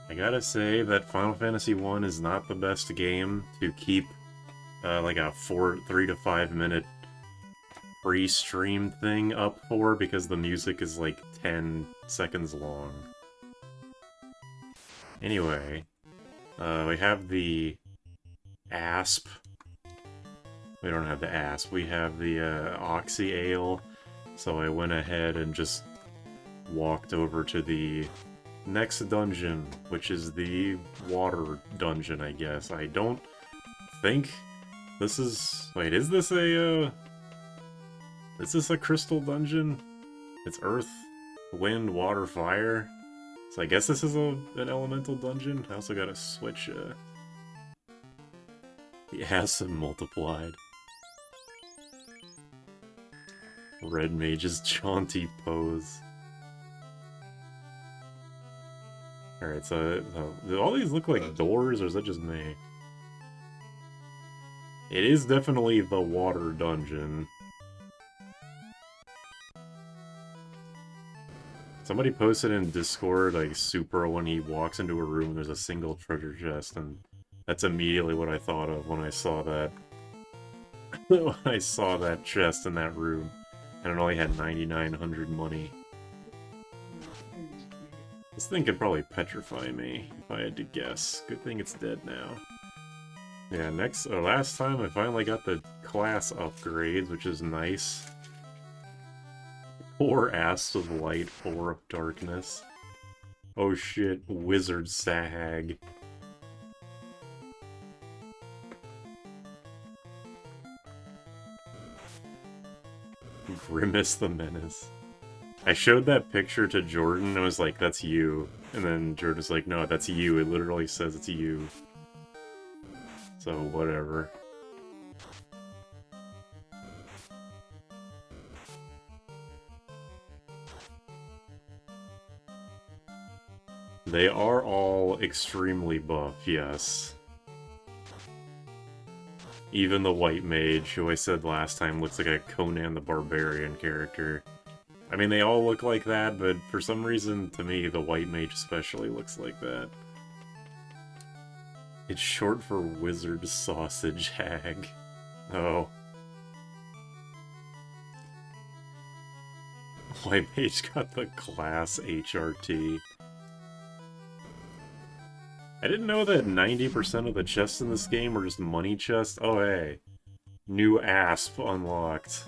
I gotta say that Final Fantasy 1 is not the best game to keep like a 3 to 5 minute pre-stream thing up for because the music is like 10 seconds long. Anyway, we have the ASP. We don't have the ASP, we have the Oxy Ale. So I went ahead and just walked over to the next dungeon, which is the water dungeon, I guess. I don't think this is... Wait, is this a crystal dungeon? It's earth, wind, water, fire. So I guess this is an elemental dungeon. I also gotta switch the acid multiplied. Red Mage's jaunty pose. Alright, so do all these look like doors, or is that just me? It is definitely the water dungeon. Somebody posted in Discord, like, Super, when he walks into a room, there's a single treasure chest, and that's immediately what I thought of when I saw that. When I saw that chest in that room, and it only had 9,900 money. This thing could probably petrify me, if I had to guess. Good thing it's dead now. Yeah, last time I finally got the class upgrades, which is nice. 4 Asps of Light, 4 of Darkness. Oh shit, Wizard Sahag. Grimace the Menace. I showed that picture to Jordan and I was like, that's you. And then Jordan's like, no, that's you. It literally says it's you. So, whatever. They are all extremely buff, yes. Even the White Mage, who I said last time looks like a Conan the Barbarian character. I mean, they all look like that, but for some reason, to me, the White Mage especially looks like that. It's short for Wizard Sausage Hag. Oh. My mage got the class HRT. I didn't know that 90% of the chests in this game were just money chests. Oh, hey. New asp unlocked.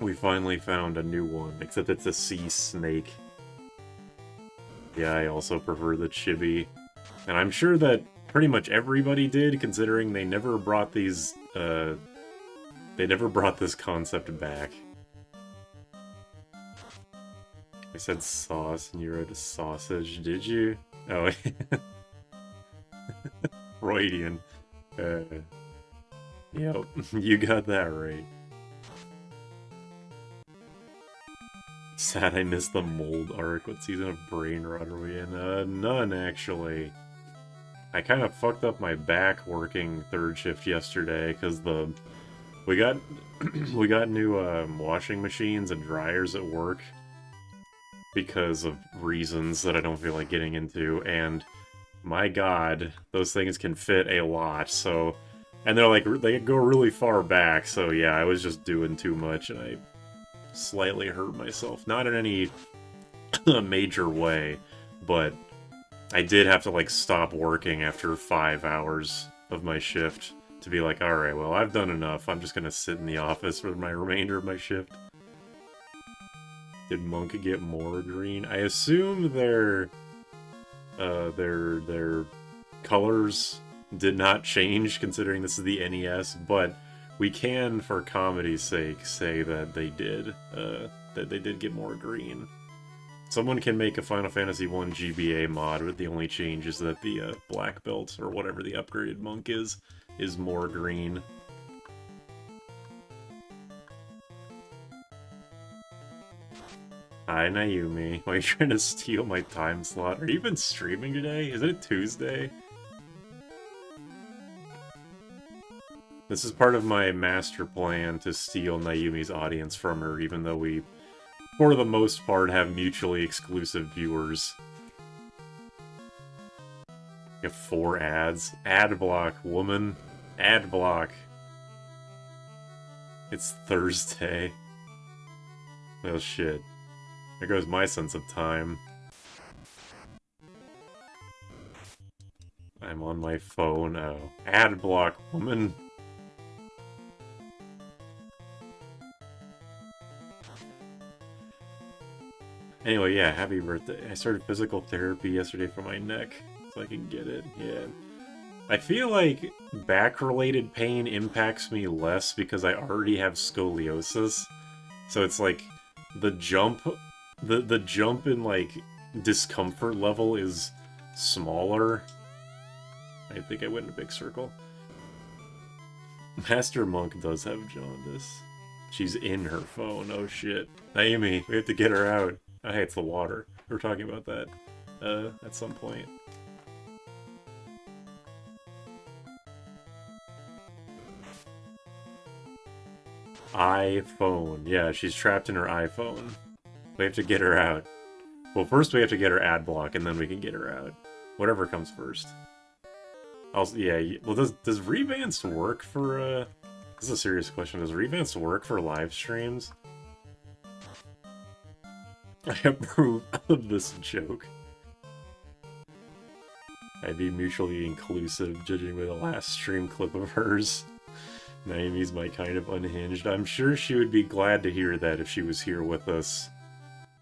We finally found a new one, except it's a sea snake. Yeah, I also prefer the chibi. And I'm sure that pretty much everybody did, considering they never brought these, they never brought this concept back. I said sauce, and you wrote a sausage, did you? Oh, Freudian. Yep, you got that right. Sad I missed the mold arc. What season of Brain Rot are we in? None, actually. I kind of fucked up my back working third shift yesterday, because we got we got new washing machines and dryers at work because of reasons that I don't feel like getting into, and my god, those things can fit a lot, so... And they're like, they go really far back, so yeah, I was just doing too much, and I slightly hurt myself. Not in any major way, but I did have to, like, stop working after 5 hours of my shift to be like, alright, well, I've done enough. I'm just gonna sit in the office for my remainder of my shift. Did Monk get more green? I assume their colors did not change, considering this is the NES, but we can, for comedy's sake, say that they did get more green. Someone can make a Final Fantasy 1 GBA mod, but the only change is that the black belt, or whatever the upgraded monk is more green. Hi, Naomi. Why are you trying to steal my time slot? Are you even streaming today? Is it Tuesday? This is part of my master plan to steal Naomi's audience from her, even though we, for the most part, have mutually exclusive viewers. We have 4 ads. Ad block, woman. Ad block. It's Thursday. Oh shit. There goes my sense of time. I'm on my phone. Oh. Ad block, woman. Anyway, yeah, happy birthday. I started physical therapy yesterday for my neck, so I can get it. Yeah. I feel like back-related pain impacts me less because I already have scoliosis. So it's like, the jump in, like, discomfort level is smaller. I think I went in a big circle. Master Monk does have jaundice. She's in her phone, oh shit. Naomi, we have to get her out. Oh, hey, it's the water. We were talking about that at some point. iPhone. Yeah, she's trapped in her iPhone. We have to get her out. Well, first we have to get her ad block, and then we can get her out. Whatever comes first. Also, yeah, well, does Revanced work for, this is a serious question. Does Revanced work for live streams? I approve of this joke. I'd be mutually inclusive, judging by the last stream clip of hers. Naomi's my kind of unhinged. I'm sure she would be glad to hear that if she was here with us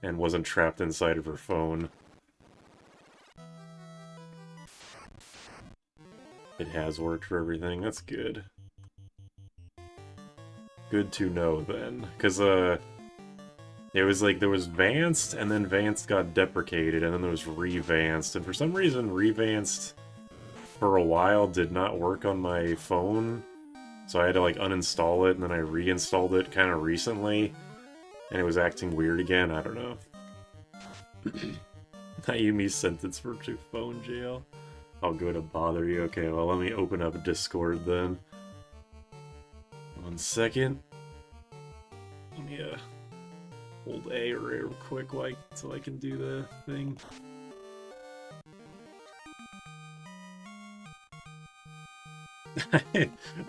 and wasn't trapped inside of her phone. It has worked for everything, that's good. Good to know, then. Because, it was like, there was Vanced, and then Vanced got deprecated, and then there was Revanced, and for some reason, Revanced, for a while, did not work on my phone, so I had to, like, uninstall it, and then I reinstalled it kind of recently, and it was acting weird again, I don't know. Naomi's sentence for to phone jail. I'll go to bother you. Okay, well, let me open up Discord, then. 1 second. Let me, hold A real quick, like, so I can do the thing.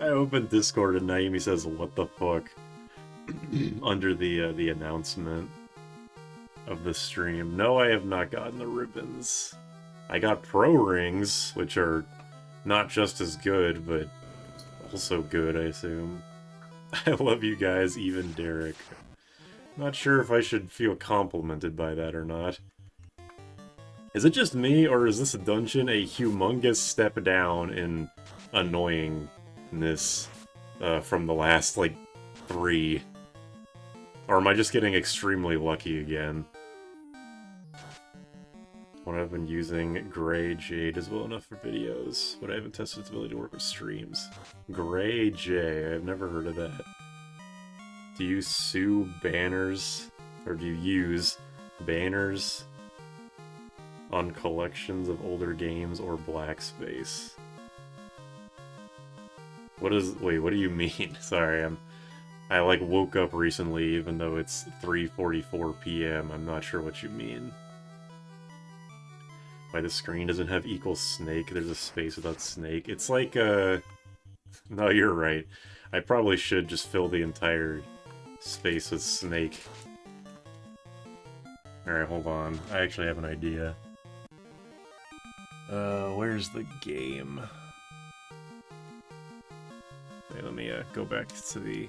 I opened Discord and Naomi says, "What the fuck?" under the announcement of the stream. No, I have not gotten the ribbons. I got pro rings, which are not just as good, but also good, I assume. I love you guys, even Derek. Not sure if I should feel complimented by that or not. Is it just me, or is this dungeon a humongous step down in annoyingness from the last, like, 3? Or am I just getting extremely lucky again? When I've been using Gray Jade is well enough for videos, but I haven't tested its ability to work with streams. Gray J, I've never heard of that. Do you sue banners, or do you use banners on collections of older games or black space? Wait, what do you mean? Sorry, I like woke up recently even though it's 3:44 p.m. I'm not sure what you mean. Why the screen doesn't have equal snake, there's a space without snake. It's like, no, you're right. I probably should just fill the entire space with snake. Alright, hold on. I actually have an idea. Where's the game? Wait, let me go back to the...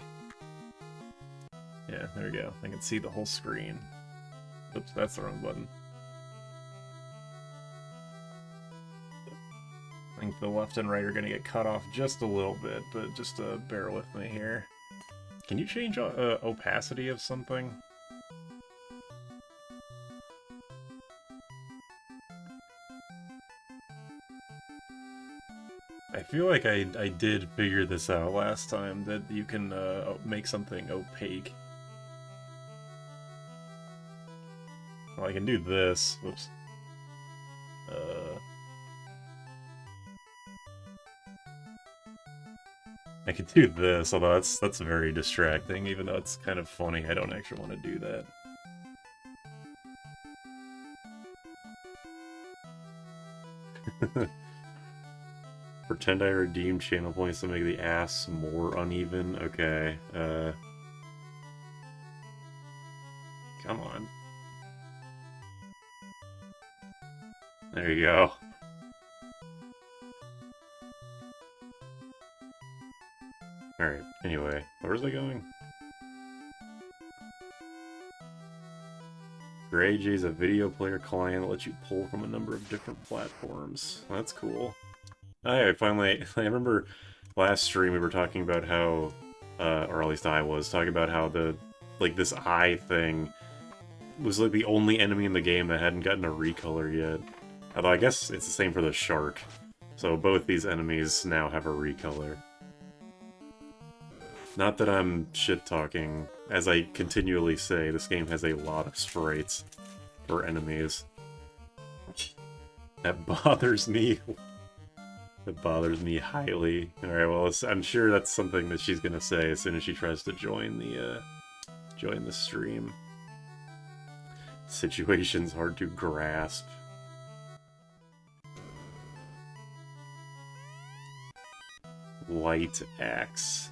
Yeah, there we go. I can see the whole screen. Oops, that's the wrong button. I think the left and right are going to get cut off just a little bit, but just bear with me here. Can you change opacity of something? I feel like I did figure this out last time, that you can make something opaque. Well, I can do this. Whoops. I could do this, although that's very distracting, even though it's kind of funny. I don't actually want to do that. Pretend I redeemed channel points to make the ass more uneven. Okay, come on. There you go. Alright, anyway, where was I going? Gray J's a video player client that lets you pull from a number of different platforms. That's cool. I remember last stream we were talking about how, or at least I was, talking about how this eye thing was like the only enemy in the game that hadn't gotten a recolor yet. Although I guess it's the same for the shark. So both these enemies now have a recolor. Not that I'm shit-talking. As I continually say, this game has a lot of sprites for enemies. That bothers me. That bothers me highly. Alright, well, I'm sure that's something that she's gonna say as soon as she tries to join the stream. Situation's hard to grasp. Light axe.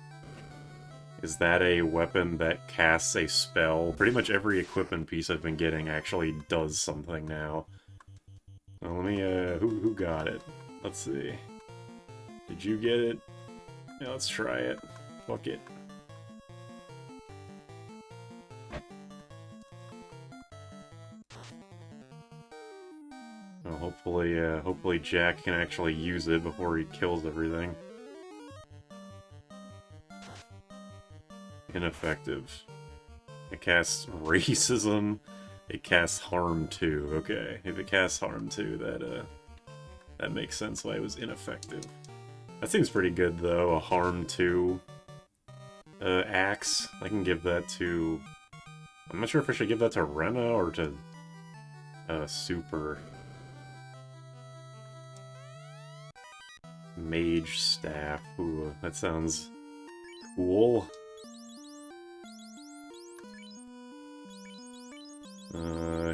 Is that a weapon that casts a spell? Pretty much every equipment piece I've been getting actually does something now. Well, let me, who got it? Let's see. Did you get it? Yeah, let's try it. Fuck it. Well, hopefully Jack can actually use it before he kills everything. Ineffective. It casts racism. It casts harm too. Okay, if it casts harm too, that makes sense why it was ineffective. That seems pretty good though. A harm 2 axe. I can give that to. I'm not sure if I should give that to Rena or to Super. Mage staff. Ooh, that sounds cool.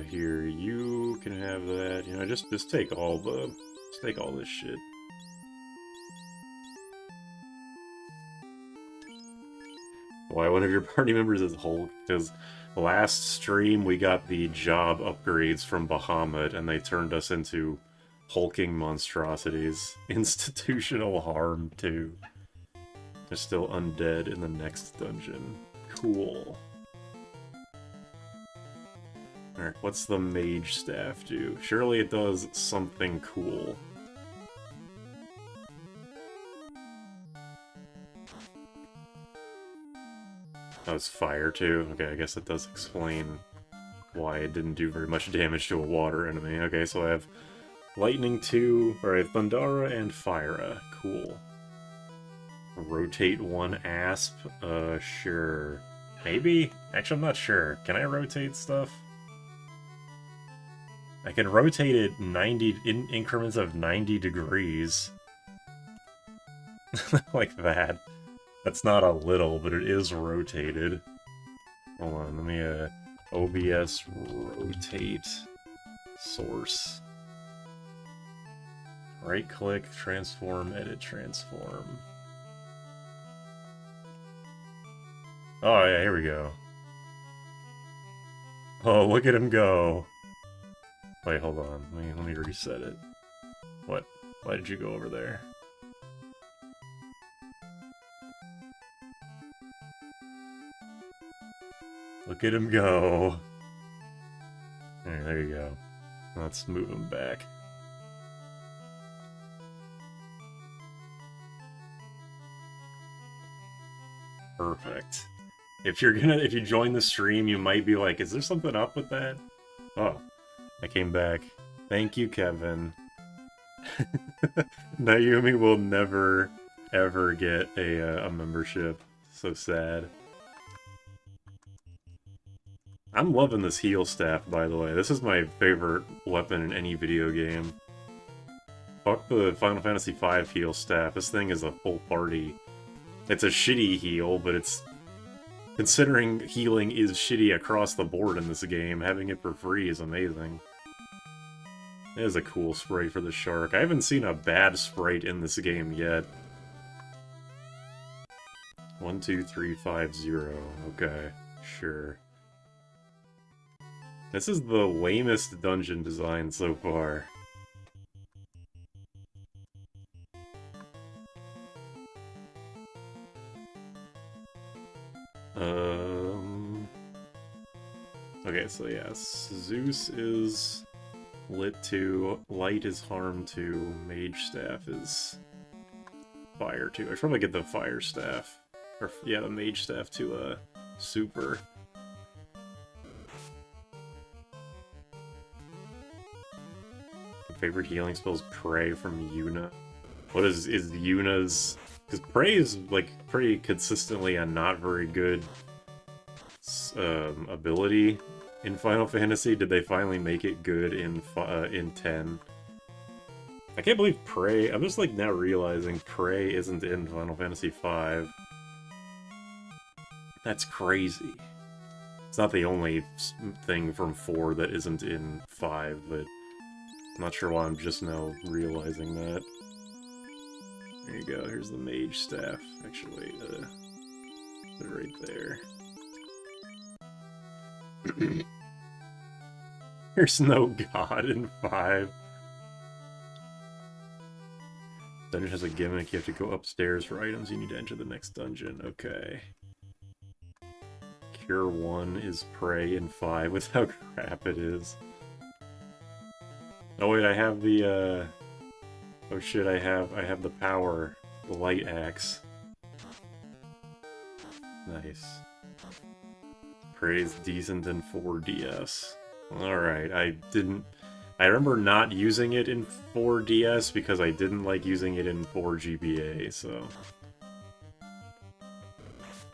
Here, you can have that. You know, just take all this shit. Why one of your party members is Hulk? Because last stream we got the job upgrades from Bahamut and they turned us into hulking monstrosities. Institutional harm, too. They're still undead in the next dungeon. Cool. Alright, what's the mage staff do? Surely it does something cool. Oh, it's fire too? Okay, I guess that does explain why it didn't do very much damage to a water enemy. Okay, so I have Lightning 2, or I have Thundara and Fyra. Cool. Rotate one Asp? Sure. Maybe? Actually, I'm not sure. Can I rotate stuff? I can rotate it 90 in increments of 90 degrees. Like that. That's not a little, but it is rotated. Hold on, let me, OBS rotate source. Right-click, transform, edit, transform. Oh, yeah, here we go. Oh, look at him go. Wait, hold on. Let me reset it. What? Why did you go over there? Look at him go. Alright, there you go. Let's move him back. Perfect. If you join the stream, you might be like, is there something up with that? Oh, I came back. Thank you, Kevin. Naomi will never, ever get a membership. So sad. I'm loving this heal staff, by the way. This is my favorite weapon in any video game. Fuck the Final Fantasy V heal staff. This thing is a full party. It's a shitty heal, but it's... Considering healing is shitty across the board in this game, having it for free is amazing. It is a cool sprite for the shark. I haven't seen a bad sprite in this game yet. 1, 2, 3, 5, 0. Okay, sure. This is the lamest dungeon design so far. Okay, so yes, Zeus is lit 2, light is harm 2, mage staff is fire 2. I should probably get the fire staff. Or, yeah, the mage staff to, super. Favorite healing spells Prey from Yuna. What is Yuna's... Because Prey is, like, pretty consistently a not very good ability in Final Fantasy. Did they finally make it good in 10? I can't believe Prey... I'm just, like, now realizing Prey isn't in Final Fantasy V. That's crazy. It's not the only thing from 4 that isn't in 5, but... I'm not sure why I'm just now realizing that. There you go, here's the mage staff. Actually, put it right there. There's no god in 5. Dungeon has a gimmick, you have to go upstairs for items, you need to enter the next dungeon. Okay. Cure 1 is Prey in 5 with how crap it is. Oh wait, I have the, oh shit, I have the power. The light axe. Nice. Prey's decent in 4DS. Alright, I remember not using it in 4DS because I didn't like using it in 4GBA, so...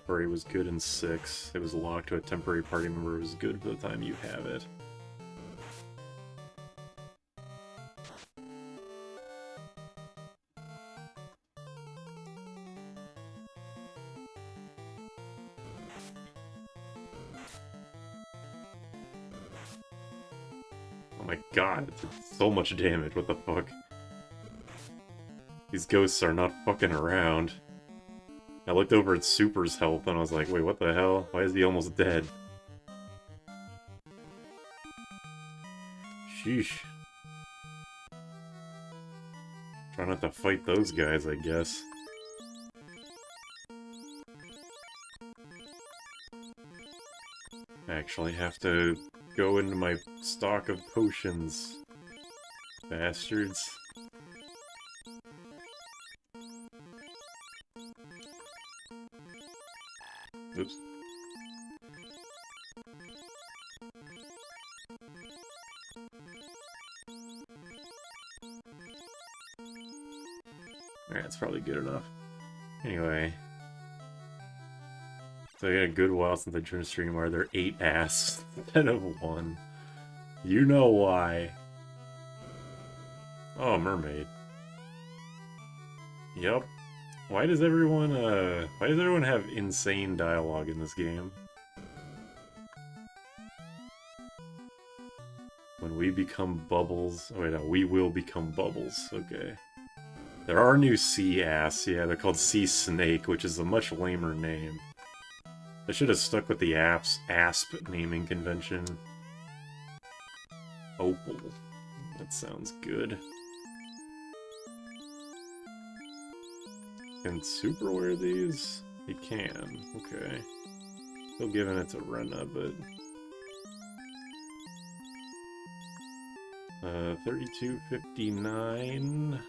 Prey was good in 6. It was locked to a temporary party member. It was good for the time you have it. Oh my god, it's so much damage, what the fuck? These ghosts are not fucking around. I looked over at Super's health and I was like, wait, what the hell? Why is he almost dead? Sheesh. Try not to fight those guys, I guess. I actually have to go into my stock of potions. Bastards. Oops. Alright, that's probably good enough. Anyway. So I got a good while since I joined stream. Are there 8 asks instead of 1? You know why. Oh, mermaid. Yup. Why does everyone have insane dialogue in this game? When we become bubbles... Oh wait, no, we will become bubbles. Okay. There are new sea ass. Yeah, they're called sea snake, which is a much lamer name. I should have stuck with the ASP naming convention. Opal. That sounds good. Can Super wear these? He can. Okay. Still giving it to Rena, but... 32.59.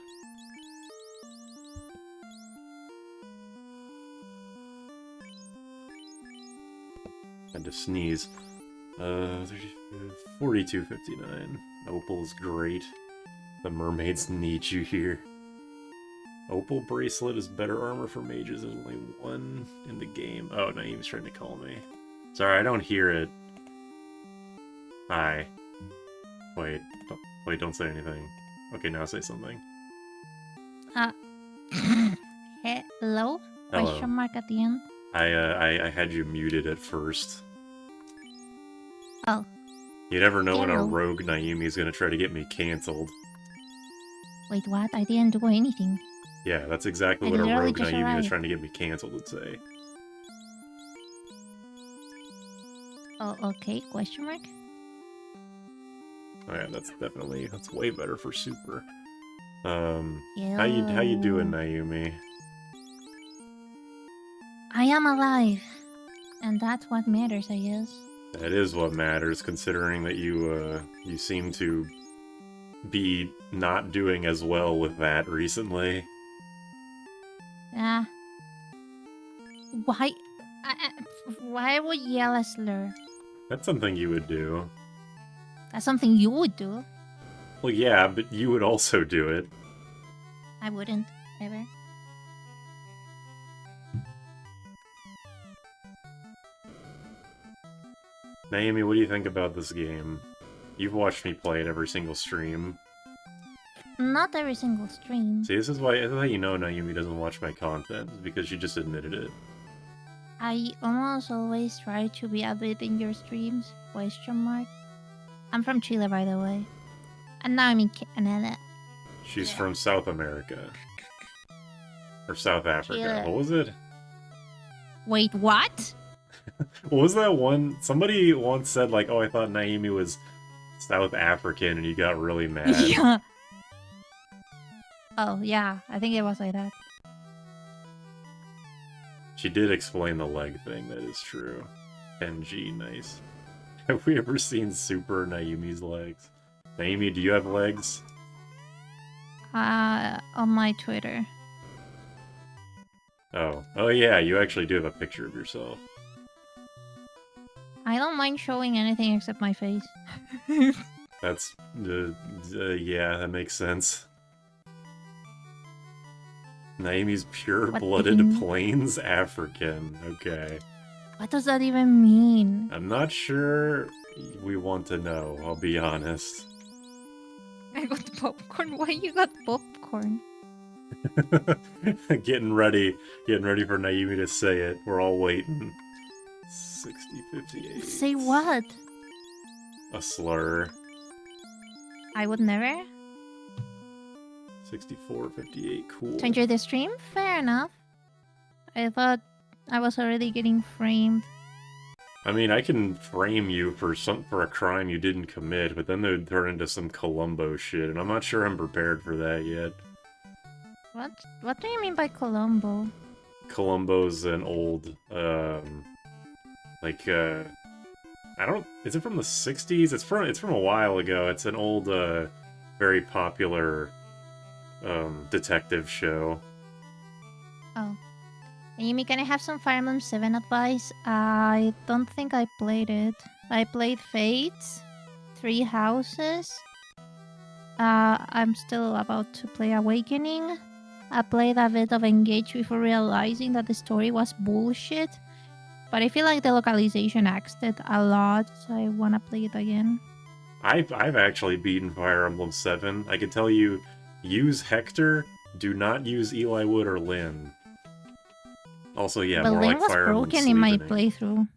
Had to sneeze. 42.59. Opal's great. The mermaids need you here. Opal bracelet is better armor for mages. There's only one in the game. Oh, Naeem's trying to call me. Sorry, I don't hear it. Hi. Wait, don't say anything. Okay, now say something. Hello? Question mark at the end. I had you muted at first. Oh. You never know when a rogue Naomi is gonna try to get me cancelled. Wait, what? I didn't do anything. Yeah, that's exactly what a rogue Naomi was trying to get me cancelled would say. Oh, okay. Question mark? Oh yeah, that's way better for Super. How you doing, Naomi? I am alive. And that's what matters, I guess. That is what matters, considering that you seem to be not doing as well with that recently. Yeah. Why would yell a slur? That's something you would do. That's something you would do. Well, yeah, but you would also do it. I wouldn't, ever. Naomi, what do you think about this game? You've watched me play it every single stream. Not every single stream. See, this is how you know Naomi doesn't watch my content, because she just admitted it. I almost always try to be a bit in your streams. Question mark. I'm from Chile, by the way. And now I'm in Canada. She's from South America. Or South Africa. Chile. What was it? Wait, what? What was that one? Somebody once said, like, oh, I thought Naomi was South African, and you got really mad. Yeah. Oh, yeah. I think it was like that. She did explain the leg thing, that is true. NG, nice. Have we ever seen Super Naomi's legs? Naomi, do you have legs? On my Twitter. Oh. Oh yeah, you actually do have a picture of yourself. I don't mind showing anything except my face. That's... yeah, that makes sense. Naomi's pure-blooded Plains African. Okay. What does that even mean? I'm not sure we want to know, I'll be honest. I got popcorn? Why you got popcorn? Getting ready for Naomi to say it. We're all waiting. 60-58. Say what? A slur. I would never. 64-58, cool. To enjoy the stream? Fair enough. I thought I was already getting framed. I mean, I can frame you for a crime you didn't commit, but then they'd turn into some Columbo shit, and I'm not sure I'm prepared for that yet. What do you mean by Colombo? Columbo's an old, like, I don't... Is it from the 60s? It's from a while ago. It's an old, very popular, detective show. Oh. Amy, can I have some Fire Emblem 7 advice? I don't think I played it. I played Fates, Three Houses. I'm still about to play Awakening. I played a bit of Engage before realizing that the story was bullshit. But I feel like the localization axed it a lot, so I want to play it again. I've actually beaten Fire Emblem 7. I can tell you, use Hector, do not use Eli Wood or Lyn. Also, yeah, but more Lyn like was Fire Emblem broken in my Sleepening. playthrough.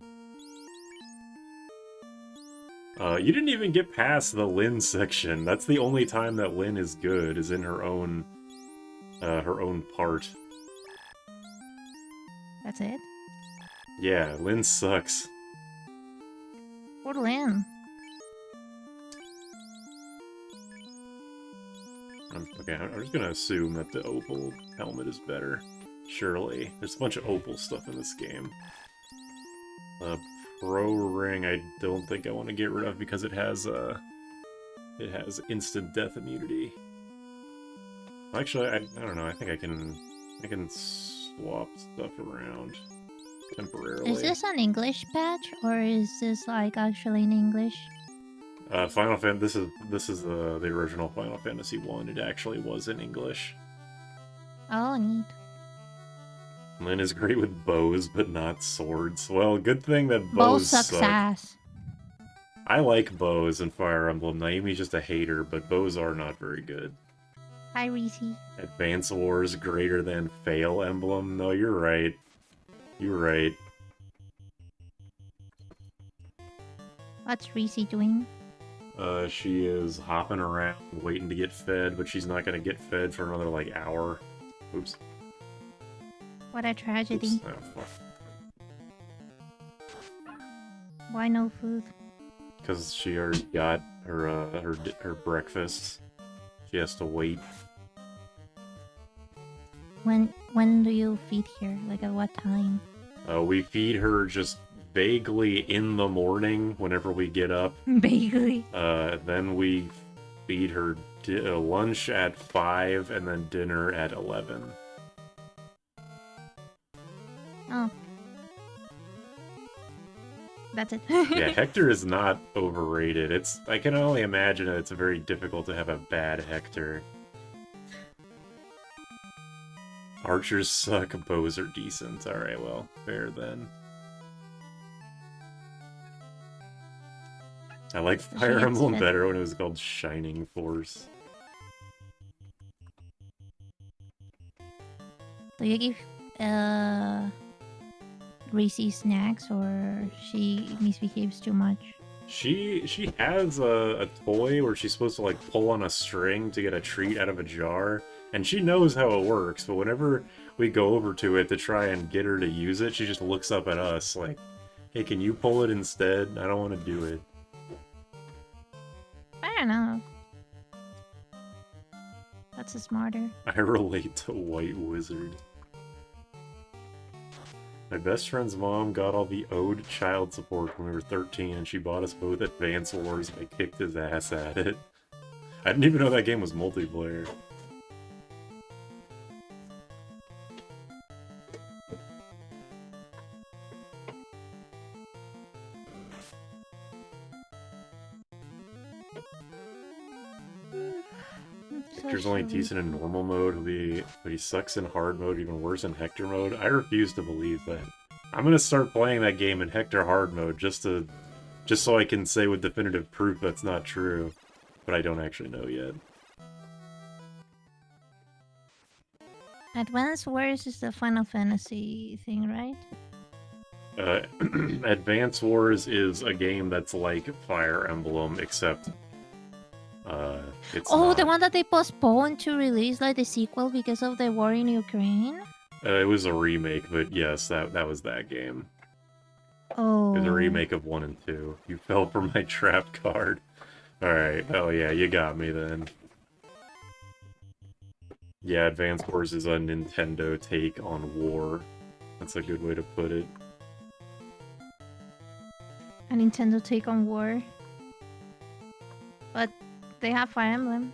You didn't even get past the Lyn section. That's the only time that Lyn is good, is in her own part. That's it? Yeah, Lyn sucks. Poor Lyn. Okay, I'm just gonna assume that the Opal helmet is better. Surely. There's a bunch of Opal stuff in this game. Pro Ring I don't think I want to get rid of because it has instant death immunity. Actually, I don't know, I think I can swap stuff around temporarily. Is this an English patch, or is this like actually in English? Final Fan. This is the original Final Fantasy 1. It actually was in English. Oh, neat. Lyn is great with bows, but not swords. Well, good thing that Bow bows sucks ass. I like bows in Fire Emblem. Naomi's just a hater, but bows are not very good. Hi, Reese. Advance Wars greater than Fail Emblem? No, you're right. You're right. What's Reese doing? She is hopping around, waiting to get fed, but she's not gonna get fed for another, like, hour. Oops. What a tragedy. Oops. Oh, fuck. Why no food? Because she already got her breakfast. She has to wait. When do you feed her? Like at what time? We feed her just vaguely in the morning whenever we get up. Vaguely. Then we feed her lunch at 5 and then dinner at 11. Oh. That's it. Yeah, Hector is not overrated. I can only imagine that it's very difficult to have a bad Hector. Archers suck, bows are decent. Alright, well, fair then. I like Fire Emblem better when it was called Shining Force. Do you give Reese snacks, or she misbehaves too much? She has a toy where she's supposed to like pull on a string to get a treat out of a jar, and she knows how it works, but whenever we go over to it to try and get her to use it, she just looks up at us like, hey, can you pull it instead? I don't want to do it. Fair enough. That's smarter. I relate to White Wizard. My best friend's mom got all the owed child support when we were 13, and she bought us both Advance Wars, and I kicked his ass at it. I didn't even know that game was multiplayer. Hector's only decent in normal mode, but he sucks in hard mode, even worse in Hector mode. I refuse to believe that. I'm gonna start playing that game in Hector hard mode just so I can say with definitive proof that's not true. But I don't actually know yet. Advance Wars is the Final Fantasy thing, right? Advance Wars is a game that's like Fire Emblem, except it's Oh, not. the one that they postponed to release like the sequel because of the war in Ukraine? It was a remake, but yes, that was that game. Oh. It was a remake of 1 and 2. You fell for my trap card. Alright, oh yeah, you got me then. Yeah, Advance Wars is a Nintendo take on war. That's a good way to put it. A Nintendo take on war. But they have Fire Emblem.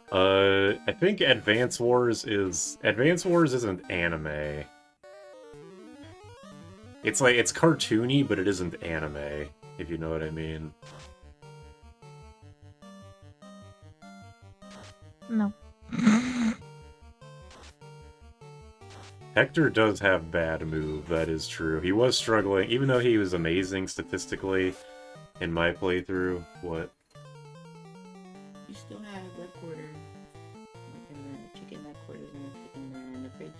I think Advance Wars isn't anime. It's like, it's cartoony, but it isn't anime, if you know what I mean. No. Hector does have bad move, that is true. He was struggling, even though he was amazing statistically in my playthrough. What? You still have that quarter. Like in the chicken, that quarter's in the chicken there in the fridge.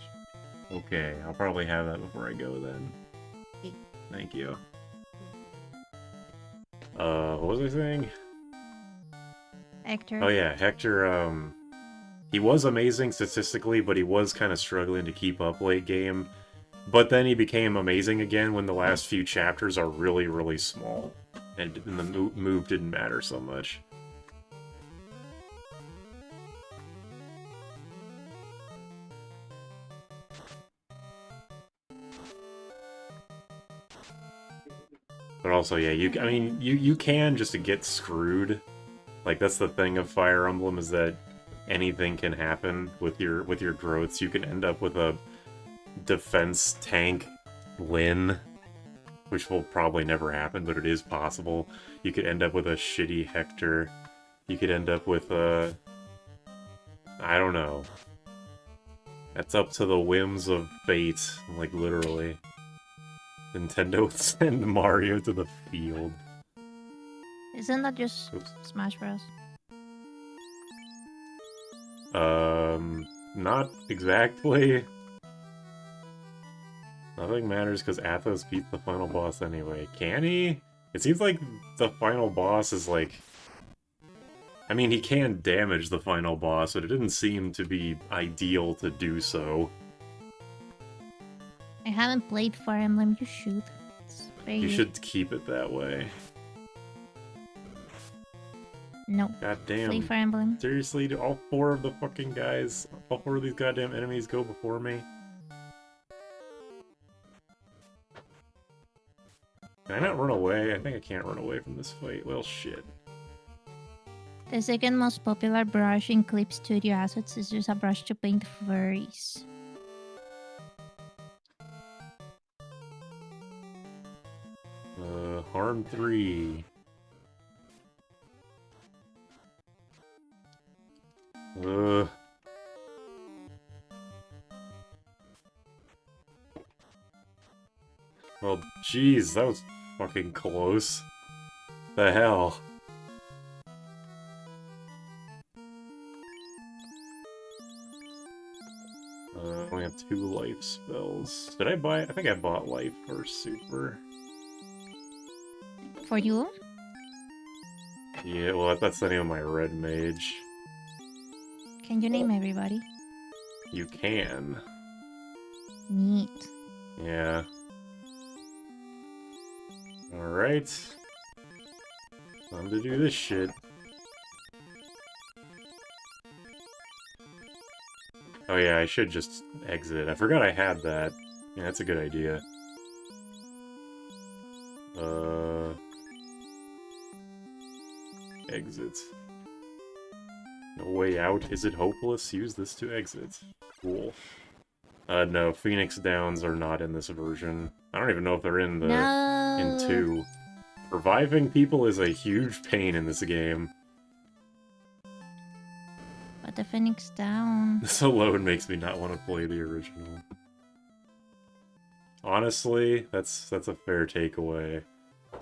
Okay, I'll probably have that before I go then. Okay. Thank you. What was I saying? Hector. Oh yeah, Hector, he was amazing statistically, but he was kind of struggling to keep up late game. But then he became amazing again when the last few chapters are really, really small. And the move didn't matter so much. But also, yeah, you can just get screwed. Like, that's the thing of Fire Emblem, is that anything can happen with your growths. You can end up with a defense tank Lyn, which will probably never happen, but it is possible. You could end up with a shitty Hector. You could end up with a... I don't know. That's up to the whims of fate, like, literally. Nintendo would send Mario to the field. Isn't that just Oops. Smash Bros? Not exactly. Nothing matters because Athos beats the final boss anyway. Can he? It seems like the final boss is like... I mean, he can damage the final boss, but it didn't seem to be ideal to do so. I haven't played Fire Emblem. You should. It's very You good. should keep it that way. No. God Play damn. Fire Emblem. Seriously, do all 4 of the fucking guys, all 4 of these goddamn enemies go before me? Can I not run away? I think I can't run away from this fight. Well, shit. The second most popular brush in Clip Studio assets is just a brush to paint furries. Harm 3. Well, jeez, that was fucking close. The hell? I only have 2 life spells. Did I buy? I think I bought life or super. For you? Yeah, well, that's the name of my red mage. Can you name everybody? You can. Neat. Yeah. Alright. Time to do this shit. Oh yeah, I should just exit. I forgot I had that. Yeah, that's a good idea. Exit. No way out. Is it hopeless? Use this to exit. Cool. No, Phoenix Downs are not in this version. I don't even know if they're in the... No. in 2. Reviving people is a huge pain in this game. But the Phoenix down. This alone makes me not want to play the original. Honestly, that's a fair takeaway.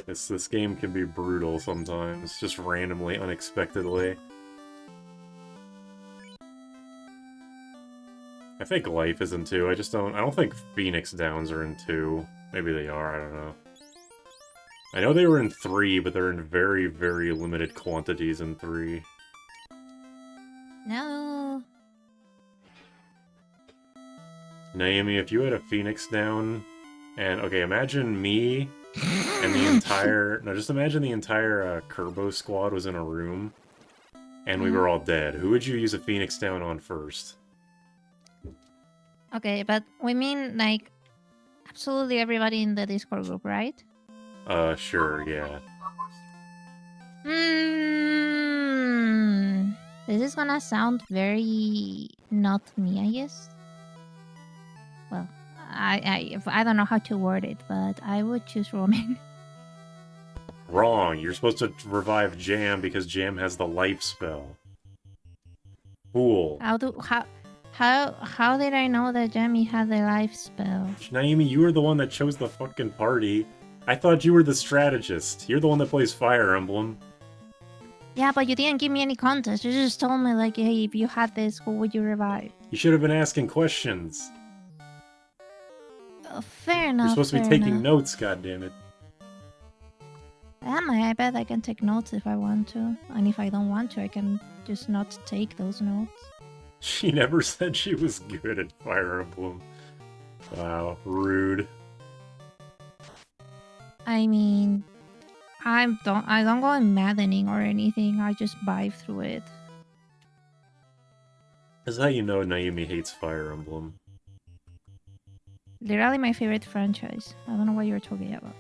This game can be brutal sometimes, just randomly, unexpectedly. I think Life is in 2, I don't think Phoenix Downs are in 2. Maybe they are, I don't know. I know they were in 3, but they're in very, very limited quantities in 3. No. Naomi, if you had a Phoenix down, and okay, imagine me and the entire just imagine the entire Kerbo squad was in a room, and we were all dead. Who would you use a Phoenix down on first? Okay, but we mean like absolutely everybody in the Discord group, right? Sure, yeah. This is gonna sound very not me, I guess. Well, I don't know how to word it, but I would choose Roman. Wrong. You're supposed to revive Jam because Jam has the life spell. Fool. How did I know that Jamie had the life spell? Naomi, you were the one that chose the fucking party. I thought you were the strategist. You're the one that plays Fire Emblem. Yeah, but you didn't give me any context. You just told me like, hey, if you had this, who would you revive? You should have been asking questions. Fair enough. You're supposed to be taking notes, goddammit. I have my iPad. I can take notes if I want to, and if I don't want to, I can just not take those notes. She never said she was good at Fire Emblem. Wow, rude. I mean, I don't go in maddening or anything. I just vibe through it. That's how you know Naomi hates Fire Emblem. Literally my favorite franchise. I don't know what you're talking about.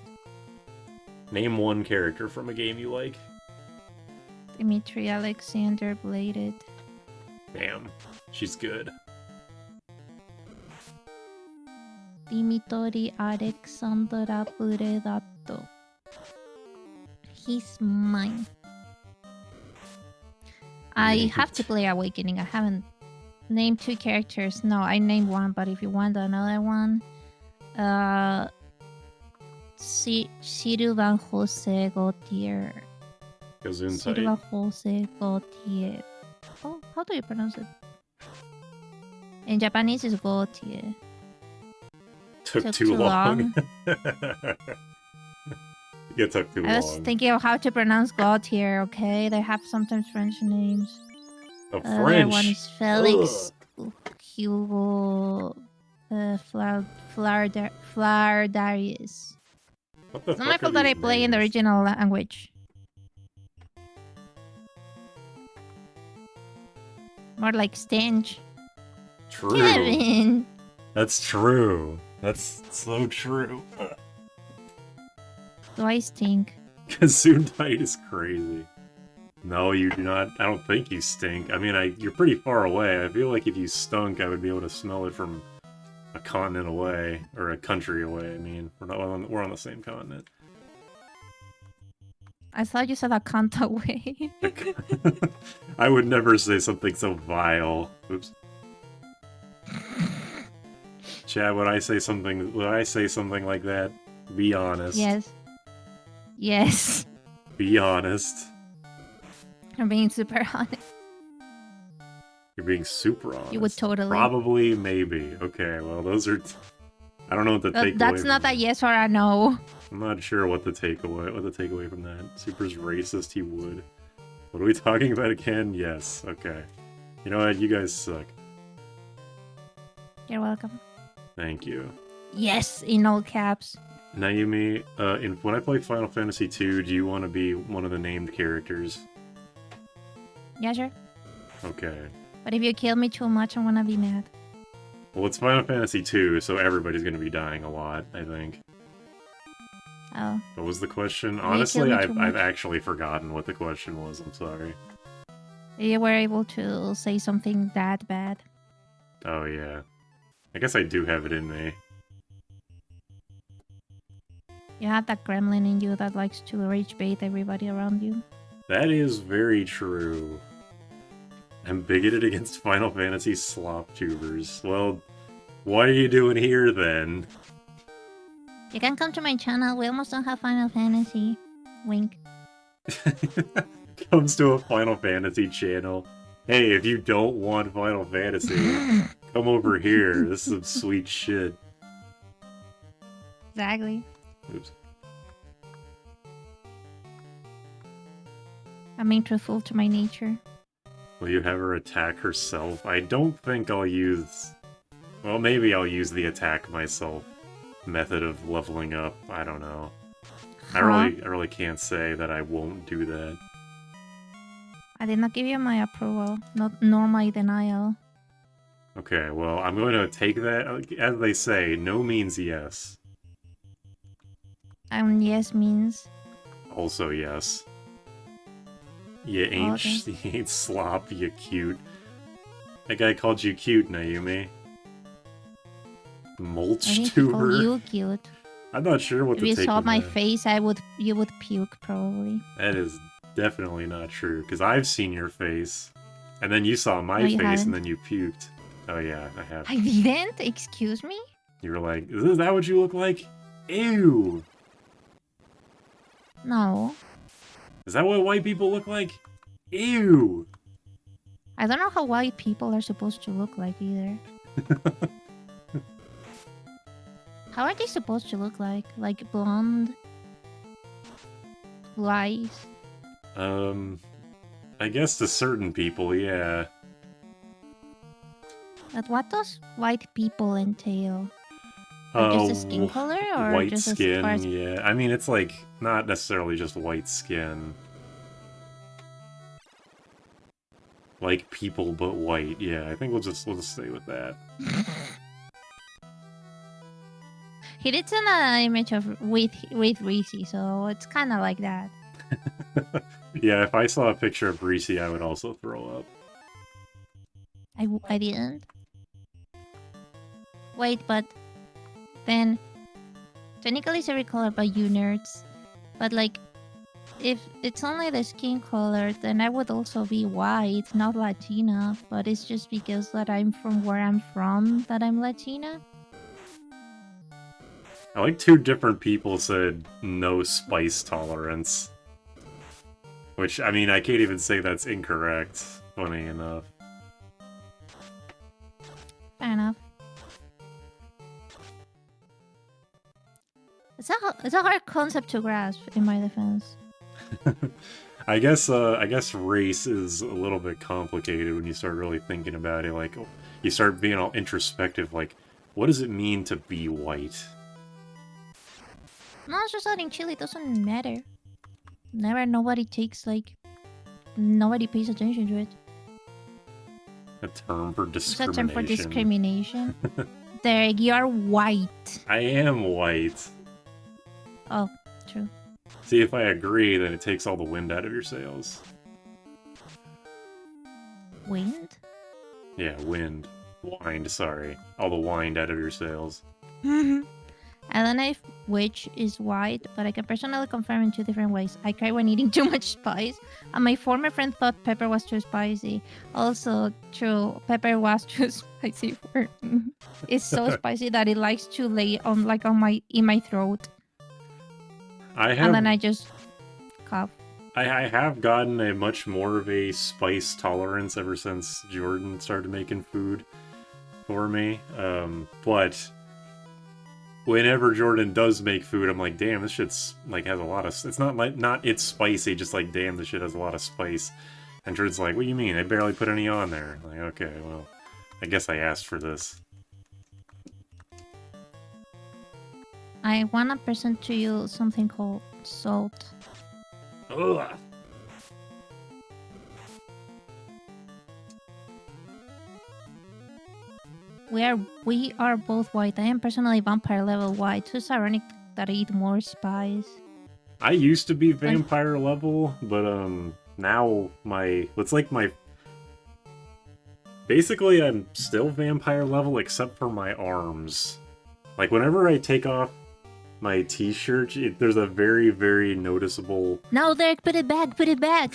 Name one character from a game you like. Dimitri Alexander Bladed. Damn, she's good. Dimitri Alexandra Buredato. He's mine. I have to play Awakening. I haven't named 2 characters. No, I named one, but if you want another one, Silva Jose Gautier. Gesundheit. Silva Jose Gautier. Oh, how do you pronounce it? In Japanese, it's Gautier. Took too long. It took too long. I was thinking of how to pronounce Gautier, okay? They have sometimes French names. French? That one is Felix Hugo Flardarius. What the It's not fuck my are fault that I these play in the names? original language. More like stench. True. Kevin! That's true. That's so true. Do I stink? Gesundheit is crazy. No, you do not. I don't think you stink. I mean, you're pretty far away. I feel like if you stunk, I would be able to smell it from a continent away, or a country away. I mean, we're on the same continent. I thought you said a cunt away. I would never say something so vile. Oops. Chad, would I say something like that? Be honest. Yes. Yes. Be honest. I'm being super honest. You're being super honest. You would totally. Probably, maybe. Okay, well, those are... I don't know what the takeaway... That's not a yes or a no. I'm not sure what the takeaway from that. Super's racist, he would. What are we talking about again? Yes, okay. You know what? You guys suck. You're welcome. Thank you. Yes, in all caps. Naomi, when I play Final Fantasy II, do you want to be one of the named characters? Yeah, sure. Okay. But if you kill me too much, I'm gonna be mad. Well, it's Final Fantasy II, so everybody's gonna be dying a lot, I think. Oh. What was the question? You Honestly, killed me too I've much. actually forgotten what the question was. I'm sorry. You were able to say something that bad. Oh, yeah. I guess I do have it in me. You have that gremlin in you that likes to rage bait everybody around you. That is very true. I'm bigoted against Final Fantasy slop tubers. Well, what are you doing here, then? You can come to my channel. We almost don't have Final Fantasy. Wink. Comes to a Final Fantasy channel. Hey, if you don't want Final Fantasy, come over here. This is some sweet shit. Exactly. Oops. I'm being truthful to my nature. Will you have her attack herself? I don't think I'll use Well, maybe I'll use the attack myself method of leveling up. I don't know. I really can't say that I won't do that. I did not give you my approval, nor my denial. Okay, well, I'm going to take that. As they say, no means yes. And yes means... Also yes. You ain't, okay. you ain't slop, you cute. That guy called you cute, Naomi. Mulch I think he called tuber? you cute. I'm not sure what If to you take saw from my that. face, you would puke probably. That is definitely not true, because I've seen your face. And then you saw my No, you face, and haven't. then you puked. Oh yeah, I have. I didn't? Excuse me? You were like, is that what you look like? Ew! No. Is that what white people look like? Ew! I don't know how white people are supposed to look like either. How are they supposed to look like? Like blonde? Blue eyes? I guess to certain people, yeah. But what does white people entail? Like just the skin color or white just skin, as far as... yeah. I mean, it's like, not necessarily just white skin. Like people, but white, yeah. I think we'll just stay with that. He did send an image of with Reese, so it's kind of like that. Yeah, if I saw a picture of Reese, I would also throw up. I didn't. Wait, but then technically it's every color by you nerds. But like, if it's only the skin color, then I would also be white, not Latina. But it's just because that I'm from where I'm from that I'm Latina. I like 2 different people said no spice tolerance. Which, I mean, I can't even say that's incorrect, funny enough. Fair enough. It's a hard concept to grasp, in my defense. I guess race is a little bit complicated when you start really thinking about it. Like, you start being all introspective, like, what does it mean to be white? No, it's just that in Chile it doesn't matter. Nobody pays attention to it. A term for It's a discrimination. term for discrimination. There, you're white. I am white. Oh, true. See, if I agree, then it takes all the wind out of your sails. Wind? Yeah, wind. Wind, sorry. All the wind out of your sails. I don't know if which is white, but I can personally confirm in 2 different ways. I cry when eating too much spice, and my former friend thought pepper was too spicy. Also, true, pepper was too spicy for me. It's so spicy that it likes to lay on in my throat. And then I just cough. I have gotten a much more of a spice tolerance ever since Jordan started making food for me. But whenever Jordan does make food, I'm like, damn, this shit's like has a lot of. It's not it's spicy, just like damn, this shit has a lot of spice. And Jordan's like, what do you mean? I barely put any on there. I'm like, okay, well, I guess I asked for this. I want to present to you something called salt. Ugh. We are both white. I am personally vampire level white, so it's ironic that I eat more spice. I used to be vampire level, but now basically I'm still vampire level except for my arms. Like whenever I take off my t-shirt, there's a very, very noticeable... No, Derek, put it back, put it back!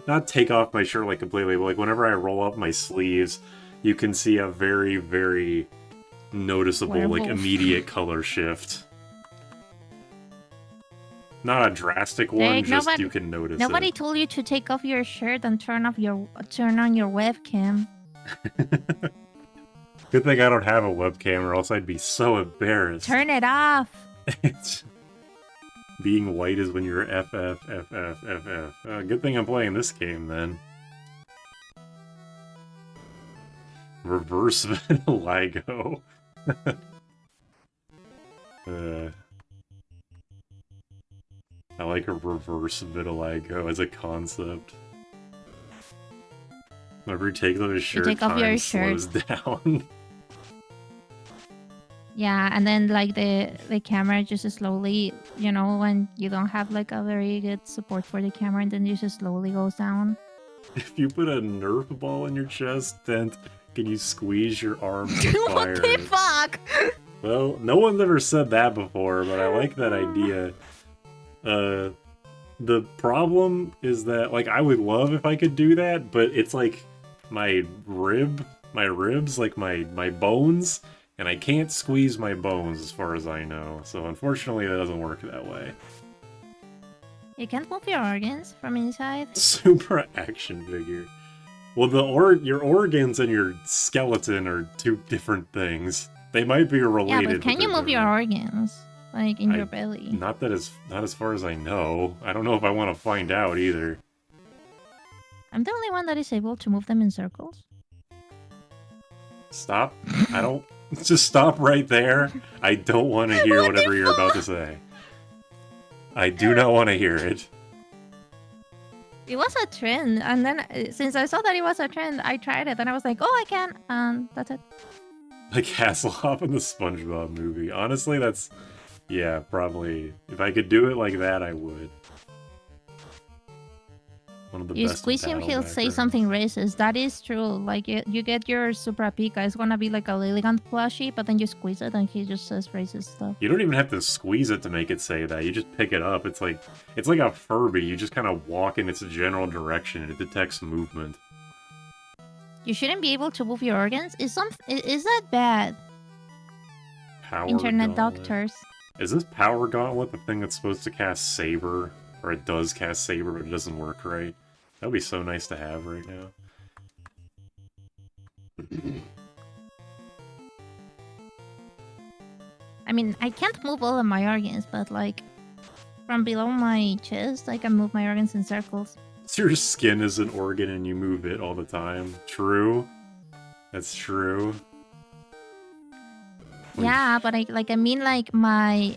Not take off my shirt like completely, but like whenever I roll up my sleeves, you can see a very, very noticeable, Werewolf. like immediate color shift. Not a drastic one, Derek, just you can notice Nobody it. told you to take off your shirt and turn on your webcam. Good thing I don't have a webcam, or else I'd be so embarrassed. Turn it off! Being white is when you're FF. Good thing I'm playing this game, then. Reverse vitiligo. I like a reverse vitiligo as a concept. Whenever he takes off his shirt, take off time your shirt. slows down. Yeah, and then like the camera just slowly, you know, when you don't have like a very good support for the camera, and then it just slowly goes down. If you put a Nerf ball in your chest, then can you squeeze your arm to fire? What the fuck? Well, no one's ever said that before, but I like that idea. The problem is that, like, I would love if I could do that, but it's like my ribs, like my bones, and I can't squeeze my bones as far as I know. So unfortunately, that doesn't work that way. You can't move your organs from inside. Super action figure. Well, your organs and your skeleton are two different things. They might be related. Yeah, but can you move your organs? Like in your belly? Not as far as I know. I don't know if I want to find out either. I'm the only one that is able to move them in circles. Stop. I don't... Just stop right there. I don't want to hear whatever you're about to say. I do not want to hear it. It was a trend, and then since I saw that it was a trend, I tried it, and I was like, oh, I can, and that's it. Like Hasselhoff in the SpongeBob movie. Honestly, that's... Yeah, probably. If I could do it like that, I would. One of the You best squeeze him, battle he'll say backgrounds. something racist. That is true. Like, you get your Supra Pika, it's gonna be like a Lilligant plushie, but then you squeeze it, and he just says racist stuff. You don't even have to squeeze it to make it say that. You just pick it up. It's like a Furby. You just kind of walk in its general direction, and it detects movement. You shouldn't be able to move your organs? Is that bad? Power Internet Gauntlet. doctors. Is this Power Gauntlet the thing that's supposed to cast Saber? Or it does cast Saber, but it doesn't work right? That would be so nice to have right now. I mean, I can't move all of my organs, but like, from below my chest, I can move my organs in circles. So your skin is an organ and you move it all the time. True. That's true. Yeah, but I mean like my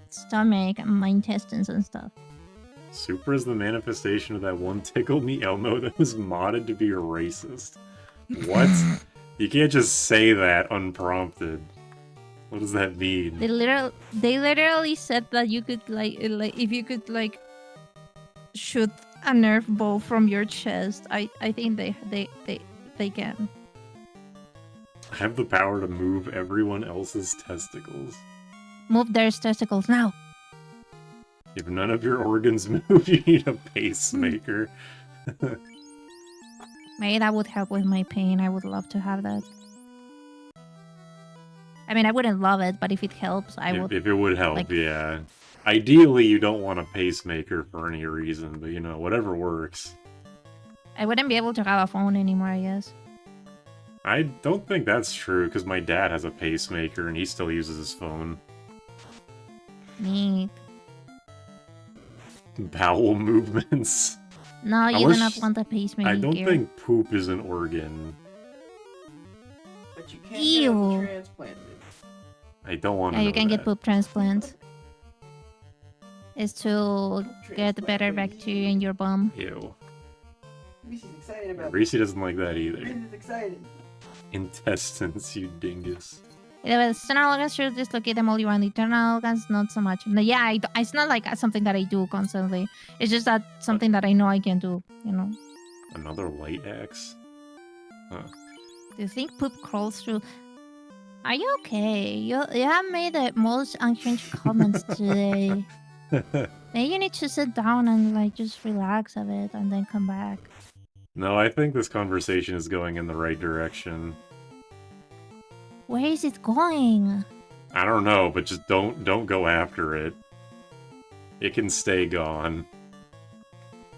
stomach and my intestines and stuff. Super is the manifestation of that one Tickle Me Elmo that was modded to be a racist. What? You can't just say that unprompted. What does that mean? They literally said that you could like if you could like shoot a Nerf ball from your chest. I think they can. I have the power to move everyone else's testicles. Move their testicles now. If none of your organs move, you need a pacemaker. Maybe that would help with my pain. I would love to have that. I mean, I wouldn't love it, but if it helps, I would. If it would help, like... yeah. Ideally, you don't want a pacemaker for any reason, but you know, whatever works. I wouldn't be able to have a phone anymore, I guess. I don't think that's true, because my dad has a pacemaker and he still uses his phone. Neat. Bowel movements. No, you do not want a pacemaker. I don't think poop is an organ. But you can't Ew. get transplanted. I don't want to Yeah, know you can get that. poop transplant. It's to get better bacteria in your bum. Ew. Reese's excited about Reese doesn't like that either. Reese's excited. Intestines, you dingus. Yeah, but external organs should dislocate them all you want. Internal organs, not so much. No, yeah, it's not like something that I do constantly. It's just that something that I know I can do, you know. Another light axe? Huh. Do you think poop crawls through? Are you okay? You have made the most unhinged comments today. Maybe you need to sit down and like just relax a bit and then come back. No, I think this conversation is going in the right direction. Where is it going? I don't know, but just don't go after it. It can stay gone.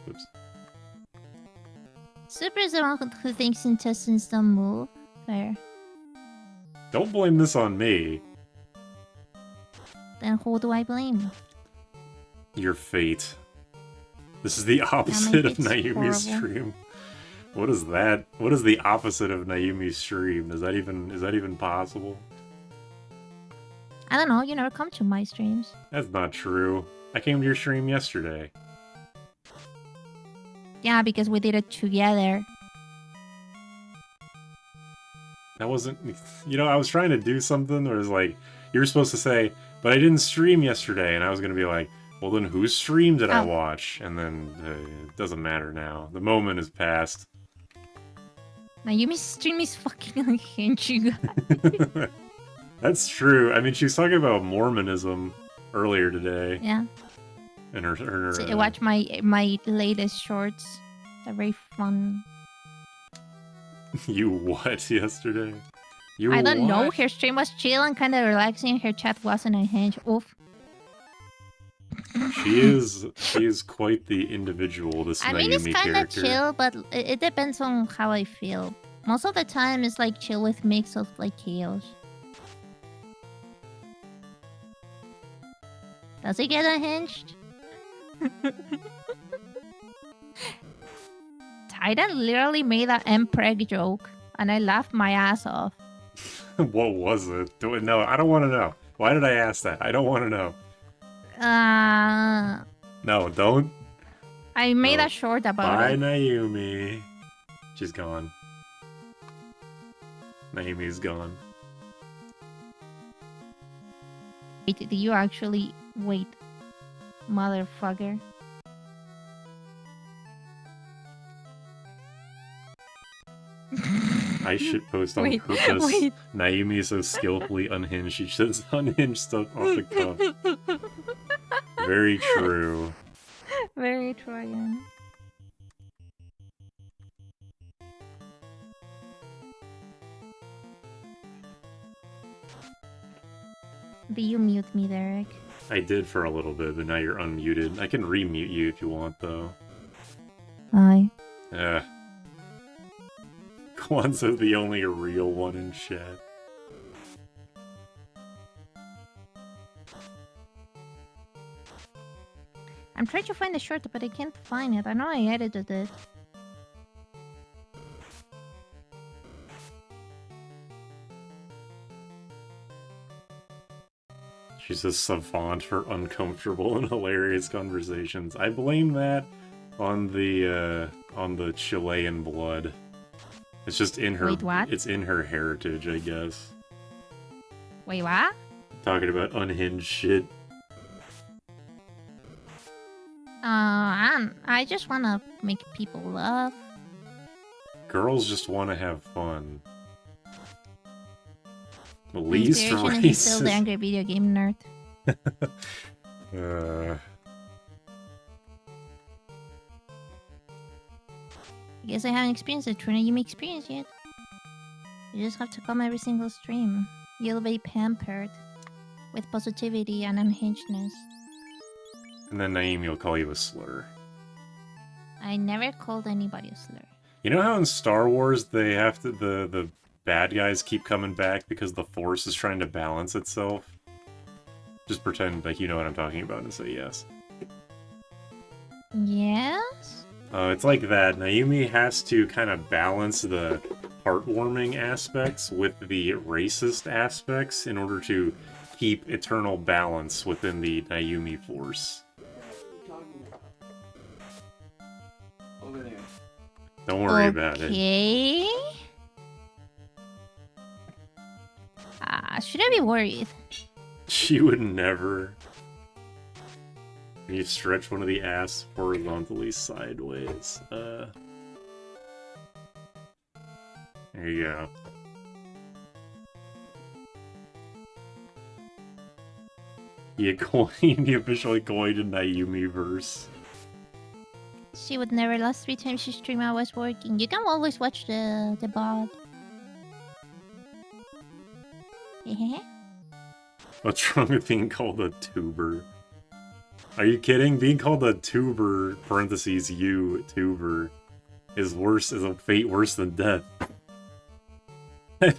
Oops. Super is the one who thinks intestines don't move. Fair. Don't blame this on me. Then who do I blame? Your fate. This is the opposite of it's Nayumi's horrible. stream. What is that? What is the opposite of Naomi's stream? Is that even possible? I don't know. You never come to my streams. That's not true. I came to your stream yesterday. Yeah, because we did it together. That wasn't... You know, I was trying to do something where it was like, you were supposed to say, but I didn't stream yesterday, and I was going to be like, well then whose stream did I watch? And then it doesn't matter now. The moment has passed. Nayumi's stream is fucking unhinged, you guys. That's true. I mean, she was talking about Mormonism earlier today. Yeah. And her So watch my latest shorts. They're very fun. You what yesterday? You I don't know. what? Her stream was chill and kind of relaxing. Her chat wasn't unhinged. Oof. She is quite the individual, this I mean, Naomi it's kind of character. chill, but it depends on how I feel. Most of the time, it's like chill with mix of like chaos. Does it get unhinged? Titan literally made an MPreg joke, and I laughed my ass off. What was it? No, I don't want to know. Why did I ask that? I don't want to know. No, don't. I made No. a short about Bye, it. Naomi. She's gone. Naomi's gone. Wait, do you actually... Wait. Motherfucker. I should post on Wait, purpose. wait. Naomi is so skillfully unhinged. She says unhinged stuff off the cuff. Very true. Very Trojan. Do you mute me, Derek? I did for a little bit, but now you're unmuted. I can remute you if you want, though. Hi. Kwanzaa's the only real one in chat. I'm trying to find the short, but I can't find it. I know I edited it. She's a savant for uncomfortable and hilarious conversations. I blame that on the Chilean blood. It's just in her. Wait, what? It's in her heritage, I guess. Wait, what? Talking about unhinged shit. I just wanna make people laugh. Girls just want to have fun. The least Inspiration and he's still the racist. angry video game nerd. I guess I haven't experienced the Trina Yumi experience yet. You just have to come every single stream. You'll be pampered with positivity and unhingedness. And then Naomi will call you a slur. I never called anybody a slur. You know how in Star Wars they have to the bad guys keep coming back because the Force is trying to balance itself? Just pretend like you know what I'm talking about and say yes. Yes? It's like that. Naomi has to kind of balance the heartwarming aspects with the racist aspects in order to keep eternal balance within the Naomi Force. Over there. Don't worry about it. Okay. Should I be worried? She would never. You stretch one of the ass horizontally sideways. There you go. You coined, you officially coined a Naomi verse. She would never. Last 3 times she streamed I was working. You can always watch the VOD. What's wrong with being called a tuber? Are you kidding? Being called a tuber, parentheses, you, tuber, is a fate worse than death.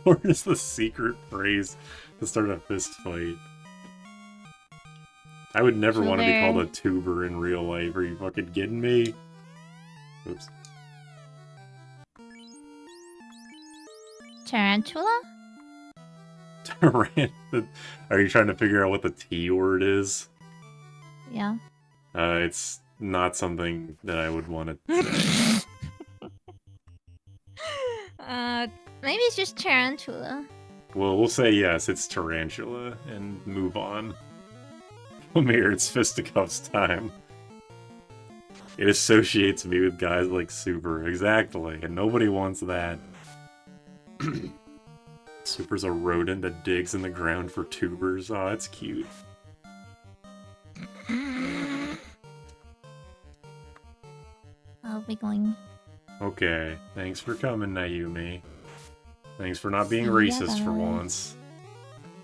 Where is the secret phrase to start a fist fight? I would never want to be called a tuber in real life. Are you fucking kidding me? Oops. Tarantula? Are you trying to figure out what the T word is? Yeah. It's not something that I would want to say. Maybe it's just tarantula. Well, we'll say yes, it's tarantula, and move on. Come here, it's fisticuffs time. It associates me with guys like Super, exactly, and nobody wants that. Super's a rodent that digs in the ground for tubers. Oh, that's cute. I'll be going. Okay, thanks for coming, Naomi. Thanks for not being See ya, racist for guys. once.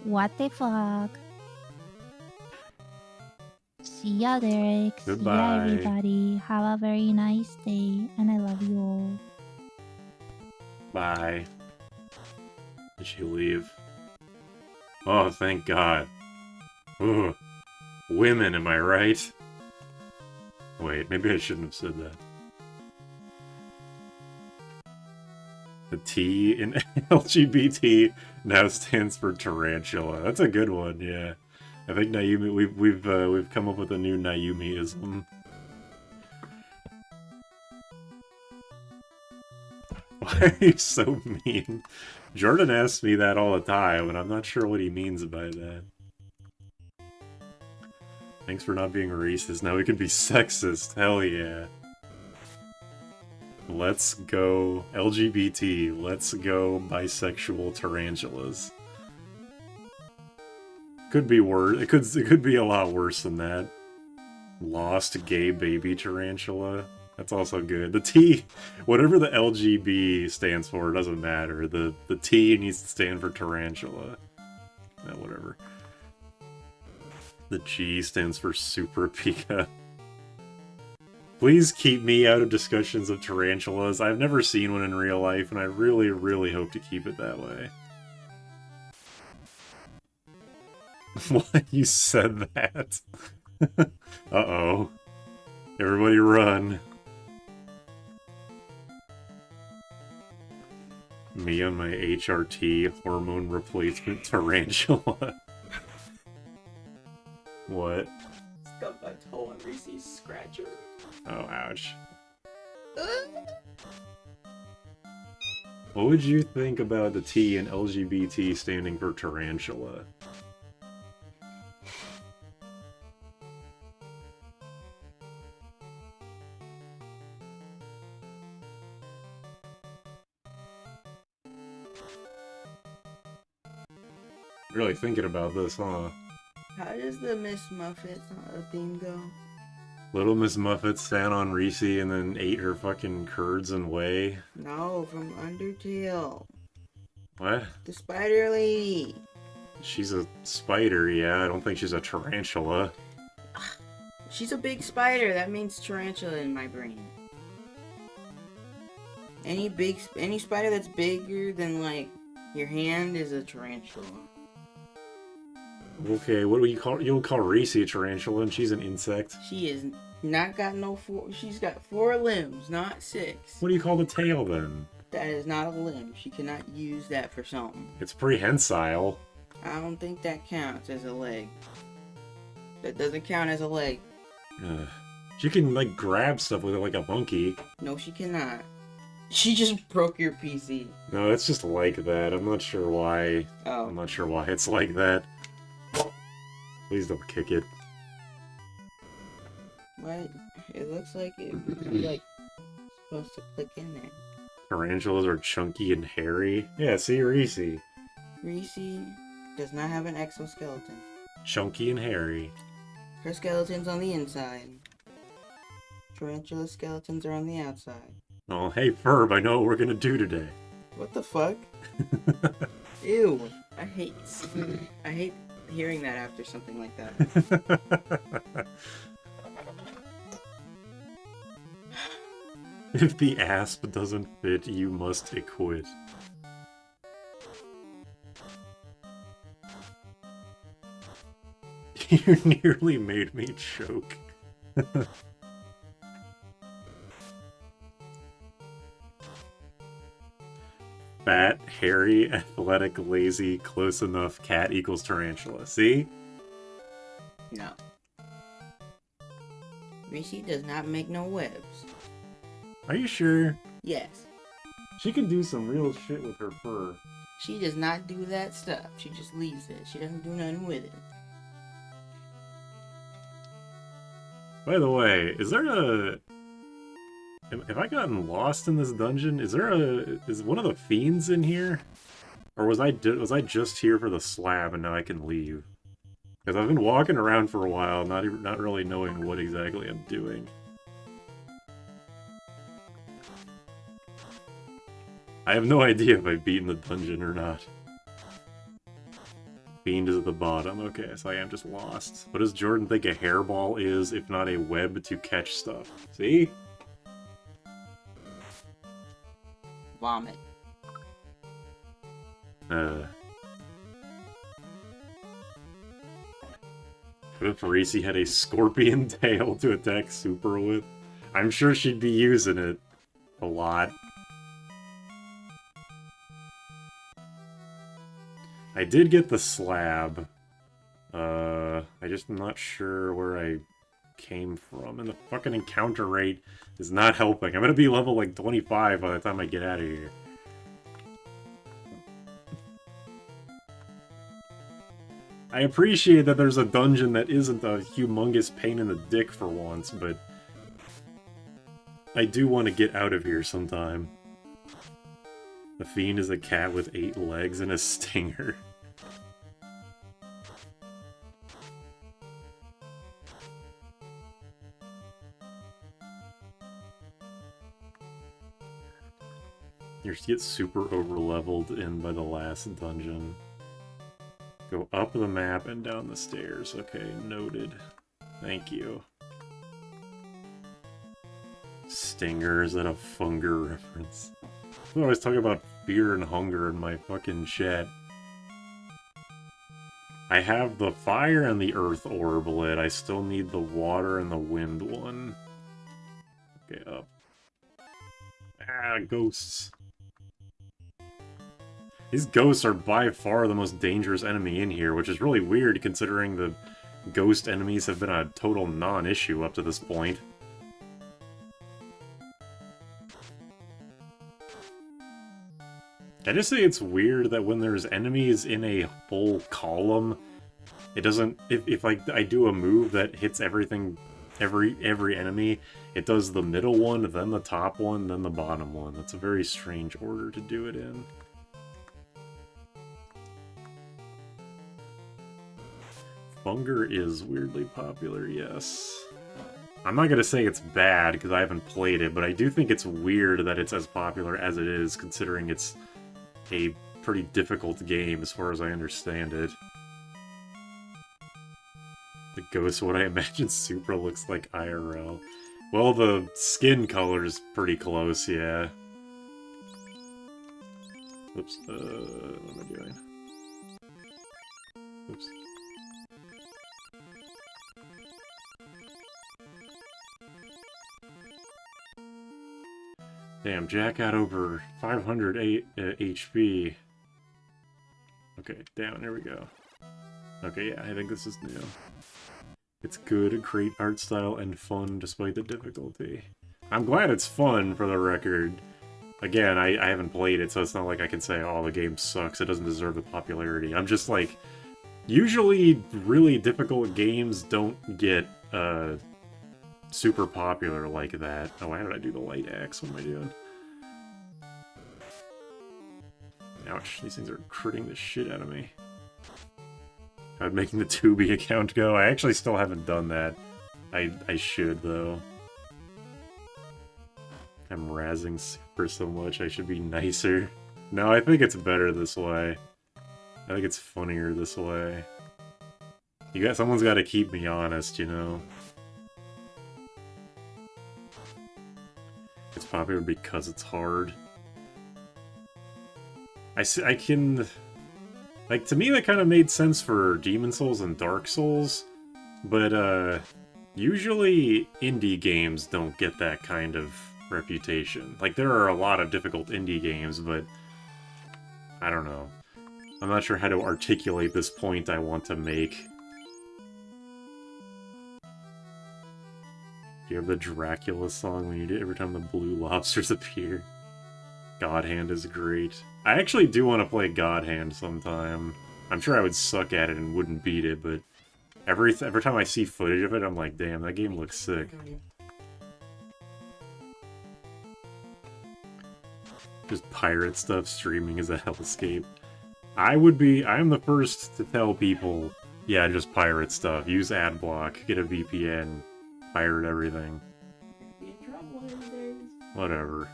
What the fuck? See ya, Derek. See Goodbye. ya, everybody. Have a very nice day, and I love you all. Bye. Did she leave? Oh, thank God. Ugh. Women, am I right? Wait, maybe I shouldn't have said that. The T in LGBT now stands for tarantula. That's a good one, yeah. I think Naomi, we've come up with a new Naomiism. Why are you so mean? Jordan asks me that all the time, and I'm not sure what he means by that. Thanks for not being racist. Now we can be sexist. Hell yeah. Let's go LGBT. Let's go bisexual tarantulas. Could be worse. It could be a lot worse than that. Lost gay baby tarantula. That's also good. The T, whatever the LGB stands for, doesn't matter. The T needs to stand for tarantula. Whatever. The G stands for Super Pika. Please keep me out of discussions of tarantulas. I've never seen one in real life, and I really, really hope to keep it that way. Why you said that? Uh-oh. Everybody run. Me on my HRT, hormone replacement tarantula. What? Stubbed my toe on Reese's scratcher. Oh, ouch. What would you think about the T in LGBT standing for tarantula? Really thinking about this, huh? How does the Miss Muffet theme go? Little Miss Muffet sat on Reese and then ate her fucking curds and whey. No, from Undertale. What? The spider lady. She's a spider, yeah. I don't think she's a tarantula. She's a big spider. That means tarantula in my brain. Any spider that's bigger than like your hand is a tarantula. Okay, what do you call? You'll call Reese a tarantula, and she's an insect. She is not got no four. She's got 4 limbs, not 6. What do you call the tail then? That is not a limb. She cannot use that for something. It's prehensile. I don't think that counts as a leg. That doesn't count as a leg. Ugh. She can like grab stuff with it like a monkey. No, she cannot. She just broke your PC. No, it's just like that. I'm not sure why. Oh. I'm not sure why it's like that. Please don't kick it. What? It looks like it would be like supposed to click in there. Tarantulas are chunky and hairy. Yeah, see, Reese. Reese does not have an exoskeleton. Chunky and hairy. Her skeleton's on the inside. Tarantula skeletons are on the outside. Oh, hey, Ferb, I know what we're gonna do today. What the fuck? Ew. I hate hearing that after something like that. If the asp doesn't fit, you must quit. You nearly made me choke. fat, hairy, athletic, lazy, close enough cat equals tarantula. See? No. Missy does not make no webs. Are you sure? Yes. She can do some real shit with her fur. She does not do that stuff. She just leaves it. She doesn't do nothing with it. By the way, is there a... Have I gotten lost in this dungeon? Is one of the fiends in here? Or was I just here for the slab and now I can leave? Because I've been walking around for a while, not really knowing what exactly I'm doing. I have no idea if I've beaten the dungeon or not. Fiend is at the bottom. Okay, so I am just lost. What does Jordan think a hairball is, if not a web to catch stuff? See? Vomit. What if Parisi had a scorpion tail to attack Super with? I'm sure she'd be using it a lot. I did get the slab. I just am not sure where I came from, and the fucking encounter rate is not helping. I'm gonna be level like 25 by the time I get out of here. I appreciate that there's a dungeon that isn't a humongous pain in the dick for once, but I do want to get out of here sometime. The Fiend is a cat with 8 legs and a stinger. You get super over-leveled in by the last dungeon. Go up the map and down the stairs. Okay, noted. Thank you. Stinger, is that a Funger reference? I always talk about fear and hunger in my fucking chat. I have the fire and the earth orb lit. I still need the water and the wind one. Okay, up. Ah, ghosts. These ghosts are by far the most dangerous enemy in here, which is really weird considering the ghost enemies have been a total non-issue up to this point. I just say it's weird that when there's enemies in a full column, it doesn't... If I do a move that hits everything, every enemy, it does the middle one, then the top one, then the bottom one. That's a very strange order to do it in. Funger is weirdly popular, yes. I'm not gonna say it's bad, because I haven't played it, but I do think it's weird that it's as popular as it is, considering it's a pretty difficult game, as far as I understand it. The ghost, what I imagine Supra looks like IRL. Well, the skin color is pretty close, yeah. Oops, what am I doing? Oops. Damn, Jack got over 500 HP. Okay, down, there we go. Okay, yeah, I think this is new. It's good, great art style, and fun despite the difficulty. I'm glad it's fun, for the record. Again, I haven't played it, so it's not like I can say, oh, the game sucks, it doesn't deserve the popularity. I'm just like, usually really difficult games don't get, super popular like that. Oh, why did I do the light axe? What am I doing? Ouch, these things are critting the shit out of me. How'd making the Tubi account go? I actually still haven't done that. I should, though. I'm razzing Super so much, I should be nicer. No, I think it's better this way. I think it's funnier this way. Someone's gotta keep me honest, you know? It's popular because it's hard. I can... Like, to me that kind of made sense for Demon Souls and Dark Souls, but, usually indie games don't get that kind of reputation. Like, there are a lot of difficult indie games, but I don't know. I'm not sure how to articulate this point I want to make. Do you have the Dracula song when you do every time the blue lobsters appear? God Hand is great. I actually do want to play God Hand sometime. I'm sure I would suck at it and wouldn't beat it, but every time I see footage of it, I'm like, damn, that game looks sick. Just pirate stuff streaming as a hellscape. I am the first to tell people, yeah, just pirate stuff. Use AdBlock, get a VPN, pirate everything. Be in trouble one of these days. Whatever.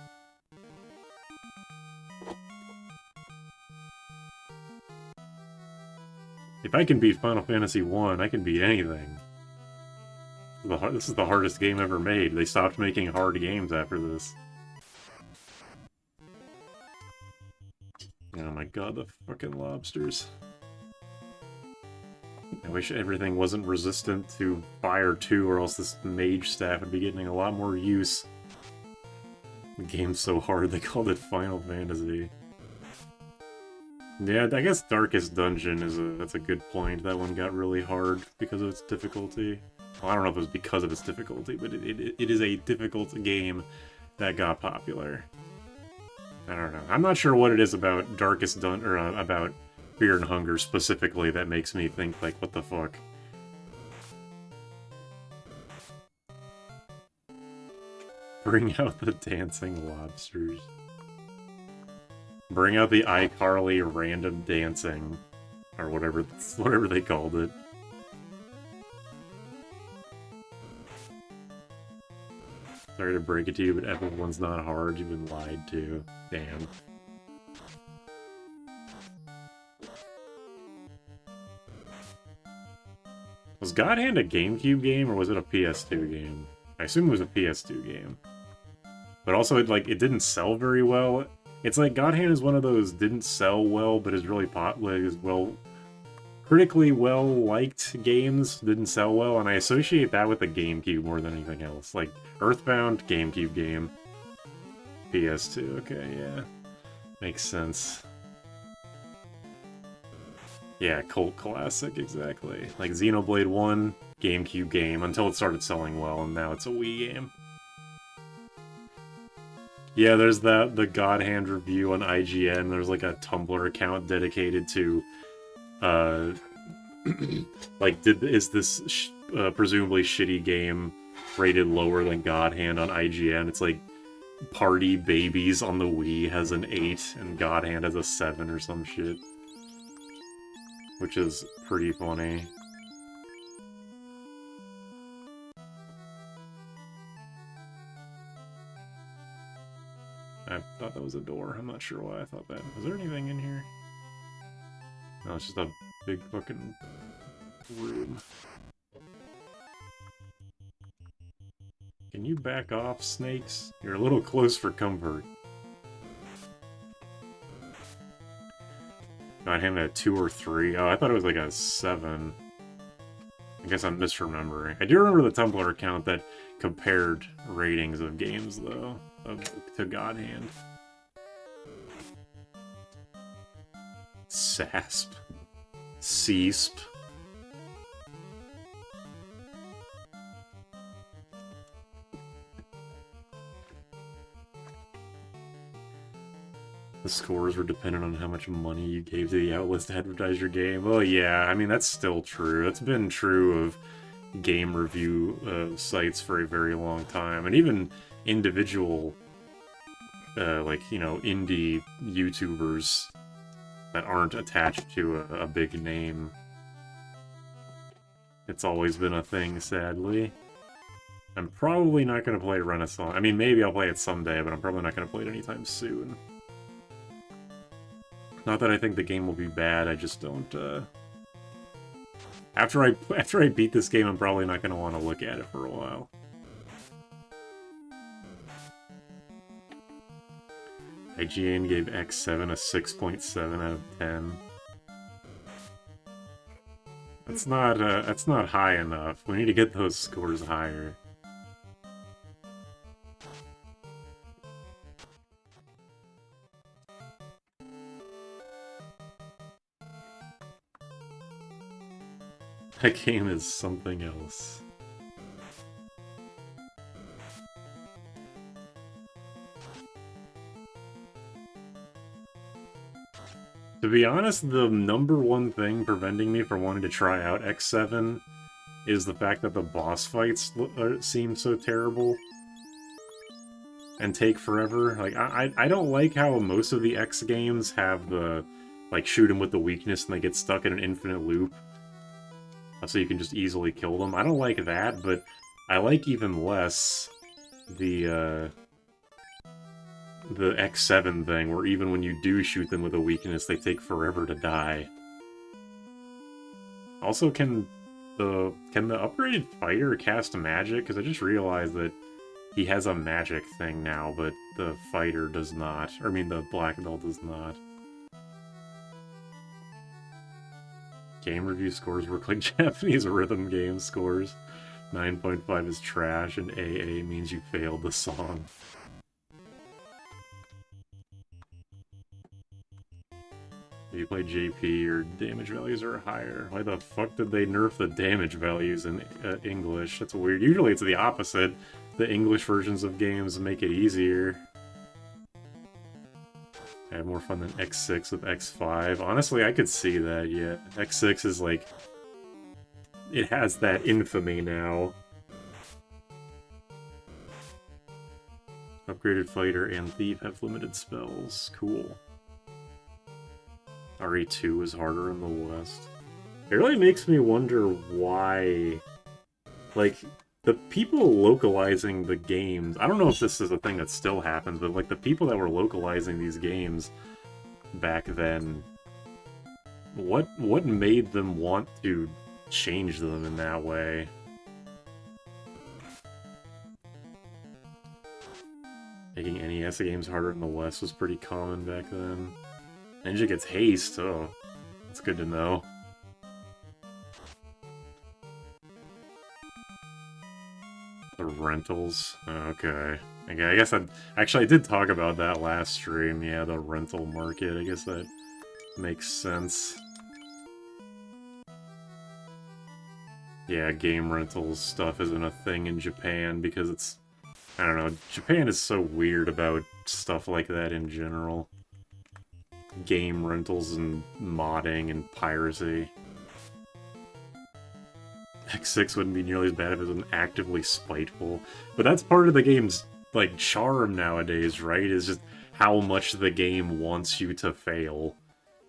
If I can beat Final Fantasy 1, I can beat anything. This is the hardest game ever made. They stopped making hard games after this. Oh my god, the fucking lobsters. I wish everything wasn't resistant to fire too, or else this mage staff would be getting a lot more use. The game's so hard they called it Final Fantasy. Yeah, I guess Darkest Dungeon that's a good point. That one got really hard because of its difficulty. Well, I don't know if it was because of its difficulty, but it is a difficult game that got popular. I don't know. I'm not sure what it is about Darkest Dungeon, or about Fear and Hunger specifically that makes me think, like, what the fuck? Bring out the dancing lobsters. Bring out the iCarly random dancing. Or whatever they called it. Sorry to break it to you, but FF1's not hard. You've been lied to. Damn. Was God Hand a GameCube game, or was it a PS2 game? I assume it was a PS2 game. But also, it didn't sell very well. It's like God Hand is one of those didn't sell well, but is really critically well-liked games. Didn't sell well, and I associate that with the GameCube more than anything else. Like, Earthbound, GameCube game. PS2, okay, yeah. Makes sense. Yeah, cult classic, exactly. Like Xenoblade 1, GameCube game, until it started selling well, and now it's a Wii game. Yeah, there's the God Hand review on IGN. There's like a Tumblr account dedicated to, like, is this presumably shitty game rated lower than God Hand on IGN? It's like Party Babies on the Wii has an 8, and God Hand has a 7 or some shit. Which is pretty funny. I thought that was a door. I'm not sure why I thought that. Was there anything in here? No, it's just a big fucking room. Can you back off, snakes? You're a little close for comfort. God Hand at 2 or 3. Oh, I thought it was like a 7. I guess I'm misremembering. I do remember the Tumblr account that compared ratings of games, though, to God Hand. SASP. CESP. The scores were dependent on how much money you gave to the outlets to advertise your game. Well, yeah, I mean, that's still true. That's been true of game review sites for a very long time. And even individual, like, you know, indie YouTubers that aren't attached to a big name. It's always been a thing, sadly. I'm probably not going to play Renaissance. I mean, maybe I'll play it someday, but I'm probably not going to play it anytime soon. Not that I think the game will be bad, I just don't, After I beat this game, I'm probably not going to want to look at it for a while. IGN gave X7 a 6.7 out of 10. That's not high enough. We need to get those scores higher. That game is something else. To be honest, the #1 thing preventing me from wanting to try out X7 is the fact that the boss fights seem so terrible and take forever. Like, I don't like how most of the X games have the, like, shoot them with the weakness and they get stuck in an infinite loop. So you can just easily kill them. I don't like that, but I like even less the X7 thing, where even when you do shoot them with a weakness, they take forever to die. Also, can the upgraded fighter cast magic? Because I just realized that he has a magic thing now, but the fighter does not. Or, I mean, the black belt does not. Game review scores work like Japanese rhythm game scores. 9.5 is trash, and AA means you failed the song. If you play JP, your damage values are higher. Why the fuck did they nerf the damage values in English? That's weird. Usually it's the opposite. The English versions of games make it easier. I have more fun than X6 with X5. Honestly, I could see that, yeah. X6 is like... it has that infamy now. Upgraded Fighter and Thief have limited spells. Cool. RE2 is harder in the West. It really makes me wonder why... like, the people localizing the games... I don't know if this is a thing that still happens, but like the people that were localizing these games back then... What made them want to change them in that way? Making NES games harder in the West was pretty common back then. Ninja gets haste, oh. That's good to know. The rentals. Okay. I guess I did talk about that last stream. Yeah, the rental market. I guess that makes sense. Yeah, game rentals stuff isn't a thing in Japan because it's... I don't know, Japan is so weird about stuff like that in general. Game rentals and modding and piracy. X6 wouldn't be nearly as bad if it was actively spiteful. But that's part of the game's, like, charm nowadays, right? Is just how much the game wants you to fail.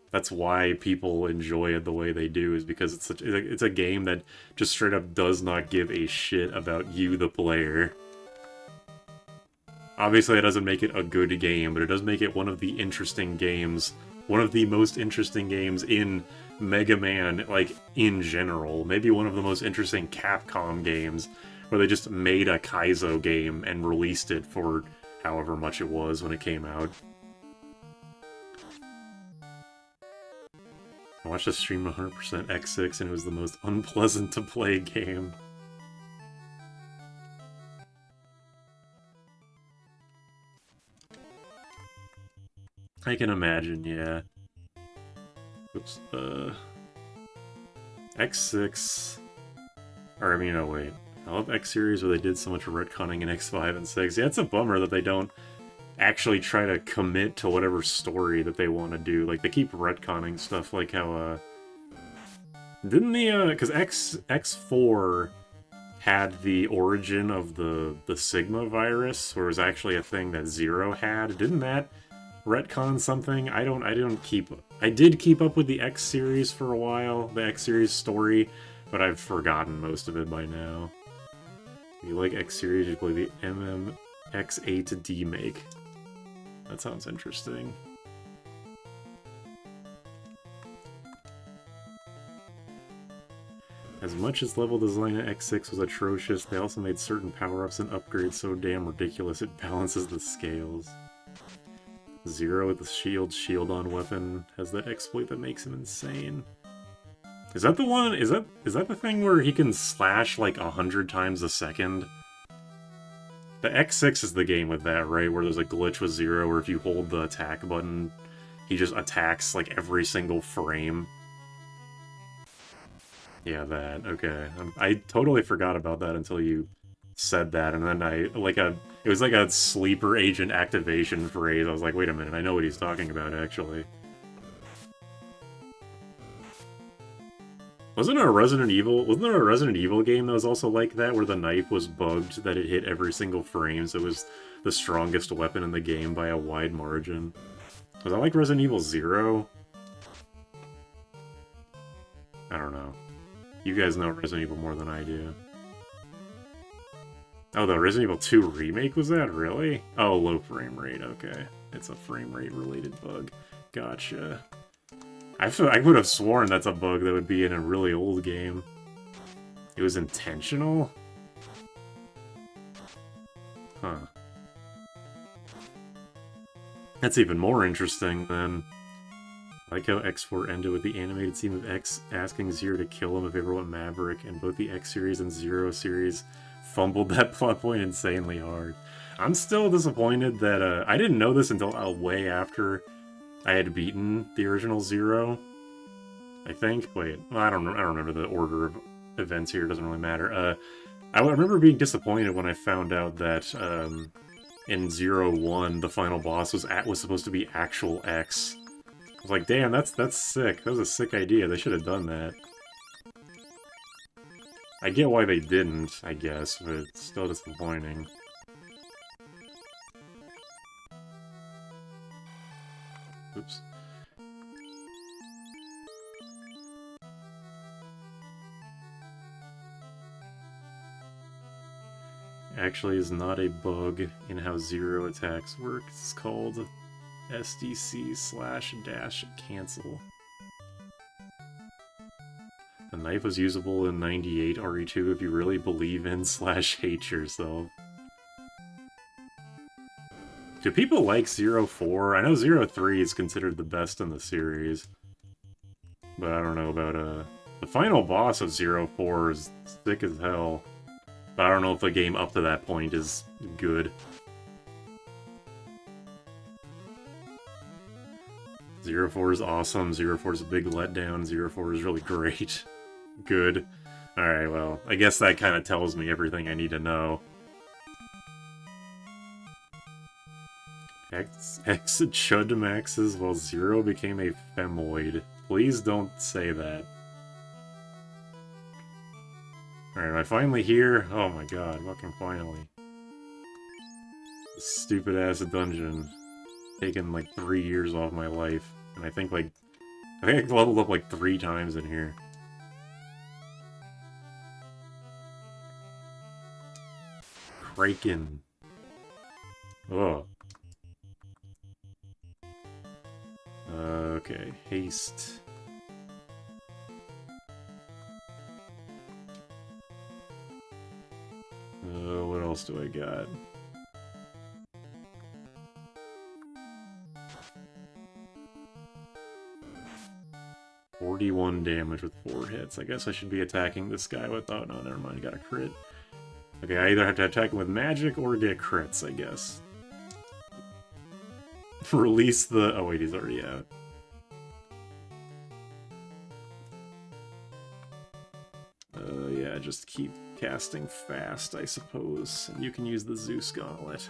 That's why people enjoy it the way they do, is because it's a game that just straight up does not give a shit about you, the player. Obviously, it doesn't make it a good game, but it does make it one of the interesting games. One of the most interesting games in Mega Man, like, in general. Maybe one of the most interesting Capcom games, where they just made a Kaizo game and released it for however much it was when it came out. I watched a stream of 100% X6, and it was the most unpleasant to play game. I can imagine, yeah. Oops, X6... Or, I mean, no, wait. I love X-Series where they did so much retconning in X5 and 6. Yeah, it's a bummer that they don't actually try to commit to whatever story that they want to do. Like, they keep retconning stuff like how, didn't the, because X4 had the origin of the Sigma virus, where it was actually a thing that Zero had. Didn't that retcon something? I did keep up with the X series for a while, the X series story, but I've forgotten most of it by now. If you like X series, you play the MMX8 D-Make. That sounds interesting. As much as level design in X6 was atrocious, they also made certain power-ups and upgrades so damn ridiculous it balances the scales. Zero with the shield-on weapon has that exploit that makes him insane. Is that the one? Is that the thing where he can slash like 100 times a second? The X6 is the game with that, right? Where there's a glitch with Zero where if you hold the attack button, he just attacks like every single frame. Yeah, that. Okay. I totally forgot about that until you said that, and then it was like a sleeper agent activation phrase. I was like, wait a minute, I know what he's talking about, actually. Wasn't there a Resident Evil game that was also like that, where the knife was bugged, that it hit every single frame, so it was the strongest weapon in the game by a wide margin? Was that like Resident Evil 0? I don't know. You guys know Resident Evil more than I do. Oh, the Resident Evil 2 remake was that? Really? Oh, low frame rate, okay. It's a frame rate related bug. Gotcha. I would have sworn that's a bug that would be in a really old game. It was intentional? Huh. That's even more interesting, then. I like how X4 ended with the animated scene of X asking Zero to kill him if he ever went Maverick, and both the X series and Zero series fumbled that plot point insanely hard. I'm still disappointed that, I didn't know this until way after I had beaten the original Zero, I think. Wait, well, I don't remember the order of events here, it doesn't really matter. I remember being disappointed when I found out that, in 0-1, the final boss was supposed to be actual X. I was like, damn, that's sick. That was a sick idea. They should have done that. I get why they didn't, I guess, but it's still disappointing. Oops. Actually is not a bug in how Zero attacks work. It's called SDC/-cancel. The knife was usable in 98 RE2 if you really believe in/hate yourself. Do people like 04? I know 03 is considered the best in the series. But I don't know about, the final boss of 04 is sick as hell. But I don't know if the game up to that point is good. 04 is awesome, 04 is a big letdown, 04 is really great. Good. Alright, well, I guess that kind of tells me everything I need to know. X chud maxes while Zero became a femoid. Please don't say that. Alright, am I finally here? Oh my god, fucking finally. This stupid-ass dungeon. Taken like 3 years off my life. And I think I leveled up like 3 times in here. Kraken. Oh. Okay, haste. What else do I got? $41 damage with 4 hits. I guess I should be attacking this guy with... Oh, no, never mind. Got a crit. Okay, I either have to attack him with magic or get crits, I guess. Release the... Oh, wait, he's already out. Yeah, just keep casting fast, I suppose. And you can use the Zeus Gauntlet.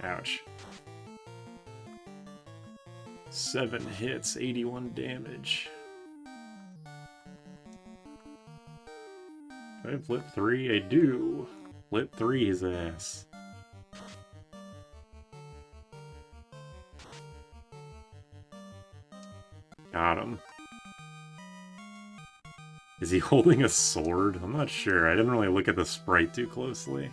Ouch. 7 hits, 81 damage. Do I flip 3? I do. Flip 3 his ass. Got him. Is he holding a sword? I'm not sure. I didn't really look at the sprite too closely.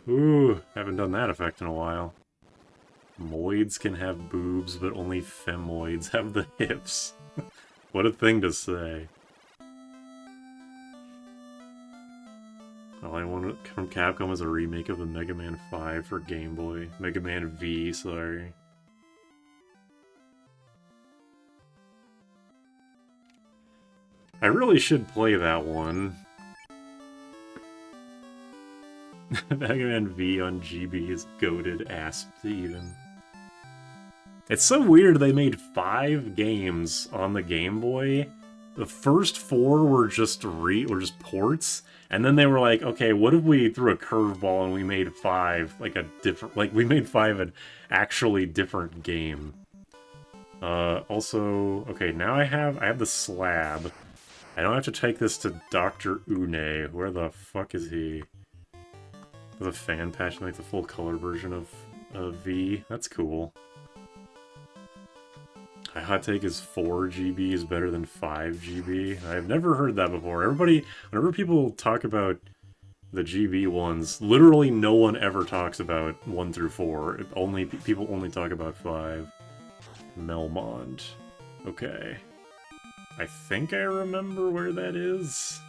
Ooh, haven't done that effect in a while. Moids can have boobs, but only femoids have the hips. What a thing to say. All I want from Capcom is a remake of the Mega Man 5 for Game Boy. Mega Man V, sorry. I really should play that one. Mega Man V on GB is goated asp to even. It's so weird they made 5 games on the Game Boy. The first 4 were just ports, and then they were like, okay, what if we threw a curveball and we made 5 we made 5 an actually different game. Also, okay, now I have the slab. I don't have to take this to Dr. Une. Where the fuck is he? With a fan patch, like the full color version of V. That's cool. My hot take is 4 GB is better than 5 GB. I've never heard that before. Whenever people talk about the GB ones, literally no one ever talks about 1 through 4. People only talk about 5. Melmond. Okay. I think I remember where that is.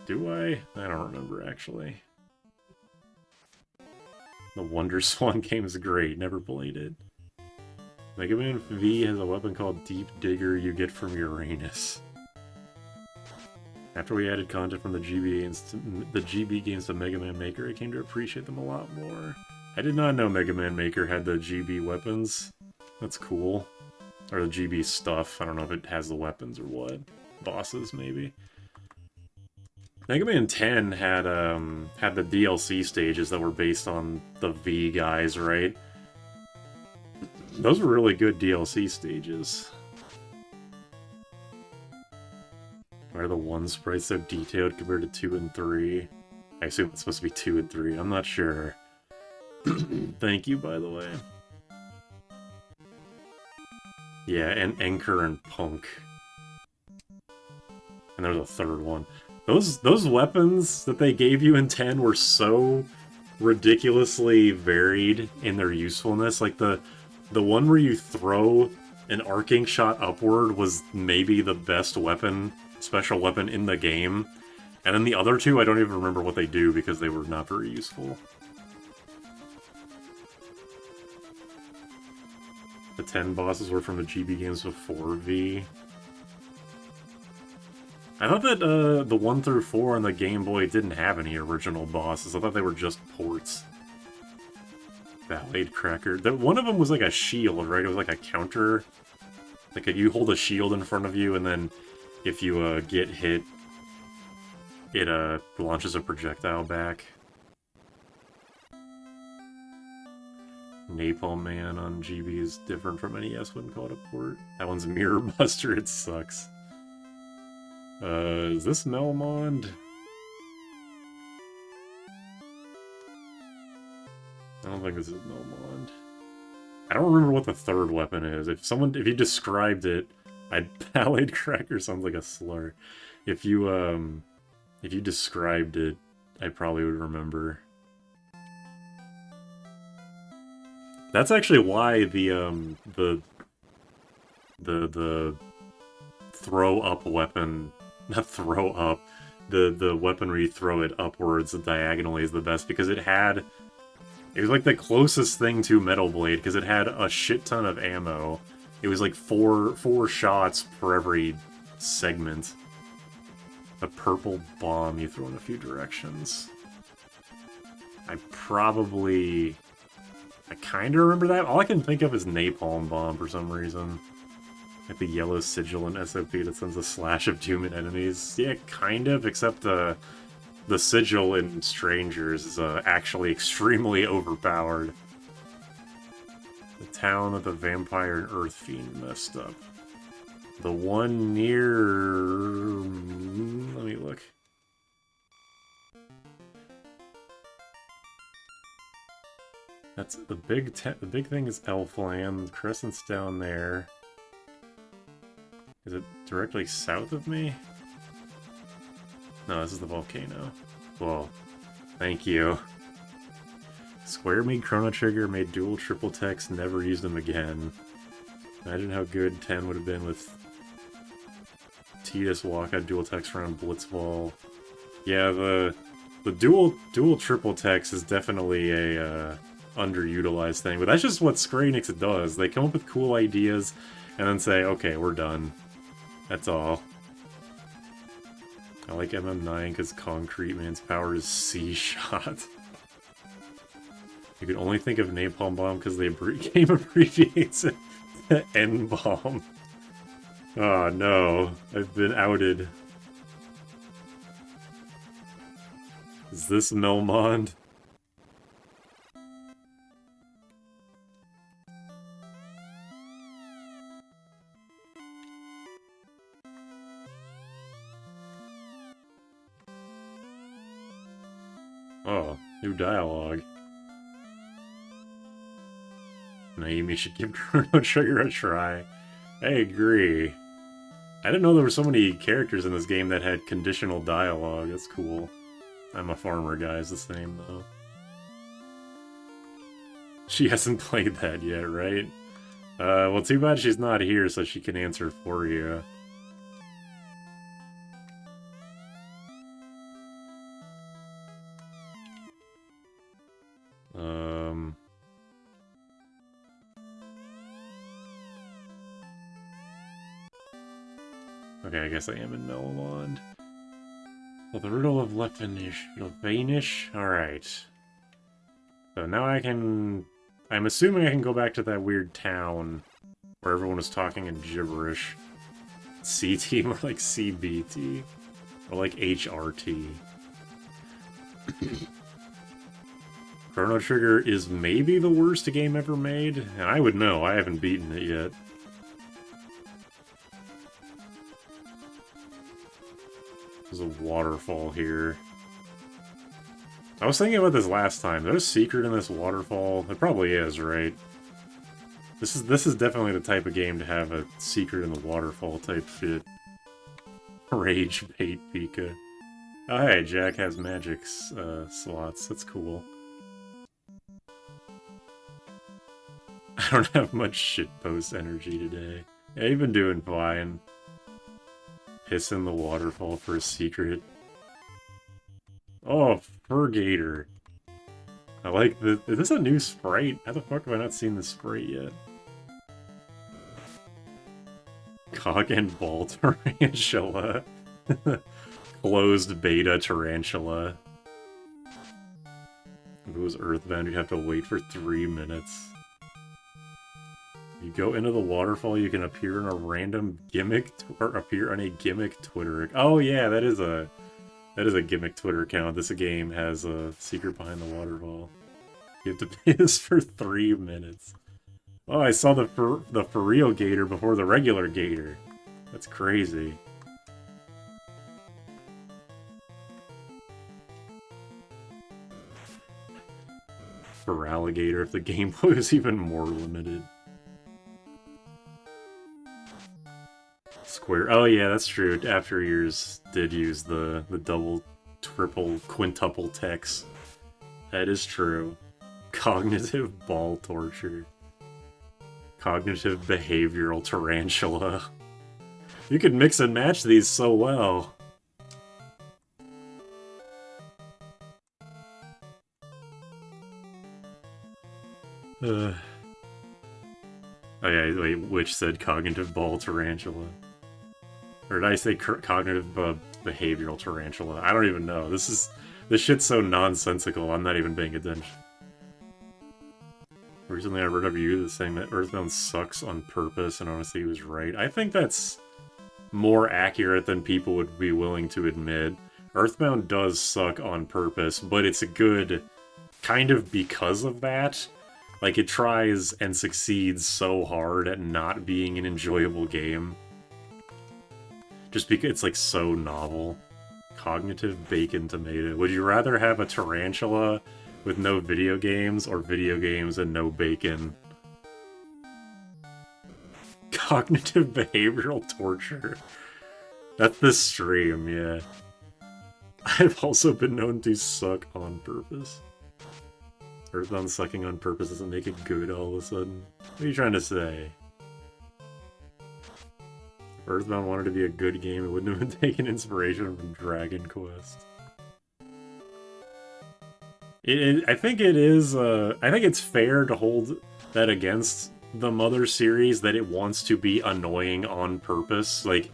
Do I? I don't remember, actually. The Wonder Swan game is great. Never played it. Mega Man V has a weapon called Deep Digger you get from Uranus. After we added content from the GB games to Mega Man Maker, I came to appreciate them a lot more. I did not know Mega Man Maker had the GB weapons. That's cool. Or the GB stuff. I don't know if it has the weapons or what. Bosses, maybe. Mega Man 10 had the DLC stages that were based on the V guys, right? Those were really good DLC stages. Why are the 1 sprites so detailed compared to 2 and 3? I assume it's supposed to be 2 and 3. I'm not sure. Thank you, by the way. Yeah, and Anchor and Punk. And there's a third one. Those weapons that they gave you in 10 were so ridiculously varied in their usefulness. Like the one where you throw an arcing shot upward was maybe the best special weapon in the game. And then the other 2, I don't even remember what they do because they were not very useful. The 10 bosses were from the GB games before V. I thought that the 1 through 4 on the Game Boy didn't have any original bosses. I thought they were just ports. Ballade Cracker. One of them was like a shield, right? It was like a counter. Like you hold a shield in front of you, and then if you get hit, it launches a projectile back. Napalm Man on GB is different from NES when called a port. That one's Mirror Buster, it sucks. Is this Melmond? I don't think this is Melmond. I don't remember what the third weapon is. If you described it, Ballade Cracker sounds like a slur. If you described it, I probably would remember. That's actually why the throw up weapon, not throw up, the weapon where you throw it upwards diagonally is the best, because it was like the closest thing to Metal Blade, because it had a shit ton of ammo. It was like four shots per every segment. A purple bomb you throw in a few directions. I kind of remember that. All I can think of is Napalm Bomb for some reason. Like the yellow sigil in SOP that sends a slash of doom at enemies. Yeah, kind of, except the sigil in Strangers is actually extremely overpowered. The town that the vampire and earth fiend messed up. The one near... let me look. That's the big thing is Elfland. Crescent's down there. Is it directly south of me? No, this is the volcano. Well, thank you. Square made Chrono Trigger, made dual triple text, never used them again. Imagine how good 10 would have been with Tidus Walkout dual text around Blitzball. Yeah, the dual triple text is definitely a underutilized thing, but that's just what Square Enix does. They come up with cool ideas and then say, okay, we're done. That's all. I like MM9 because Concrete Man's power is C-Shot. You can only think of Napalm Bomb because the game abbreviates it to N-Bomb. Oh no, I've been outed. Is this Melmond? Oh, new dialogue. Naomi should give Chrono Trigger a try. I agree. I didn't know there were so many characters in this game that had conditional dialogue. That's cool. I'm a farmer guy's the same, though. She hasn't played that yet, right? Well, too bad she's not here so she can answer for you. Okay, I guess I am in Melmond. So the riddle of Levanish. Alright. So now I can... I'm assuming I can go back to that weird town where everyone was talking in gibberish. CT, more like CBT. Or like HRT. Chrono Trigger is maybe the worst game ever made, and I would know, I haven't beaten it yet. There's a waterfall here. I was thinking about this last time. There's a secret in this waterfall. There probably is, right? This is definitely the type of game to have a secret in the waterfall type shit. Rage bait Pika. Oh hey, Jack has magic slots. That's cool. I don't have much shitpost energy today. Yeah, you've been doing fine. Piss in the waterfall for a secret. Oh, Furgator. I like the... Is this a new sprite? How the fuck have I not seen this sprite yet? Cock and ball tarantula. Closed beta tarantula. If it was Earthbound, you'd have to wait for 3 minutes. You go into the waterfall, you can appear in a random gimmick, or appear on a gimmick Twitter. Oh yeah, that is a gimmick Twitter account. This game has a secret behind the waterfall. You have to piss for 3 minutes. Oh, I saw the for real gator before the regular gator. That's crazy. For alligator, if the gameplay was even more limited. Square. Oh yeah, that's true. After Years did use the double, triple, quintuple text. That is true. Cognitive ball torture. Cognitive behavioral tarantula. You could mix and match these so well. Oh yeah, wait, which said cognitive ball tarantula? Or did I say cognitive behavioral tarantula? I don't even know. This shit's so nonsensical, I'm not even paying attention. Recently I read a review saying that Earthbound sucks on purpose, and honestly he was right. I think that's more accurate than people would be willing to admit. Earthbound does suck on purpose, but it's good kind of because of that. Like, it tries and succeeds so hard at not being an enjoyable game. Just because it's, like, so novel. Cognitive bacon tomato. Would you rather have a tarantula with no video games, or video games and no bacon? Cognitive behavioral torture. That's the stream, yeah. I've also been known to suck on purpose. Earthbound sucking on purpose doesn't make it good all of a sudden. What are you trying to say? If Earthbound wanted to be a good game, it wouldn't have taken inspiration from Dragon Quest. I think it is, I think it's fair to hold that against the Mother series, that it wants to be annoying on purpose. Like,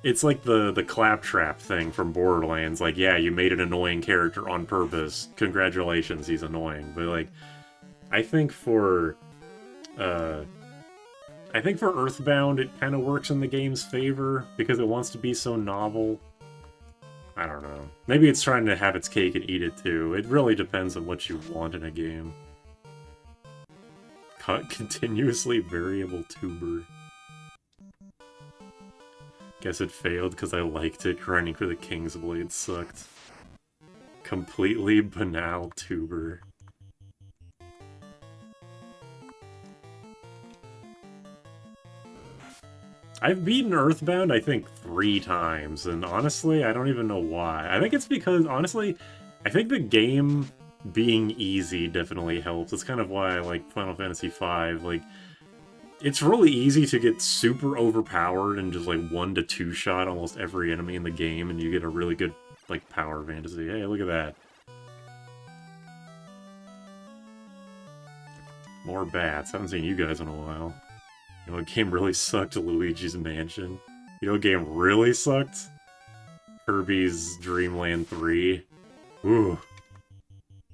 it's like the claptrap thing from Borderlands. Like, yeah, you made an annoying character on purpose. Congratulations, he's annoying. But like, I think for Earthbound, it kind of works in the game's favor because it wants to be so novel. I don't know. Maybe it's trying to have its cake and eat it too. It really depends on what you want in a game. Continuously variable tuber. Guess it failed because I liked it. Grinding for the King's Blade sucked. Completely banal tuber. I've beaten Earthbound, I think, 3 times, and honestly, I don't even know why. I think it's because, honestly, I think the game being easy definitely helps. It's kind of why I like Final Fantasy V. Like, it's really easy to get super overpowered and just, like, 1 to 2 shot almost every enemy in the game, and you get a really good, like, power fantasy. Hey, look at that. More bats. Haven't seen you guys in a while. You know what game really sucked? Luigi's Mansion. You know what game really sucked? Kirby's Dream Land 3. Ooh.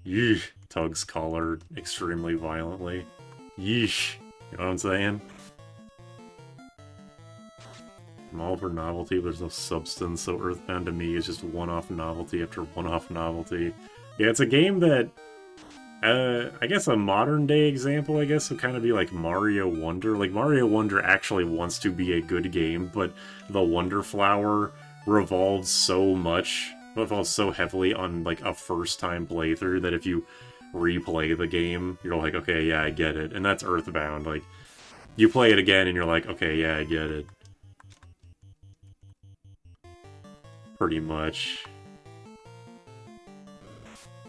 Yeesh. Tugs collar extremely violently. Yeesh. You know what I'm saying? I'm all for novelty, but there's no substance, so Earthbound to me is just one-off novelty after one-off novelty. Yeah, it's a game that I guess a modern-day example, I guess, would kind of be like Mario Wonder. Like, Mario Wonder actually wants to be a good game, but the Wonder Flower revolves so heavily on, like, a first-time playthrough that if you replay the game, you're like, okay, yeah, I get it. And that's Earthbound. Like, you play it again and you're like, okay, yeah, I get it. Pretty much.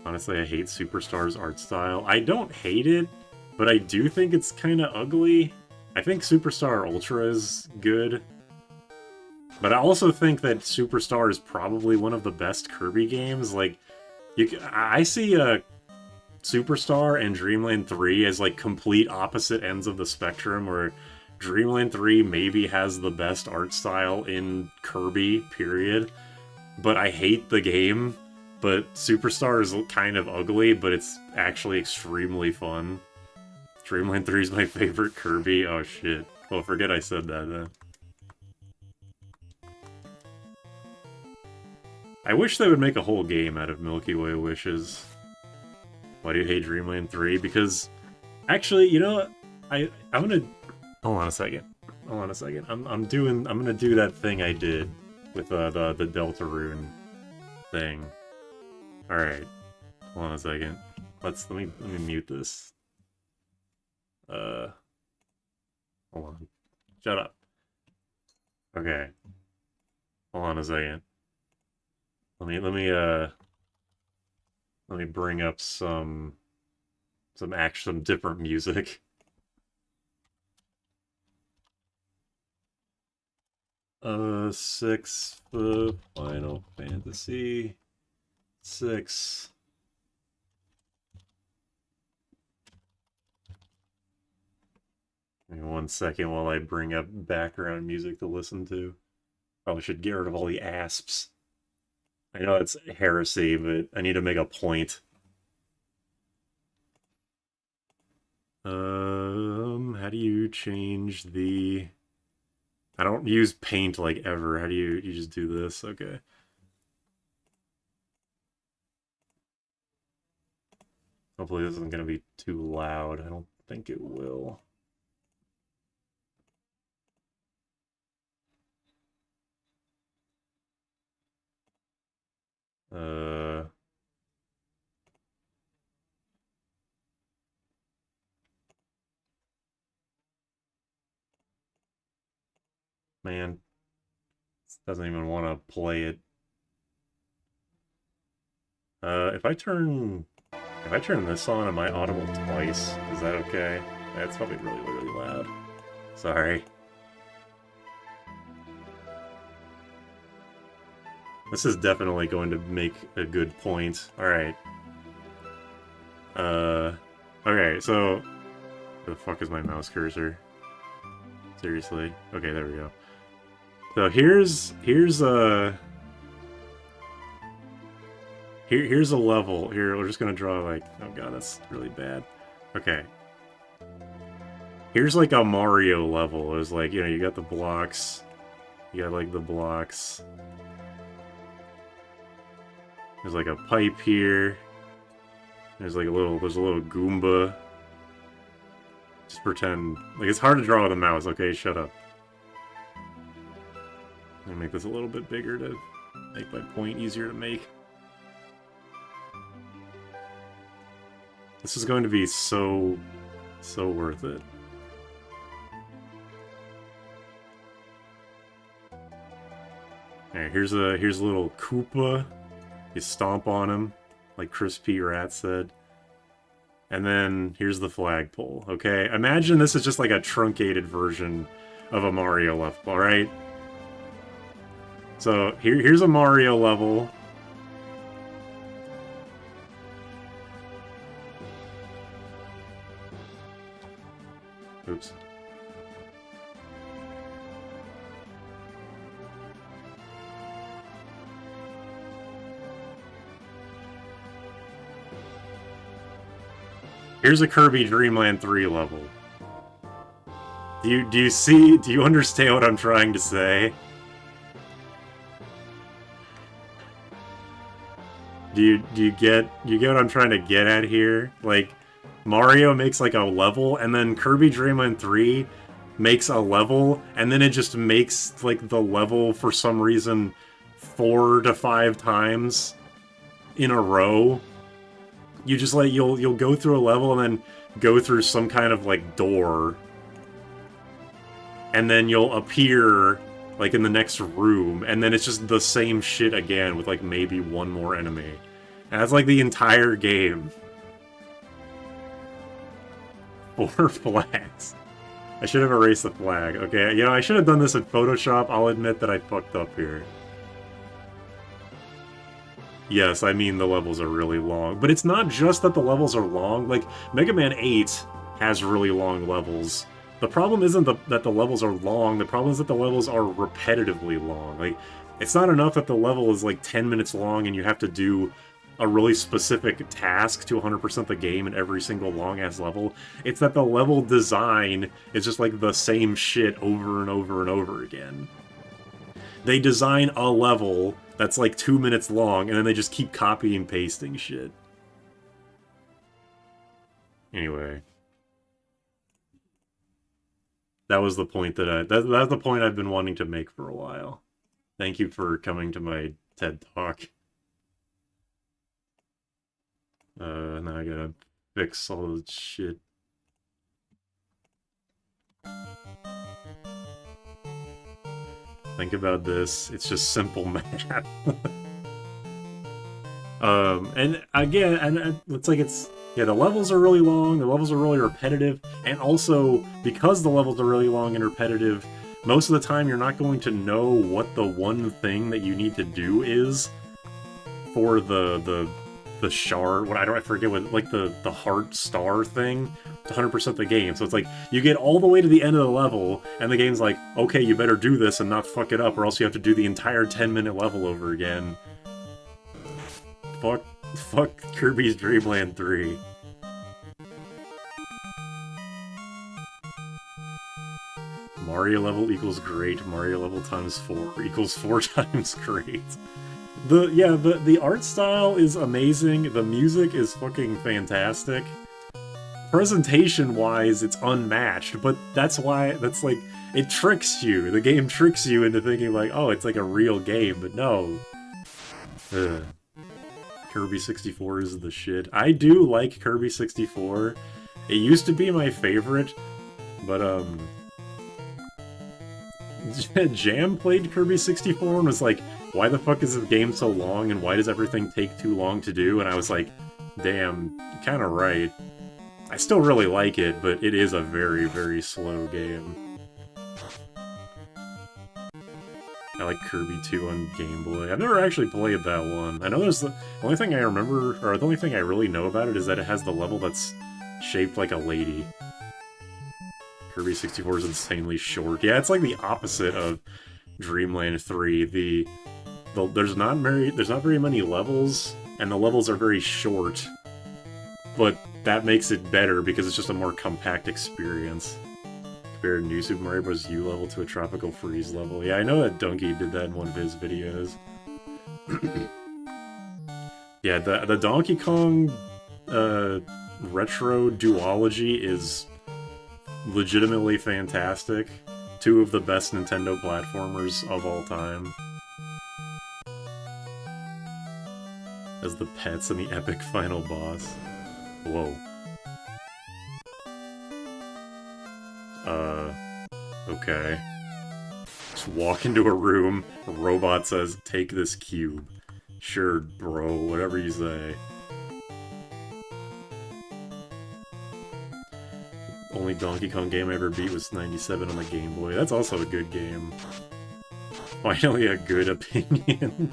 Honestly, I hate Superstar's art style. I don't hate it, but I do think it's kind of ugly. I think Superstar Ultra is good. But I also think that Superstar is probably one of the best Kirby games. Like, I see Superstar and Dreamland 3 as, like, complete opposite ends of the spectrum, where Dreamland 3 maybe has the best art style in Kirby, period. But I hate the game. But Superstar is kind of ugly, but it's actually extremely fun. Dreamland 3 is my favorite Kirby. Oh shit. Well, forget I said that then. I wish they would make a whole game out of Milky Way Wishes. Why do you hate Dreamland 3? Because, actually, you know what? I'm gonna... Hold on a second. Hold on a second. I'm gonna do that thing I did with the Deltarune thing. Alright. Hold on a second. Let me mute this. Hold on. Shut up. Okay. Hold on a second. Let me bring up some different music. Six, Final Fantasy 6. Give me 1 second while I bring up background music to listen to. Probably should get rid of all the asps. I know it's heresy, but I need to make a point. How do you change the... I don't use paint, like, ever. How do you just do this? Okay. Hopefully this isn't going to be too loud. I don't think it will. Man, this doesn't even want to play it. If I turn this on, am I audible twice? Is that okay? That's probably really, really loud. Sorry. This is definitely going to make a good point. Alright. Okay, so... Where the fuck is my mouse cursor? Seriously? Okay, there we go. So here's a level. Here, we're just gonna draw like, oh god, that's really bad. Okay. Here's like a Mario level. It's like, you know, you got the blocks. You got like the blocks. There's like a pipe here. There's like there's a little Goomba. Just pretend, like it's hard to draw with a mouse, okay? Shut up. Let me make this a little bit bigger to make my point easier to make. This is going to be so worth it. Alright, here's a little Koopa. You stomp on him, like Chris P. Rat said. And then here's the flagpole, okay? Imagine this is just like a truncated version of a Mario level, alright? So here's a Mario level. Oops. Here's a Kirby Dream Land 3 level. Do you understand what I'm trying to say? Do you get what I'm trying to get at here? Like, Mario makes like a level, and then Kirby Dream Land 3 makes a level, and then it just makes like the level for some reason 4 to 5 times in a row. You just like you'll go through a level and then go through some kind of like door, and then you'll appear like in the next room, and then it's just the same shit again with like maybe one more enemy. And that's like the entire game. 4 flags. I should have erased the flag. Okay, you know, I should have done this in Photoshop. I'll admit that I fucked up here. Yes, I mean the levels are really long. But it's not just that the levels are long. Like, Mega Man 8 has really long levels. The problem isn't that the levels are long. The problem is that the levels are repetitively long. Like, it's not enough that the level is like 10 minutes long and you have to do a really specific task to 100% the game in every single long-ass level. It's that the level design is just like the same shit over and over and over again. They design a level that's like 2 minutes long, and then they just keep copying and pasting shit. Anyway. That was the point that that's the point I've been wanting to make for a while. Thank you for coming to my TED Talk. Now I gotta fix all the shit. Think about this. It's just simple math. And again, it's like yeah, the levels are really long, the levels are really repetitive, and also, because the levels are really long and repetitive, most of the time you're not going to know what the one thing that you need to do is for the shard, I forget what, like the heart star thing, to 100% the game. So it's like, you get all the way to the end of the level, and the game's like, okay, you better do this and not fuck it up, or else you have to do the entire 10-minute level over again. Fuck Kirby's Dream Land 3. Mario level equals great, Mario level times 4 equals 4 times great. The art style is amazing, the music is fucking fantastic. Presentation-wise, it's unmatched, but that's like, it tricks you. The game tricks you into thinking like, oh, it's like a real game, but no. Ugh. Kirby 64 is the shit. I do like Kirby 64. It used to be my favorite, but Jam played Kirby 64 and was like, why the fuck is this game so long and why does everything take too long to do? And I was like, damn, you're kinda right. I still really like it, but it is a very, very slow game. I like Kirby 2 on Game Boy. I've never actually played that one. I know there's the only thing I remember, or the only thing I really know about it is that it has the level that's shaped like a lady. Kirby 64 is insanely short. Yeah, it's like the opposite of Dreamland 3. There's not very many levels, and the levels are very short. But that makes it better because it's just a more compact experience. Compare New Super Mario Bros. U level to a Tropical Freeze level. Yeah, I know that Donkey did that in one of his videos. Yeah, the Donkey Kong retro duology is legitimately fantastic. Two of the best Nintendo platformers of all time. As the pets in the epic final boss. Whoa. Okay. Just walk into a room, a robot says, take this cube. Sure, bro, whatever you say. Only Donkey Kong game I ever beat was 97 on the Game Boy. That's also a good game. Finally a good opinion.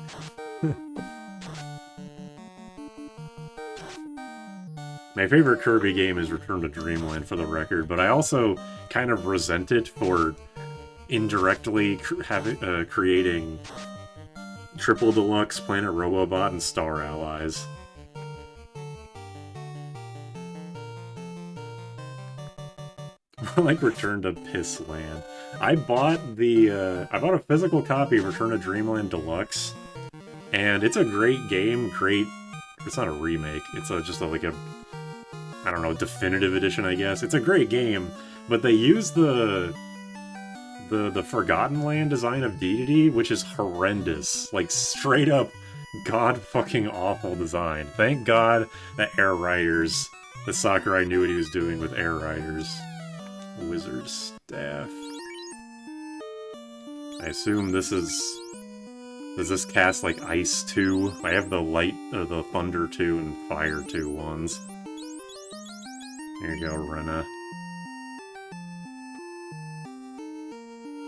My favorite Kirby game is Return to Dreamland, for the record, but I also kind of resent it for indirectly creating Triple Deluxe, Planet Robobot, and Star Allies. Like Return to Pissland. I bought a physical copy of Return to Dreamland Deluxe, and it's a great game. It's not a remake. It's like a I don't know, definitive edition, I guess. It's a great game, but they use the Forgotten Land design of Dedede, which is horrendous. Like, straight up god-fucking awful design. Thank God that Sakurai knew what he was doing with Air Riders. Wizard Staff. I assume this is... Does this cast, like, Ice 2? I have the Thunder 2 and Fire 2 ones. Here you go, Rena.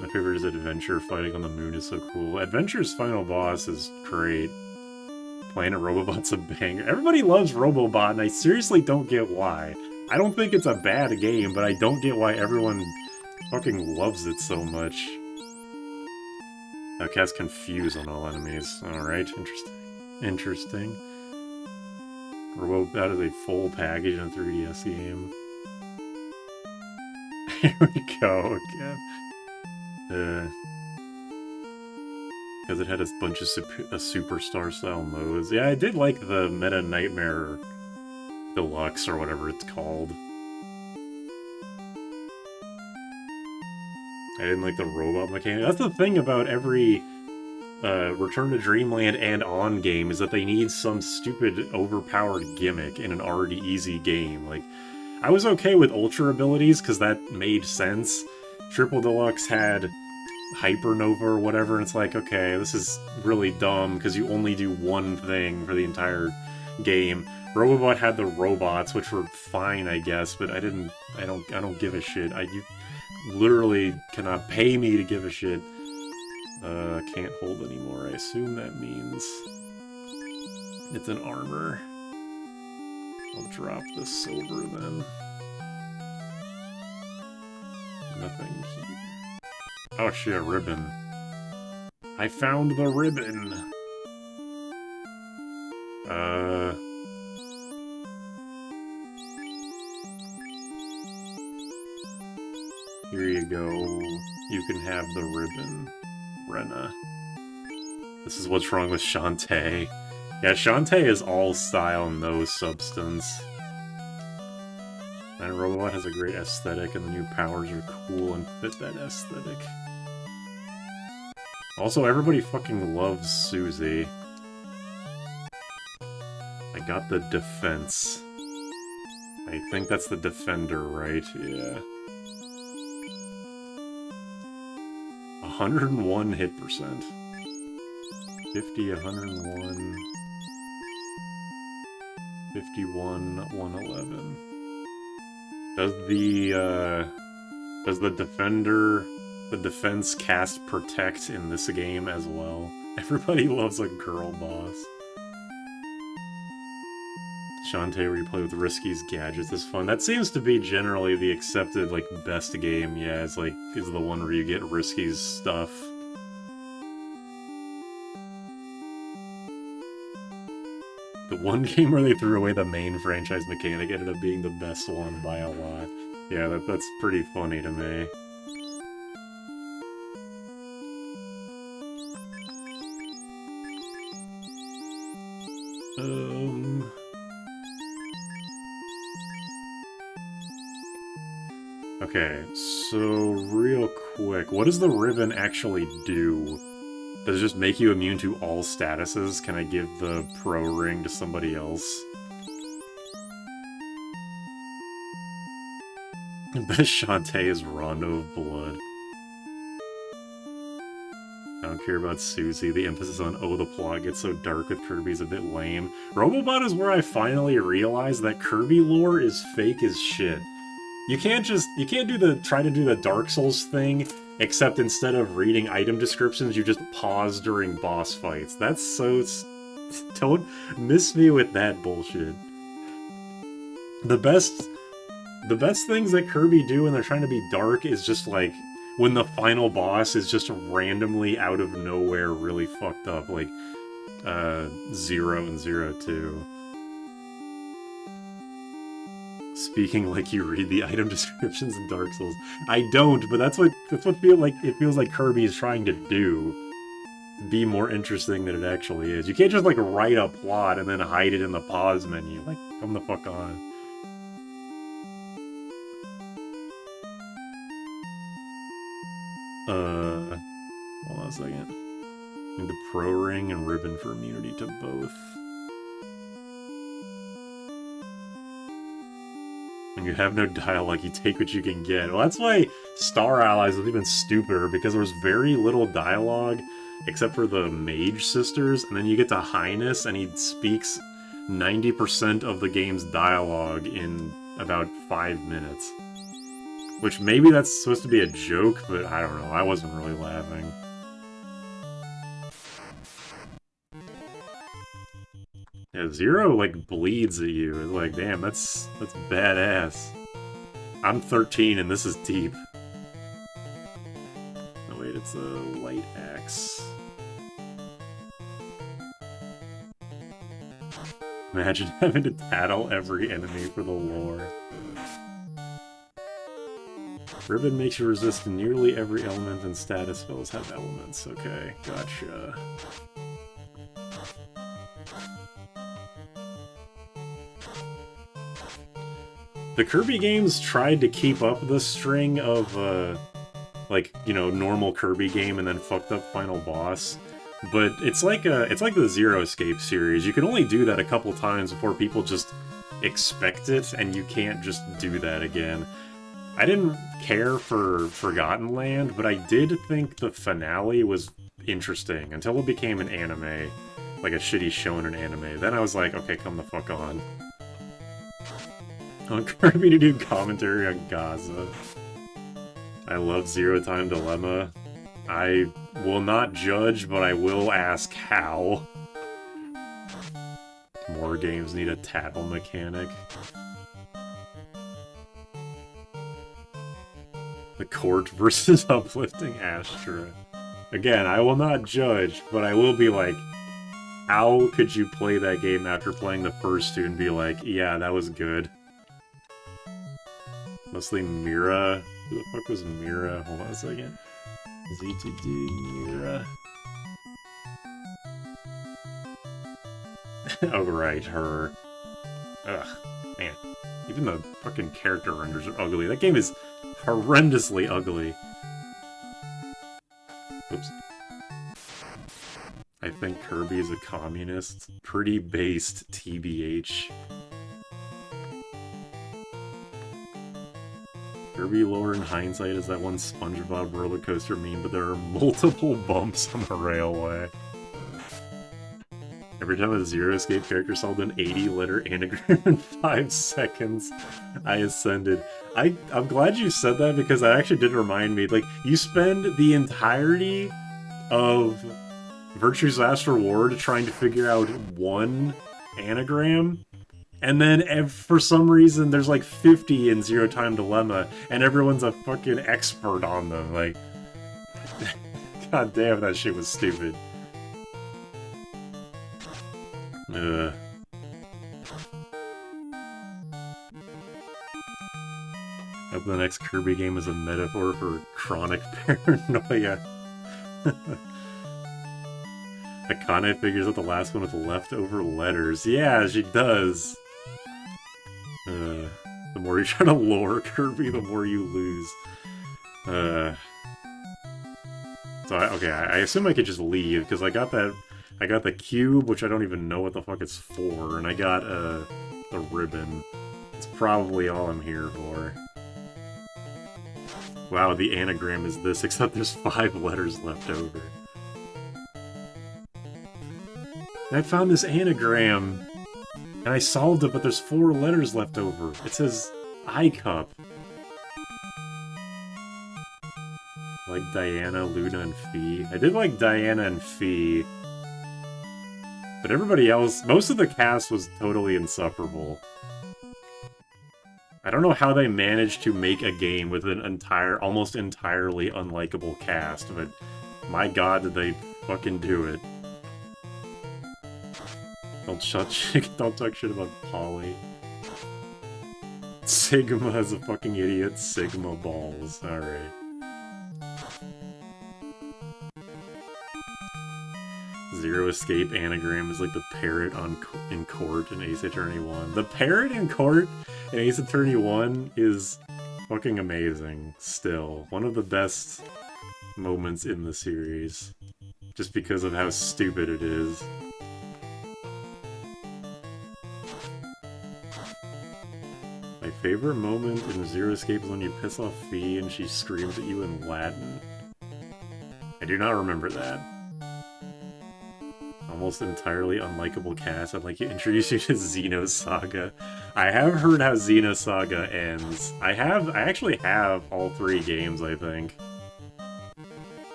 My favorite is Adventure. Fighting on the moon is so cool. Adventure's final boss is great. Planet Robobot's a banger. Everybody loves Robobot, and I seriously don't get why. I don't think it's a bad game, but I don't get why everyone fucking loves it so much. Cast Confuse on all enemies. Alright, interesting. Robobot is a full package in a 3DS game. Here we go again. Because it had a bunch of superstar-style modes. Yeah, I did like the Meta Nightmare Deluxe, or whatever it's called. I didn't like the robot mechanic. That's the thing about every Return to Dreamland and On game, is that they need some stupid, overpowered gimmick in an already easy game. Like, I was okay with Ultra abilities, because that made sense. Triple Deluxe had Hypernova or whatever, and it's like, okay, this is really dumb, because you only do one thing for the entire game. Robobot had the robots, which were fine, I guess, but I don't give a shit. You literally cannot pay me to give a shit. Can't hold anymore. I assume that means it's an armor. I'll drop the silver then. Nothing here. Oh shit, a ribbon. I found the ribbon! Here you go. You can have the ribbon, Rena. This is what's wrong with Shantae. Yeah, Shantae is all style, no substance. And Robobot has a great aesthetic, and the new powers are cool and fit that aesthetic. Also, everybody fucking loves Susie. I got the defense. I think that's the defender, right? Yeah. 101 hit percent. 50, 101... 51, 111. Does the defense cast Protect in this game as well? Everybody loves a girl boss. Shantae replay with Risky's gadgets is fun. That seems to be generally the accepted, like, best game, yeah, is the one where you get Risky's stuff. The one game where they threw away the main franchise mechanic ended up being the best one by a lot. Yeah, that's pretty funny to me. Okay, so real quick, what does the ribbon actually do? Does it just make you immune to all statuses? Can I give the pro ring to somebody else? Best Shantae is Rondo of Blood. I don't care about Susie. The emphasis on, oh, the plot gets so dark with Kirby is a bit lame. Robobot is where I finally realized that Kirby lore is fake as shit. You can't try to do the Dark Souls thing, except instead of reading item descriptions, you just pause during boss fights. That's so... Don't miss me with that bullshit. The best things that Kirby do when they're trying to be dark is just like, when the final boss is just randomly out of nowhere really fucked up, like, 0 and 02. Speaking like you read the item descriptions in Dark Souls. I don't, but that's what it feels like Kirby is trying to do. Be more interesting than it actually is. You can't just like write a plot and then hide it in the pause menu. Like, come the fuck on. Hold on a second. Need the pro ring and ribbon for immunity to both. When you have no dialogue, you take what you can get. Well, that's why Star Allies was even stupider, because there was very little dialogue, except for the Mage Sisters, and then you get to Highness, and he speaks 90% of the game's dialogue in about 5 minutes. Which, maybe that's supposed to be a joke, but I don't know, I wasn't really laughing. Yeah, Zero, like, bleeds at you. It's like, damn, that's badass. I'm 13 and this is deep. Oh wait, it's a light axe. Imagine having to tattle every enemy for the lore. Ribbon makes you resist nearly every element, and status spells have elements. Okay, gotcha. The Kirby games tried to keep up the string of, like, you know, normal Kirby game and then fucked up final boss. But it's like the Zero Escape series. You can only do that a couple times before people just expect it, and you can't just do that again. I didn't care for Forgotten Land, but I did think the finale was interesting until it became an anime. Like a shitty shonen anime. Then I was like, okay, come the fuck on. I want Kirby to do commentary on Gaza. I love Zero Time Dilemma. I will not judge, but I will ask how. More games need a tattle mechanic. The Court versus Uplifting Astra. Again, I will not judge, but I will be like, how could you play that game after playing the first two and be like, yeah, that was good? Mostly Mira. Who the fuck was Mira? Hold on a second. ZTD Mira. Oh, right, her. Ugh, man. Even the fucking character renders are ugly. That game is horrendously ugly. Oops. I think Kirby is a communist. Pretty based, TBH. Kirby lore in hindsight is that one SpongeBob roller coaster meme, but there are multiple bumps on the railway. Every time a Zero Escape character solved an 80-letter anagram in 5 seconds, I ascended. I'm glad you said that, because that actually did remind me. Like, you spend the entirety of Virtue's Last Reward trying to figure out one anagram, and then for some reason there's like 50 in Zero Time Dilemma, and everyone's a fucking expert on them. Like, god damn, that shit was stupid. I hope the next Kirby game is a metaphor for chronic paranoia. Akane figures out the last one with leftover letters. Yeah, she does. The more you try to lure Kirby, the more you lose. So I assume I could just leave because I got the cube, which I don't even know what the fuck it's for, and I got the ribbon. It's probably all I'm here for. Wow, the anagram is this, except there's 5 letters left over. And I found this anagram, and I solved it, but there's 4 letters left over. It says I-cup. Like Diana, Luna, and Fee. I did like Diana and Fee. But everybody else, most of the cast was totally insufferable. I don't know how they managed to make a game with an almost entirely unlikable cast, but my god did they fucking do it. Don't talk shit about Polly. Sigma is a fucking idiot. Sigma balls. Alright. Zero Escape anagram is like the parrot in court in Ace Attorney 1. The parrot in court in Ace Attorney 1 is fucking amazing, still. One of the best moments in the series. Just because of how stupid it is. My favorite moment in Zero Escape is when you piss off Fee and she screams at you in Latin. I do not remember that. Almost entirely unlikable cast. I'd like to introduce you to Xenosaga. I have heard how Xenosaga ends. I actually have all 3 games, I think.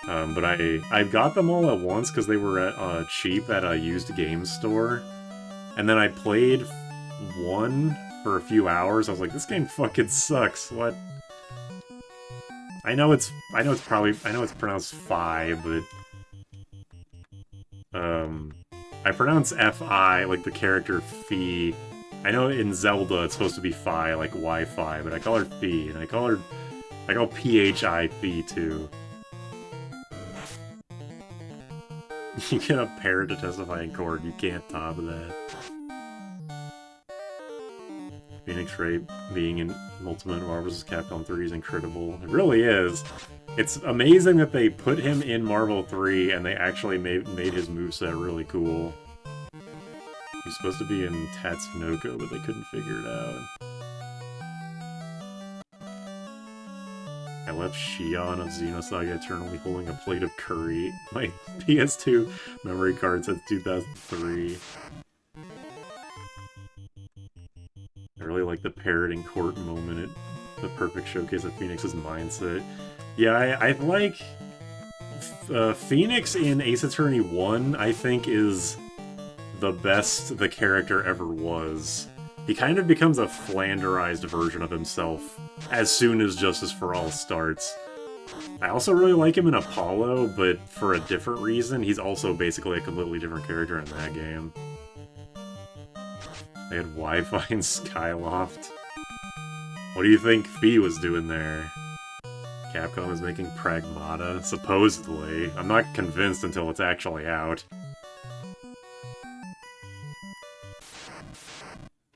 But I got them all at once because they were cheap at a used game store. And then I played 1 for a few hours. I was like, this game fucking sucks. What? I know it's pronounced Fi, but I pronounce F-I, like the character Fee. I know in Zelda it's supposed to be Fi, like Wi-Fi, but I call her Fee, and I call P-H-I Fee too. You get a parrot to testify in court, you can't top that. Phoenix Wright being in Ultimate Marvel vs. Capcom 3 is incredible. It really is. It's amazing that they put him in Marvel 3 and they actually made his moveset really cool. He's supposed to be in Tatsunoko, but they couldn't figure it out. I left Shion of Xenosaga eternally holding a plate of curry. My PS2 memory card says 2003. I really like the parrot in court moment. The perfect showcase of Phoenix's mindset. Yeah, I like... Phoenix in Ace Attorney 1, I think, is the best the character ever was. He kind of becomes a flanderized version of himself as soon as Justice for All starts. I also really like him in Apollo, but for a different reason. He's also basically a completely different character in that game. They had Wi-Fi in Skyloft. What do you think Fee was doing there? Capcom is making Pragmata, supposedly. I'm not convinced until it's actually out.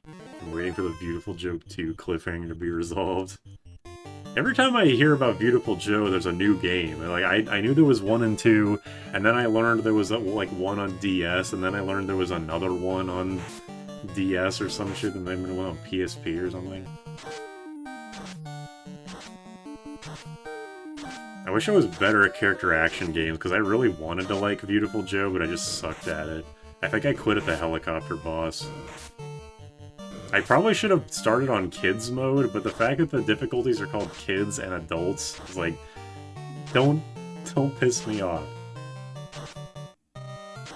I'm waiting for the Beautiful Joe 2 cliffhanger to be resolved. Every time I hear about Beautiful Joe, there's a new game. Like I knew there was 1 and 2, and then I learned there was like 1 on DS, and then I learned there was another one on DS or some shit, and then one on PSP or something. I wish I was better at character action games, because I really wanted to like Beautiful Joe, but I just sucked at it. I think I quit at the helicopter boss. I probably should have started on kids mode, but the fact that the difficulties are called kids and adults is like, don't piss me off.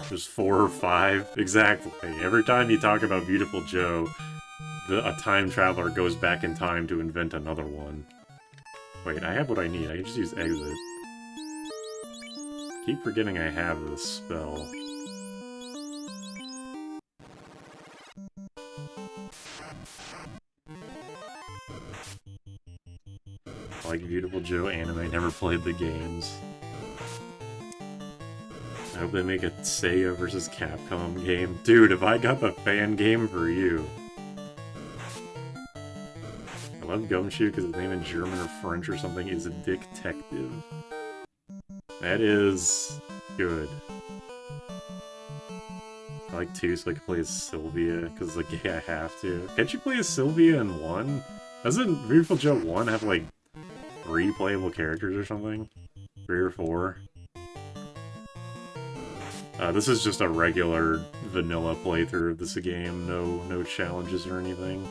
There's 4 or 5, exactly. Every time you talk about Beautiful Joe, a time traveler goes back in time to invent another one. Wait, I have what I need. I can just use exit. Keep forgetting I have this spell. Like Beautiful Joe anime, never played the games. I hope they make a Sega versus Capcom game. Dude, if I got the fan game for you. I love Gumshoe because his name in German or French or something is a detective. That is good. I like 2 so I can play as Sylvia, because like, yeah, I have to. Can't you play as Sylvia in 1? Doesn't Beautiful Joe 1 have like 3 playable characters or something? 3 or 4? This is just a regular vanilla playthrough of this game, no challenges or anything.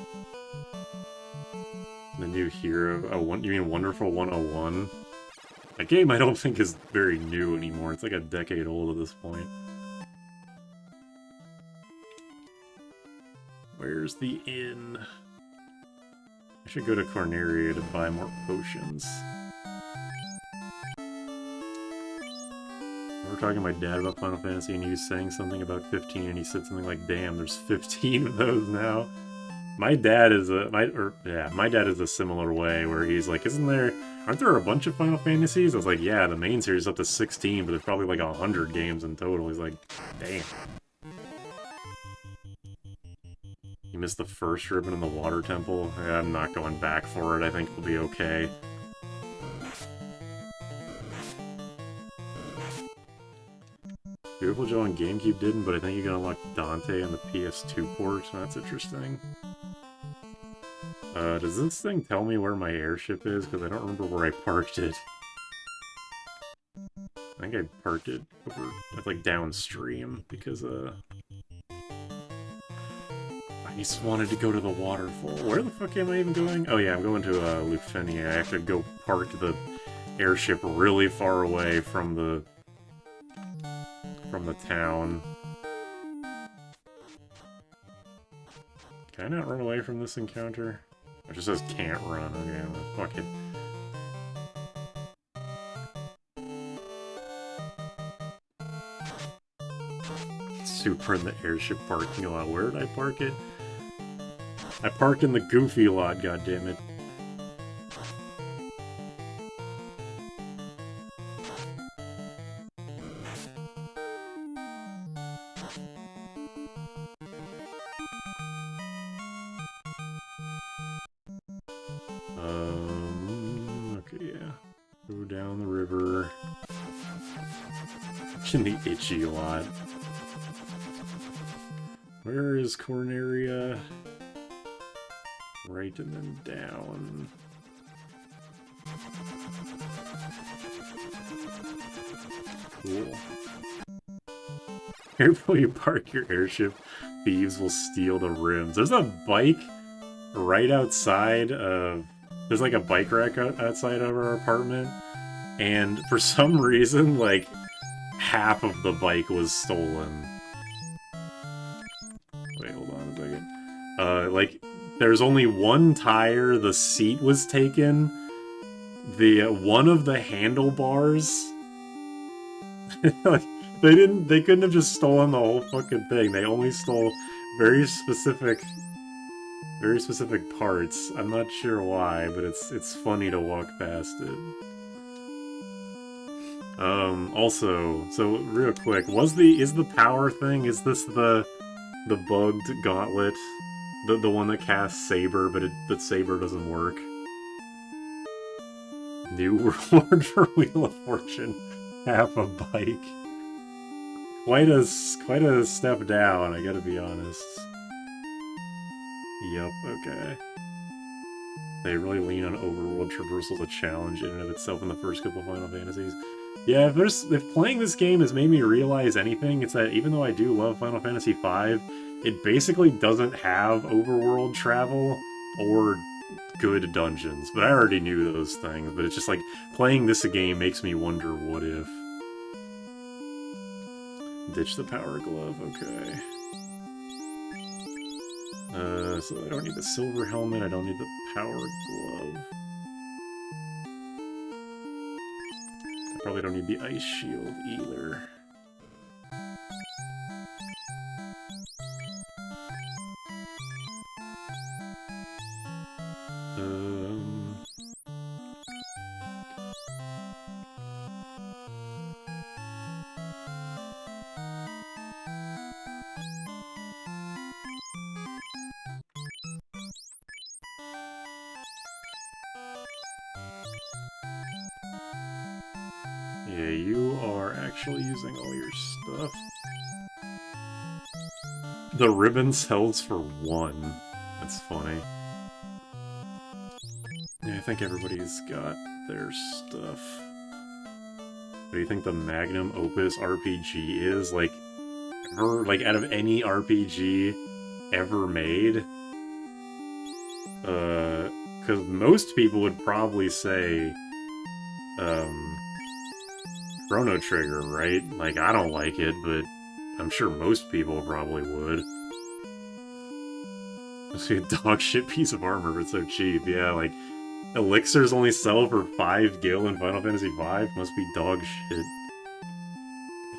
The new hero, you mean Wonderful 101? That game I don't think is very new anymore, it's like a decade old at this point. Where's the inn? I should go to Corneria to buy more potions. We were talking to my dad about Final Fantasy and he was saying something about 15 and he said something like, damn, there's 15 of those now. My dad is my dad is a similar way where he's like, aren't there a bunch of Final Fantasies? I was like, yeah, the main series is up to 16, but there's probably like 100 games in total. He's like, damn. You missed the first ribbon in the water temple? Yeah, I'm not going back for it. I think we'll be okay. Beautiful Joe on GameCube didn't, but I think you can unlock Dante on the PS2 port. That's interesting. Does this thing tell me where my airship is? Because I don't remember where I parked it. I think I parked it over, like, downstream, because, I just wanted to go to the waterfall. Where the fuck am I even going? Oh yeah, I'm going to, Lufenia. I have to go park the airship really far away from the town. Can I not run away from this encounter? It just says can't run. Okay, well, fuck it. Super in the airship parking lot. Where did I park it? I parked in the goofy lot, goddammit. Okay, yeah. Go down the river. In the itchy lot. Where is Corneria? Right and then down. Cool. Careful you park your airship. Thieves will steal the rims. There's a bike right outside of... There's like a bike rack outside of our apartment. And for some reason, like, half of the bike was stolen. Wait, hold on a second. Like, there's only one tire, the seat was taken. One of the handlebars... like, they couldn't have just stolen the whole fucking thing. They only stole very specific parts. I'm not sure why, but it's funny to walk past it. Also, so real quick, is the power thing, is this the bugged gauntlet? The one that casts Saber, but the Saber doesn't work? New reward for Wheel of Fortune. Half a bike. Quite a step down, I gotta be honest. Yup, okay. They really lean on overworld traversal as a challenge in and of itself in the first couple of Final Fantasies. Yeah, if playing this game has made me realize anything, it's that even though I do love Final Fantasy V, it basically doesn't have overworld travel or good dungeons. But I already knew those things, but it's just like, playing this game makes me wonder what if. Ditch the power glove, okay. So I don't need the silver helmet, I don't need the power glove. I probably don't need the ice shield either. Yeah, you are actually using all your stuff. The ribbon sells for 1. That's funny. Yeah, I think everybody's got their stuff. What do you think the magnum opus RPG is? Like, ever, like, out of any RPG ever made? Because most people would probably say, Chrono Trigger, right? Like, I don't like it, but I'm sure most people probably would. It's a dog shit piece of armor, but it's so cheap. Yeah, like, elixirs only sell for 5 gil in Final Fantasy V? Must be dog shit.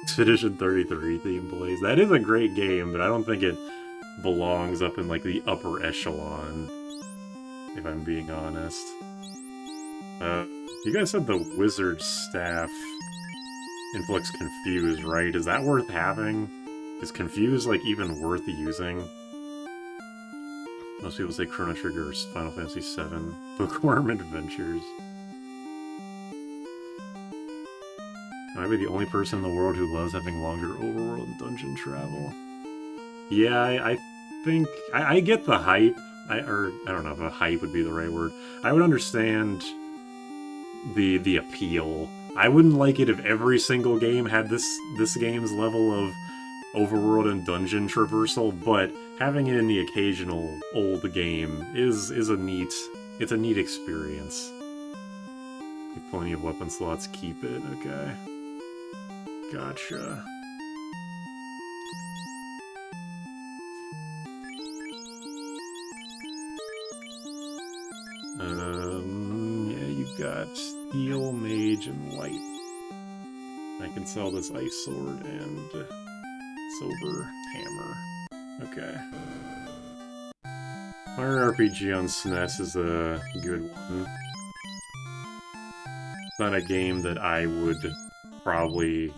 Expedition 33 theme plays. That is a great game, but I don't think it belongs up in, like, the upper echelon, if I'm being honest. You guys said the wizard staff inflicts Confuse, right? Is that worth having? Is Confuse, like, even worth using? Most people say Chrono Trigger or Final Fantasy VII. Bookworm Adventures. Am I the only person in the world who loves having longer overworld and dungeon travel? Yeah, I think... I get the hype. I don't know if a hype would be the right word. I would understand the appeal. I wouldn't like it if every single game had this game's level of overworld and dungeon traversal, but having it in the occasional old game is a neat experience. Have plenty of weapon slots, keep it, okay. Gotcha. Yeah, you've got Steel, Mage, and Light. I can sell this Ice Sword and Silver Hammer. Okay. Mario RPG on SNES is a good one. It's not a game that I would probably...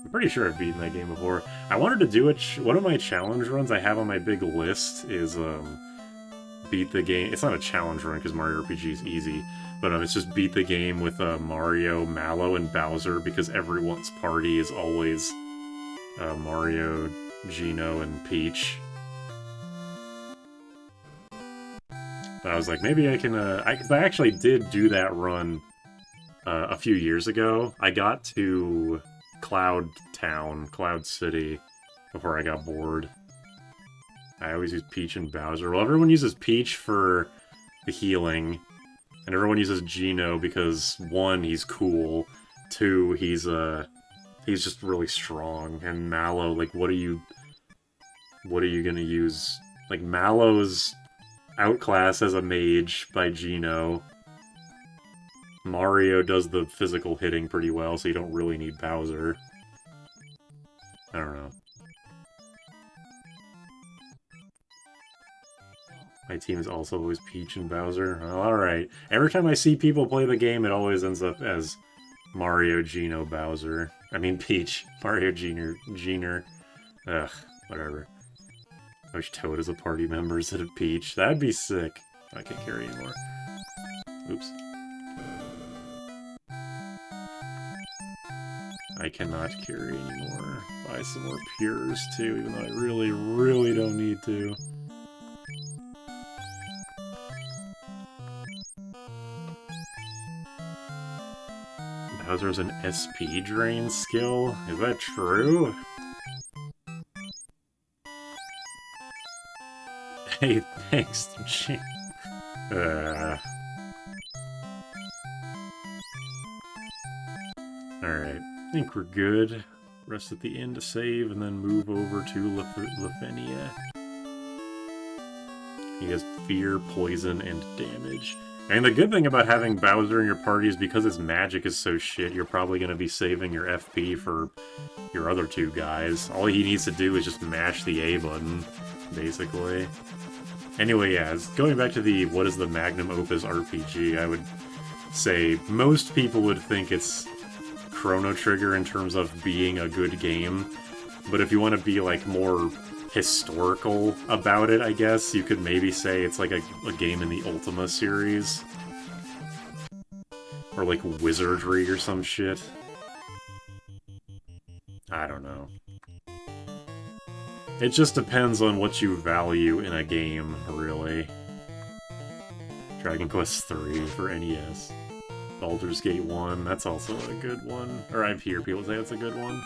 I'm pretty sure I've beaten that game before. I wanted to do it. One of my challenge runs I have on my big list is beat the game. It's not a challenge run because Mario RPG is easy, but it's just beat the game with Mario, Mallow, and Bowser because everyone's party is always Mario, Gino, and Peach. But I was like, maybe I can. Because I actually did do that run a few years ago. I got to Cloud Town, Cloud City, before I got bored. I always use Peach and Bowser. Well, everyone uses Peach for the healing, and everyone uses Gino because 1, he's cool, 2, he's just really strong, and Mallow, like, what are you gonna use? Like, Mallow's outclassed as a mage by Gino. Mario does the physical hitting pretty well, so you don't really need Bowser. I don't know. My team is also always Peach and Bowser. Oh, alright. Every time I see people play the game, it always ends up as Mario, Gino, Bowser. I mean Peach. Mario, Gino. Ugh, whatever. I wish Toad is a party member instead of Peach. That'd be sick. I can't carry anymore. Oops. I cannot carry anymore. Buy some more Pures, too, even though I really, really don't need to. Bowser's an SP drain skill? Is that true? Hey, thanks, Jim. Alright, I think we're good. Rest at the end to save, and then move over to Lefenia. He has Fear, Poison, and Damage. And the good thing about having Bowser in your party is because his magic is so shit, you're probably going to be saving your FP for your other 2 guys. All he needs to do is just mash the A button, basically. Anyway, yeah, going back to the what is the magnum opus RPG, I would say most people would think it's Chrono Trigger in terms of being a good game. But if you want to be, like, more historical about it, I guess, you could maybe say it's like a game in the Ultima series. Or like wizardry or some shit. I don't know. It just depends on what you value in a game, really. Dragon Quest III for NES. Baldur's Gate 1, that's also a good one. Or I hear people say it's a good one.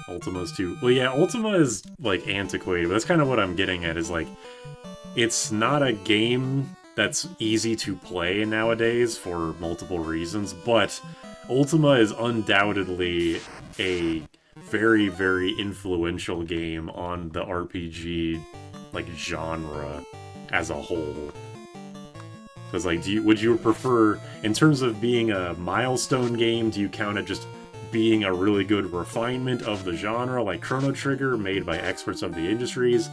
Ultima's too. Well, yeah, Ultima is, like, antiquated, but that's kind of what I'm getting at, is, like, it's not a game that's easy to play nowadays for multiple reasons, but Ultima is undoubtedly a very, very influential game on the RPG, like, genre as a whole. Because, like, would you prefer, in terms of being a milestone game, do you count it just being a really good refinement of the genre, like Chrono Trigger, made by experts of the industries?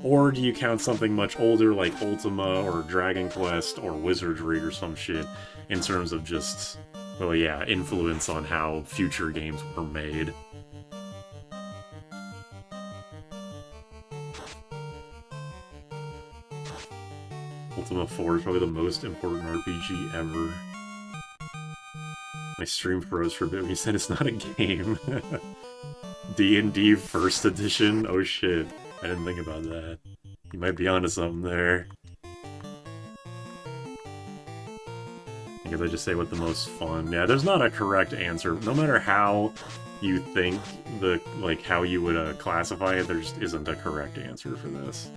Or do you count something much older, like Ultima, or Dragon Quest, or Wizardry, or some shit, in terms of just, well, yeah, influence on how future games were made? Ultima 4 is probably the most important RPG ever. My stream froze for a bit when you said it's not a game. D&D First Edition? Oh shit, I didn't think about that. You might be onto something there. I guess I just say what the most fun. Yeah, there's not a correct answer. No matter how you think like how you would classify it, there just isn't a correct answer for this.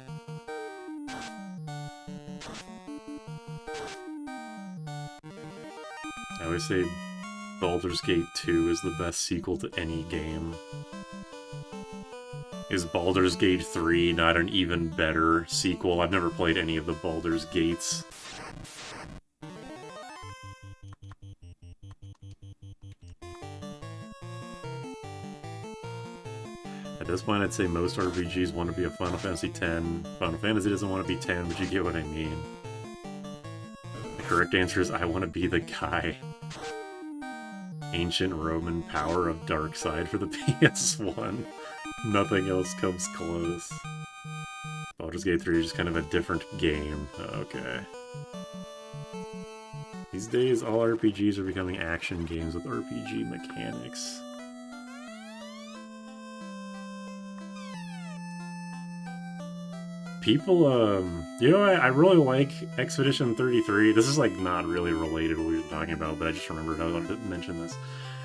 I always say Baldur's Gate 2 is the best sequel to any game. Is Baldur's Gate 3 not an even better sequel? I've never played any of the Baldur's Gates. At this point, I'd say most RPGs want to be a Final Fantasy X. Final Fantasy doesn't want to be 10, but you get what I mean. The correct answer is I want to be the guy. Ancient Roman Power of Darkside for the PS1. Nothing else comes close. Baldur's Gate 3 is just kind of a different game. Okay. These days, all RPGs are becoming action games with RPG mechanics. People, you know, I really like Expedition 33. This is, like, not really related to what we were talking about, but I just remembered I wanted to mention this.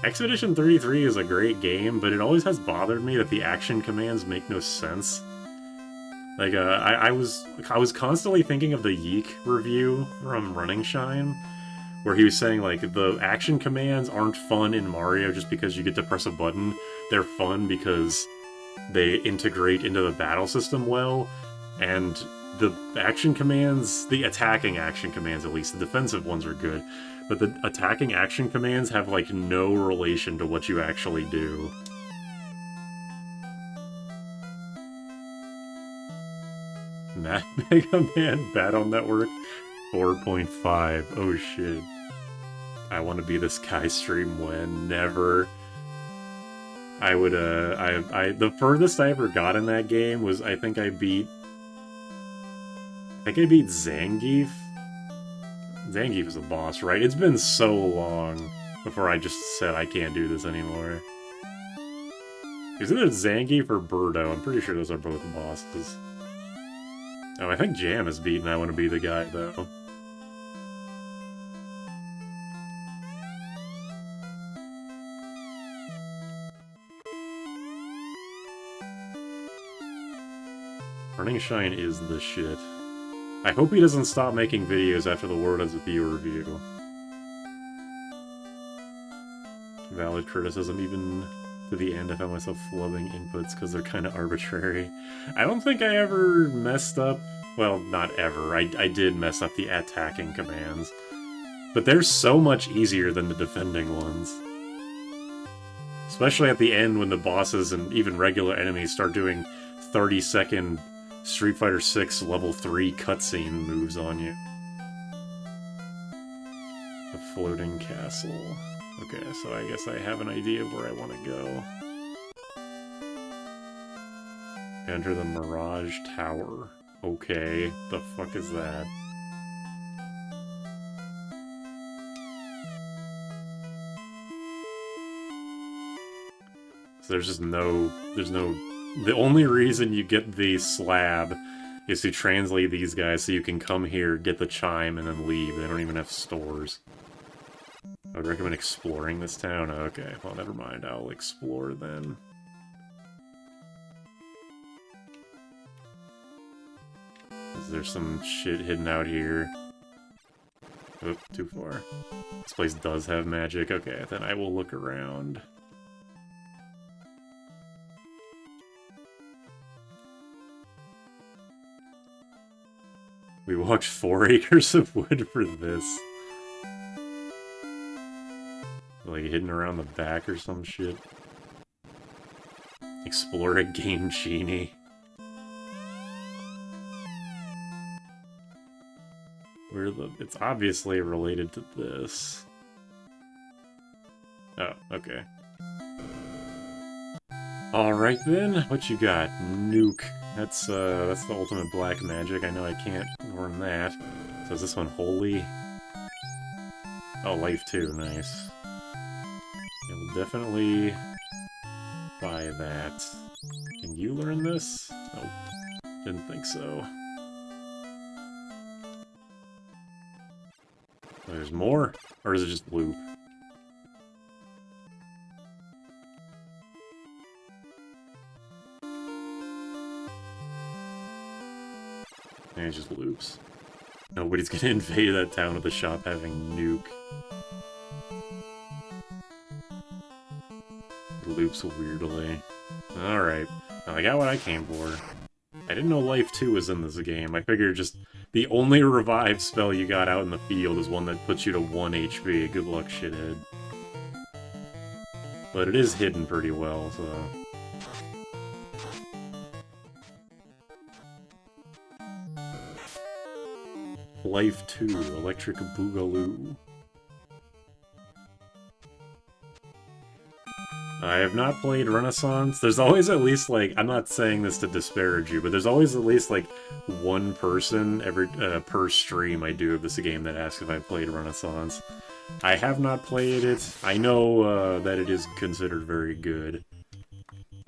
Expedition 33 is a great game, but it always has bothered me that the action commands make no sense. Like, I was constantly thinking of the Yeek review from Running Shine, where he was saying, like, the action commands aren't fun in Mario just because you get to press a button. They're fun because they integrate into the battle system well, and the action commands, the attacking action commands at least, the defensive ones are good, but the attacking action commands have, like, no relation to what you actually do. Mega Man Battle Network 4.5. Oh shit. I want to be this guy stream when? Never. I would, the furthest I ever got in that game was, I think I beat Zangief. Zangief is a boss, right? It's been so long before I just said I can't do this anymore. It was either Zangief or Birdo. I'm pretty sure those are both bosses. Oh, I think Jam is beaten. I want to be the guy, though. Running Shine is the shit. I hope he doesn't stop making videos after the World Ends With You review. Valid criticism, even to the end I found myself flubbing inputs because they're kind of arbitrary. I don't think I ever messed up, well, not ever, I did mess up the attacking commands. But they're so much easier than the defending ones. Especially at the end when the bosses and even regular enemies start doing 30-second Street Fighter 6 level 3 cutscene moves on you. A floating castle. Okay, so I guess I have an idea of where I want to go. Enter the Mirage Tower. Okay, the fuck is that? So there's no... The only reason you get the slab is to translate these guys so you can come here, get the chime, and then leave. They don't even have stores. I would recommend exploring this town. Okay, well, never mind. I'll explore then. Is there some shit hidden out here? Oop, too far. This place does have magic. Okay, then I will look around. We walked 4 acres of wood for this. Like hidden around the back or some shit. Explore a game genie. It's obviously related to this. Oh, okay. Alright then, what you got? Nuke. That's the ultimate black magic. I know I can't learn that. So is this one holy? Oh, life 2, nice. Yeah, we'll definitely buy that. Can you learn this? Nope. Didn't think so. There's more? Or is it just loop? And it just loops. Nobody's gonna invade that town with a shop having nuke. It loops weirdly. Alright. I got what I came for. I didn't know Life 2 was in this game. I figured just the only revive spell you got out in the field is one that puts you to 1 HP. Good luck, shithead. But it is hidden pretty well, so... Life 2, Electric Boogaloo. I have not played Renaissance. There's always at least, like, I'm not saying this to disparage you, but there's always at least, like, one person every per stream I do of this game that asks if I played Renaissance. I have not played it. I know that it is considered very good,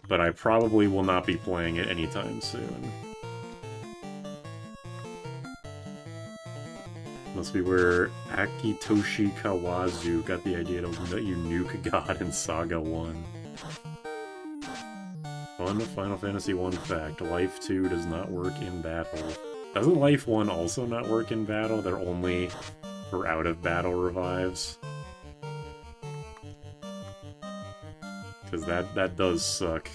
but I probably will not be playing it anytime soon. Must be where Akitoshi Kawazu got the idea to let you nuke God in Saga 1. Fun Final Fantasy 1 fact, Life 2 does not work in battle. Doesn't Life 1 also not work in battle? They're only for out-of-battle revives? Because that does suck.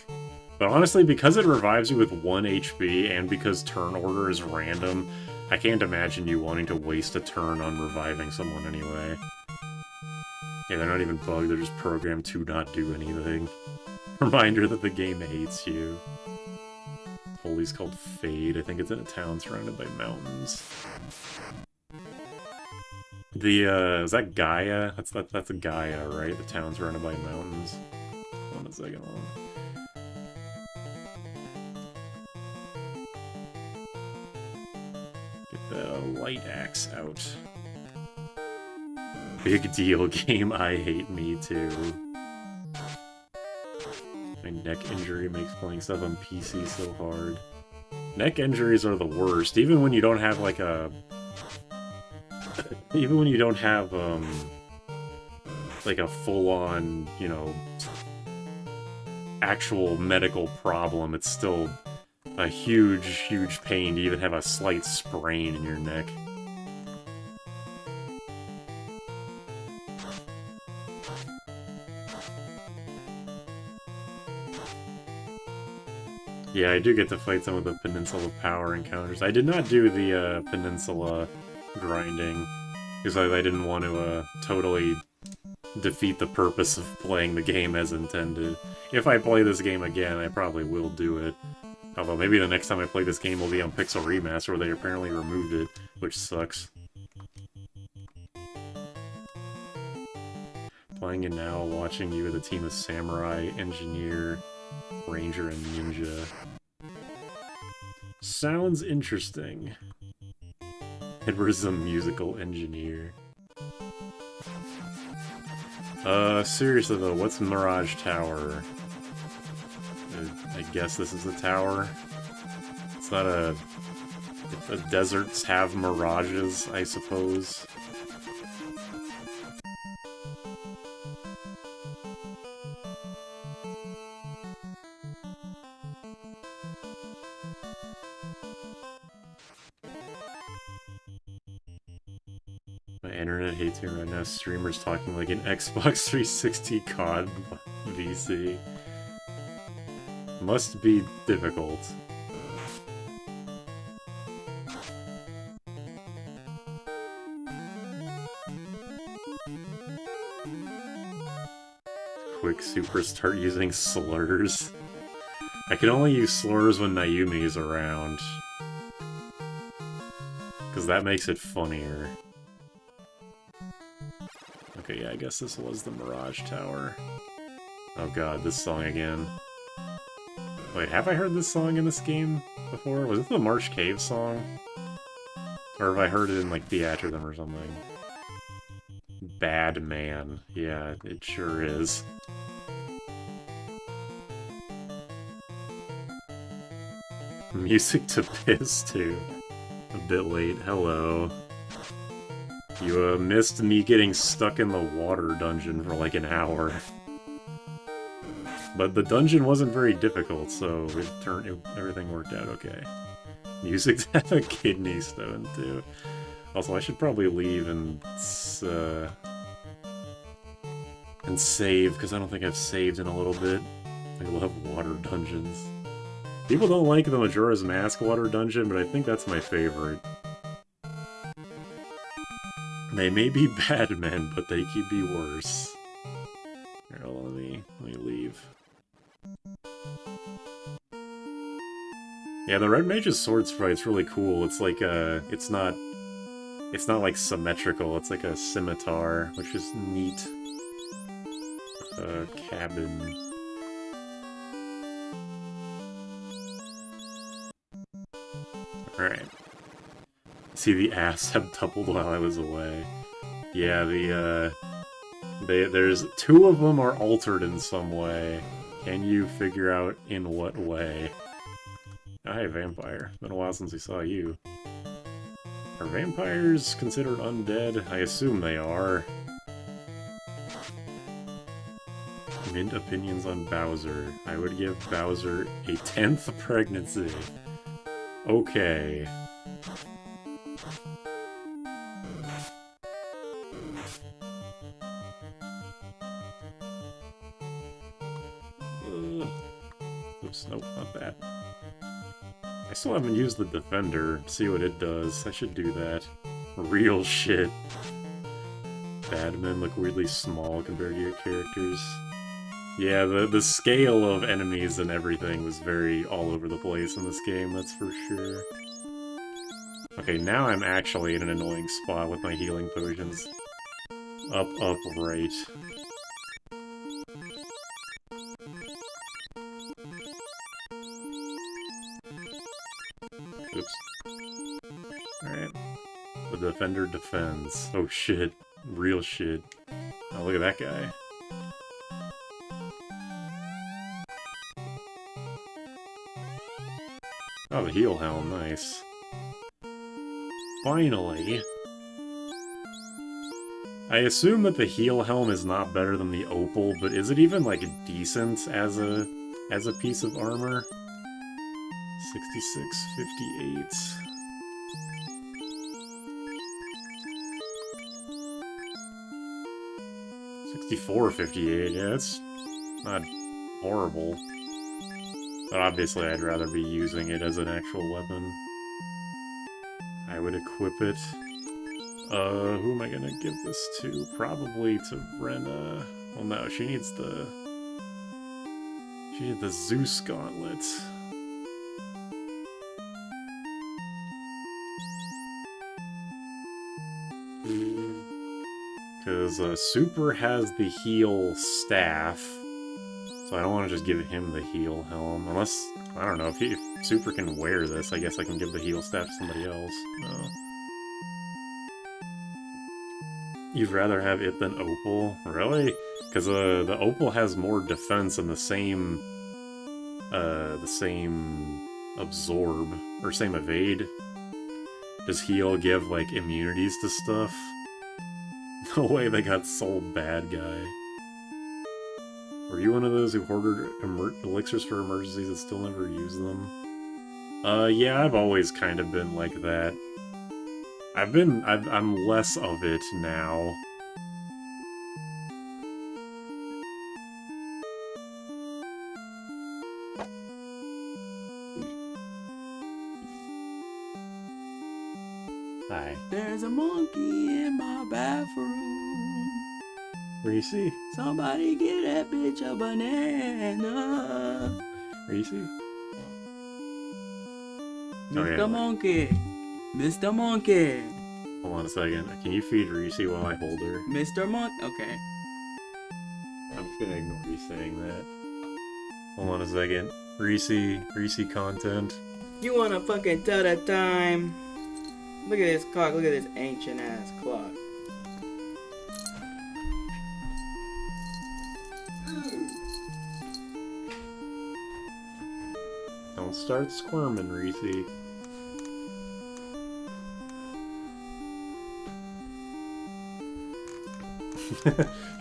But honestly, because it revives you with 1 HP, and because turn order is random, I can't imagine you wanting to waste a turn on reviving someone anyway. Yeah, they're not even bugged, they're just programmed to not do anything. Reminder that the game hates you. Holy's called Fade. I think it's in a town surrounded by mountains. Is that Gaia? That's a Gaia, right? The town surrounded by mountains. Hold on a second, hold on. The light axe out. Big deal game, I hate me too. My neck injury makes playing stuff on PC so hard. Neck injuries are the worst, even when you don't have like a... Even when you don't have, like a full-on, you know, actual medical problem, it's still a huge, huge pain to even have a slight sprain in your neck. Yeah, I do get to fight some of the Peninsula Power encounters. I did not do the Peninsula grinding, because I didn't want to totally defeat the purpose of playing the game as intended. If I play this game again, I probably will do it. Although maybe the next time I play this game will be on Pixel Remaster, where they apparently removed it, which sucks. Playing it now, watching you with a team of samurai, engineer, ranger, and ninja. Sounds interesting. Edward's a musical engineer. Seriously though, what's Mirage Tower? I guess this is a tower. It's not a... The deserts have mirages, I suppose. My internet hates me right now. Streamers talking like an Xbox 360 COD VC. Must be difficult. Quick super start using slurs. I can only use slurs when Nayumi's around. Because that makes it funnier. Okay, yeah, I guess this was the Mirage Tower. Oh god, this song again. Wait, have I heard this song in this game before? Was it the Marsh Cave song? Or have I heard it in, like, Theatrhythm or something? Bad Man. Yeah, it sure is. Music to piss to. A bit late. Hello. You missed me getting stuck in the water dungeon for like an hour. But the dungeon wasn't very difficult, so everything worked out okay. Music to have a kidney stone too. Also, I should probably leave and save, because I don't think I've saved in a little bit. I love water dungeons. People don't like the Majora's Mask water dungeon, but I think that's my favorite. They may be bad men, but they could be worse. Here, let me leave. Yeah, the Red Mage's sword sprite's really cool. It's like it's not like symmetrical. It's like a scimitar, which is neat. Cabin. Alright. See, the ass have doubled while I was away. Yeah, there's two of them are altered in some way. Can you figure out in what way? Hi, vampire. Been a while since we saw you. Are vampires considered undead? I assume they are. Mint opinions on Bowser. I would give Bowser a 10th pregnancy. Okay. Oops, nope, not that. I still haven't used the Defender. See what it does. I should do that. Real shit. Bad men look weirdly small compared to your characters. Yeah, the scale of enemies and everything was very all over the place in this game, that's for sure. Okay, now I'm actually in an annoying spot with my healing potions. Up, right. Oops. Alright. The Defender defends. Oh shit. Real shit. Oh, look at that guy. Oh, the heal helm, nice. Finally! I assume that the heal helm is not better than the opal, but is it even, like, decent as a piece of armor? 66.58. 64.58, yeah, that's not horrible. But obviously I'd rather be using it as an actual weapon. I would equip it. Who am I gonna give this to? Probably to Brenna. Well, no, she needs the Zeus Gauntlet. Because Super has the heal staff, so I don't want to just give him the heal helm. Unless, I don't know, if Super can wear this, I guess I can give the heal staff to somebody else. No. You'd rather have it than Opal? Really? Because the Opal has more defense and the same the same absorb, or same evade. Does heal give, like, immunities to stuff? No way they got sold bad guy. Were you one of those who hoarded elixirs for emergencies and still never used them? Yeah, I've always kind of been like that. I'm less of it now. Hi. There's a monkey in my bathroom. Reese? Somebody get that bitch a banana. Reese? Mr. yeah. Monkey. Mr. Monkey. Hold on a second. Can you feed Reese while I hold her? Mr. Monkey. Okay. I'm just gonna ignore you saying that. Hold on a second. Reese content. You wanna fucking tell the time? Look at this clock. Look at this ancient ass clock. Don't start squirming, Reese.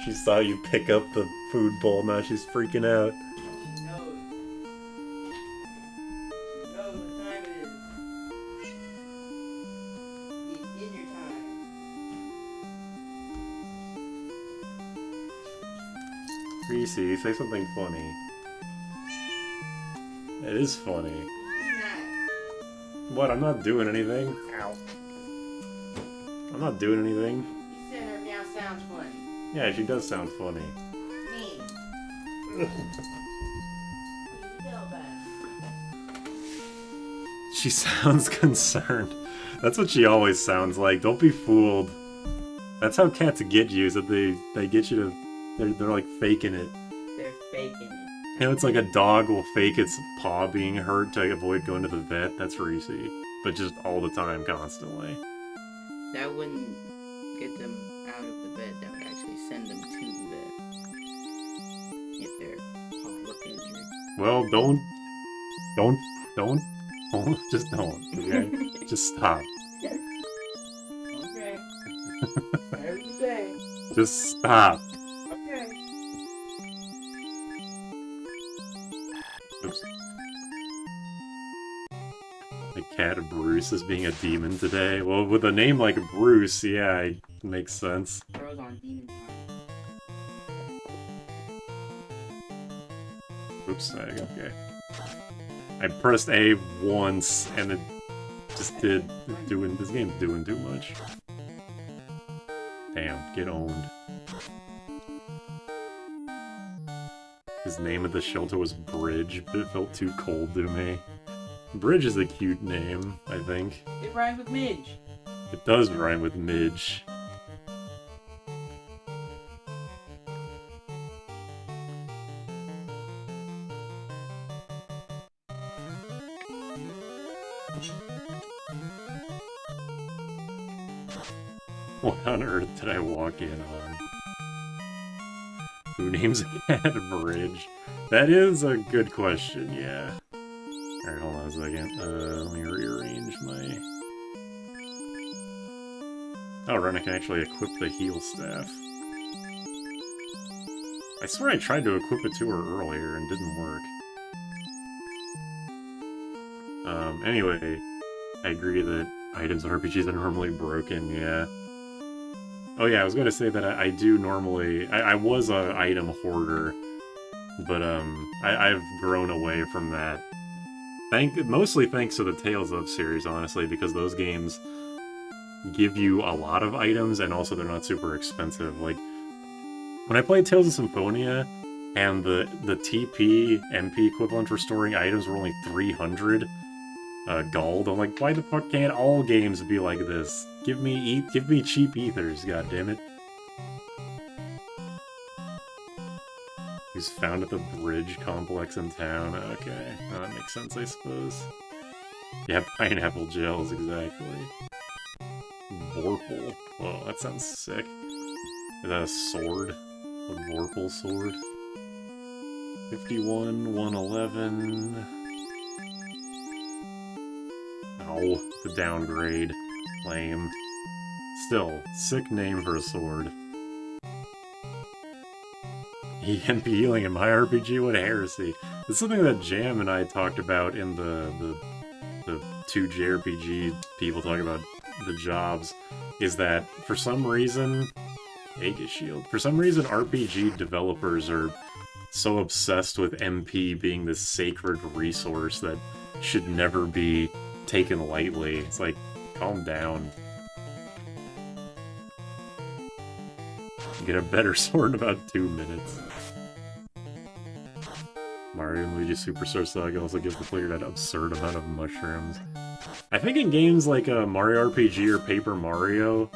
She saw you pick up the food bowl, now she's freaking out. She knows. She knows what time it is. It's dinner time. Reese, say something funny. It is funny. What? I'm not doing anything. Ow. I'm not doing anything. You said her meow sounds funny. Yeah, she does sound funny. Me. She sounds concerned. That's what she always sounds like. Don't be fooled. That's how cats get you, is that they get you to... They're like faking it. They're faking it. You know, it's like a dog will fake its paw being hurt to avoid going to the vet. That's Reese. But just all the time, constantly. That wouldn't get them out of the vet. That would actually send them to the vet. If their paw looked injured. Well, don't, just don't, okay? Just stop. Okay. Whatever you say. Just stop. Okay. Oops. The cat of Bruce is being a demon today. Well, with a name like Bruce, yeah, it makes sense. Bro's on demon time. Oops, okay. I pressed A once, and it just did doing. This game's doing too much. Damn, get owned. His name of the shelter was Bridge, but it felt too cold to me. Bridge is a cute name, I think. It rhymes with Midge. It does rhyme with Midge. What on earth did I walk in on? Who names a cat Bridge? That is a good question, yeah. Alright, hold on a second. Let me rearrange my... Oh, right, I can actually equip the heal staff. I swear I tried to equip it to her earlier and didn't work. Anyway, I agree that items in RPGs are normally broken, yeah. Oh yeah, I was gonna say that I do normally... I was a item hoarder, but I've grown away from that. Mostly thanks to the Tales of series, honestly, because those games give you a lot of items, and also they're not super expensive. Like, when I played Tales of Symphonia, and the TP, MP equivalent for storing items were only 300 gold, I'm like, why the fuck can't all games be like this? Give me cheap ethers, goddammit. He's found at the bridge complex in town. Okay, that makes sense, I suppose. Yeah, pineapple gels, exactly. Vorpal. Whoa, that sounds sick. Is that a sword? A Vorpal sword? 51, 111. Oh, the downgrade. Lame. Still, sick name for a sword. EMP healing in my RPG? What heresy. It's something that Jam and I talked about in the two JRPG people talking about the jobs, is that for some reason, Aegis Shield, for some reason RPG developers are so obsessed with MP being this sacred resource that should never be taken lightly. It's like, calm down. Get a better sword in about 2 minutes. Mario and Luigi Superstar Saga also gives the player that absurd amount of mushrooms. I think in games like Mario RPG or Paper Mario,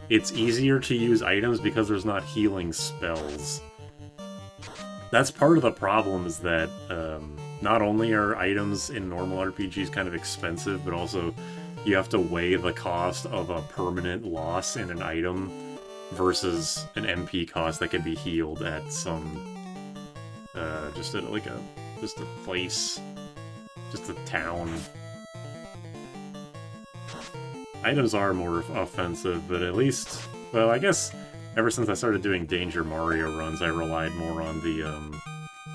it's easier to use items because there's not healing spells. That's part of the problem, is that not only are items in normal RPGs kind of expensive, but also you have to weigh the cost of a permanent loss in an item versus an MP cost that can be healed at some just at like just a place, just a town. Items are more offensive, but at least, well, I guess ever since I started doing Danger Mario runs, I relied more on the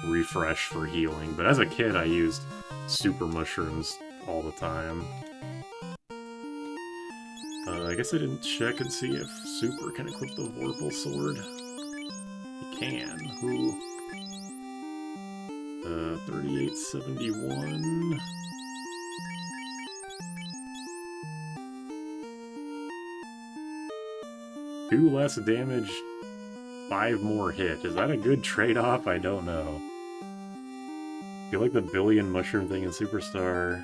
refresh for healing. But as a kid, I used super mushrooms all the time. I guess I didn't check and see if Super can equip the Vorpal Sword. He can. Ooh. 3871. Two less damage, 5 more hit. Is that a good trade-off? I don't know. I feel like the billion mushroom thing in Superstar.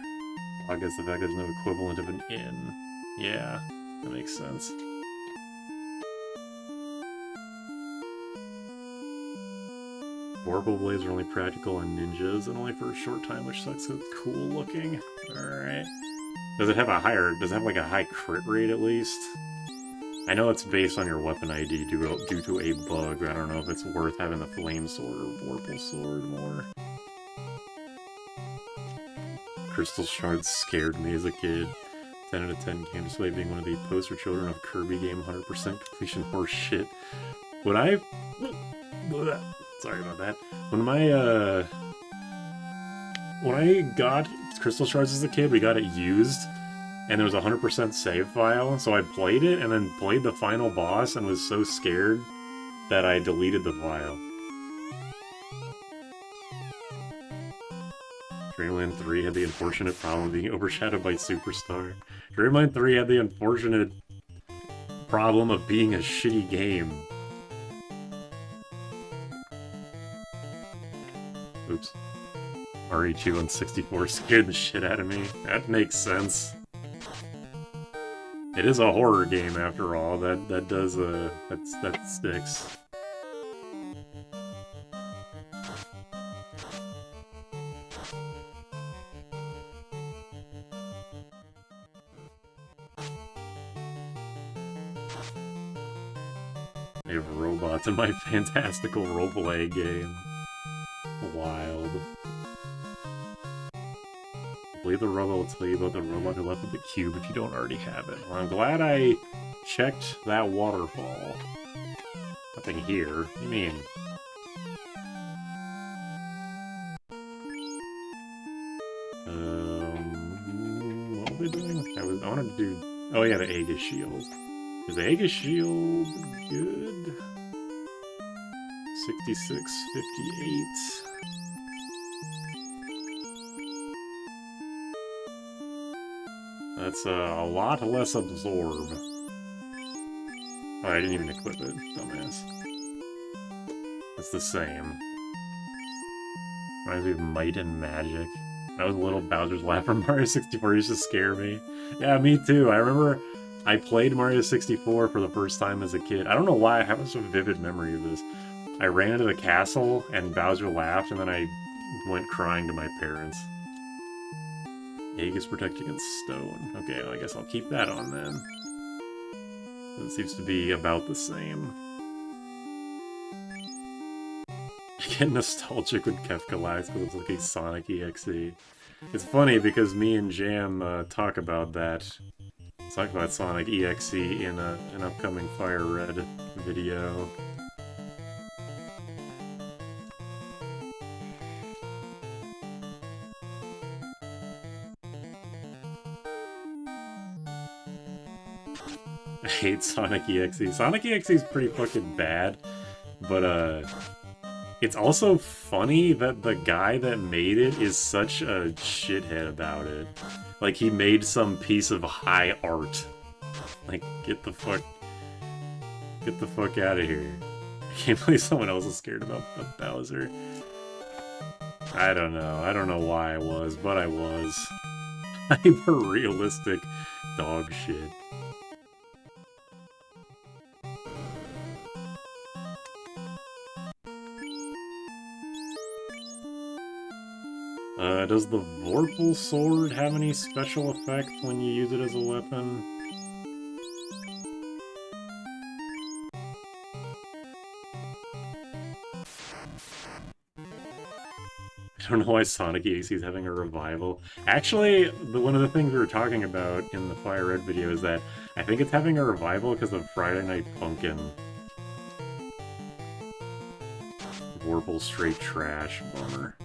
I guess the fact there's no equivalent of an inn. Yeah, that makes sense. Vorpal blades are only practical on ninjas and only for a short time, which sucks. It's cool looking. Alright. Does it have a higher, does it have like a high crit rate at least? I know it's based on your weapon ID due to a bug, but I don't know if it's worth having the Flame Sword or Vorpal Sword more. Crystal Shards scared me as a kid. 10 out of 10 game display being one of the poster children of Kirby game 100% completion horse shit. When I... Sorry about that. When I got Crystal Shards as a kid, we got it used, and there was a 100% save file, so I played it, and then played the final boss, and was so scared that I deleted the file. Dreamland 3 had the unfortunate problem of being overshadowed by Superstar. Dreamland 3 had the unfortunate problem of being a shitty game. Oops. RE2 on 64 scared the shit out of me. That makes sense. It is a horror game after all. That does that sticks. They have robots in my fantastical roleplay game. Wild. I believe the robot will tell you about the robot who left with the cube if you don't already have it. Well, I'm glad I checked that waterfall. Nothing here. What do you mean? What were we doing? I wanted to do... Oh yeah, the Aegis Shield. Is the Aegis Shield good? 6658. That's a lot less absorb. Oh, I didn't even equip it, dumbass. It's the same. Reminds me of Might and Magic. That was a little Bowser's laugh from Mario 64 used to scare me. Yeah, me too. I remember I played Mario 64 for the first time as a kid. I don't know why I have such a vivid memory of this. I ran into the castle and Bowser laughed, and then I went crying to my parents. Aegis protect against stone. Okay, well, I guess I'll keep that on then. It seems to be about the same. I get nostalgic when Kefka laughs because it's like a Sonic EXE. It's funny because me and Jam talk about that. Talk about Sonic EXE in an upcoming Fire Red video. I hate Sonic EXE. Sonic EXE is pretty fucking bad, but it's also funny that the guy that made it is such a shithead about it. Like, he made some piece of high art. Like, get the fuck out of here. I can't believe someone else is scared about Bowser. I don't know why I was, but I was. Hyper-realistic dog shit. Does the Vorpal sword have any special effect when you use it as a weapon? I don't know why Sonic EXE is having a revival. Actually, one of the things we were talking about in the Fire Red video is that I think it's having a revival because of Friday Night Funkin'. Vorpal straight trash, bummer.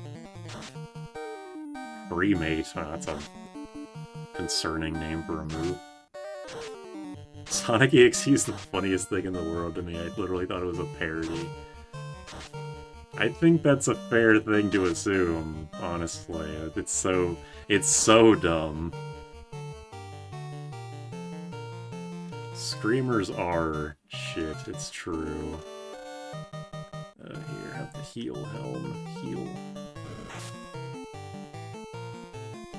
Remate, oh, that's a concerning name for a move. Sonic EXE is the funniest thing in the world to me. I literally thought it was a parody. I think that's a fair thing to assume, honestly. It's so dumb. Screamers are shit, it's true. Here, have the heal helm. Heal.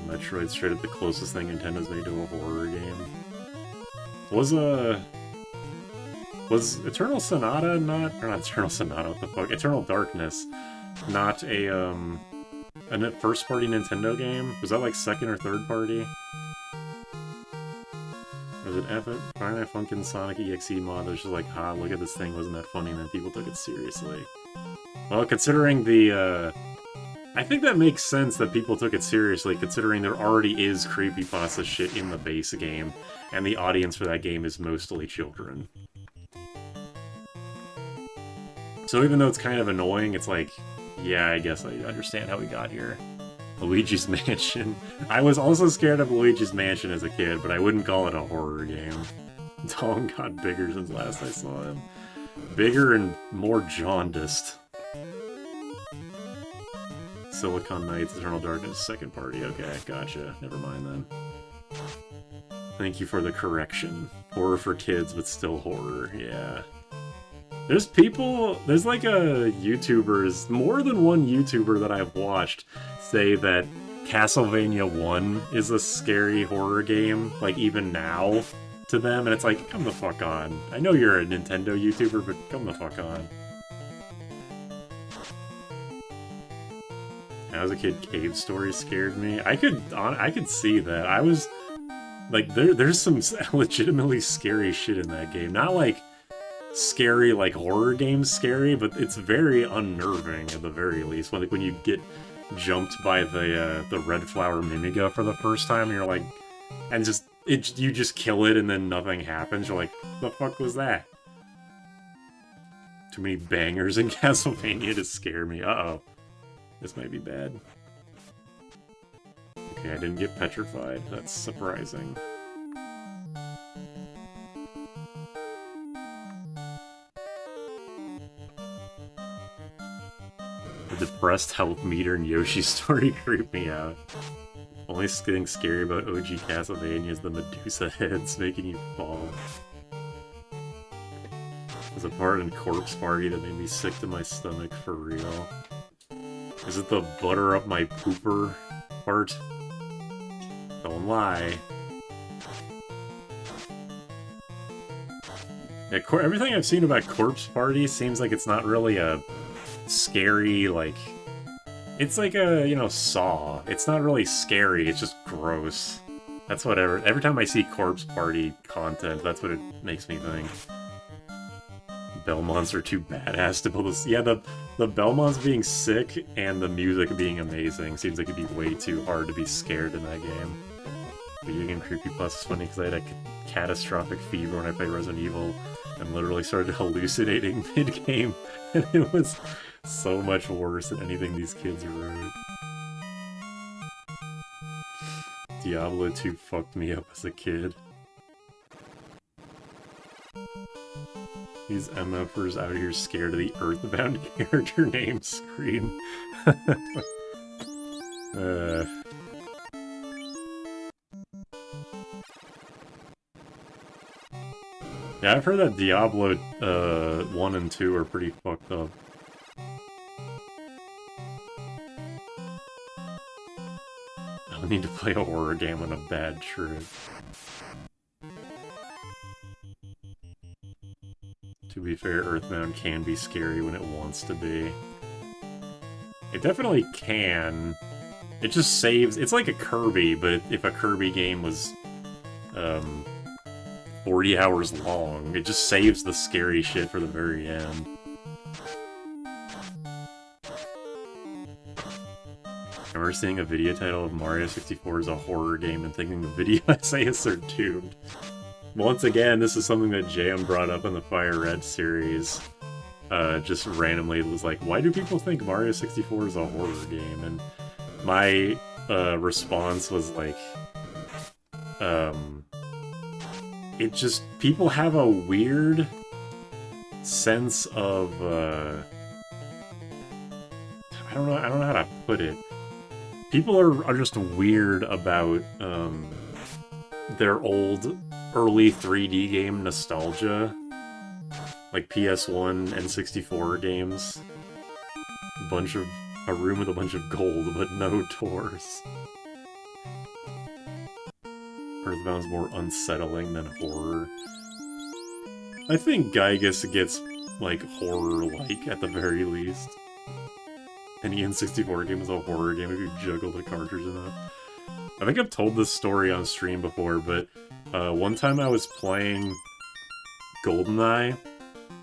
Metroid's straight up the closest thing Nintendo's made to a horror game. Was Eternal Sonata not... Or not Eternal Sonata, what the fuck? Eternal Darkness not a first-party Nintendo game? Was that like second or third party? Or was it Friday Night Funkin' Sonic EXE mod that was just like, ha, look at this thing, wasn't that funny? And then people took it seriously. Well, considering the, I think that makes sense that people took it seriously, considering there already is creepypasta shit in the base game, and the audience for that game is mostly children. So even though it's kind of annoying, it's like, yeah, I guess I understand how we got here. Luigi's Mansion. I was also scared of Luigi's Mansion as a kid, but I wouldn't call it a horror game. Dong got bigger since last I saw him. Bigger and more jaundiced. Silicon Knights, Eternal Darkness, second party. Okay, gotcha. Never mind then. Thank you for the correction. Horror for kids, but still horror. Yeah. There's like a YouTubers, more than one YouTuber that I've watched say that Castlevania 1 is a scary horror game, like even now, to them, and it's like, come the fuck on. I know you're a Nintendo YouTuber, but come the fuck on. As a kid, Cave Story scared me. I could see that. I was, like, there's some legitimately scary shit in that game. Not like scary, like horror games scary, but it's very unnerving at the very least. When you get jumped by the red flower Mimiga for the first time, and you're like, and you just kill it and then nothing happens. You're like, the fuck was that? Too many bangers in Castlevania to scare me. Uh-oh. This might be bad. Okay, I didn't get petrified. That's surprising. The depressed health meter in Yoshi's Story creeped me out. Only thing scary about OG Castlevania is the Medusa heads making you fall. There's a part in Corpse Party that made me sick to my stomach for real. Is it the butter up my pooper part? Don't lie. Yeah, everything I've seen about Corpse Party seems like it's not really a scary, like... It's like a, you know, Saw. It's not really scary, it's just gross. That's whatever. Every time I see Corpse Party content, that's what it makes me think. Belmonts are too badass to build this. Yeah, the Belmonts being sick and the music being amazing seems like it'd be way too hard to be scared in that game. Video game creepypasta is funny because I had a catastrophic fever when I played Resident Evil and literally started hallucinating mid-game, and it was so much worse than anything these kids wrote. Diablo 2 fucked me up as a kid. These MFers out here scared of the Earthbound character name screen. Yeah, I've heard that Diablo 1 and 2 are pretty fucked up. I don't need to play a horror game on a bad trip. To be fair, Earthbound can be scary when it wants to be. It definitely can. It just saves... It's like a Kirby, but if a Kirby game was 40 hours long, it just saves the scary shit for the very end. I remember seeing a video title of Mario 64 as a horror game and thinking the video essayists are doomed. Once again, this is something that Jam brought up in the Fire Red series. Just randomly was like, why do people think Mario 64 is a horror game? And my response was like, it just, people have a weird sense of, I don't know how to put it. People are just weird about, their old, early 3D game nostalgia. Like PS1 and 64 games. A room with a bunch of gold, but no doors. Earthbound's more unsettling than horror. I think Gygus gets, like, horror-like at the very least. Any N64 game is a horror game if you juggle the cartridge enough. I think I've told this story on stream before, but one time I was playing GoldenEye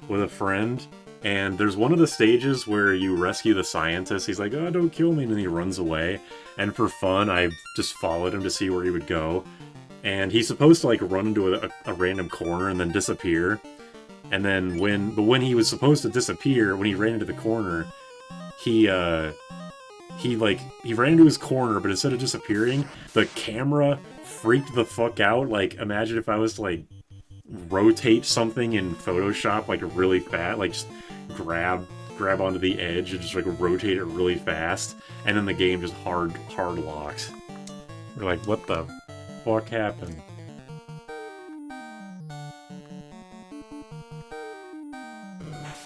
with a friend, and there's one of the stages where you rescue the scientist. He's like, oh, don't kill me, and then he runs away. And for fun, I just followed him to see where he would go. And he's supposed to, like, run into a random corner and then disappear. And then when he was supposed to disappear, when he ran into the corner, he ran into his corner, but instead of disappearing, the camera freaked the fuck out. Like, imagine if I was to, like, rotate something in Photoshop, like, really fast, like, just grab onto the edge and just, like, rotate it really fast, and then the game just hard locks. We're like, what the fuck happened?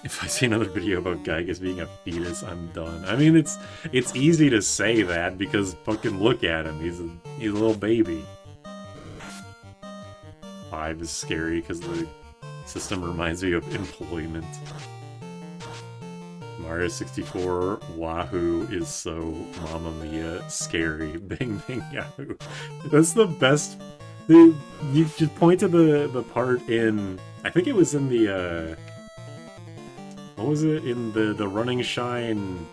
If I see another video about Gygus being a fetus, I'm done. I mean, it's easy to say that because fucking look at him. He's a little baby. 5 is scary because the system reminds me of employment. Mario 64 Wahoo is so Mamma Mia scary. Bing Bing Yahoo. That's the best. You just point to the part in, I think it was in the what was it, in the Running Shine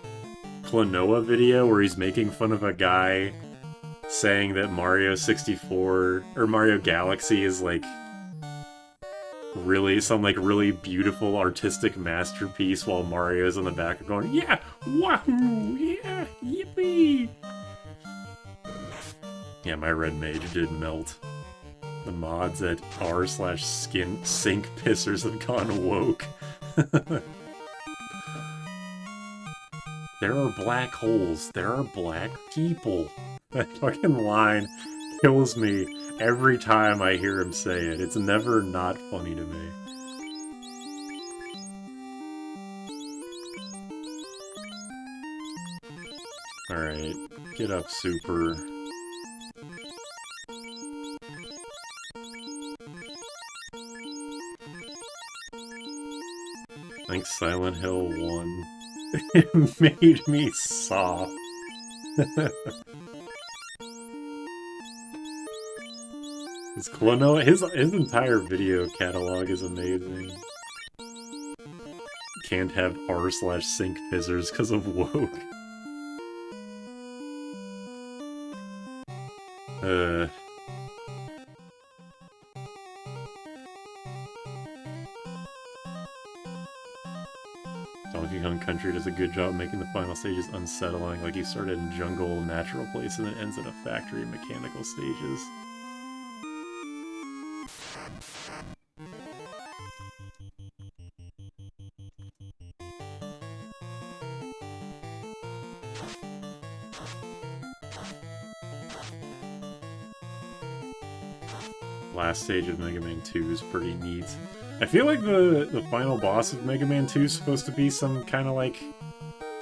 Klonoa video where he's making fun of a guy saying that Mario 64 or Mario Galaxy is like really some like really beautiful artistic masterpiece while Mario's in the back going, yeah, wahoo, yeah, yippee. Yeah, my red mage did melt. The mods at r/skin sink pissers have gone woke. There are black holes. There are black people. That fucking line kills me every time I hear him say it. It's never not funny to me. Alright, get up, Super. I think Silent Hill 1 it made me soft. His Klonoa, his entire video catalog is amazing. can't have r/sync fizzers because of woke. Donkey Kong Country does a good job making the final stages unsettling, like you started in jungle, natural place, and it ends in a factory mechanical stages. Last stage of Mega Man 2 is pretty neat. I feel like the final boss of Mega Man 2 is supposed to be some kind of like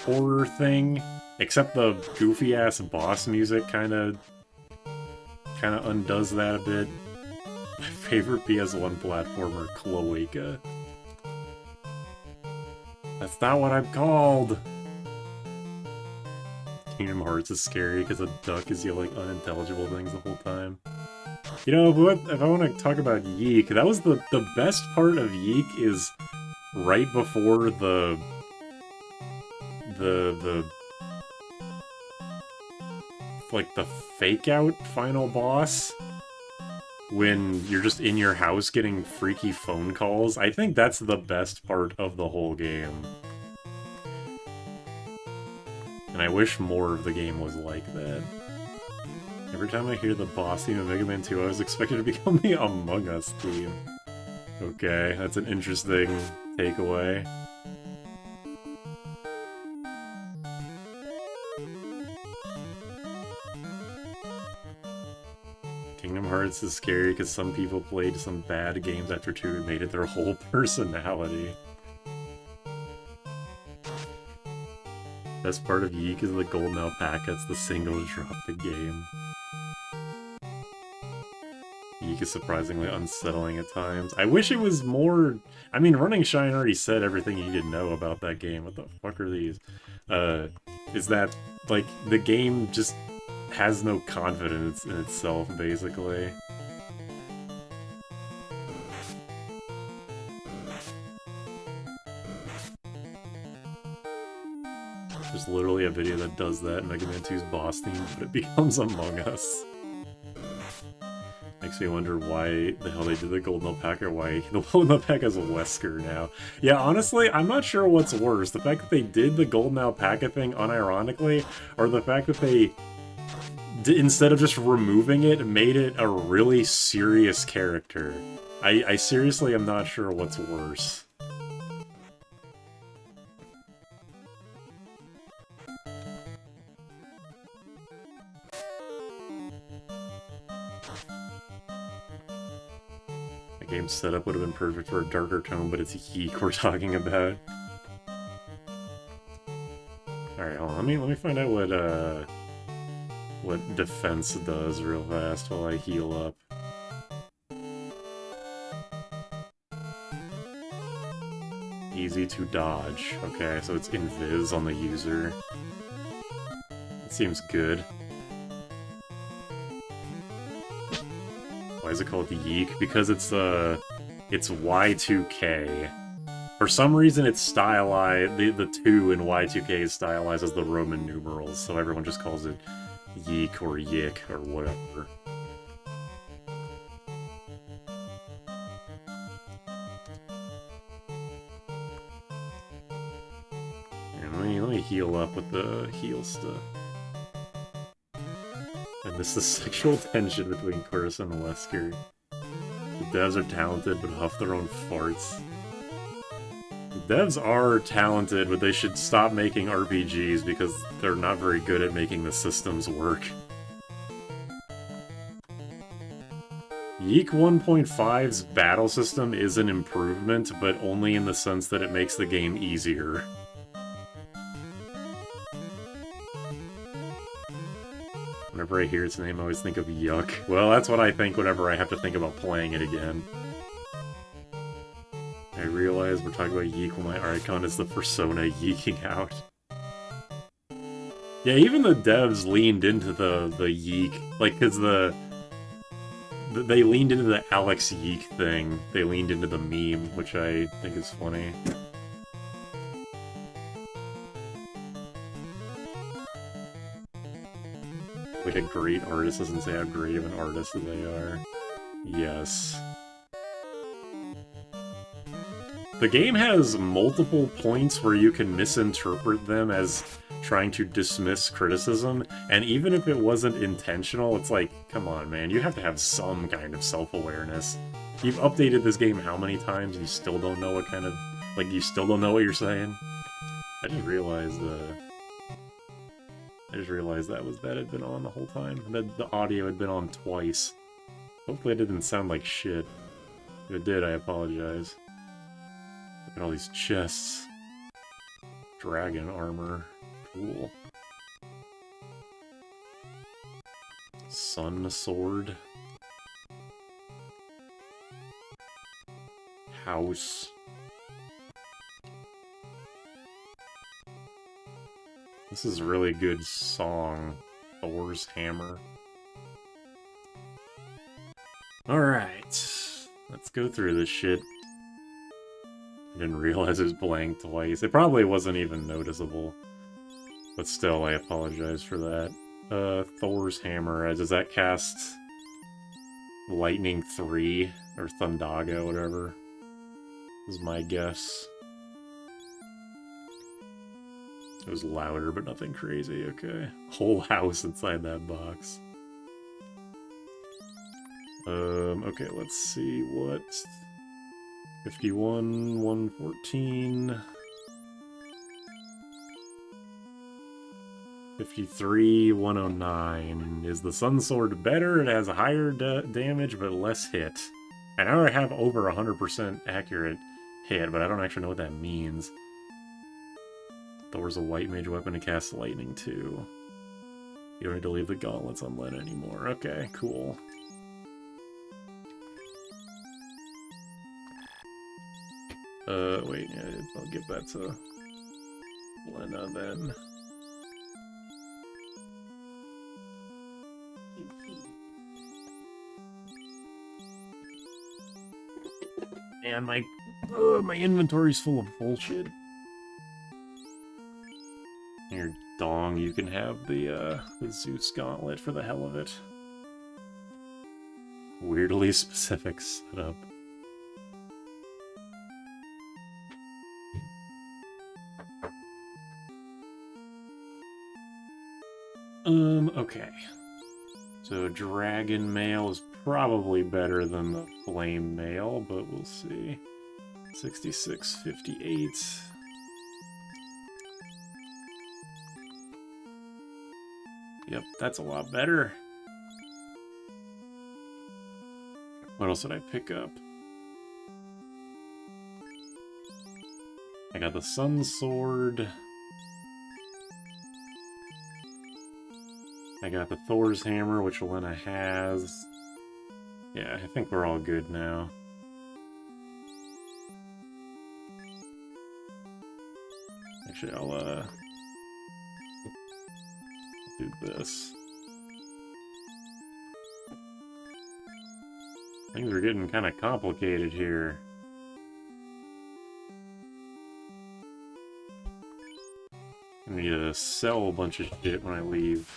horror thing, except the goofy ass boss music kind of undoes that a bit. My favorite PS1 platformer, Cloaca. That's not what I'm called. Kingdom Hearts is scary because a duck is yelling unintelligible things the whole time. You know, what, if I want to talk about Yeek, that was the best part of Yeek is right before the like the fake out final boss, when you're just in your house getting freaky phone calls. I think that's the best part of the whole game. And I wish more of the game was like that. Every time I hear the boss theme of Mega Man 2, I was expected to become the Among Us theme. Okay, that's an interesting takeaway. Kingdom Hearts is scary because some people played some bad games after 2 and made it their whole personality. Best part of Yeek is the golden alpaca. It's the single drop the game. Yeek is surprisingly unsettling at times. I wish it was more... I mean, Running Shine already said everything you need to know about that game. What the fuck are these? Is that, like, the game just has no confidence in itself, basically. There's literally a video that does that in Mega Man 2's boss theme, but it becomes Among Us. Makes me wonder why the hell they did the golden alpaca, or why the golden alpaca is a Wesker now. Yeah, honestly, I'm not sure what's worse. The fact that they did the golden alpaca thing unironically, or the fact that they, instead of just removing it, made it a really serious character. I seriously am not sure what's worse. Game's setup would have been perfect for a darker tone, but it's Yeek we're talking about. Alright, hold on. Let me find out what defense does real fast while I heal up. Easy to dodge. Okay, so it's invis on the user. It seems good. Why is it called Yeek? Because it's Y2K. For some reason it's stylized, the 2 in Y2K is stylized as the Roman numerals, so everyone just calls it Yeek or Yik or whatever. And let me heal up with the heal stuff. And this is sexual tension between Chris and Wesker. The devs are talented, but huff their own farts. The devs are talented, but they should stop making RPGs because they're not very good at making the systems work. Yeek 1.5's battle system is an improvement, but only in the sense that it makes the game easier. Whenever I hear its name, I always think of Yuck. Well, that's what I think whenever I have to think about playing it again. I realize we're talking about Yeek when my icon is the persona yeeking out. Yeah, even the devs leaned into the Yeek, like, cause they leaned into the Alex Yeek thing. They leaned into the meme, which I think is funny. Like a great artist doesn't say how great of an artist they are. Yes. The game has multiple points where you can misinterpret them as trying to dismiss criticism, and even if it wasn't intentional, it's like, come on, man, you have to have some kind of self-awareness. You've updated this game how many times, and you still don't know what kind of... Like, you still don't know what you're saying? I just realized that had been on the whole time. That the audio had been on twice. Hopefully it didn't sound like shit. If it did, I apologize. Look at all these chests. Dragon armor. Cool. Sun sword. House. This is a really good song. Thor's hammer. Alright. Let's go through this shit. I didn't realize it was blank twice. It probably wasn't even noticeable. But still, I apologize for that. Thor's hammer. Does that cast Lightning 3? Or Thundaga, whatever. Is my guess. It was louder, but nothing crazy, okay. Whole house inside that box. Okay, let's see what... 51, 114... 53, 109. Is the Sun Sword better? It has higher damage, but less hit. I know I have over 100% accurate hit, but I don't actually know what that means. Thor's a white mage weapon to cast lightning too. You don't need to leave the gauntlets unlit anymore. Okay, cool. Wait, yeah, I'll give that to Lena then. And my inventory's full of bullshit. Here, Dong, you can have the Zeus gauntlet for the hell of it. Weirdly specific setup. Okay. So Dragon Mail is probably better than the Flame Mail, but we'll see. 66.58. Yep, that's a lot better. What else did I pick up? I got the Sun Sword. I got the Thor's hammer, which Lena has. Yeah, I think we're all good now. Actually, I'll do this. Things are getting kind of complicated here. I need to sell a bunch of shit when I leave.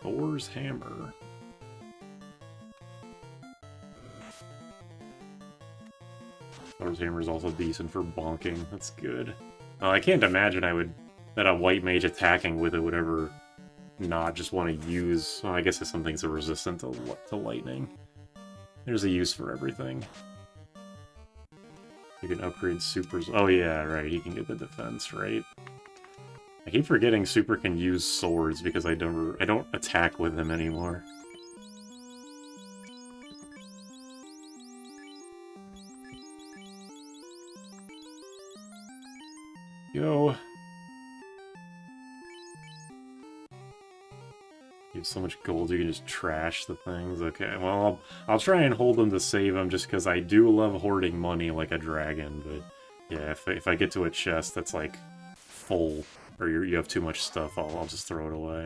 Thor's hammer. Thor's hammer is also decent for bonking. That's good. I can't imagine that a white mage attacking with it would ever not just want to use... Well, I guess some things are resistant to lightning. There's a use for everything. You can upgrade supers. Oh yeah, right. He can get the defense, right? I keep forgetting Super can use swords because I don't attack with them anymore. Yo. You have so much gold you can just trash the things. Okay, well, I'll try and hold them to save them just because I do love hoarding money like a dragon, but yeah, if I get to a chest that's like full, or you have too much stuff, I'll just throw it away.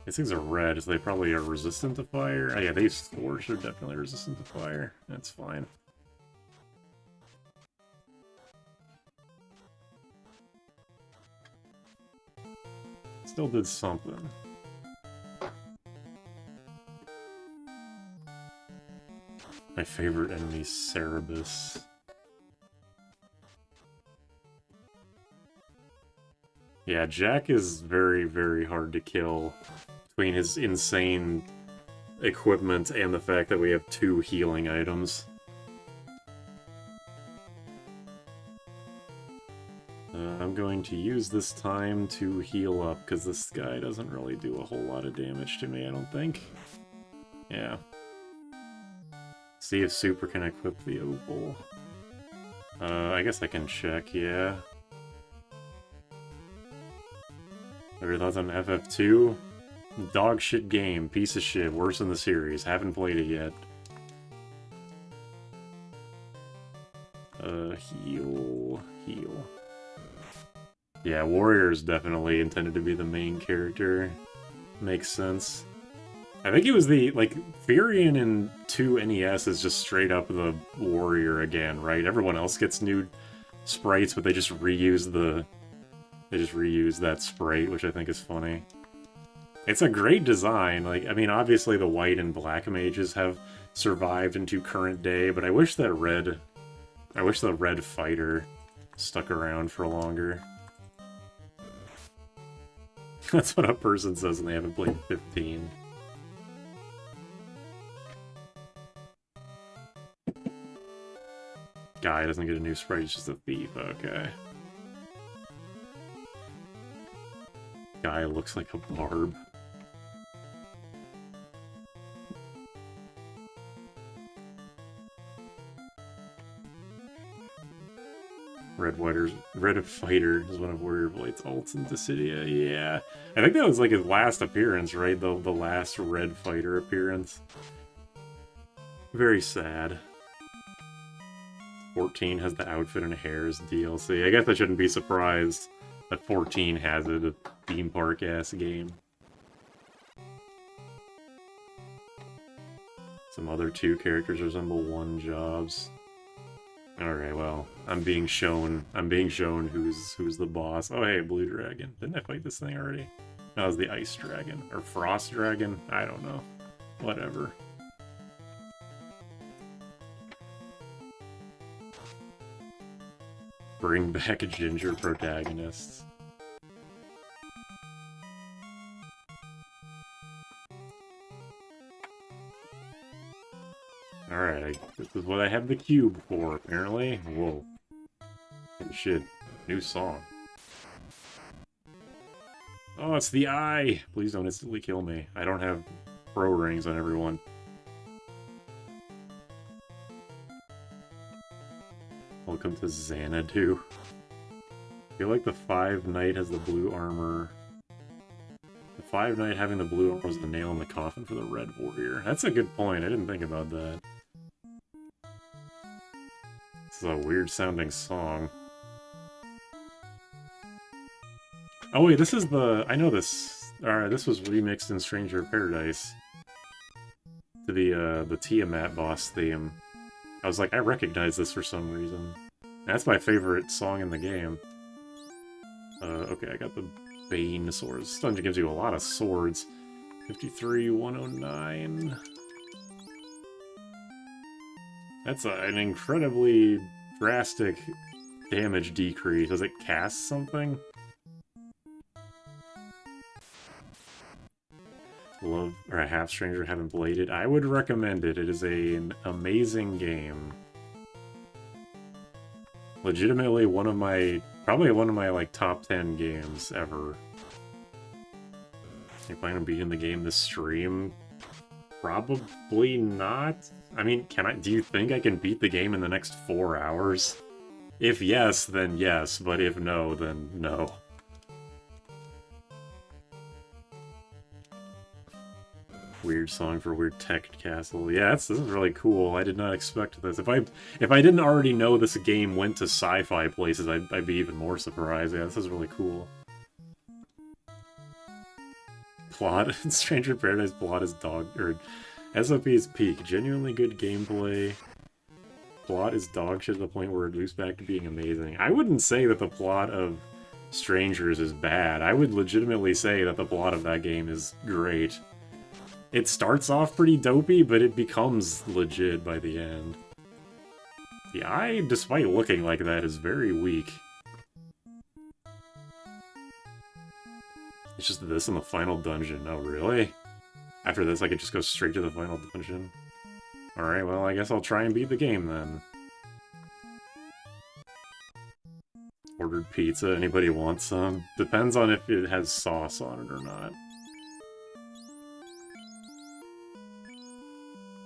These things are red, so they probably are resistant to fire. Oh yeah, these swords are definitely resistant to fire. That's fine. Still did something. My favorite enemy, Cerebus. Yeah, Jack is very, very hard to kill between his insane equipment and the fact that we have 2 healing items. I'm going to use this time to heal up, because this guy doesn't really do a whole lot of damage to me, I don't think. Yeah. See if Super can equip the opal. I guess I can check, yeah. What are your thoughts on FF2? Dog shit game, piece of shit, worst in the series. Haven't played it yet. Heal. Yeah, Warrior is definitely intended to be the main character. Makes sense. I think it was the, like, Furion in 2 NES is just straight up the Warrior again, right? Everyone else gets new sprites, but they just reuse that sprite, which I think is funny. It's a great design. Like, I mean, obviously the white and black mages have survived into current day, but I wish the red fighter stuck around for longer. That's what a person says when they haven't played 15. Guy doesn't get a new sprite, he's just a thief, okay. Guy looks like a barb. Red Fighter is one of Warrior Blade's ults in Dissidia, yeah. I think that was like his last appearance, right? The last Red Fighter appearance. Very sad. 14 has the outfit and hair as DLC. I guess I shouldn't be surprised that 14 has it, a theme park-ass game. Some other 2 characters resemble 1 jobs. Alright, well, I'm being shown who's the boss. Oh hey, Blue Dragon. Didn't I fight this thing already? That was the Ice Dragon. Or Frost Dragon? I don't know. Whatever. Bring back ginger protagonists. Alright, this is what I have the cube for, apparently. Whoa. And shit. New song. Oh, it's the eye! Please don't instantly kill me. I don't have pro rings on everyone. Welcome to Xanadu. I feel like the 5 Knight has the blue armor. The 5 Knight having the blue armor was the nail in the coffin for the Red Warrior. That's a good point, I didn't think about that. This is a weird sounding song. Oh wait, this is the... I know this. Alright, this was remixed in Stranger of Paradise. To the Tiamat boss theme. I was like, I recognize this for some reason. That's my favorite song in the game. Okay, I got the Bane swords. This dungeon gives you a lot of swords. 53, 109... That's an incredibly drastic damage decrease. Does it cast something? Love, or a Half Stranger, haven't played it. I would recommend it. It is an amazing game. Legitimately probably one of my like top 10 games ever. You plan on beating the game this stream? Probably not. I mean, do you think I can beat the game in the next 4 hours? If yes, then yes, but if no, then no. Weird song for weird tech castle. Yeah, this is really cool. I did not expect this. If I didn't already know this game went to sci-fi places, I'd be even more surprised. Yeah, this is really cool. plot. Stranger Paradise plot is dog... or SOP is peak. Genuinely good gameplay. Plot is dog shit to the point where it moves back to being amazing. I wouldn't say that the plot of Strangers is bad. I would legitimately say that the plot of that game is great. It starts off pretty dopey, but it becomes legit by the end. The eye, despite looking like that, is very weak. It's just this in the final dungeon. Oh, really? After this, I could just go straight to the final dungeon? Alright, well, I guess I'll try and beat the game, then. Ordered pizza. Anybody want some? Depends on if it has sauce on it or not.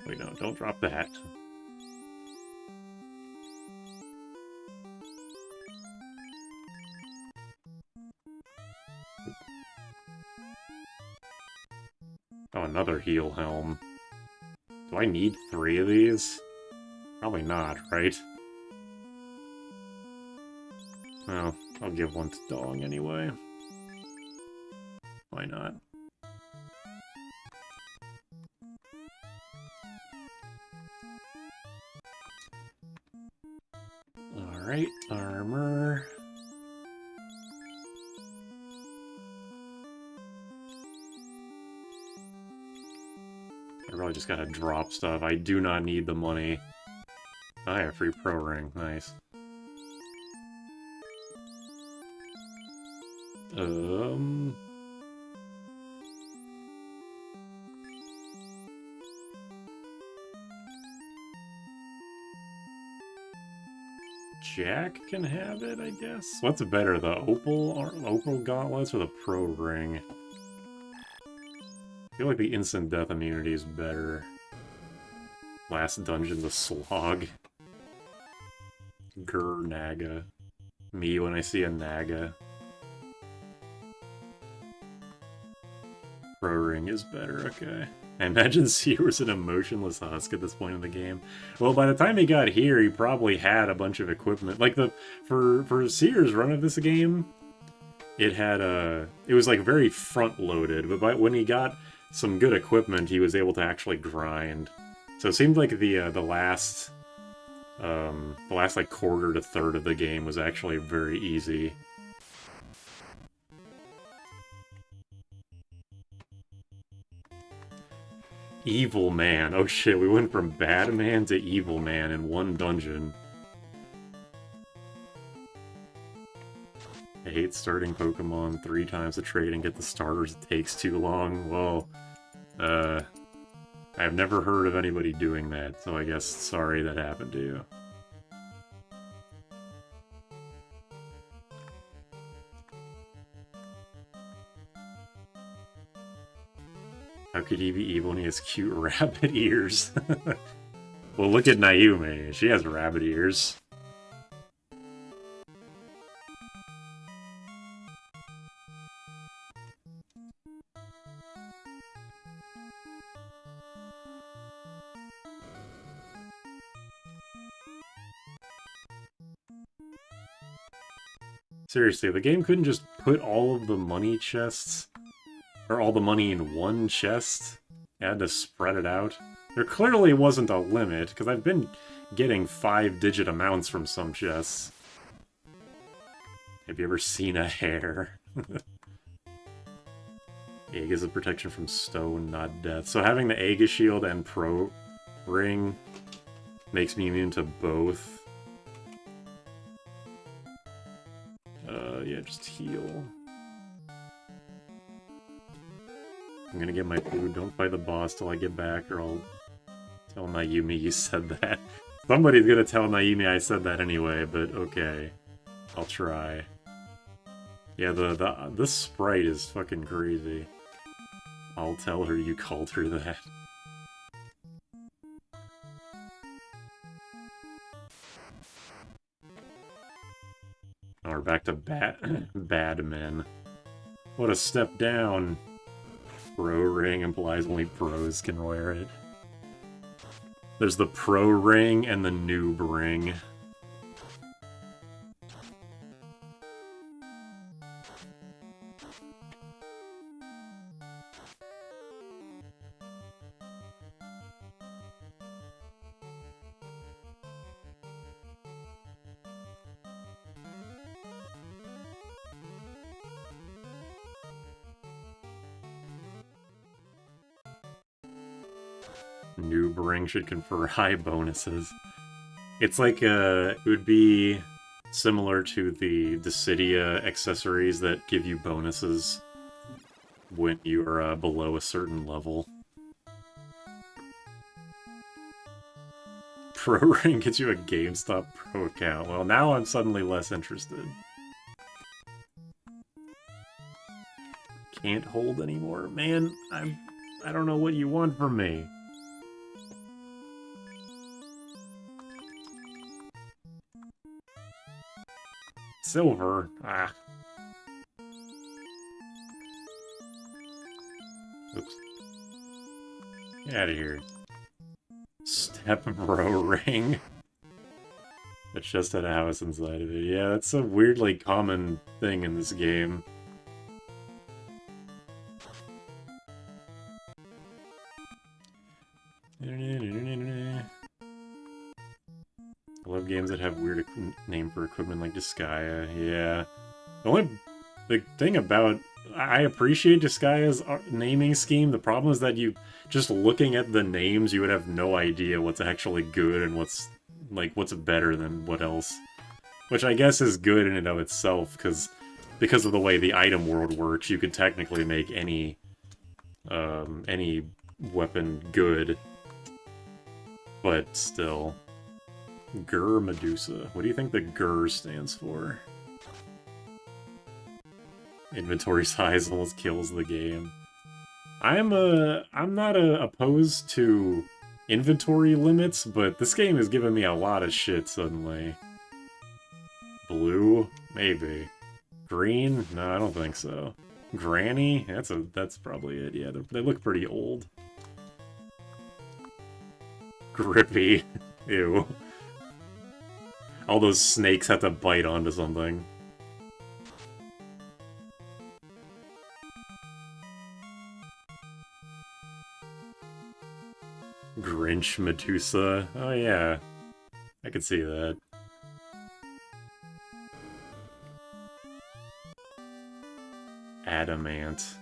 Wait, no, don't drop that. Oh, another heal helm. Do I need 3 of these? Probably not, right? Well, I'll give one to Dong anyway. Why not? Alright, armor. I really just gotta drop stuff. I do not need the money. Oh, I have a free pro ring. Nice. Jack can have it, I guess? What's better, the opal gauntlets or the pro ring? I feel like the instant death immunity is better. Last dungeon's a slog. Grr, Naga. Me when I see a Naga. Pro ring is better, okay. I imagine Seer was an emotionless husk at this point in the game. Well, by the time he got here, he probably had a bunch of equipment. Like, for Seer's run of this game, it had it was like very front-loaded, but when he got some good equipment, he was able to actually grind. So it seemed like the last like quarter to third of the game was actually very easy. Evil Man. Oh shit, we went from Bad Man to Evil Man in one dungeon. I hate starting Pokemon 3 times a trade and get the starters. It takes too long. Well, I've never heard of anybody doing that, so I guess sorry that happened to you. How could he be evil when he has cute rabbit ears? Well, look at Naomi. She has rabbit ears. Seriously, the game couldn't just put all of the money chests, or all the money in one chest? It had to spread it out. There clearly wasn't a limit, because I've been getting 5-digit amounts from some chests. Have you ever seen a hair? Egg is a protection from stone, not death. So having the Aegis Shield and Pro Ring makes me immune to both. Yeah, just heal. I'm gonna get my food. Don't fight the boss till I get back, or I'll tell Naomi you said that. Somebody's gonna tell Naomi I said that anyway, but okay. I'll try. Yeah, this sprite is fucking crazy. I'll tell her you called her that. Oh, we're back to bad men. What a step down. Pro ring implies only pros can wear it. There's the pro ring and the noob ring. Noob ring should confer high bonuses. It's like, it would be similar to the Dissidia accessories that give you bonuses when you are below a certain level. Pro ring gets you a GameStop Pro account. Well, now I'm suddenly less interested. Can't hold anymore. Man, I don't know what you want from me. Silver? Ah. Oops. Get out of here. Step bro ring. It just had a house inside of it. Yeah, that's a weirdly common thing in this game. I love games that have weird name for equipment like Disgaea. Yeah. The thing about... I appreciate Disgaea's naming scheme. The problem is that you... Just looking at the names, you would have no idea what's actually good and what's better than what else. Which I guess is good in and of itself, because of the way the item world works, you could technically make any weapon good. But still. Gur Medusa. What do you think the Gur stands for? Inventory size almost kills the game. I'm not opposed to inventory limits, but this game has given me a lot of shit suddenly. Blue? Maybe. Green? No, I don't think so. Granny? That's probably it. Yeah, they look pretty old. Grippy. Ew. All those snakes have to bite onto something. Grinch Medusa. Oh yeah. I could see that. Adamant.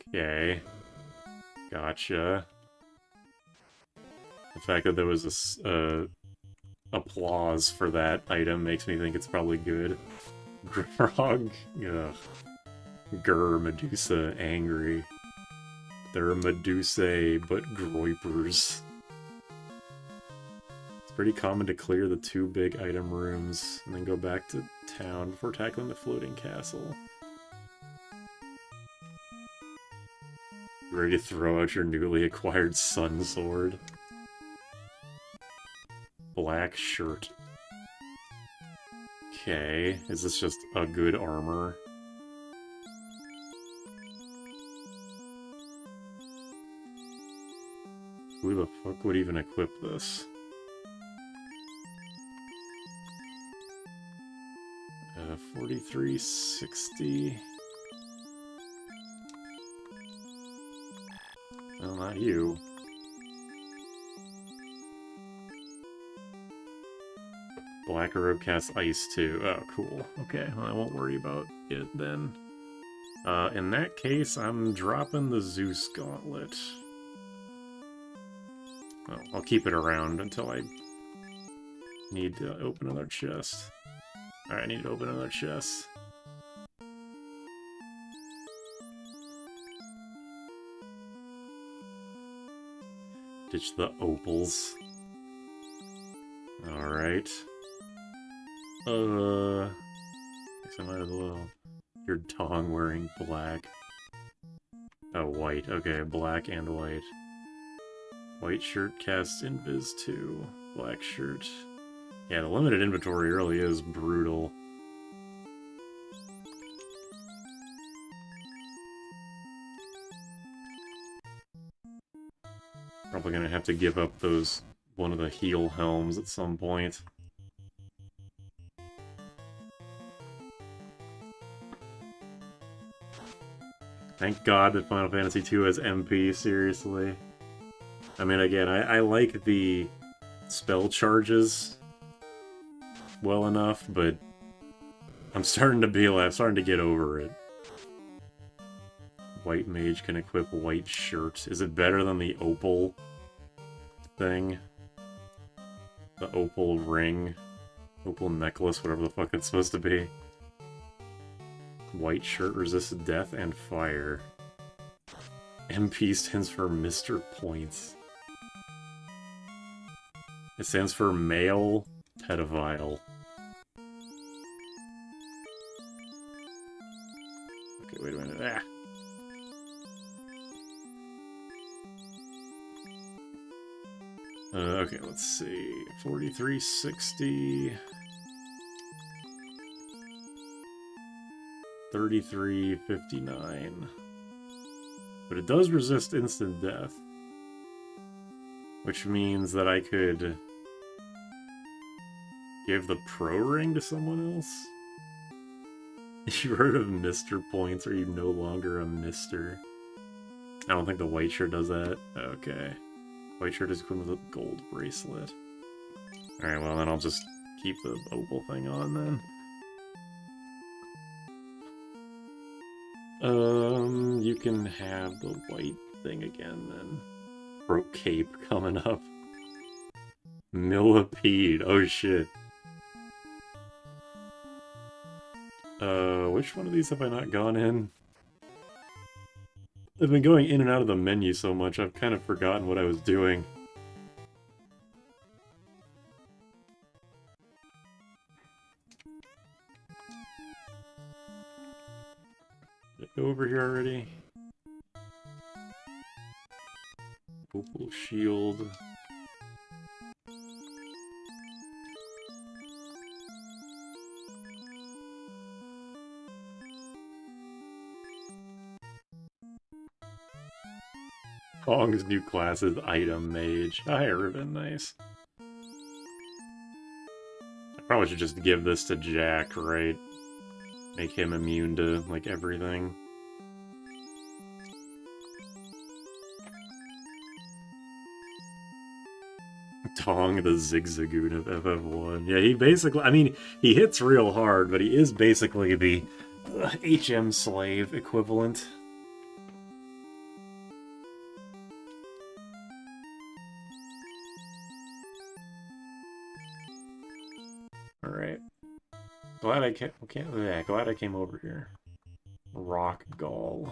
Okay. Gotcha. The fact that there was this, applause for that item makes me think it's probably good. Grog. Ugh. Gur Medusa angry. They're Medusae, but groipers. It's pretty common to clear the 2 big item rooms and then go back to town before tackling the floating castle. Ready to throw out your newly acquired sun sword? Black shirt. Okay, is this just a good armor? Who the fuck would even equip this? 4360. Well, not you. Black robe casts ice too. Oh, cool. Okay, well, I won't worry about it then. In that case, I'm dropping the Zeus gauntlet. Well, I'll keep it around until I need to open another chest. Alright, I need to open another chest. Ditch the opals. Alright. Guess I might as well. Your dong wearing black. Oh, white. Okay, black and white. White shirt casts Invis 2. Black shirt. Yeah, the limited inventory really is brutal. Probably gonna have to give up one of the heal helms at some point. Thank God that Final Fantasy II has MP, seriously. I mean, again, I like the spell charges well enough, but I'm starting to get over it. White mage can equip white shirt. Is it better than the opal thing. The opal ring. Opal necklace, whatever the fuck it's supposed to be. White shirt resists death and fire. MP stands for Mr. Points. It stands for male pedophile. Okay, wait a minute. Ah. Okay, let's see. 4360. 3359. But it does resist instant death. Which means that I could give the pro ring to someone else? You heard of Mr. Points, or you no longer a Mr. I don't think the white shirt does that. Okay. White shirt is equivalent to the gold bracelet. Alright, well then I'll just keep the opal thing on then. You can have the white thing again then. Pro cape coming up. Millipede, oh shit. Which one of these have I not gone in? I've been going in and out of the menu so much, I've kind of forgotten what I was doing. Did I go over here already? Opal shield. Kong's new class is Item Mage. Hi, Ribbon, nice. I probably should just give this to Jack, right? Make him immune to, like, everything. Tong, the Zigzagoon of FF1. Yeah, he basically, I mean, he hits real hard, but he is basically the HM slave equivalent. Alright. Glad I glad I came over here. Rock Gall.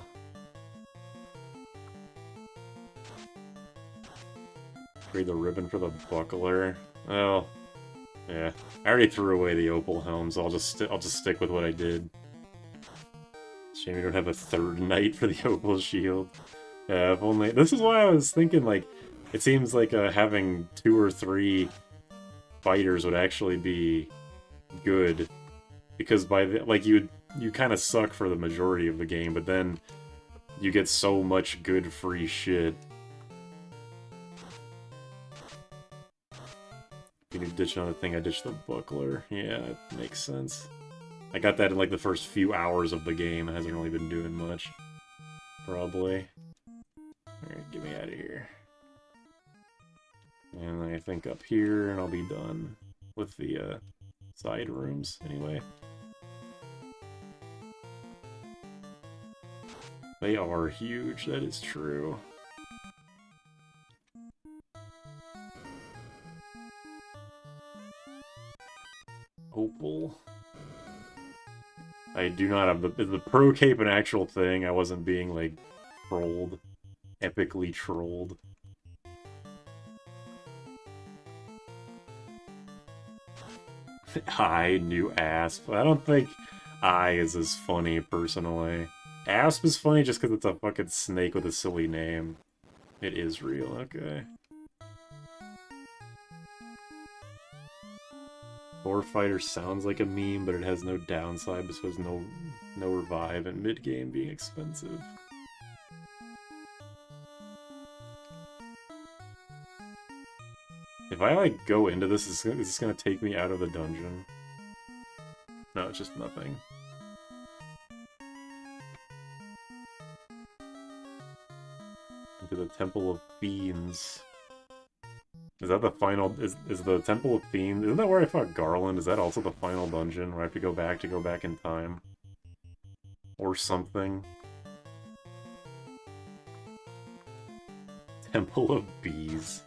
Trade the ribbon for the buckler. Oh, yeah. I already threw away the opal helm, so I'll just stick with what I did. Shame we don't have a third knight for the opal shield. Yeah, if only. This is why I was thinking, like, it seems like having 2 or 3 fighters would actually be good, because by the, like, you kind of suck for the majority of the game, but then you get so much good free shit. You need to ditch another thing, I ditched the buckler. Yeah, it makes sense. I got that in like the first few hours of the game. It hasn't really been doing much. Probably. Alright, get me out of here. And I think up here, and I'll be done with the side rooms, anyway. They are huge, that is true. Opal. I do not have the pro cape, an actual thing. I wasn't being, like, trolled. Epically trolled. I knew Asp. I don't think I is as funny, personally. Asp is funny just because it's a fucking snake with a silly name. It is real, okay. Warfighter sounds like a meme, but it has no downside besides no revive and mid-game being expensive. If I, like, go into this, is this gonna take me out of the dungeon? No, it's just nothing. Into the Temple of Fiends. Is that the final... Is the Temple of Fiends... Isn't that where I fought Garland? Is that also the final dungeon where I have to go back in time? Or something? Temple of Bees.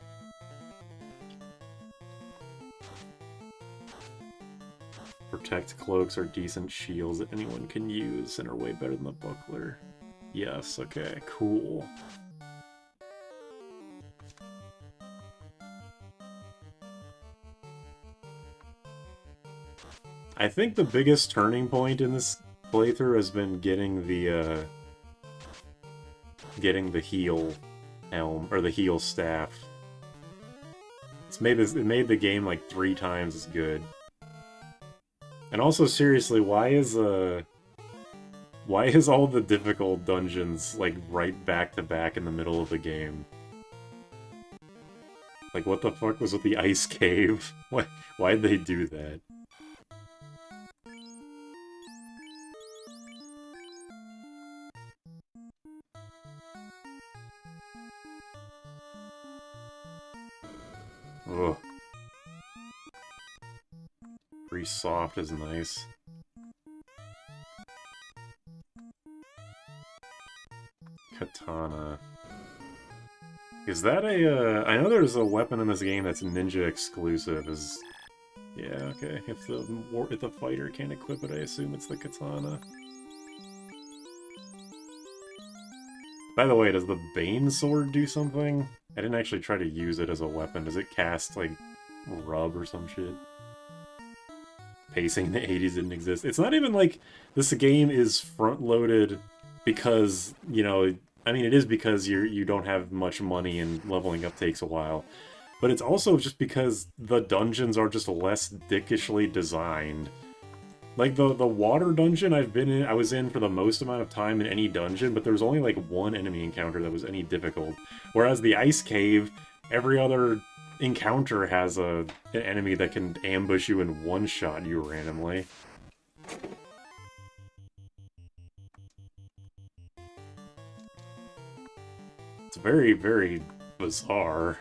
protect cloaks are decent shields that anyone can use and are way better than the buckler. Yes, okay, cool. I think the biggest turning point in this playthrough has been getting the heal helm, or the heal staff. It made the game like 3 times as good. And also, seriously, why is all the difficult dungeons like right back to back in the middle of the game? Like, what the fuck was with the ice cave? Why'd they do that? Ugh. Pretty soft is nice. Katana. Is that a, I know there's a weapon in this game that's ninja exclusive. Yeah, okay. If the fighter can't equip it, I assume it's the katana. By the way, does the Bane sword do something? I didn't actually try to use it as a weapon. Does it cast, like, rub or some shit? Pacing in the 80s didn't exist. It's not even like this game is front-loaded because, you know, I mean, it is because you don't have much money and leveling up takes a while. But it's also just because the dungeons are just less dickishly designed. Like, the water dungeon I was in for the most amount of time in any dungeon, but there was only, like, one enemy encounter that was any difficult. Whereas the ice cave, every other encounter has an enemy that can ambush you and one-shot you randomly. It's very, very bizarre.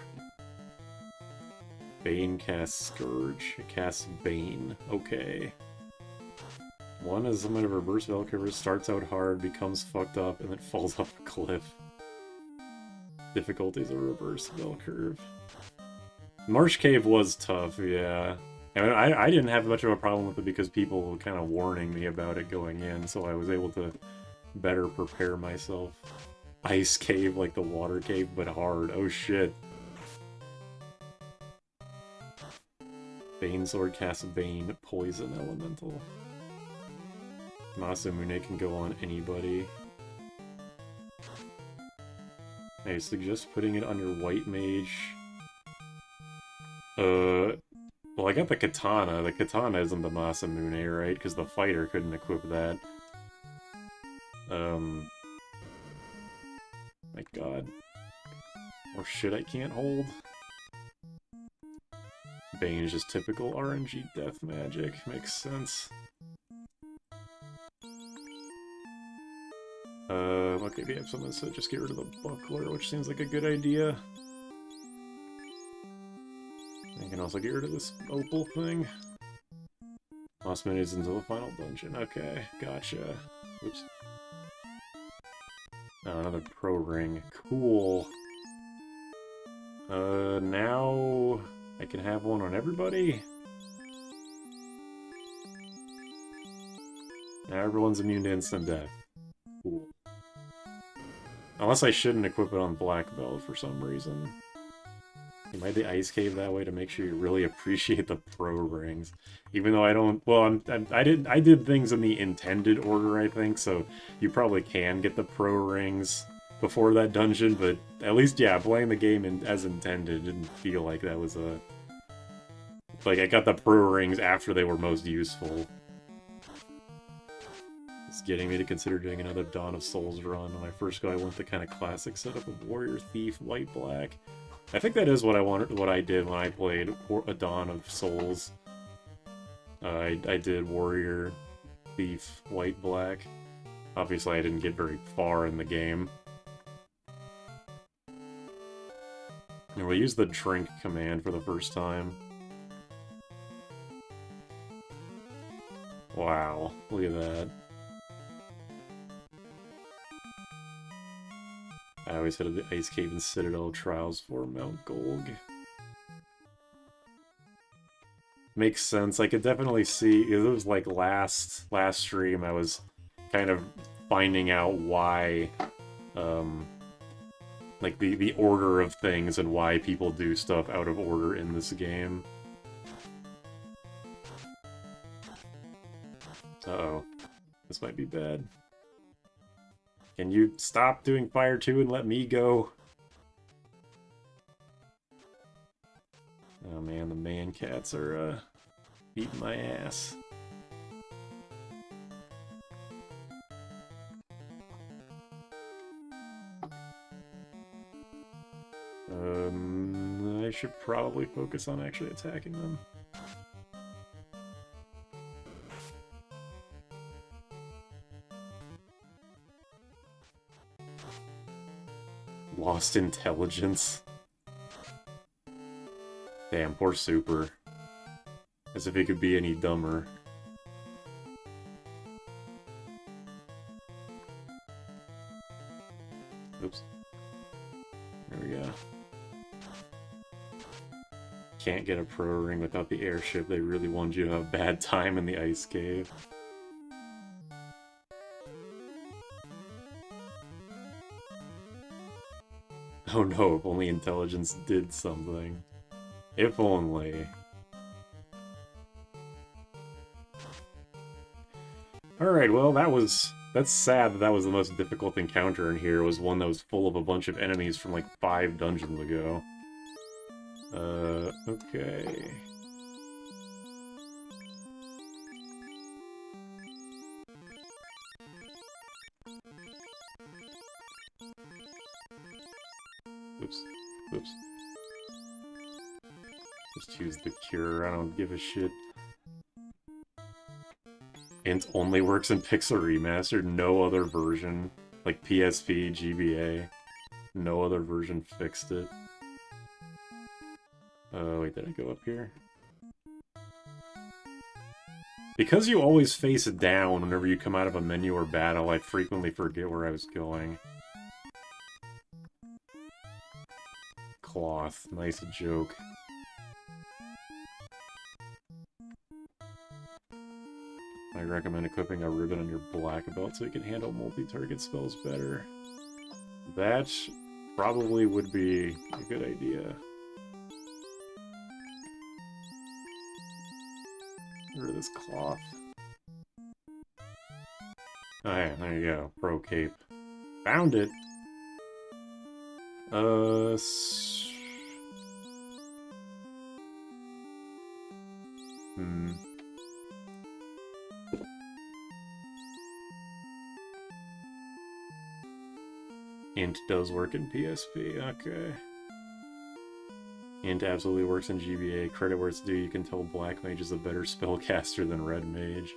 Bane casts Scourge. It casts Bane. Okay. One is some kind of reverse bell curve, starts out hard, becomes fucked up, and then falls off a cliff. Difficulty is a reverse bell curve. Marsh Cave was tough, yeah. I mean, I didn't have much of a problem with it because people were kind of warning me about it going in, so I was able to better prepare myself. Ice Cave, like the water cave, but hard. Oh shit. Bane Sword casts Bane, Poison Elemental. Masamune can go on anybody. I suggest putting it on your White Mage. Well, I got the Katana. The Katana isn't the Masamune, right? Because the fighter couldn't equip that. My god. Or shit I can't hold. Bane is just typical RNG death magic. Makes sense. Okay, we have someone said just get rid of the buckler, which seems like a good idea. I can also get rid of this opal thing. Last minute is into the final dungeon. Okay, gotcha. Oops. Oh, another pro ring. Cool. Now I can have one on everybody? Now everyone's immune to instant death. Cool. Unless I shouldn't equip it on Black Belt for some reason. You made the ice cave that way to make sure you really appreciate the pro rings. Even though I don't, well, I did things in the intended order, I think, so you probably can get the pro rings before that dungeon, but at least, yeah, playing the game as intended didn't feel like that was a... Like, I got the pro rings after they were most useful. It's getting me to consider doing another Dawn of Souls run. When I first go, I went the kind of classic setup of Warrior, Thief, White, Black. I think that is what I did when I played a Dawn of Souls. I did Warrior, Thief, White, Black. Obviously, I didn't get very far in the game. And we'll use the drink command for the first time. Wow, look at that. I always had the Ice Cave and Citadel Trials for Mount Golg. makes sense. I could definitely see, it was like last stream I was kind of finding out why, like the order of things and why people do stuff out of order in this game. Uh-oh. This might be bad. Can you stop doing Fire 2 and let me go? Oh man, the man cats are, beating my ass. I should probably focus on actually attacking them. Lost intelligence. Damn, poor Super. As if he could be any dumber. Oops. There we go. Can't get a pro ring without the airship. They really wanted you to have a bad time in the ice cave. Oh no, if only intelligence did something. If only. Alright, well that's sad that was the most difficult encounter in here, was one that was full of a bunch of enemies from like 5 dungeons ago. Okay. Oops. Oops. Just choose the cure, I don't give a shit. Int only works in Pixel Remastered, no other version. Like PSP, GBA. No other version fixed it. Oh, wait, did I go up here? Because you always face it down whenever you come out of a menu or battle, I frequently forget where I was going. Cloth, nice joke. I recommend equipping a ribbon on your black belt so you can handle multi-target spells better. That probably would be a good idea. Get rid of this cloth. Oh yeah, there you go. Pro cape. Found it! Int does work in PSP, okay. Int absolutely works in GBA. Credit where it's due, you can tell Black Mage is a better spellcaster than Red Mage.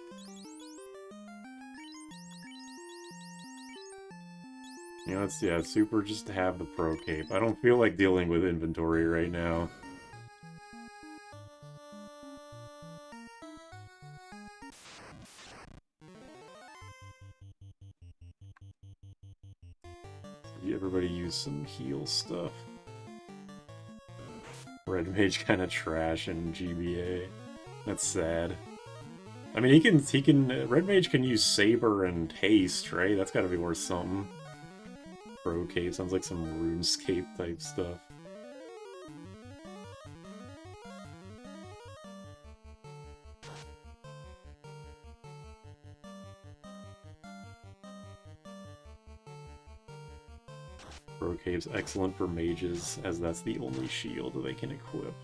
You know, it's super just to have the pro cape. I don't feel like dealing with inventory right now. Everybody use some heal stuff. Red Mage kind of trash in GBA. That's sad. I mean, he can. Red Mage can use Saber and Haste, right? That's gotta be worth something. Pro Cape sounds like some RuneScape type stuff. Pro Cape's excellent for mages, as that's the only shield they can equip.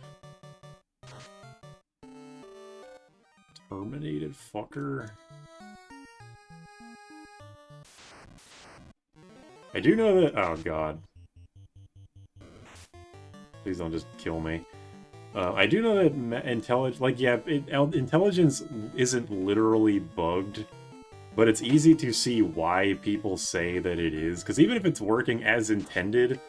Terminated fucker. I do know that— oh god. Please don't just kill me. I do know that intelligence isn't literally bugged, but it's easy to see why people say that it is, because even if it's working as intended,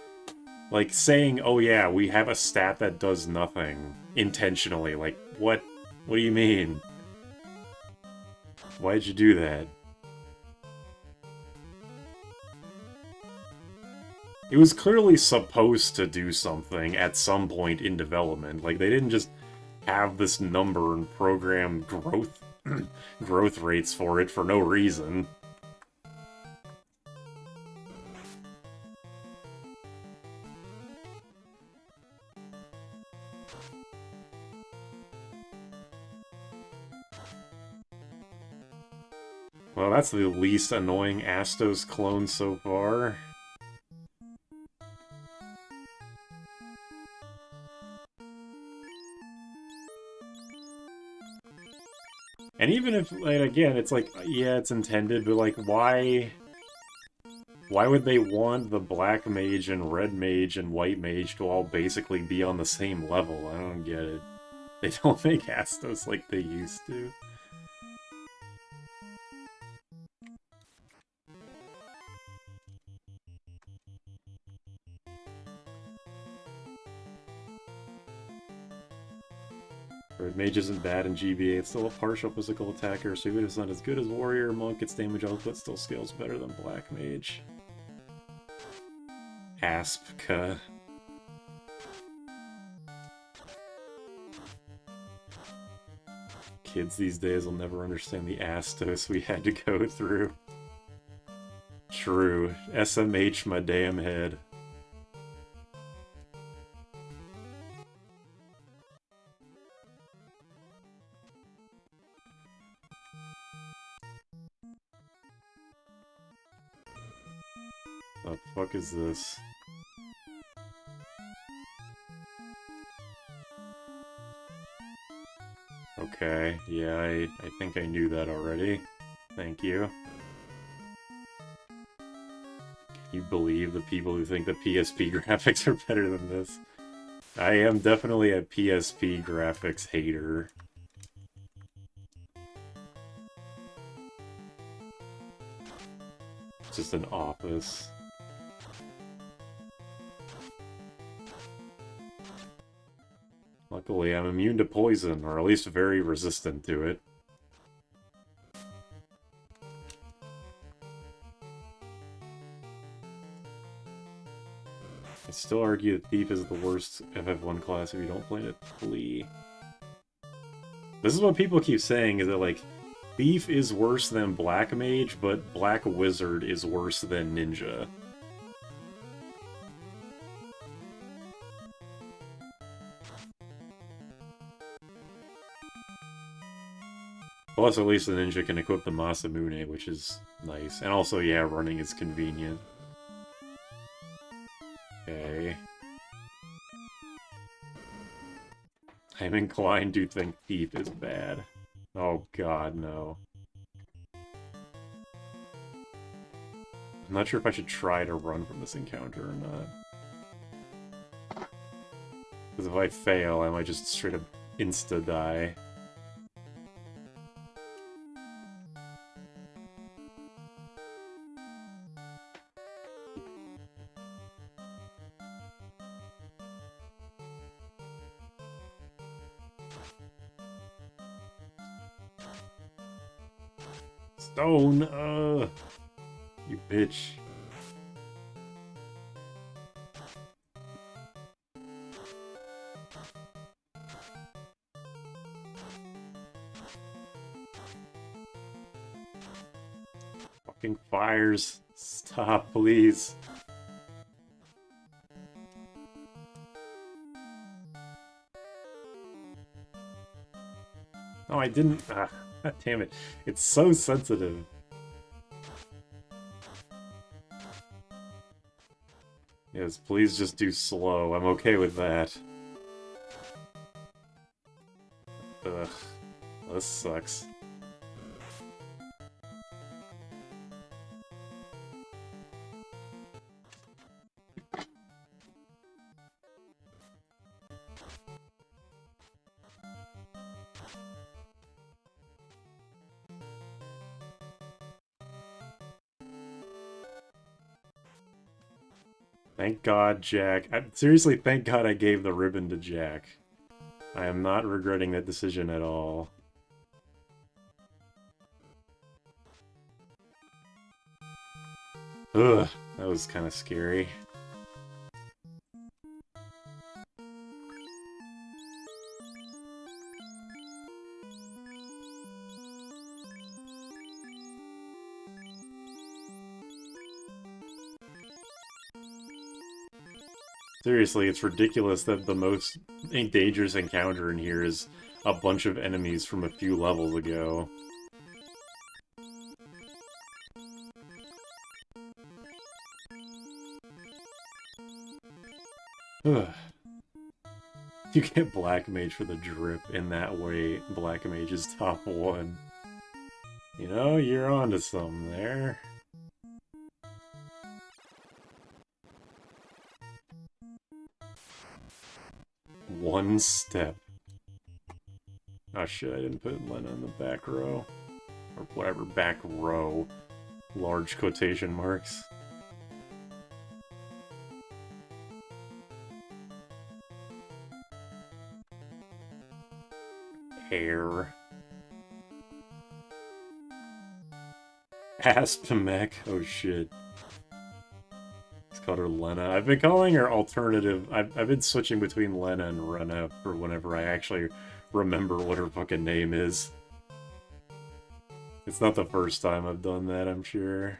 like saying, oh yeah, we have a stat that does nothing, intentionally, like, what do you mean? Why'd you do that? It was clearly supposed to do something at some point in development. Like, they didn't just have this number and program growth rates for it for no reason. Well, that's the least annoying Astos clone so far. And even if, like, again, it's like, yeah, it's intended, but like, why would they want the black mage and red mage and white mage to all basically be on the same level? I don't get it. They don't make Astos like they used to. Red mage isn't bad in GBA, it's still a partial physical attacker, so even if it's not as good as warrior, monk, its damage output still scales better than black mage. Aspka. Kids these days will never understand the Astos we had to go through. True. SMH my damn head. What the fuck is this? Okay, yeah, I think I knew that already. Thank you. Can you believe the people who think the PSP graphics are better than this? I am definitely a PSP graphics hater. It's just an office. Luckily, I'm immune to poison, or at least very resistant to it. I still argue that Thief is the worst FF1 class if you don't play it fully. This is what people keep saying, is that, like, Thief is worse than Black Mage, but Black Wizard is worse than Ninja. Plus, at least the ninja can equip the Masamune, which is nice. And also, yeah, running is convenient. Okay. I'm inclined to think Thief is bad. Oh god, no. I'm not sure if I should try to run from this encounter or not. Because if I fail, I might just straight up insta-die. Stone! You bitch. Fucking fires. Stop, please. Oh, I didn't... God damn it. It's so sensitive. Yes, please just do slow. I'm okay with that. Ugh. This sucks. Thank God, Jack. Seriously, thank God I gave the ribbon to Jack. I am not regretting that decision at all. Ugh, that was kind of scary. Seriously, it's ridiculous that the most dangerous encounter in here is a bunch of enemies from a few levels ago. Ugh. You get Black Mage for the drip in that way. Black Mage is top 1. You know, you're onto something there. One step. Oh shit, I didn't put Lena in the back row. Or whatever, back row. Large quotation marks. Hair. Aspamech. Oh shit. It's called her Lena. I've been calling her alternative. I've been switching between Lena and Rena for whenever I actually remember what her fucking name is. It's not the first time I've done that, I'm sure.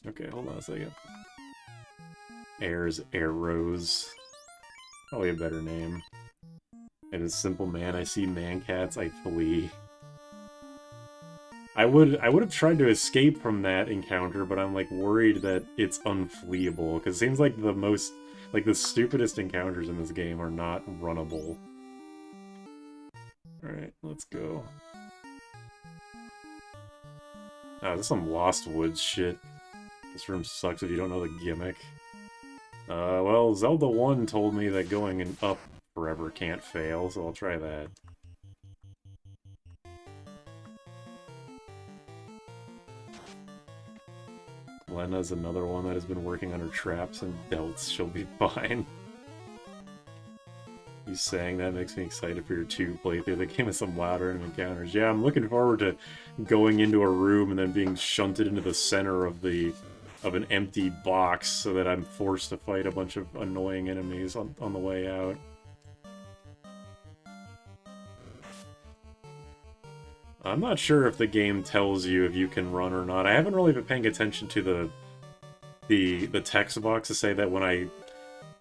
Okay, hold on a second. Air's Arrows. Probably a better name. It is Simple Man. I see man cats, I flee. I would have tried to escape from that encounter, but I'm like worried that it's unfleeable, because it seems like the stupidest encounters in this game are not runnable. Alright, let's go. Oh, this is some Lost Woods shit. This room sucks if you don't know the gimmick. Well, Zelda 1 told me that going up forever can't fail, so I'll try that. Lena's another one that has been working on her traps and belts. She'll be fine. You saying that makes me excited for your 2 playthrough. The game with some wild random encounters. Yeah, I'm looking forward to going into a room and then being shunted into the center of an empty box so that I'm forced to fight a bunch of annoying enemies on the way out. I'm not sure if the game tells you if you can run or not. I haven't really been paying attention to the text box to say that when I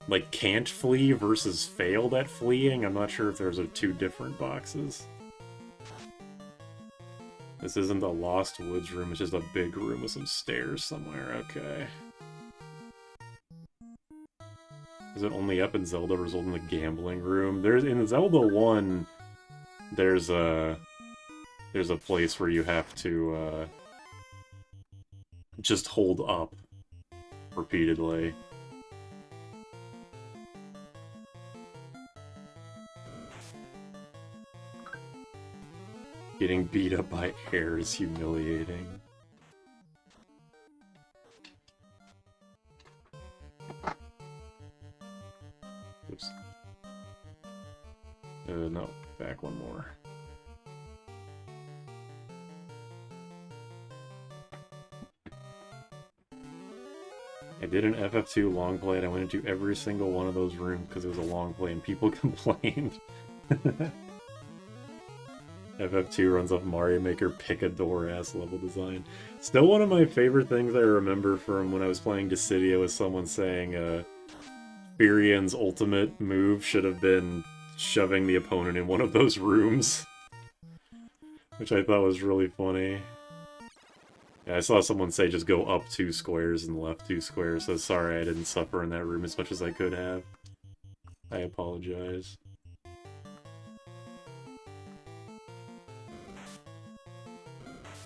like can't flee versus failed at fleeing. I'm not sure if there's 2 different boxes. This isn't a Lost Woods room, it's just a big room with some stairs somewhere. Okay. Is it only up in Zelda result in the gambling room? In Zelda 1 there's a place where you have to just hold up repeatedly. Getting beat up by air is humiliating. Oops. No, back one more. I did an FF2 long play and I went into every single one of those rooms because it was a long play and people complained. FF2 runs off Mario Maker pick-a-door-ass level design. Still one of my favorite things I remember from when I was playing Dissidia was someone saying Firian's ultimate move should have been shoving the opponent in one of those rooms. Which I thought was really funny. Yeah, I saw someone say just go up 2 squares and left 2 squares, so sorry I didn't suffer in that room as much as I could have. I apologize.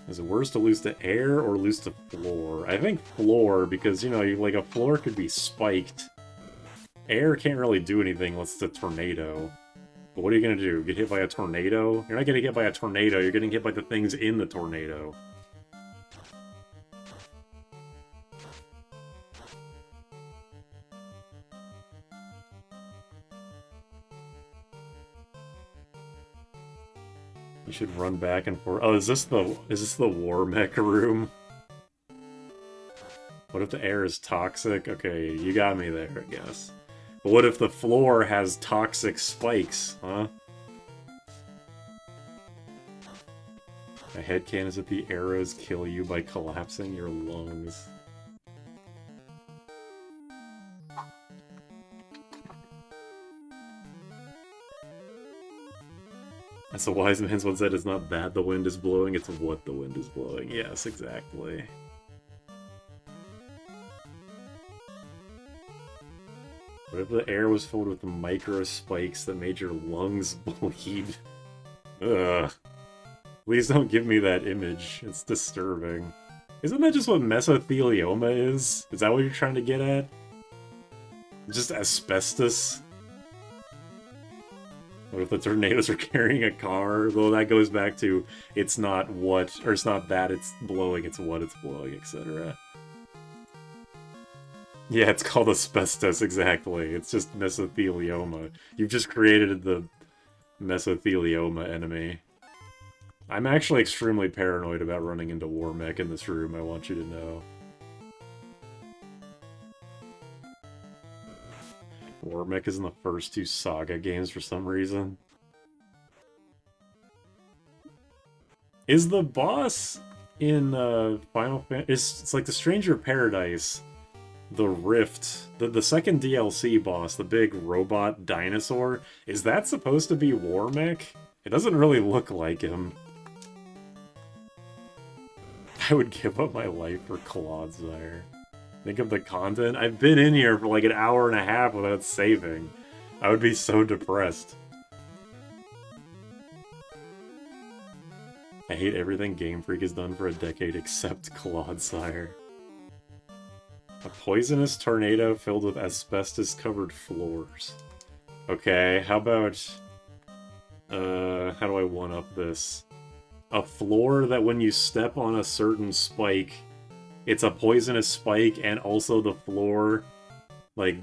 Is it worse to lose to air or lose to floor? I think floor, because, you know, like a floor could be spiked. Air can't really do anything unless it's a tornado. But what are you gonna do? Get hit by a tornado? You're not getting hit by a tornado, you're getting hit by the things in the tornado. You should run back and forth. Oh, is this the war mech room? What if the air is toxic? Okay, you got me there, I guess. But what if the floor has toxic spikes, huh? My headcanon is that the arrows kill you by collapsing your lungs. As the wise man's once said, it's not that the wind is blowing, it's what the wind is blowing. Yes, exactly. What if the air was filled with micro spikes that made your lungs bleed? Ugh. Please don't give me that image. It's disturbing. Isn't that just what mesothelioma is? Is that what you're trying to get at? Just asbestos? What if the tornadoes are carrying a car? Well, that goes back to it's not what, or it's not that it's blowing, it's what it's blowing, etc. Yeah, it's called asbestos, exactly. It's just mesothelioma. You've just created the mesothelioma enemy. I'm actually extremely paranoid about running into War Mech in this room, I want you to know. War Mech is in the first 2 Saga games for some reason. Is the boss in Final Fantasy... It's like the Stranger Paradise, the Rift, the second DLC boss, the big robot dinosaur, is that supposed to be War Mech? It doesn't really look like him. I would give up my life for Clodsire. Think of the content. I've been in here for like an hour and a half without saving. I would be so depressed. I hate everything Game Freak has done for a decade except Clodsire. A poisonous tornado filled with asbestos-covered floors. Okay, how about... how do I one-up this? A floor that when you step on a certain spike... It's a poisonous spike, and also the floor, like,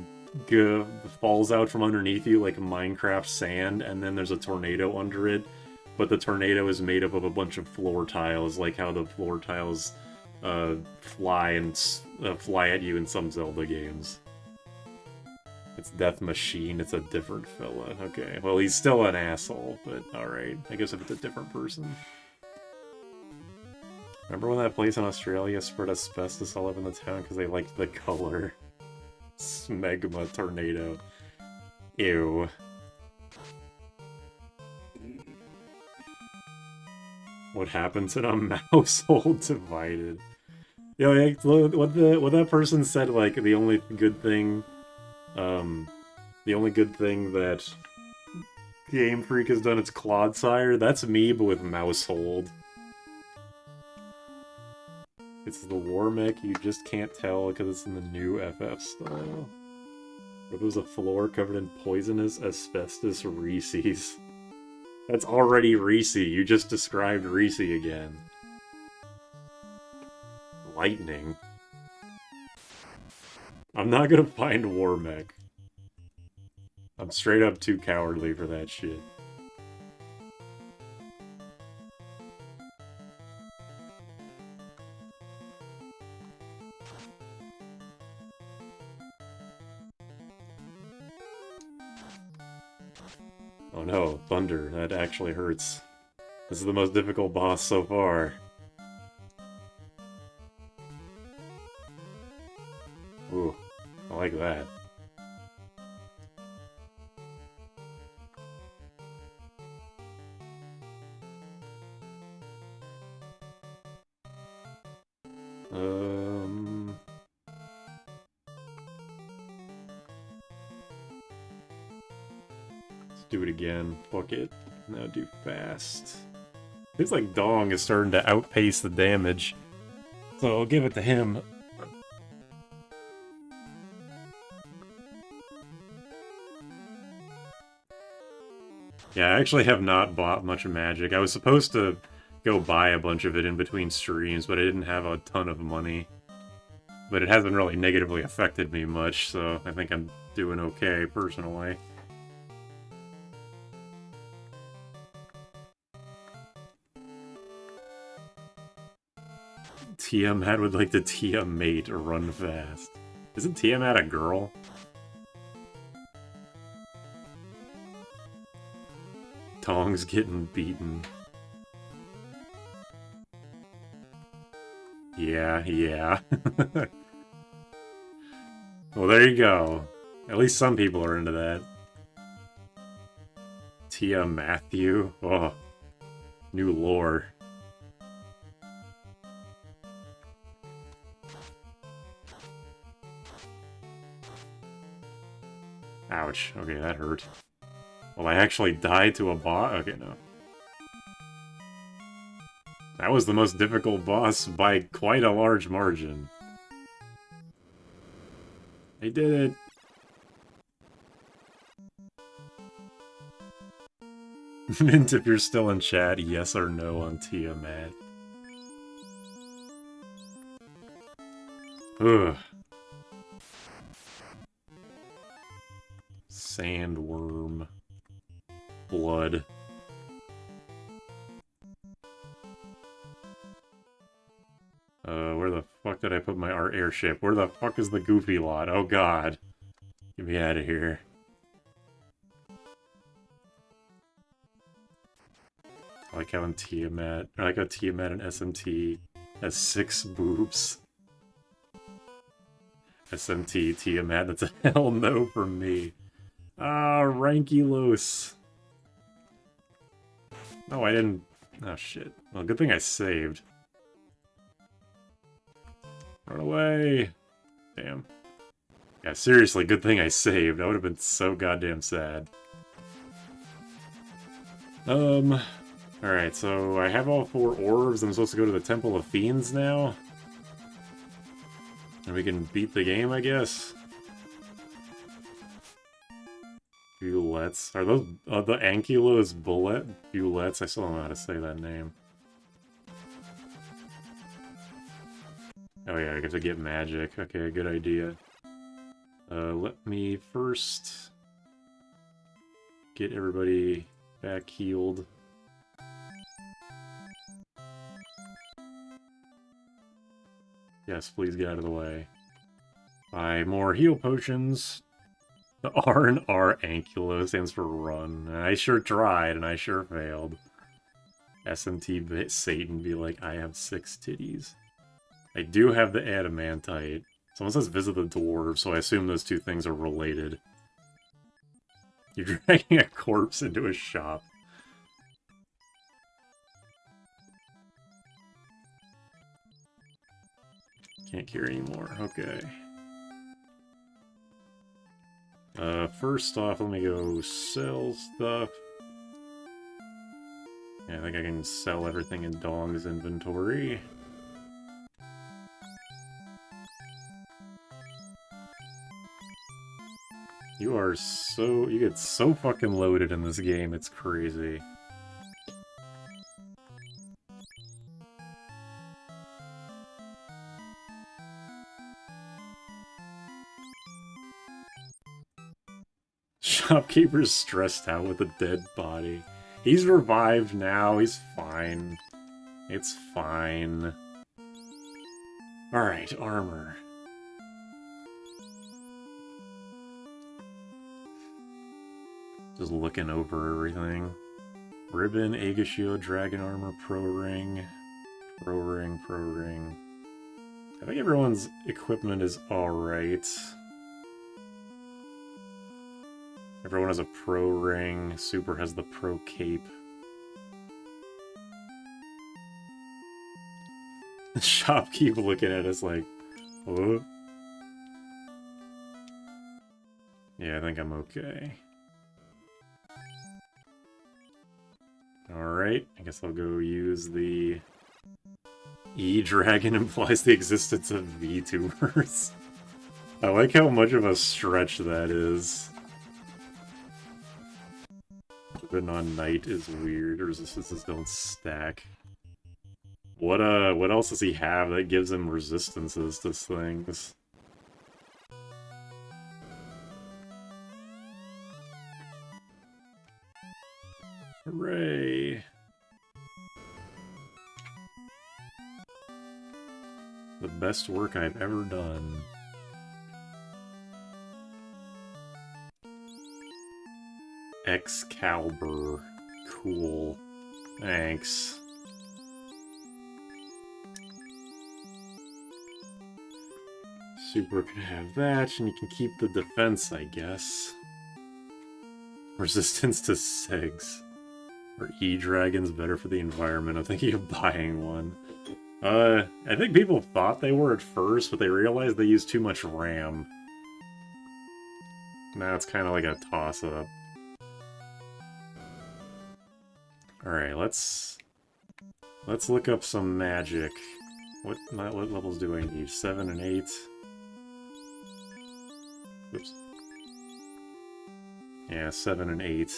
falls out from underneath you like Minecraft sand, and then there's a tornado under it. But the tornado is made up of a bunch of floor tiles, like how the floor tiles fly at you in some Zelda games. It's Death Machine, it's a different fella. Okay, well, he's still an asshole, but alright. I guess if it's a different person. Remember when that place in Australia spread asbestos all over the town because they liked the color? Smegma tornado. Ew. What happens in a household divided? You know, like, what that person said, like, the only good thing that Game Freak has done, it's Clodsire. That's me, but with Mousehold. It's the War Mech, you just can't tell because it's in the new FF style. It was a floor covered in poisonous asbestos Reese's. That's already Reese, you just described Reese again. Lightning. I'm not gonna find War Mech. I'm straight up too cowardly for that shit. Oh no, thunder. That actually hurts. This is the most difficult boss so far. Ooh, I like that. Do it again. Fuck it. Now do fast. It's like Dong is starting to outpace the damage. So I'll give it to him. Yeah, I actually have not bought much magic. I was supposed to go buy a bunch of it in between streams, but I didn't have a ton of money. But it hasn't really negatively affected me much, so I think I'm doing okay, personally. Tiamat would like to Tiamate or run fast. Isn't Tiamat a girl? Tong's getting beaten. Yeah. Well, there you go. At least some people are into that. Tia Matthew. Oh, new lore. Ouch. Okay, that hurt. Well, I actually died to a boss. Okay, no. That was the most difficult boss by quite a large margin. I did it. Mint, if you're still in chat, yes or no on Tiamat. Ugh. Sandworm. Blood. Where the fuck did I put my art airship? Where the fuck is the goofy lot? Oh god. Get me out of here. I like how in Tiamat, I like how Tiamat and SMT has 6 boobs. SMT, Tiamat, that's a hell no from me. Ah, Rankylos. No, I didn't. Oh shit. Well, good thing I saved. Run away! Damn. Yeah, seriously, good thing I saved. I would have been so goddamn sad. Alright, so I have all 4 orbs. I'm supposed to go to the Temple of Fiends now. And we can beat the game, I guess. Bullets. Are those the Ankylos Bullets? I still don't know how to say that name. Oh yeah, I get to get magic. Okay, good idea. Let me first get everybody back healed. Yes, please get out of the way. Buy more heal potions. The R and R Ankylo stands for run. And I sure tried, and I sure failed. SMT Satan be like, I have 6 titties. I do have the adamantite. Someone says visit the dwarves, so I assume those two things are related. You're dragging a corpse into a shop. Can't carry anymore. Okay. First off, let me go sell stuff. Yeah, I think I can sell everything in Dong's inventory. You get so fucking loaded in this game, it's crazy. Shopkeeper's stressed out with a dead body. He's revived now, he's fine. It's fine. Alright, armor. Just looking over everything. Ribbon, Aegis Shield, Dragon Armor, Pro Ring. Pro Ring, Pro Ring. I think everyone's equipment is alright. Everyone has a Pro Ring. Super has the Pro Cape. The shopkeep looking at us like, what? Yeah, I think I'm okay. Alright, I guess I'll go use the E-Dragon implies the existence of VTubers. I like how much of a stretch that is. But on Knight is weird. Resistances don't stack. What else does he have that gives him resistances to things? Hooray! The best work I've ever done. Excalibur. Cool. Thanks. Super can have that, and you can keep the defense, I guess. Resistance to SIGs. Or E-Dragons, better for the environment. I'm thinking of buying one. I think people thought they were at first, but they realized they used too much RAM. Now it's kind of like a toss-up. Alright, let's look up some magic. What levels do I need? 7 and 8? Oops. Yeah, 7 and 8.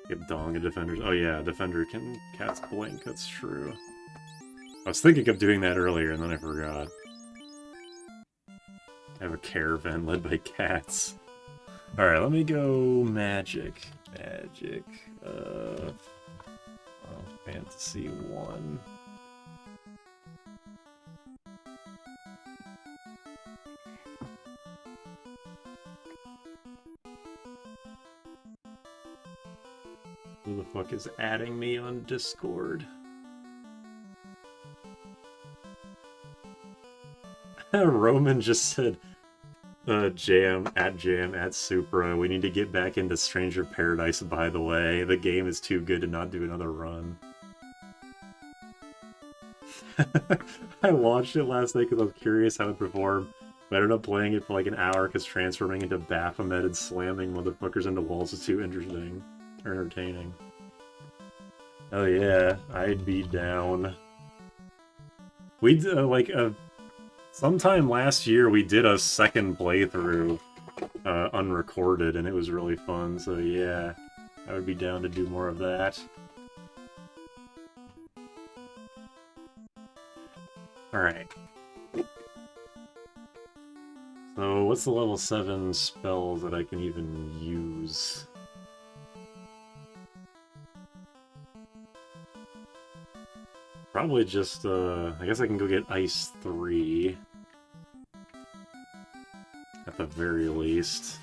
Get Donga Defenders. Oh yeah, Defender can cast Blink, that's true. I was thinking of doing that earlier, and then I forgot. I have a caravan led by cats. Alright, let me go magic. Magic. Oh, Fantasy 1. Who the fuck is adding me on Discord? Roman just said, Jam at Supra. We need to get back into Stranger Paradise, by the way. The game is too good to not do another run. I launched it last night because I was curious how it performed. I ended up playing it for like an hour because transforming into Baphomet and slamming motherfuckers into walls is too interesting. Or entertaining. Oh yeah, I'd be down. We sometime last year we did a second playthrough unrecorded and it was really fun, so yeah, I would be down to do more of that. Alright. So what's the level 7 spells that I can even use? Probably just, I guess I can go get Ice 3. At the very least.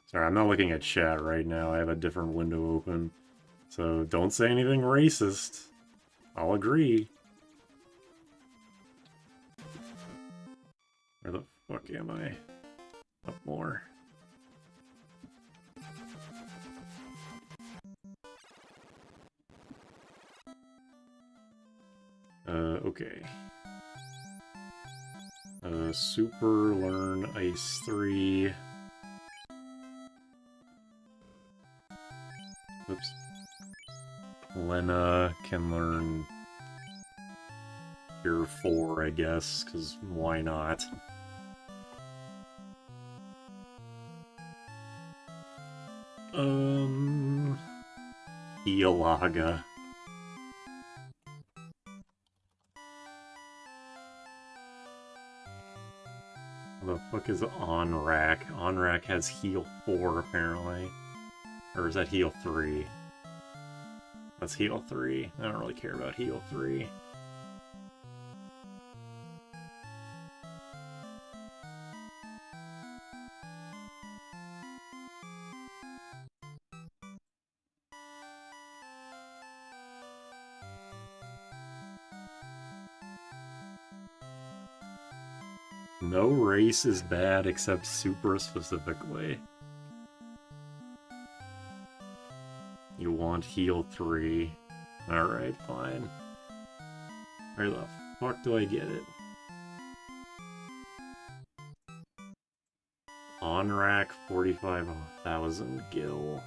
Sorry, I'm not looking at chat right now. I have a different window open. So don't say anything racist. I'll agree. Where the fuck am I? Up more. Okay. Super learn Ice 3. Oops. Lena can learn Cure 4, I guess, because why not? Ialaga. What the fuck is Onrak? Onrak has heal 4, apparently. Or is that heal 3? That's heal 3. I don't really care about heal 3. No race is bad except Supra specifically. You want heal 3. Alright, fine. Where the fuck do I get it? On-rack 45,000 gil.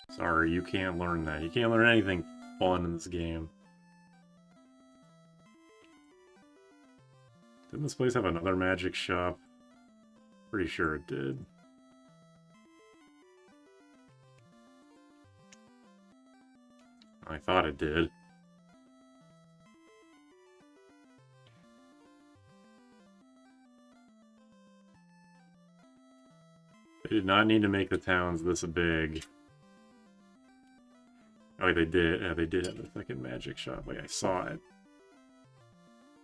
Sorry, you can't learn that. You can't learn anything fun in this game. Didn't this place have another magic shop? Pretty sure it did. I thought it did. They did not need to make the towns this big. Oh, they did. Yeah, they did have a fucking magic shop. Like, I saw it.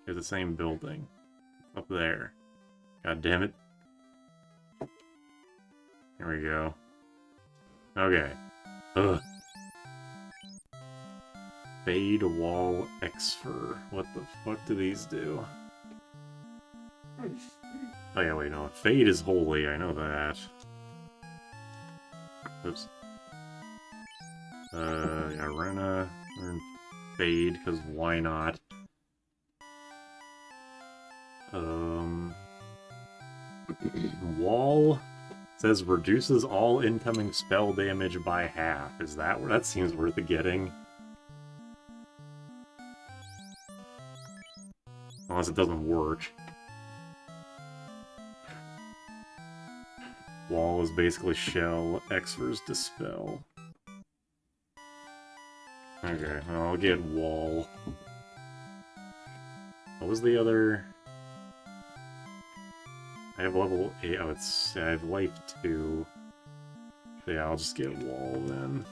It's the same building. Up there. God damn it. Here we go. Okay. Ugh. Fade, Wall, Exfer. What the fuck do these do? Oh yeah, wait, no. Fade is holy, I know that. Oops. Yeah, Rena, learn Fade, because why not? Wall says reduces all incoming spell damage by half. Is that where that seems worth getting? Unless it doesn't work. Wall is basically Shell, Exver's Dispel. Okay, well, I'll get Wall. What was the other? I have level 8. Oh, I have life 2. So yeah, I'll just get Wall then.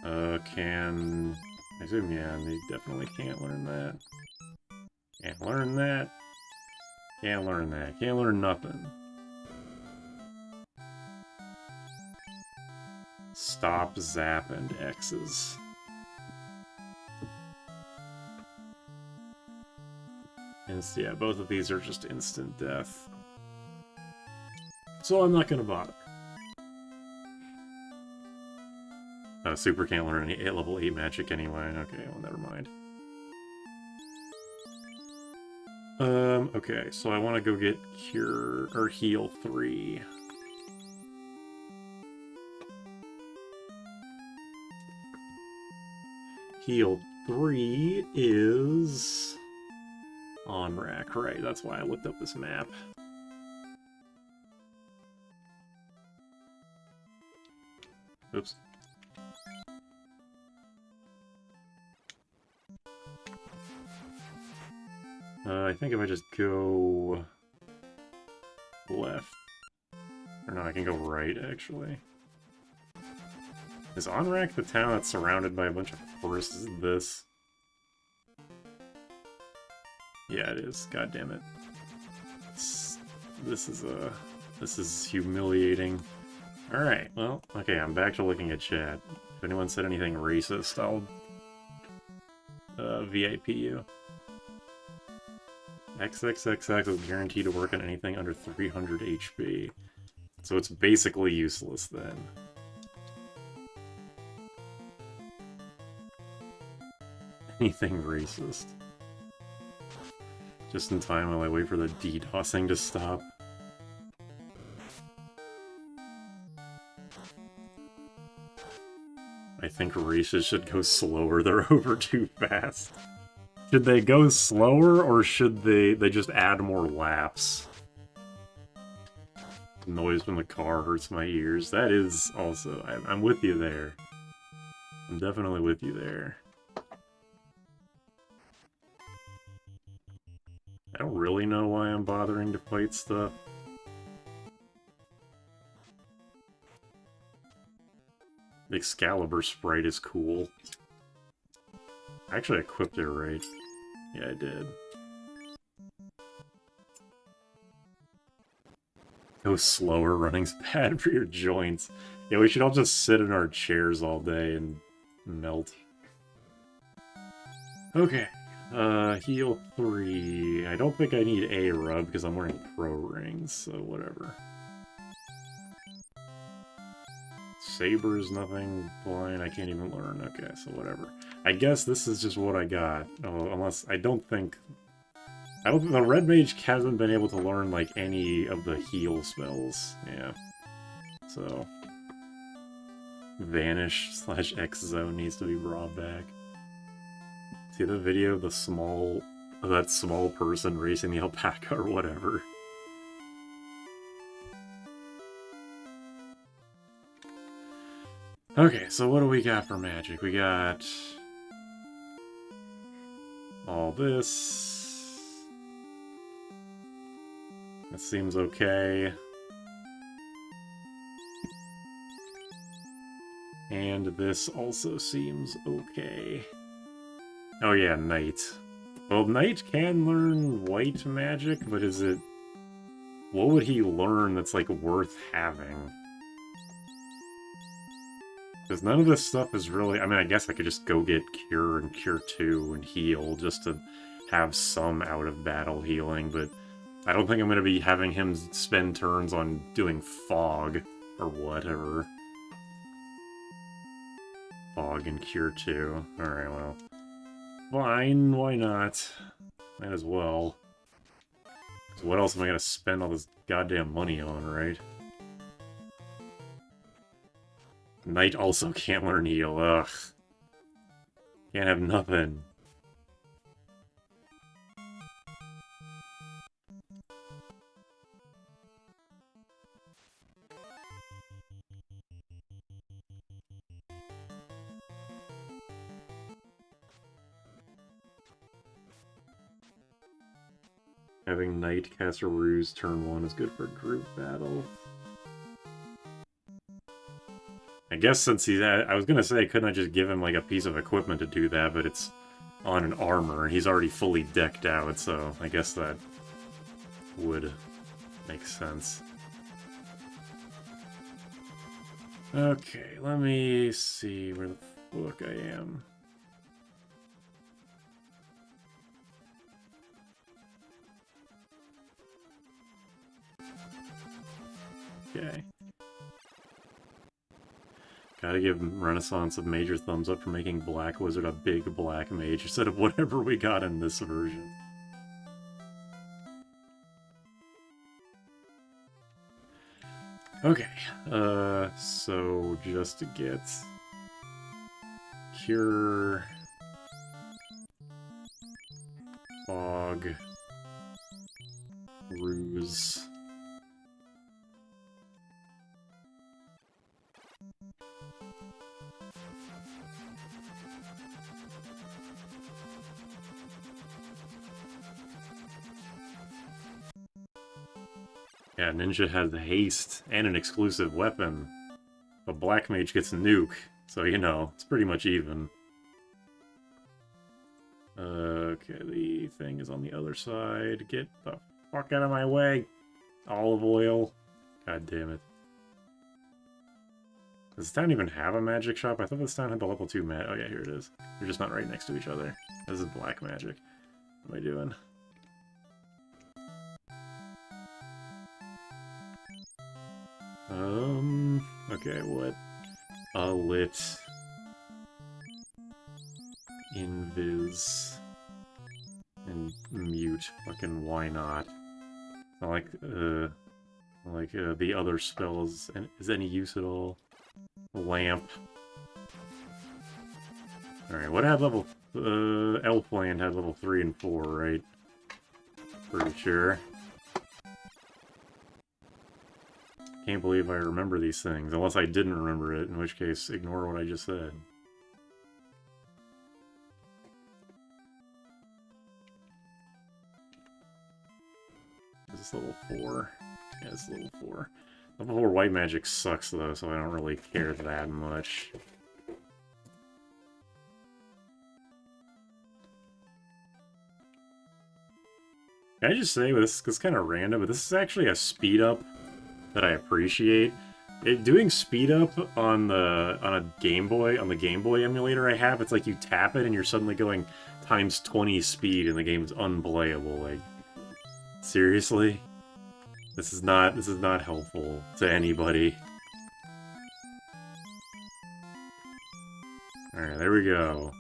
I assume, yeah, they definitely can't learn that. Can't learn that. Can't learn that. Can't learn nothing. Stop, Zap, and X's. And yeah, both of these are just instant death. So I'm not gonna bother. Super can't learn any level 8 magic anyway. Okay, well, never mind. Okay, so I want to go get Cure, or Heal 3. Heal 3 is on rack, right? That's why I looked up this map. Oops. I think if I just go left, or no, I can go right, actually. Is Onrak the town that's surrounded by a bunch of forests? Is this? Yeah, it is. God damn it. This is humiliating. Alright, well, okay, I'm back to looking at chat. If anyone said anything racist, I'll VIP you. XXXX is guaranteed to work on anything under 300 HP. So it's basically useless then. Anything racist. Just in time while I wait for the DDoSing to stop. I think races should go slower, they're over too fast. Should they go slower, or should they just add more laps? The noise from the car hurts my ears. That is also... I'm with you there. I'm definitely with you there. I don't really know why I'm bothering to fight stuff. The Excalibur sprite is cool. I actually equipped it right. Yeah, I did. Go slower, running's bad for your joints. Yeah, we should all just sit in our chairs all day and melt. Okay. Heal 3. I don't think I need a rub because I'm wearing pro rings, so whatever. Saber is nothing. Blind, I can't even learn. Okay, so whatever. I guess this is just what I got. Oh, unless I don't think the Red Mage hasn't been able to learn like any of the heal spells. Yeah. So Vanish / X Zone needs to be brought back. See the video of that small person racing the alpaca or whatever. Okay, so what do we got for magic? We got all this. That seems okay. And this also seems okay. Oh yeah, Knight. Well, Knight can learn white magic, but is it... What would he learn that's, like, worth having? Because none of this stuff is really... I mean, I guess I could just go get Cure and Cure 2 and heal just to have some out-of-battle healing, but I don't think I'm going to be having him spend turns on doing Fog or whatever. Fog and Cure 2. Alright, well. Fine, why not? Might as well. So what else am I going to spend all this goddamn money on, right? Knight also can't learn heal, ugh. Can't have nothing. Having Knight cast a Ruse turn 1 is good for group battle. I guess since he's I was gonna say, couldn't I just give him like a piece of equipment to do that, but it's on an armor, and he's already fully decked out, so I guess that would make sense. Okay, let me see where the fuck I am. Okay. Gotta give Renaissance of Mage a thumbs up for making Black Wizard a big black mage instead of whatever we got in this version. Okay, so just to get Cure, Fog, Ruse. Yeah, Ninja has haste and an exclusive weapon. But Black Mage gets nuke, so you know, it's pretty much even. Okay, the thing is on the other side. Get the fuck out of my way! Olive oil. God damn it. Does this town even have a magic shop? I thought this town had the level 2 oh yeah, here it is. They're just not right next to each other. This is black magic. What am I doing? Okay, what? Lit. Invis. And mute. Fucking why not? Not like, the other spells is any use at all. Lamp. Alright, what had level... Elfland had level 3 and 4, right? Pretty sure. Can't believe I remember these things, unless I didn't remember it, in which case, ignore what I just said. Is this level 4? Yeah, it's level 4. Level 4 white magic sucks, though, so I don't really care that much. Can I just say, this is kind of random, but this is actually a speed up that I appreciate. Doing speed up on the Game Boy emulator I have, it's like you tap it and you're suddenly going times 20 speed and the game is unplayable. Like, seriously? This is not helpful to anybody. Alright, there we go.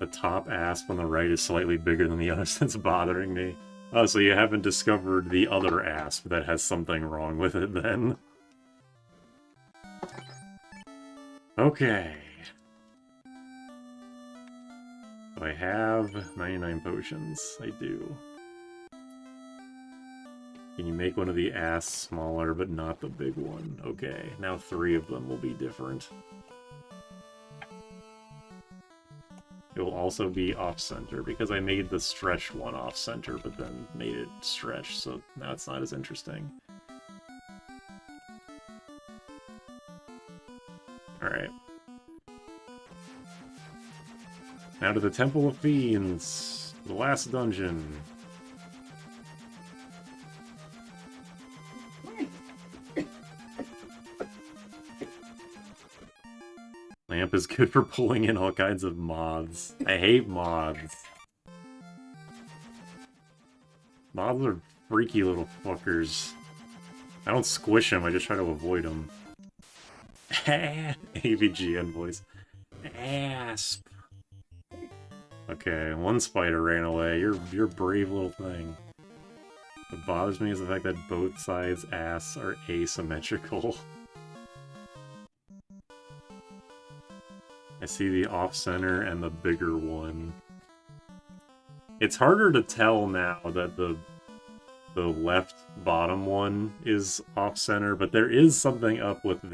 The top asp on the right is slightly bigger than the other, so it's bothering me. Oh, so you haven't discovered the other asp that has something wrong with it, then? Okay. So I have 99 potions. I do. Can you make one of the asps smaller, but not the big one? Okay, now 3 of them will be different. It will also be off-center, because I made the stretch one off-center, but then made it stretch, so now it's not as interesting. Alright. Now to the Temple of Fiends, the last dungeon. Lamp is good for pulling in all kinds of moths. I hate moths. Moths are freaky little fuckers. I don't squish them, I just try to avoid them. AVGN voice. Asp. Okay, one spider ran away. You're a brave little thing. What bothers me is the fact that both sides' ass are asymmetrical. I see the off-center and the bigger one. It's harder to tell now that the left bottom one is off-center, but there is something up with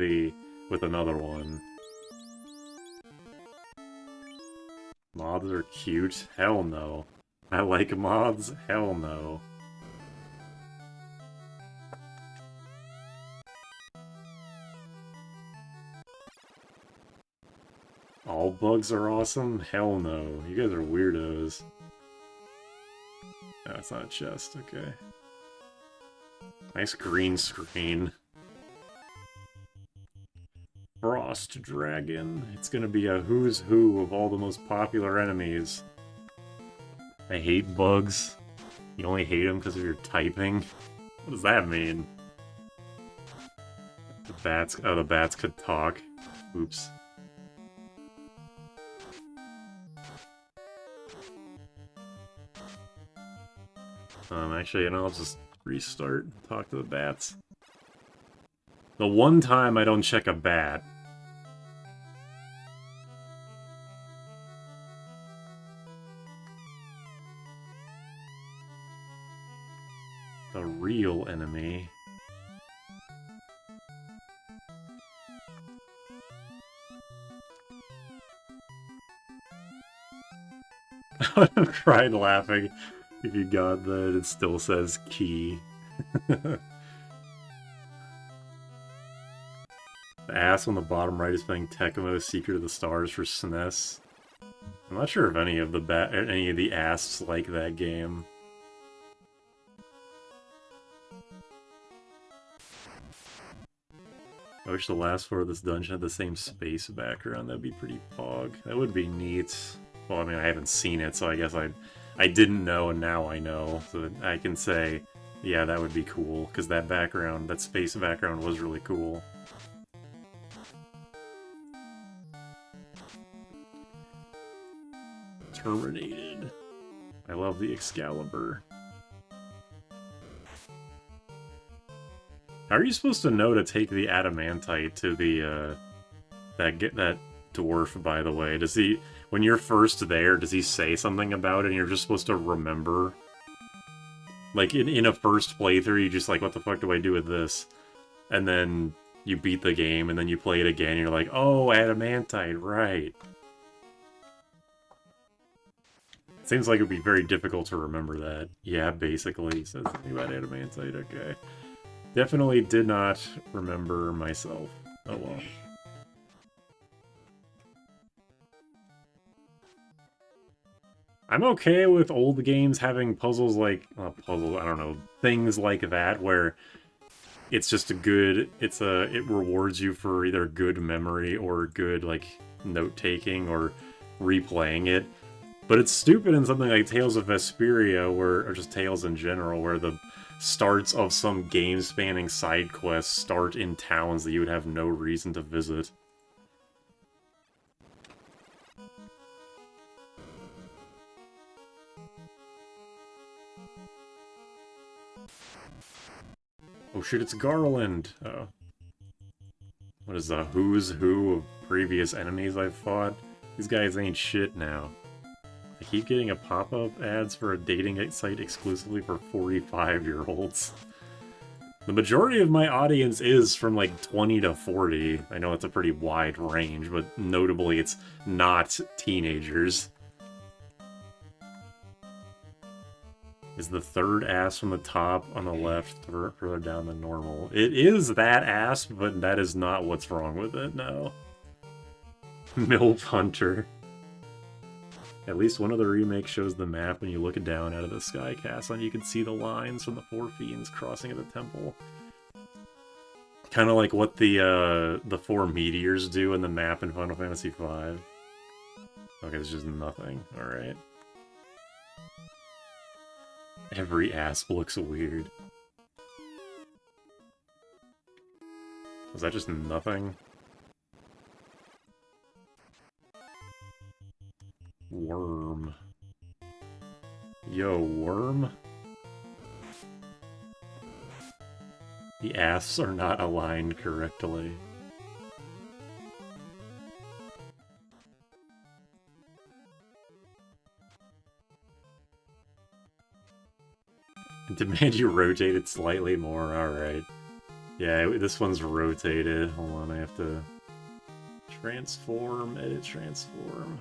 another one. Moths are cute? Hell no. I like moths? Hell no. All bugs are awesome? Hell no. You guys are weirdos. Oh, it's not a chest, okay. Nice green screen. Frost Dragon. It's gonna be a who's who of all the most popular enemies. I hate bugs. You only hate them because of your typing? What does that mean? The bats could talk. Oops. Actually, you know, I'll just restart and talk to the bats. The one time I don't check a bat. The real enemy. I would have cried laughing if you got that. It still says key. The ass on the bottom right is playing Tecmo Secret of the Stars for SNES. I'm not sure if any of the asps like that game. I wish the last floor of this dungeon had the same space background. That'd be pretty pog. That would be neat. Well, I mean, I haven't seen it, so I guess I didn't know, and now I know. So I can say, yeah, that would be cool, because that background, that space background was really cool. Terminated. I love the Excalibur. How are you supposed to know to take the adamantite to the, that dwarf, by the way? Does he, when you're first there, does he say something about it and you're just supposed to remember? Like, in a first playthrough, you just like, what the fuck do I do with this? And then you beat the game, and then you play it again, and you're like, oh, adamantite, right. Seems like it would be very difficult to remember that. Yeah, basically, he says something about adamantite, okay. Definitely did not remember myself. Oh well. I'm okay with old games having puzzles like... puzzles, I don't know, things like that, where it's just a good... it rewards you for either good memory or good, like, note-taking or replaying it. But it's stupid in something like Tales of Vesperia, or just Tales in general, where the starts of some game-spanning side quests start in towns that you would have no reason to visit. Oh shit, it's Garland! Oh. What is the who's who of previous enemies I've fought? These guys ain't shit now. I keep getting a pop-up ads for a dating site exclusively for 45-year-olds. The majority of my audience is from like 20 to 40. I know it's a pretty wide range, but notably it's not teenagers. Is the third ass from the top on the left further down than normal? It is that ass, but that is not what's wrong with it, no. MILF Hunter. At least one of the remakes shows the map when you look down out of the sky castle and you can see the lines from the four fiends crossing at the temple. Kind of like what the 4 meteors do in the map in Final Fantasy V. Okay, it's just nothing. Alright. Every asp looks weird. Was that just nothing? Worm. Yo, worm? The asps are not aligned correctly. Demand you rotate it slightly more, alright. Yeah, this one's rotated. Hold on, I have to transform, edit transform.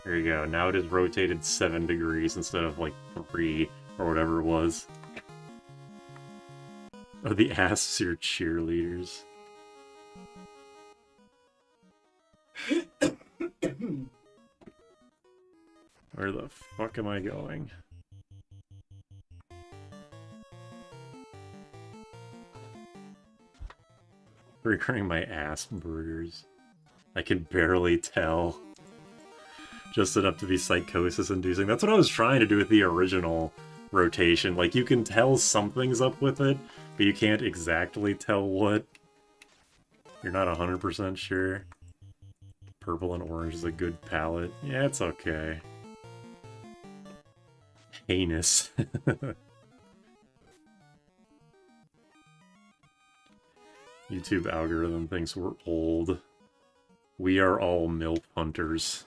There you go, now it is rotated 7 degrees instead of like 3 or whatever it was. Oh, the asps are cheerleaders. Where the fuck am I going? Recurring my ass burgers. I can barely tell. Just enough to be psychosis-inducing. That's what I was trying to do with the original rotation. Like, you can tell something's up with it, but you can't exactly tell what. You're not 100% sure. Purple and orange is a good palette. Yeah, it's okay. Heinous. YouTube algorithm thinks we're old. We are all MILF hunters.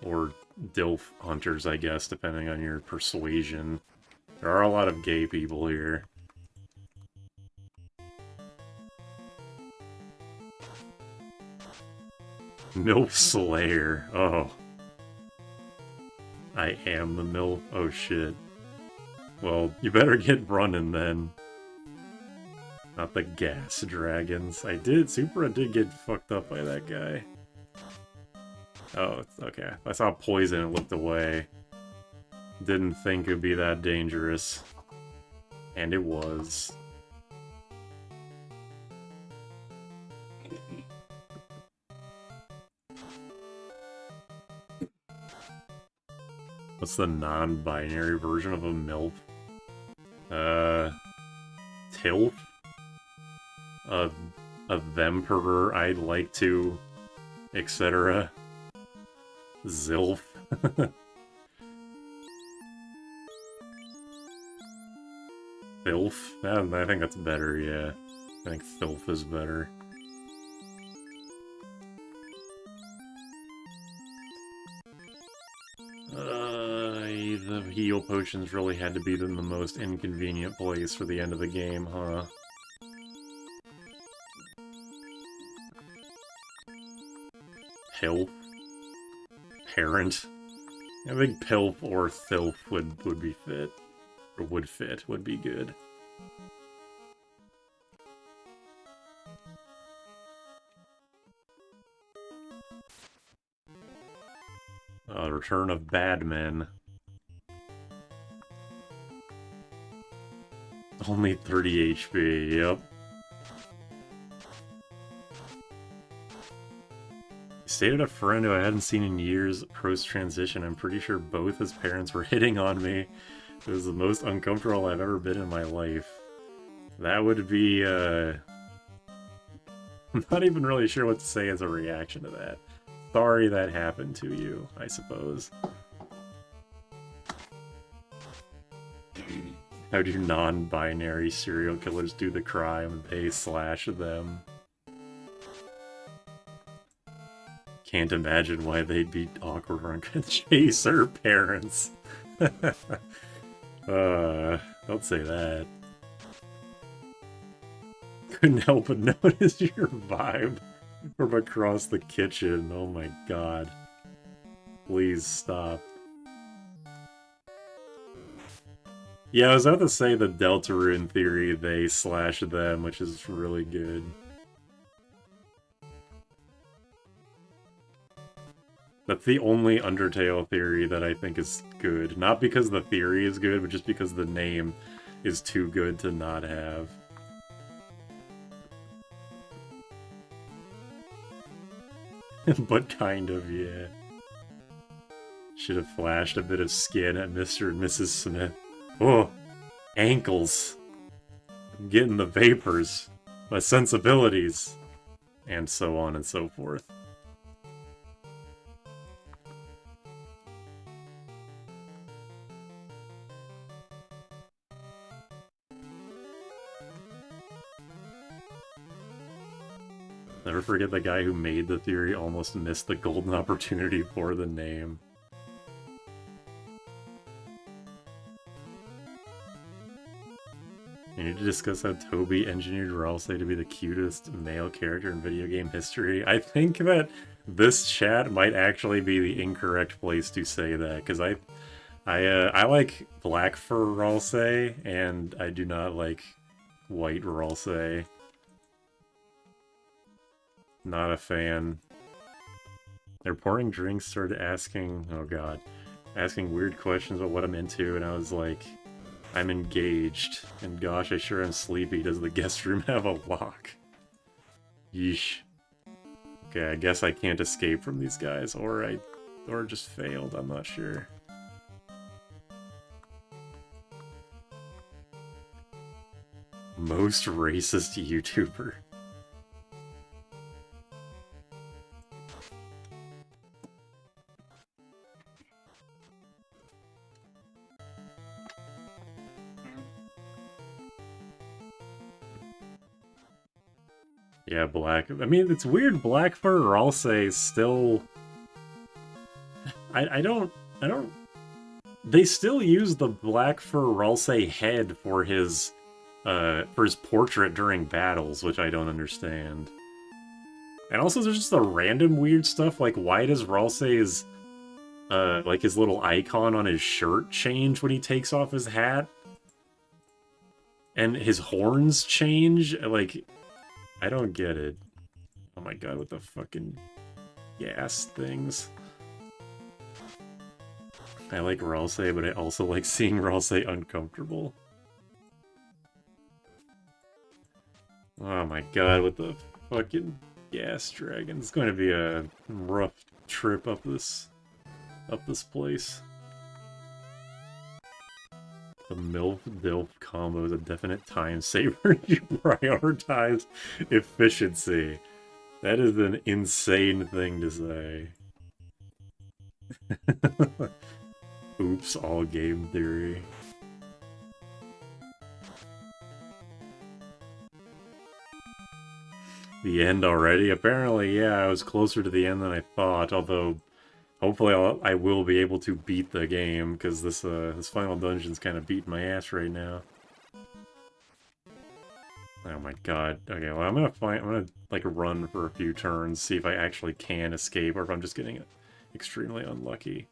Or DILF hunters, I guess, depending on your persuasion. There are a lot of gay people here. MILF Slayer. Oh. I am the MILF. Oh shit. Well, you better get running then. Not the gas dragons. Supra did get fucked up by that guy. Oh, okay. I saw poison and looked away. Didn't think it'd be that dangerous. And it was. What's the non-binary version of a MILF? TILF? A Themperor I'd like to, etc. Zilf. Filth? I think that's better, yeah. I think filth is better. The heal potions really had to be in the most inconvenient place for the end of the game, huh? Pilf? Parent? I think Pilf or Filth would be fit. Or would fit, would be good. Return of Bad Men. Only 30 HP, yep. He stated a friend who I hadn't seen in years post-transition. I'm pretty sure both his parents were hitting on me. It was the most uncomfortable I've ever been in my life. That would be, I'm not even really sure what to say as a reaction to that. Sorry that happened to you, I suppose. How do non-binary serial killers do the crime? They slash them. Can't imagine why they'd be awkward or chase her parents. Don't say that. Couldn't help but notice your vibe from across the kitchen. Oh my god. Please stop. Yeah, I was about to say the Deltarune theory, they slash them, which is really good. That's the only Undertale theory that I think is good. Not because the theory is good, but just because the name is too good to not have. But kind of, yeah. Should have flashed a bit of skin at Mr. and Mrs. Smith. Oh, ankles. I'm getting the vapors. My sensibilities. And so on and so forth. Never forget the guy who made the theory almost missed the golden opportunity for the name. We need to discuss how Toby engineered Ralsei to be the cutest male character in video game history. I think that this chat might actually be the incorrect place to say that, because I like black fur Ralsei, and I do not like white Ralsei. Not a fan. They're pouring drinks, started asking, oh god, asking weird questions about what I'm into, and I was like, I'm engaged. And gosh, I sure am sleepy. Does the guest room have a lock? Yeesh. Okay, I guess I can't escape from these guys, or just failed, I'm not sure. Most racist YouTuber. Yeah, black. I mean, it's weird. Black fur Ralsei is still. I don't. They still use the black fur Ralsei head for his portrait during battles, which I don't understand. And also, there's just the random weird stuff. Like, why does Ralsei's like his little icon on his shirt change when he takes off his hat? And his horns change? Like, I don't get it. Oh my god, with the fucking gas things. I like Ralsei, but I also like seeing Ralsei uncomfortable. Oh my god, with the fucking gas dragon. It's going to be a rough trip up this place. The MILF-DILF combo is a definite time saver. You prioritize efficiency. That is an insane thing to say. Oops, all game theory. The end already? Apparently, yeah, I was closer to the end than I thought, although hopefully I will be able to beat the game, because this final dungeon's kind of beating my ass right now. Oh my god. Okay, well I'm gonna like run for a few turns, see if I actually can escape, or if I'm just getting extremely unlucky.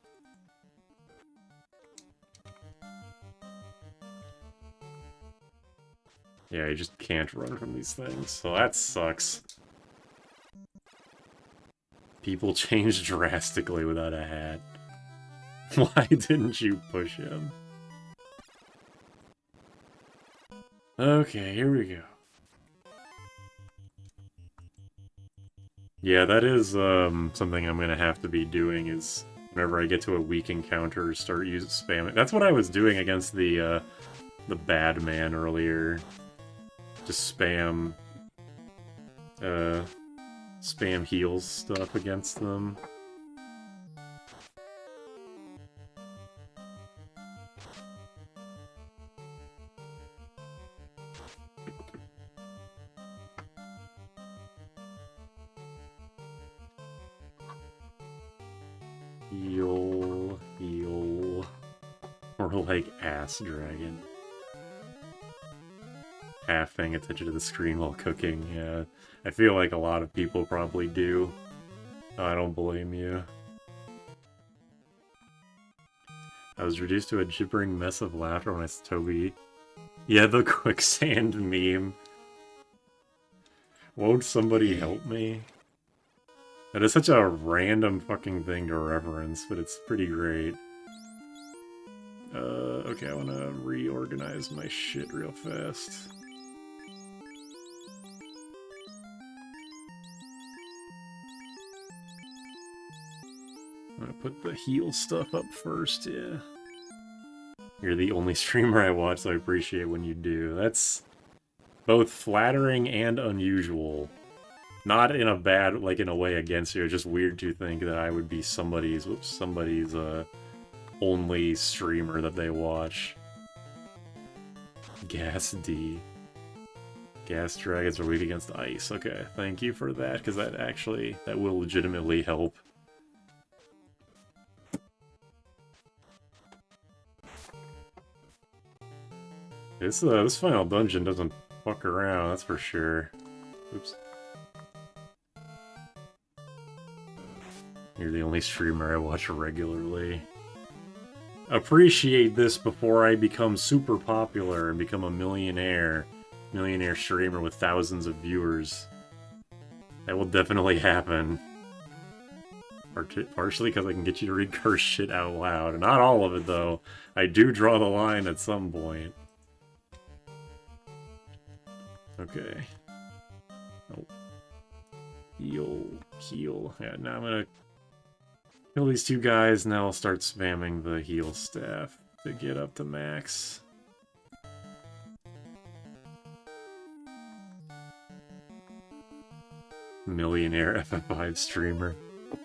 Yeah, you just can't run from these things, so that sucks. People change drastically without a hat. Why didn't you push him? Okay, here we go. Yeah, that is something I'm gonna have to be doing, is whenever I get to a weak encounter, start spamming. That's what I was doing against the bad man earlier. Just spam heals stuff against them. Heal. Or like ass dragon. Half paying attention to the screen while cooking, yeah. I feel like a lot of people probably do. I don't blame you. I was reduced to a gibbering mess of laughter when I saw Toby. Yeah, the quicksand meme. Won't somebody help me? That is such a random fucking thing to reference, but it's pretty great. Okay, I want to reorganize my shit real fast. I'm gonna put the heal stuff up first, yeah. You're the only streamer I watch, so I appreciate when you do. That's both flattering and unusual. Not in a bad, like in a way against you, it's just weird to think that I would be somebody's only streamer that they watch. Gas D. Gas dragons are weak against ice. Okay, thank you for that, because that will legitimately help. This final dungeon doesn't fuck around, that's for sure. Oops. You're the only streamer I watch regularly. Appreciate this before I become super popular and become a millionaire streamer with thousands of viewers. That will definitely happen. Partially because I can get you to read curse shit out loud. Not all of it, though. I do draw the line at some point. Okay. Oh. Heal. Yeah, now I'm gonna kill these two guys, and now I'll start spamming the heal staff to get up to max. Millionaire FF5 streamer. I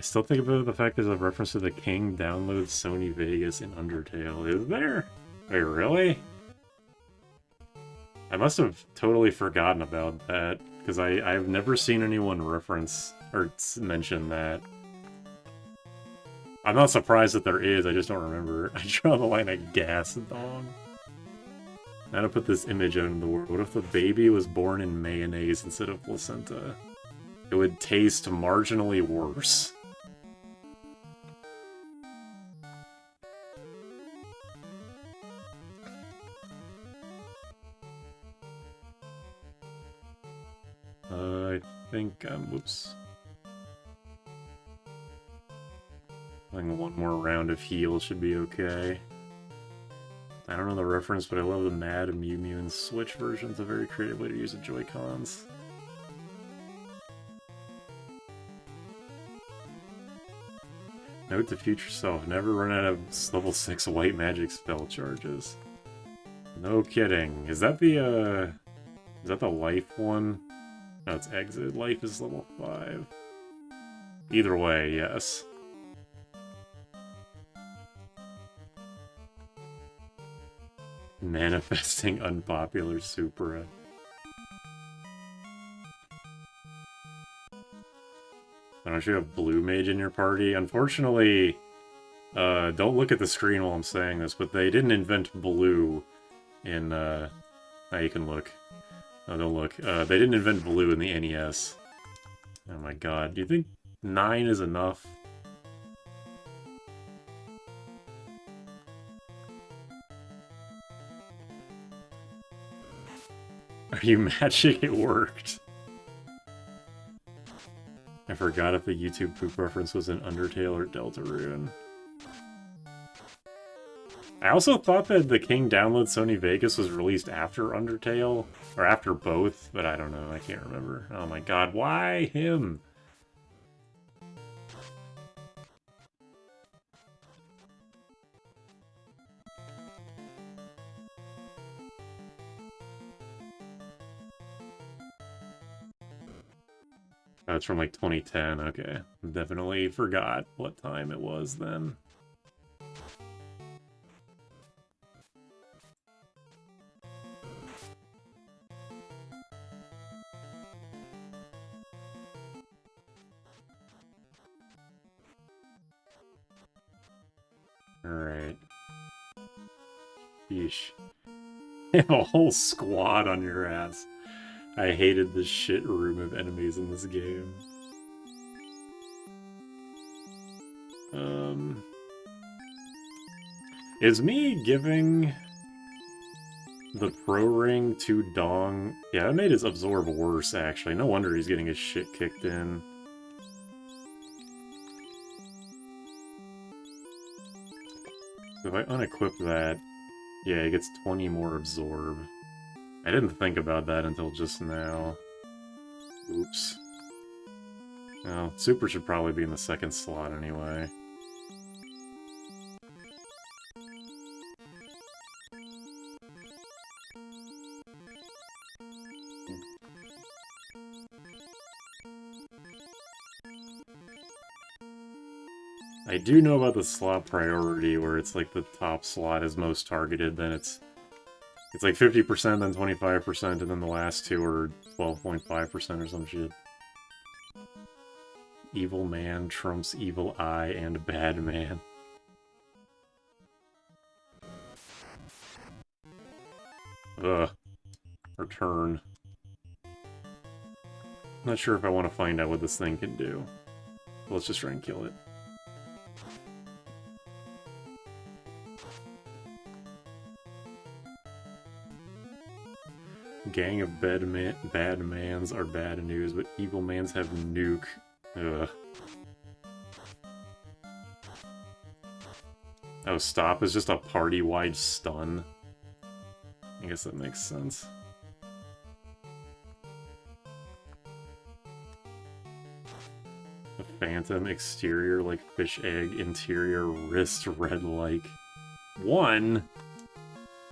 still think about the fact there's a reference to the king downloads Sony Vegas in Undertale. Is there? Wait, really? I must have totally forgotten about that, because I've never seen anyone reference or mention that. I'm not surprised that there is, I just don't remember. I draw the line at gas dong. Now to put this image out in the world. What if the baby was born in mayonnaise instead of placenta? It would taste marginally worse. I think whoops. I think one more round of heal should be okay. I don't know the reference, but I love the Mad and Mew Mew and Switch versions. A very creative way to use the Joy-Cons. Note to future self, never run out of level 6 white magic spell charges. No kidding. Is that the life one? No, it's exit. Life is level 5. Either way, yes. Manifesting unpopular Supra. Don't you have Blue Mage in your party? Unfortunately, don't look at the screen while I'm saying this, but they didn't invent blue in, now you can look. No, don't look. They didn't invent blue in the NES. Oh my god. Do you think 9 is enough? Are you magic? It worked. I forgot if the YouTube poop reference was in Undertale or Deltarune. I also thought that the King Download Sony Vegas was released after Undertale, or after both, but I don't know, I can't remember. Oh my god, why him? Oh, it's from like 2010, okay. Definitely forgot what time it was then. Alright. Yeesh. You have a whole squad on your ass. I hated this shit room of enemies in this game. Is me giving the pro ring to dong. Yeah, that made his absorb worse, actually. No wonder he's getting his shit kicked in. If I unequip that, yeah, he gets 20 more absorb. I didn't think about that until just now. Oops. Well, super should probably be in the second slot anyway. I do know about the slot priority, where it's like the top slot is most targeted, then it's like 50%, then 25%, and then the last two are 12.5% or some shit. Evil man trumps evil eye and bad man. Ugh. Return. Not sure if I want to find out what this thing can do. Let's just try and kill it. Gang of bad mans are bad news, but evil mans have nuke. Ugh. Oh, stop is just a party-wide stun. I guess that makes sense. A phantom exterior like fish egg, interior wrist red like. One?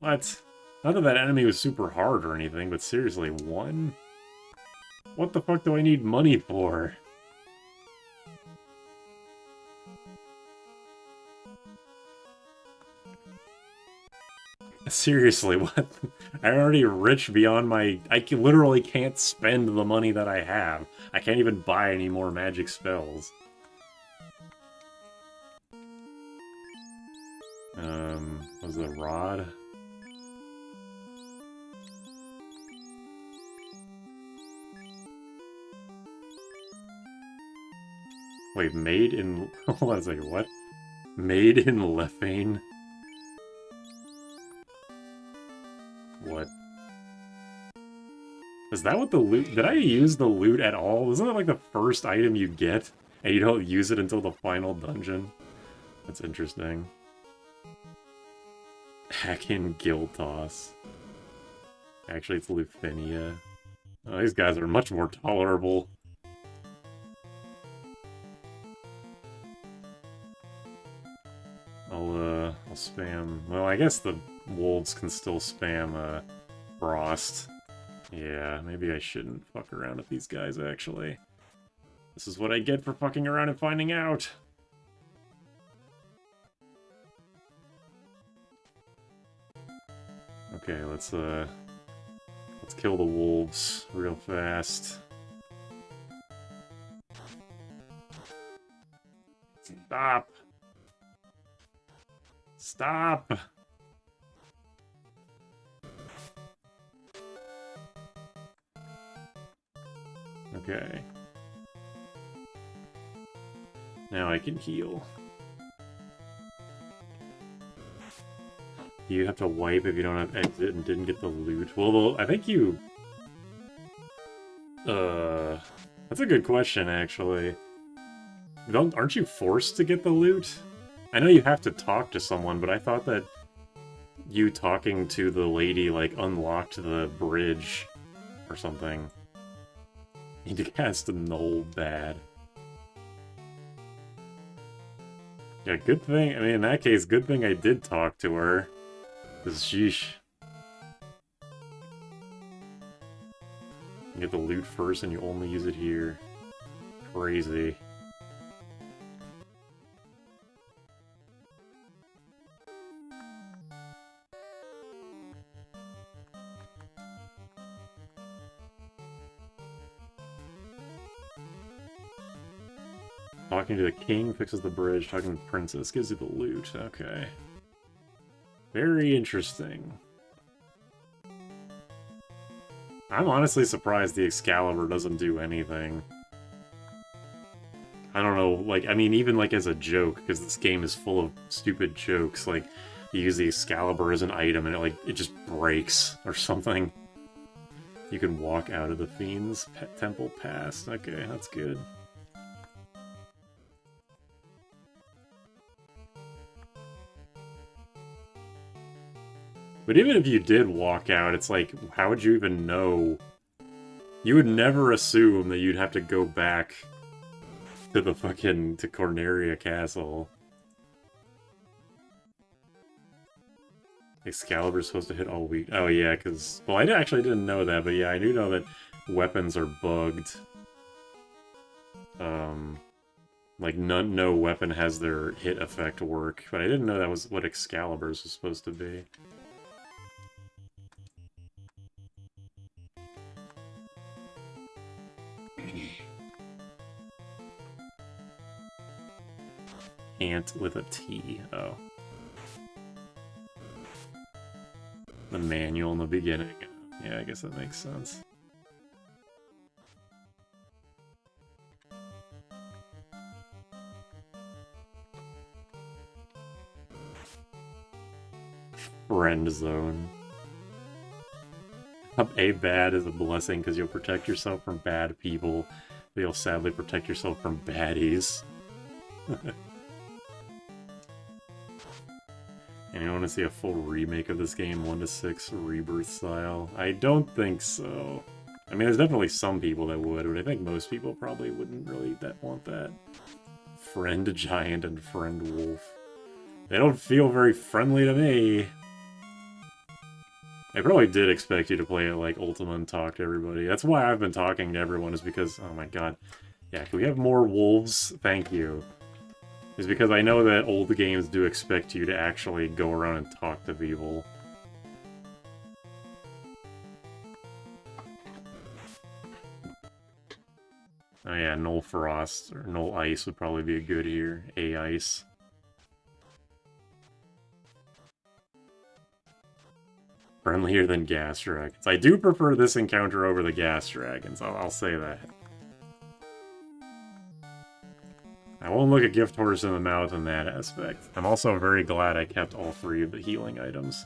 What? Not that that enemy was super hard or anything, but seriously, one? What the fuck do I need money for? Seriously, what? I'm already rich beyond my... literally can't spend the money that I have. I can't even buy any more magic spells. Was the rod? Wait, made in... Hold on a second, what? Made in Lefane? What? Is that what the loot... Did I use the loot at all? Isn't that like the first item you get? And you don't use it until the final dungeon? That's interesting. Hack-in Guild Toss. Actually, it's Lufenia. Oh, these guys are much more tolerable. I'll spam... Well, I guess the wolves can still spam, Frost. Yeah, maybe I shouldn't fuck around with these guys, actually. This is what I get for fucking around and finding out! Okay, let's kill the wolves real fast. Stop! Stop! Okay. Now I can heal. You have to wipe if you don't have exit and didn't get the loot. Well, I think you... That's a good question, actually. Aren't you forced to get the loot? I know you have to talk to someone, but I thought that you talking to the lady, like, unlocked the bridge or something. Need to cast a null bad. Yeah, good thing, I mean, in that case, good thing I did talk to her. 'Cause sheesh. You get the loot first and you only use it here. Crazy. Talking to the king fixes the bridge, talking to the princess gives you the loot. Okay. Very interesting. I'm honestly surprised the Excalibur doesn't do anything. I don't know, like, I mean, even, like, as a joke, because this game is full of stupid jokes, like, You use the Excalibur as an item and it just breaks or something. You can walk out of the Fiend's temple past. Okay, that's good. But even if you did walk out, it's like, how would you even know? You would never assume that you'd have to go back to the fucking, to Corneria Castle. Excalibur's supposed to hit all week. Oh yeah, because, well, I actually didn't know that, but yeah, I do know that weapons are bugged. Like, no weapon has their hit effect work, but I didn't know that was what Excalibur's was supposed to be. Ant with a T. Oh. The manual in the beginning. Yeah, I guess that makes sense. Friend zone. A bad is a blessing because you'll protect yourself from bad people, but you'll sadly protect yourself from baddies. And you want to see a full remake of this game, 1 to 6 Rebirth style? I don't think so. I mean, there's definitely some people that would, but I think most people probably wouldn't really want that. Friend Giant and Friend Wolf. They don't feel very friendly to me. I probably did expect you to play it like Ultima and talk to everybody. That's why I've been talking to everyone, is because, oh my god. Yeah, can we have more wolves? Thank you. Is because I know that old games do expect you to actually go around and talk to people. Oh yeah, Null Frost, or Null Ice would probably be a good here. A-Ice. Friendlier than Gas Dragons. I do prefer this encounter over the Gas Dragons, I'll say that. I won't look a gift horse in the mouth in that aspect. I'm also very glad I kept all 3 of the healing items.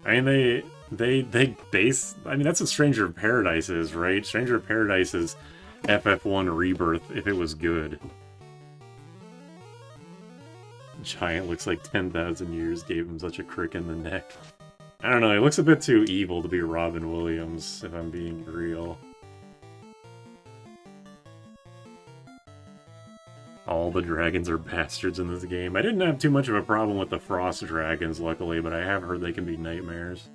I mean, they base... I mean, that's what Stranger of Paradise is, right? Stranger of Paradise is FF1 Rebirth if it was good. Giant looks like 10,000 years gave him such a crick in the neck. I don't know, he looks a bit too evil to be Robin Williams, if I'm being real. All the dragons are bastards in this game. I didn't have too much of a problem with the frost dragons, luckily, but I have heard they can be nightmares.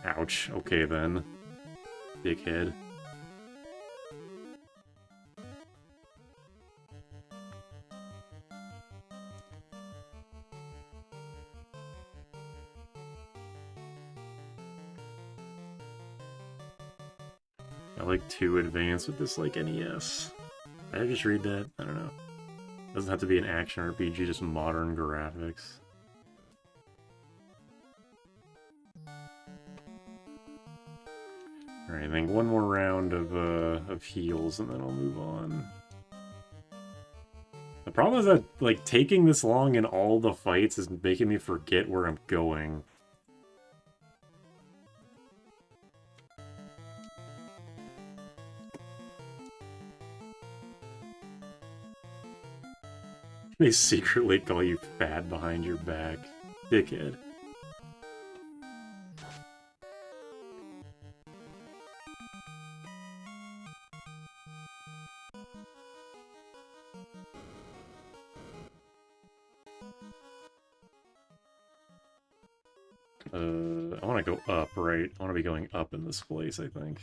Ouch. Okay, then. Dickhead. I like 2 advanced with this, like, NES. Did I just read that? I don't know. Doesn't have to be an action RPG, just modern graphics. Alright, I think one more round of heals and then I'll move on. The problem is that, like, taking this long in all the fights is making me forget where I'm going. They secretly call you fat behind your back. Dickhead. I want to go up, right? I want to be going up in this place, I think.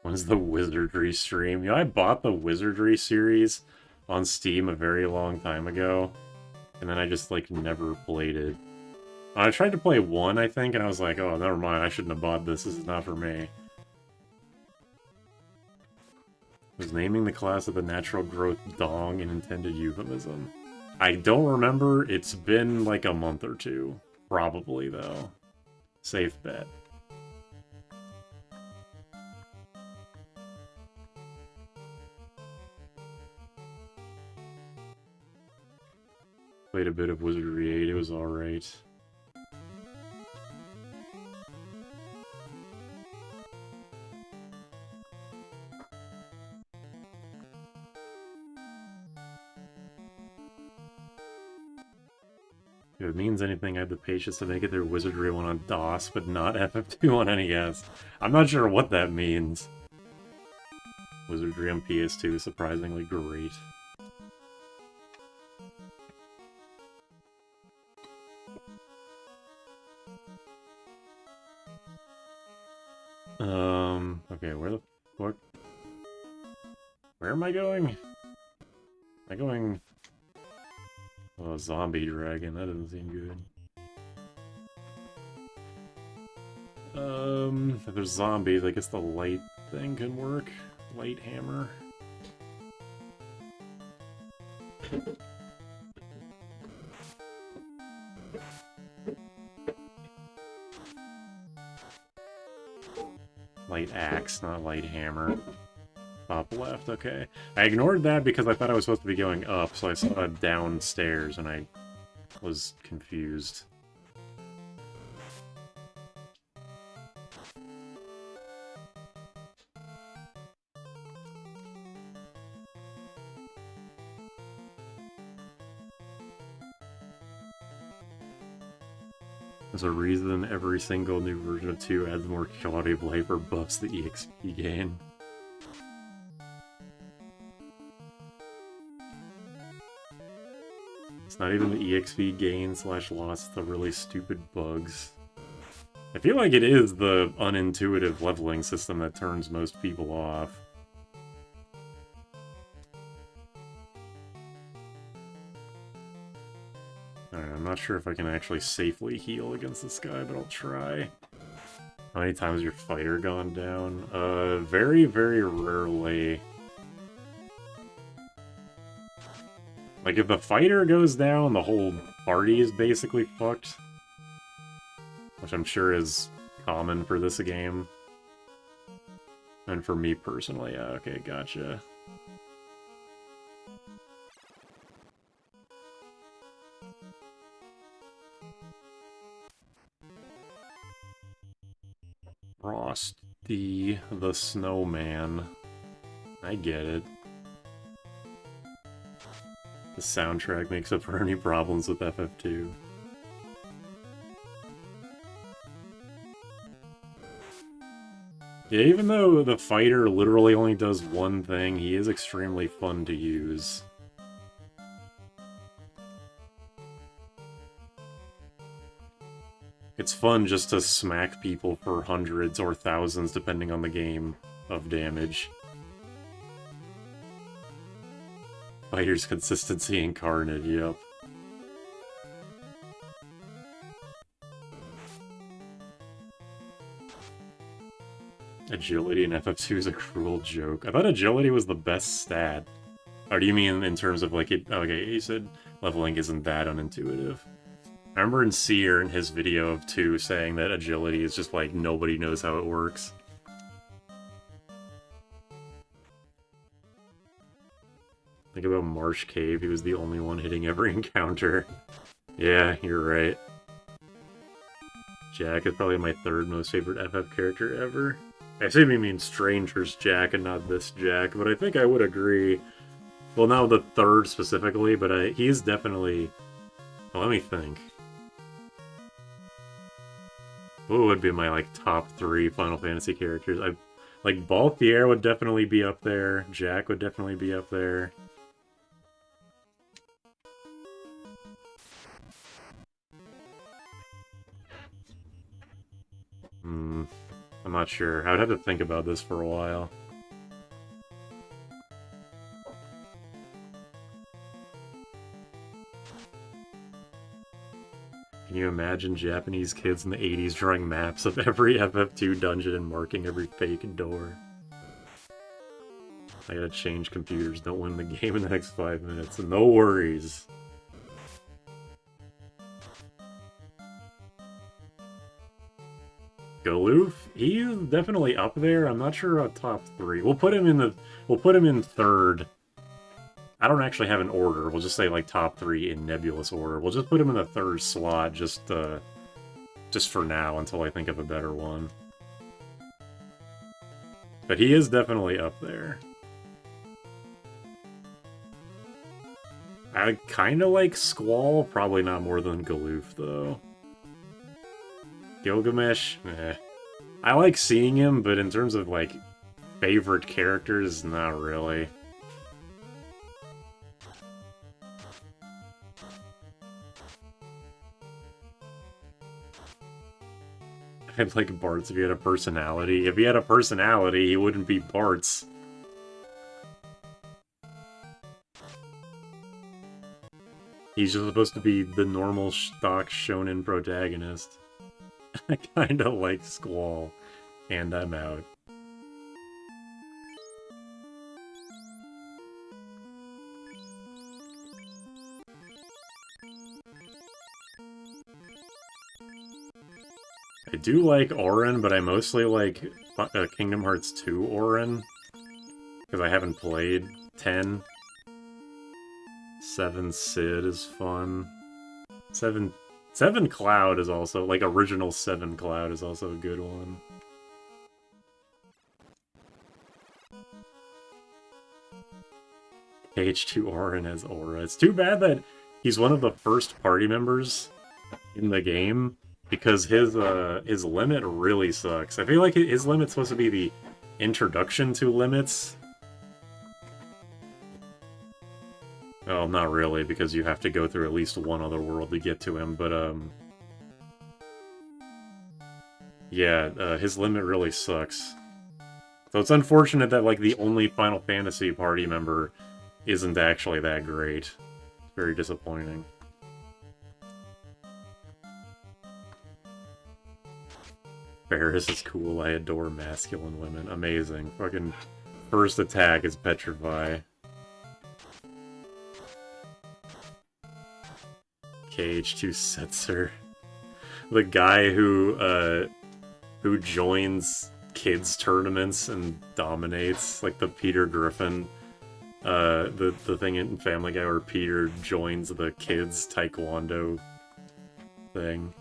When's the Wizardry stream? You know, I bought the Wizardry series on Steam a very long time ago, and then I just, like, never played it. I tried to play 1, I think, and I was like, oh, never mind, I shouldn't have bought this, this is not for me. Was naming the class of the natural growth dong an intended euphemism? I don't remember, it's been like a month or 2. Probably, though. Safe bet. Played a bit of Wizardry 8, it was alright. If it means anything, I have the patience to make it through Wizardry 1 on DOS, but not FF2 on NES. I'm not sure what that means. Wizardry on PS2 is surprisingly great. Okay, where the fuck? Where am I going? Am I going... Oh, zombie dragon, that doesn't seem good. If there's zombies, I guess the light thing can work. Light hammer. Light axe, not light hammer. Top left, okay. I ignored that because I thought I was supposed to be going up, so I saw it downstairs and I was confused. There's a reason every single new version of 2 adds more quality of life or buffs the EXP gain. It's not even the EXP gain / loss, the really stupid bugs. I feel like it is the unintuitive leveling system that turns most people off. Alright, I'm not sure if I can actually safely heal against this guy, but I'll try. How many times has your fighter gone down? Very, very rarely. Like, if the fighter goes down, the whole party is basically fucked. Which I'm sure is common for this game. And for me personally, yeah, okay, gotcha. Frosty the Snowman. I get it. The soundtrack makes up for any problems with FF2. Yeah, even though the fighter literally only does one thing, he is extremely fun to use. It's fun just to smack people for hundreds or thousands, depending on the game, of damage. Fighter's consistency incarnate, yep. Agility in FF2 is a cruel joke. I thought agility was the best stat. Or do you mean in terms of like it? Okay, you said leveling isn't that unintuitive. I remember in Seer in his video of 2 saying that agility is just like nobody knows how it works. Think about Marsh Cave, he was the only one hitting every encounter. Yeah, you're right. Jack is probably my 3rd most favorite FF character ever. I assume you mean Stranger's Jack and not this Jack, but I think I would agree. Well, not the 3rd specifically, but he's definitely... Well, let me think. What would be my, like, top 3 Final Fantasy characters? Like, Balthier would definitely be up there. Jack would definitely be up there. I'm not sure. I would have to think about this for a while. Can you imagine Japanese kids in the 80s drawing maps of every FF2 dungeon and marking every fake door? I gotta change computers, don't win the game in the next 5 minutes. No worries. Galoof, he's definitely up there. I'm not sure about top 3. We'll put him in third. I don't actually have an order. We'll just say like top 3 in nebulous order. We'll just put him in the third slot just for now until I think of a better one. But he is definitely up there. I kinda like Squall, probably not more than Galoof, though. Gilgamesh, eh. I like seeing him, but in terms of, like, favorite characters, not really. I'd like Bartz if he had a personality. If he had a personality, he wouldn't be Bartz. He's just supposed to be the normal stock shonen protagonist. I kinda like Squall, and I'm out. I do like Auron, but I mostly like Kingdom Hearts 2 Auron, because I haven't played 10. 7 Sid is fun. 7 Cloud is also, like, original 7 Cloud is also a good one. H2 Auron has Aura. It's too bad that he's one of the first party members in the game, because his limit really sucks. I feel like his limit's supposed to be the introduction to limits. Oh, not really, because you have to go through at least one other world to get to him, but, yeah, his limit really sucks. So it's unfortunate that, like, the only Final Fantasy party member isn't actually that great. It's very disappointing. Ferris is cool. I adore masculine women. Amazing. Fucking first attack is Petrify. KH2 Setzer. The guy who joins kids tournaments and dominates, like the Peter Griffin, the thing in Family Guy where Peter joins the kids taekwondo thing.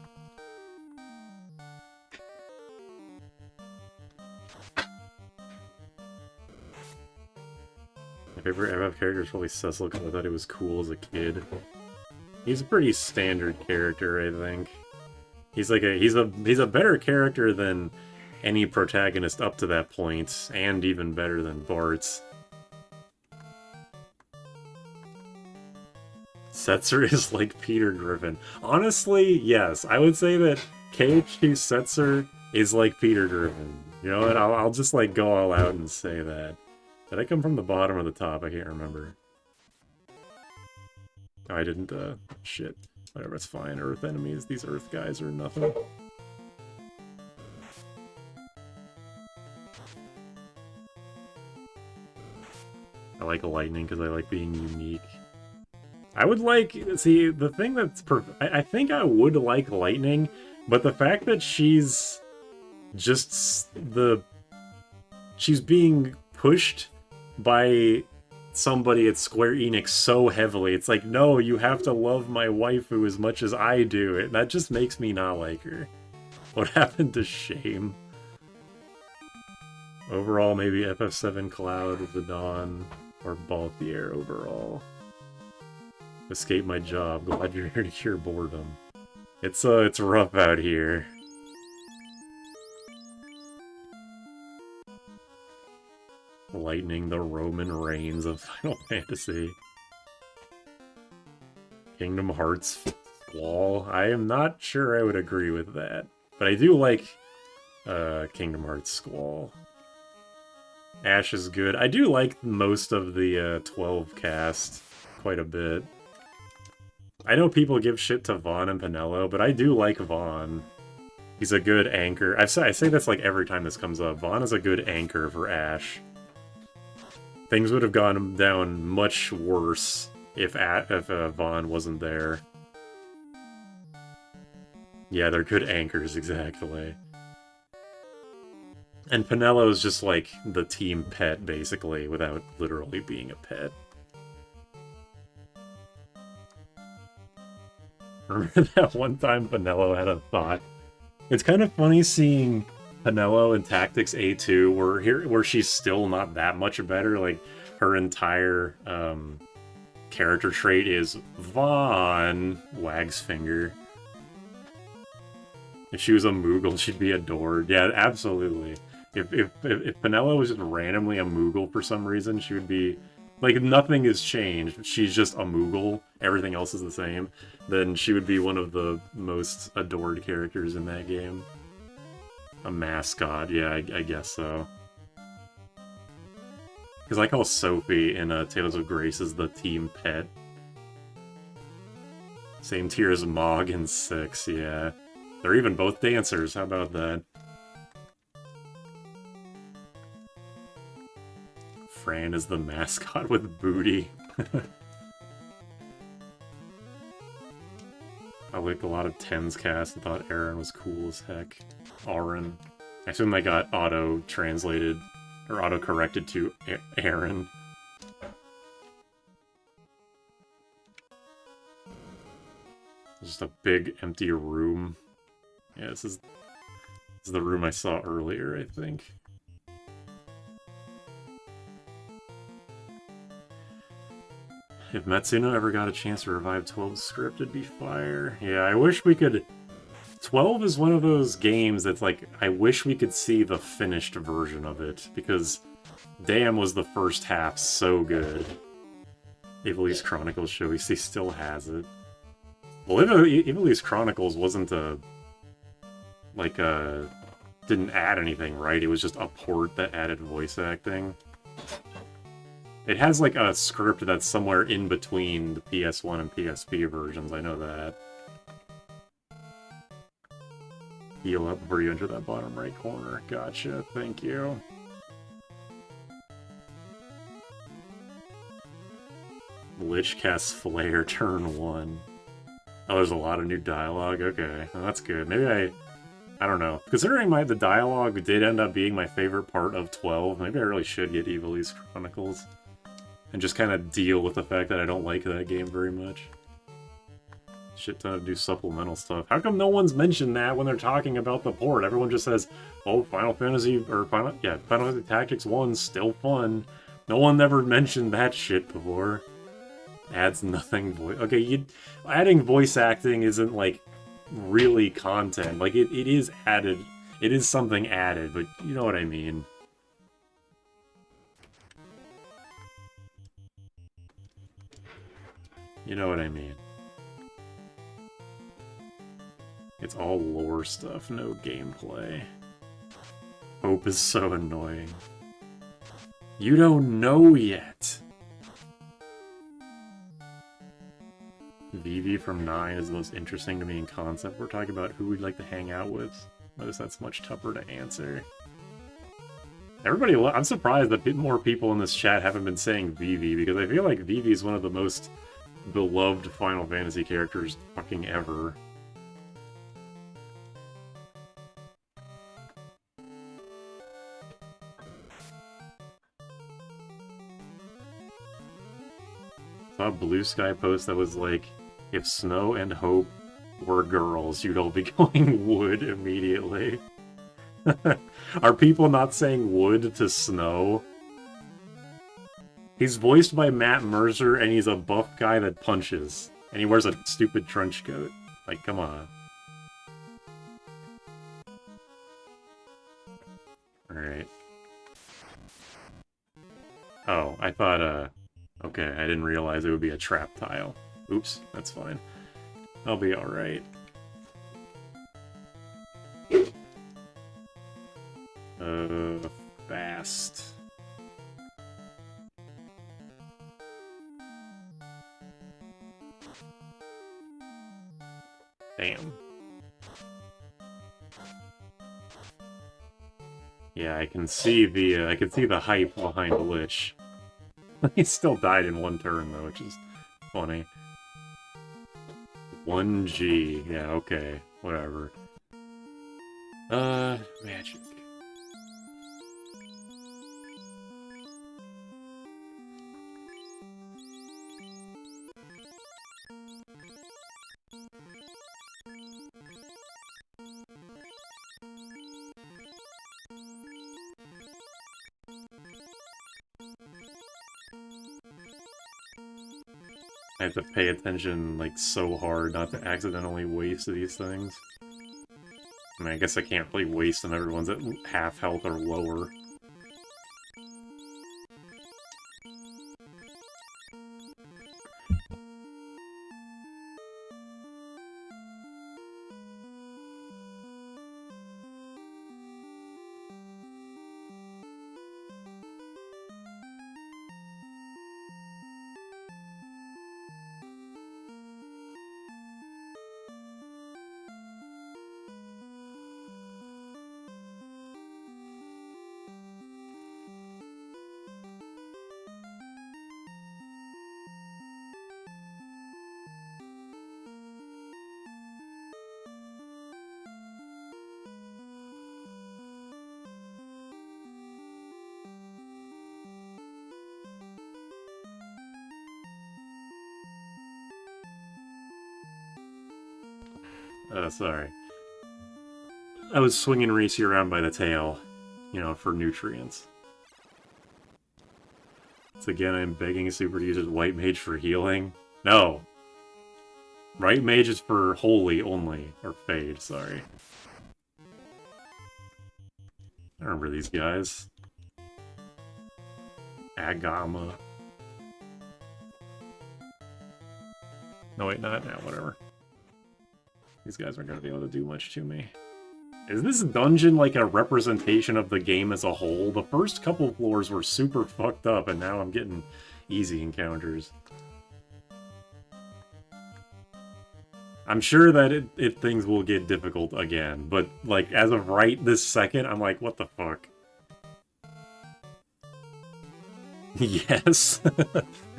My favorite FF character is probably Cecil because I thought he was cool as a kid. He's a pretty standard character, I think. He's like he's a better character than any protagonist up to that point, and even better than Bartz. Setzer is like Peter Griffin. Honestly, yes, I would say that KH2 Setzer is like Peter Griffin. You know what? I'll just like go all out and say that. Did I come from the bottom or the top? I can't remember. Oh, I didn't, shit. Whatever, it's fine. Earth enemies, these Earth guys are nothing. I like lightning because I like being unique. I would like, see, the thing that's, I think I would like lightning, but the fact that she's just she's being pushed by somebody at Square Enix so heavily. It's like, no, you have to love my waifu as much as I do. That just makes me not like her. What happened to Shame? Overall, maybe FF7 Cloud of the Dawn, or Balthier overall. Escape my job. Glad you're here to cure boredom. It's rough out here. Lightning, the Roman reigns of Final Fantasy. Kingdom Hearts Squall. I am not sure I would agree with that. But I do like Kingdom Hearts Squall. Ash is good. I do like most of the 12 cast quite a bit. I know people give shit to Vaughn and Pinello, but I do like Vaughn. He's a good anchor. I say this like every time this comes up. Vaughn is a good anchor for Ash. Things would have gone down much worse if Vaughn wasn't there. Yeah, they're good anchors, exactly. And Pinello is just like the team pet, basically, without literally being a pet. Remember that one time Pinello had a thought? It's kind of funny seeing Pinello in Tactics A2, where she's still not that much better. Like, her entire character trait is Vaughn wags finger. If she was a Moogle, she'd be adored. Yeah, absolutely. If Pinello was just randomly a Moogle for some reason, she would be... Like, nothing has changed. She's just a Moogle. Everything else is the same. Then she would be one of the most adored characters in that game. A mascot. Yeah, I guess so. Because I call Sophie in Tales of Grace as the team pet. Same tier as Mog in 6, yeah. They're even both dancers, how about that? Fran is the mascot with booty. I liked a lot of Tens cast and thought Aaron was cool as heck. Aaron. I assume they got auto-translated, or auto-corrected to Aaron. Just a big empty room. Yeah, this is the room I saw earlier, I think. If Matsuno ever got a chance to revive 12's script, it'd be fire. Yeah, I wish we could... 12 is one of those games that's like, I wish we could see the finished version of it, because damn was the first half so good. Ivalice Chronicles show, he still has it. Well, Ivalice Chronicles wasn't a... like, didn't add anything, right? It was just a port that added voice acting. It has, like, a script that's somewhere in between the PS1 and PSP versions, I know that. Heal up before you enter that bottom right corner. Gotcha, thank you. Lich casts Flare turn 1. Oh, there's a lot of new dialogue? Okay, well, that's good. Maybe I don't know. Considering the dialogue did end up being my favorite part of 12, maybe I really should get Ivalice Chronicles. And just kind of deal with the fact that I don't like that game very much. Shit ton to do supplemental stuff. How come no one's mentioned that when they're talking about the port? Everyone just says, oh, Final Fantasy Tactics 1's still fun. No one ever mentioned that shit before. Adds nothing okay, adding voice acting isn't, like, really content. Like, it is added. It is something added, but you know what I mean. You know what I mean. It's all lore stuff, no gameplay. Hope is so annoying. You don't know yet! Vivi from 9 is the most interesting to me in concept. We're talking about who we'd like to hang out with. Notice that's much tougher to answer. Everybody, I'm surprised that more people in this chat haven't been saying Vivi, because I feel like Vivi is one of the most beloved Final Fantasy characters fucking ever. Saw a Blue Sky post that was like, if Snow and Hope were girls, you'd all be going wood immediately. Are people not saying wood to Snow? He's voiced by Matt Mercer, and he's a buff guy that punches. And he wears a stupid trench coat. Like, come on. Alright. Oh, I thought, okay, I didn't realize it would be a trap tile. Oops, that's fine. I'll be alright. Fast. Damn. Yeah, I can see the hype behind Lich. He still died in one turn though, which is funny. 1G. Yeah, okay. Whatever. Magic. I have to pay attention, like, so hard not to accidentally waste these things. I mean, I guess I can't really waste them. Everyone's at half health or lower. Sorry. I was swinging Reese around by the tail, you know, for nutrients. So again, I'm begging Super to use his White Mage for healing. No! Right Mage is for Holy only. Or Fade, sorry. I remember these guys. Agama. No, wait, not now, whatever. These guys aren't going to be able to do much to me. Is this dungeon like a representation of the game as a whole? The first couple floors were super fucked up, and now I'm getting easy encounters. I'm sure that things will get difficult again, but, like, as of right this second, I'm like, what the fuck? Yes.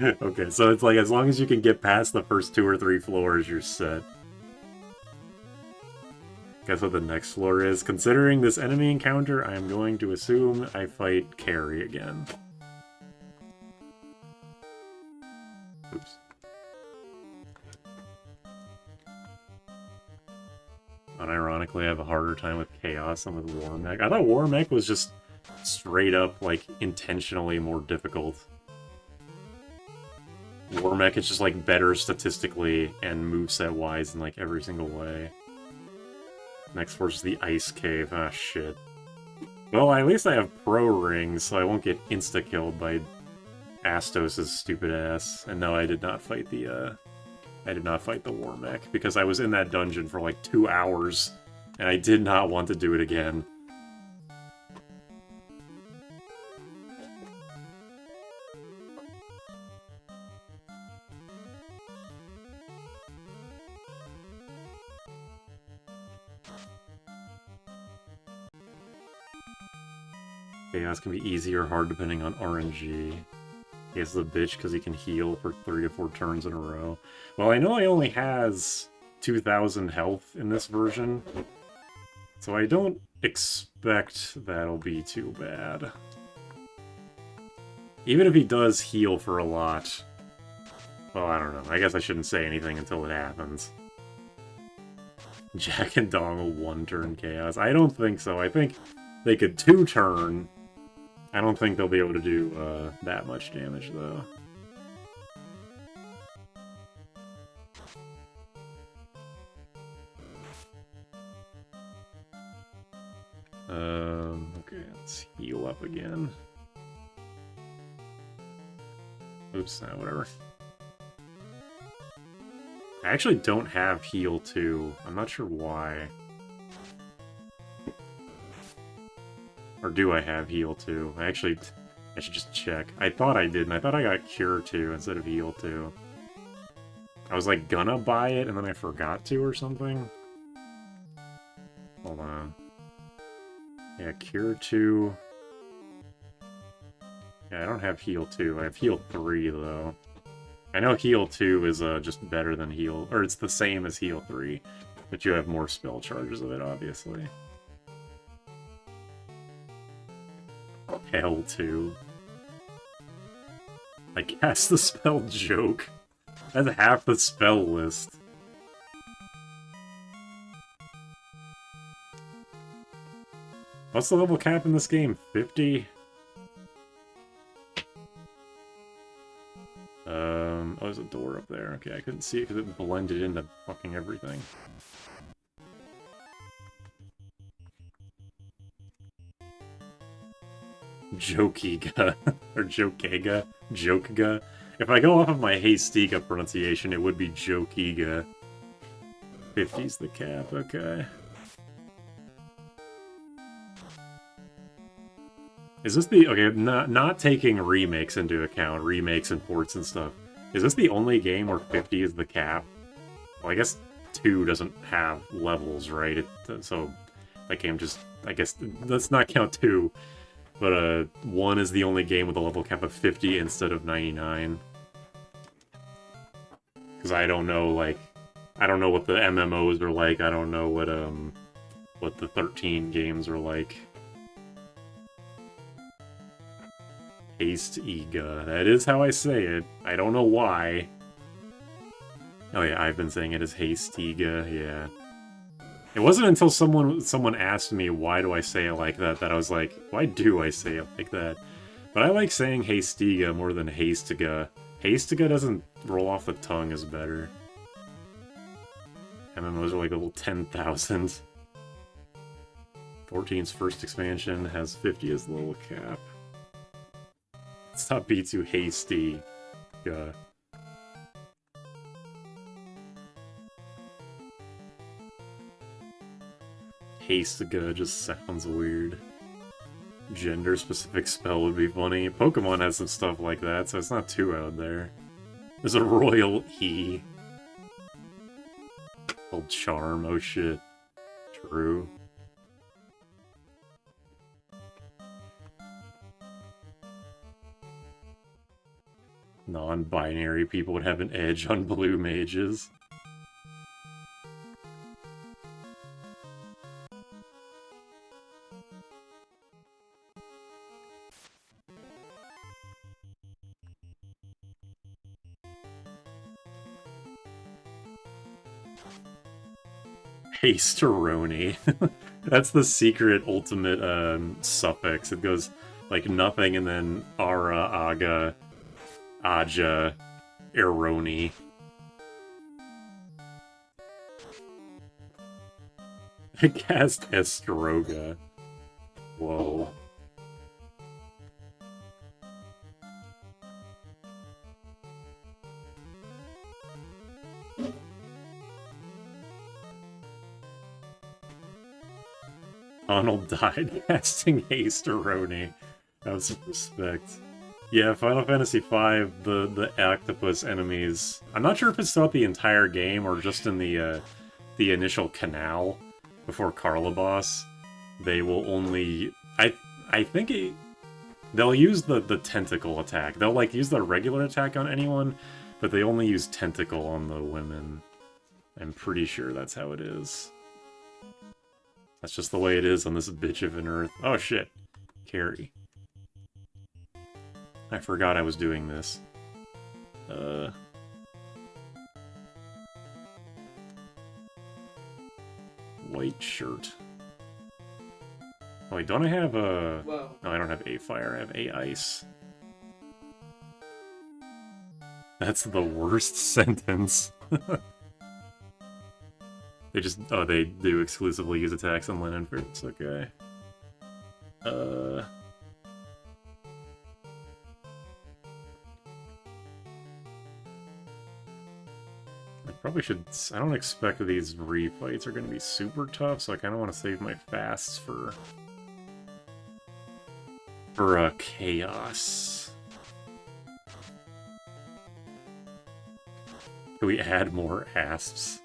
Okay, so it's like, as long as you can get past the first 2 or 3 floors, you're set. Guess what the next floor is? Considering this enemy encounter, I am going to assume I fight Carrie again. Oops. Unironically, I have a harder time with Chaos than with Warmech. I thought Warmech was just straight up, like, intentionally more difficult. Warmech is just, like, better statistically and moveset-wise in, like, every single way. Next floor is the Ice Cave. Ah, shit. Well, at least I have Pro Rings, so I won't get insta-killed by Astos' stupid ass. And no, I did not fight the, Warmech, because I was in that dungeon for like 2 hours, and I did not want to do it again. Chaos can be easy or hard depending on RNG. He has the bitch because he can heal for 3 to 4 turns in a row. Well, I know he only has 2,000 health in this version, so I don't expect that'll be too bad. Even if he does heal for a lot, well, I don't know. I guess I shouldn't say anything until it happens. Jack and Dong will 1-turn Chaos. I don't think so. I think they could 2-turn. I don't think they'll be able to do that much damage, though. Okay, let's heal up again. Oops, whatever. I actually don't have heal 2. I'm not sure why. Or do I have heal 2? I should just check. I thought I did, and I thought I got cure 2 instead of heal 2. I was like gonna buy it, and then I forgot to or something. Hold on. Yeah, cure 2. Yeah, I don't have heal 2. I have heal 3, though. I know heal 2 is just better than heal, or it's the same as heal 3, but you have more spell charges of it, obviously. Hell 2. I cast the spell Joke. That's half the spell list. What's the level cap in this game? 50? Oh, is it door up there. Okay, I couldn't see it because it blended into fucking everything. Jokiga. Or Jokega. Jokega. If I go off of my Haystiga pronunciation, it would be Jokiga. 50's the cap, okay. Is this the... Okay, not taking remakes into account, remakes and ports and stuff. Is this the only game where 50 is the cap? Well, I guess 2 doesn't have levels, right? So that game just... I guess, let's not count 2. But 1 is the only game with a level cap of 50 instead of 99. Because I don't know, like... I don't know what the MMOs are like. I don't know what the 13 games are like. Haystiga. That is how I say it. I don't know why. Oh yeah, I've been saying it as Haystiga, yeah. It wasn't until someone asked me why do I say it like that I was like, why do I say it like that? But I like saying Haystiga more than Haystiga. Haystiga doesn't roll off the tongue as better. MMOs are like a little 10,000. 14's first expansion has 50 as the little cap. Stop be too hasty. Haystiga just sounds weird. Gender-specific spell would be funny. Pokemon has some stuff like that, so it's not too out there. There's a royal E. Called Charm, oh shit. True. Non-binary people would have an edge on blue mages. Hasteroni. That's the secret ultimate suffix. It goes like nothing and then ara, aga, aja, eroni. I cast Estroga. Whoa. Donald died casting Hasteroni. Have some respect. Yeah, Final Fantasy V, the octopus enemies. I'm not sure if it's throughout the entire game or just in the initial canal before Carlaboss. They will only... I think they'll use the tentacle attack. They'll like use the regular attack on anyone, but they only use tentacle on the women. I'm pretty sure that's how it is. That's just the way it is on this bitch of an earth. Oh shit. Carrie. I forgot I was doing this. White shirt. Oh wait, don't I have a... Whoa. No, I don't have a fire, I have a ice. That's the worst sentence. They just... Oh, they do exclusively use attacks on linen fruits, okay. I probably should... I don't expect that these refights are going to be super tough, so I kind of want to save my fasts for chaos. Can we add more asps?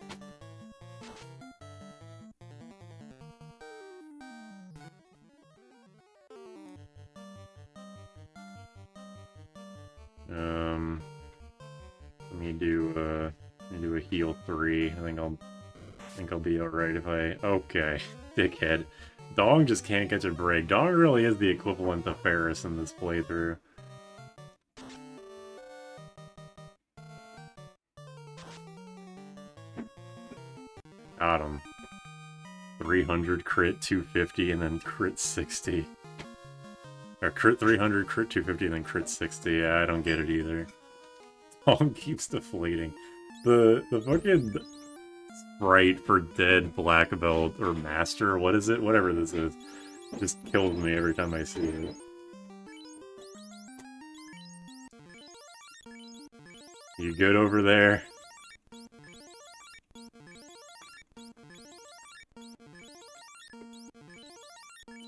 Let me do a heal 3. I think I'll be alright if I... Okay, dickhead. Dong just can't catch a break. Dong really is the equivalent of Ferris in this playthrough. Got him. 300 crit 250 and then crit 60. Or crit 300, crit 250 and then crit 60. Yeah, I don't get it either. Song keeps deflating. The fucking sprite for dead black belt or master, what is it? Whatever this is, just kills me every time I see it. You good over there?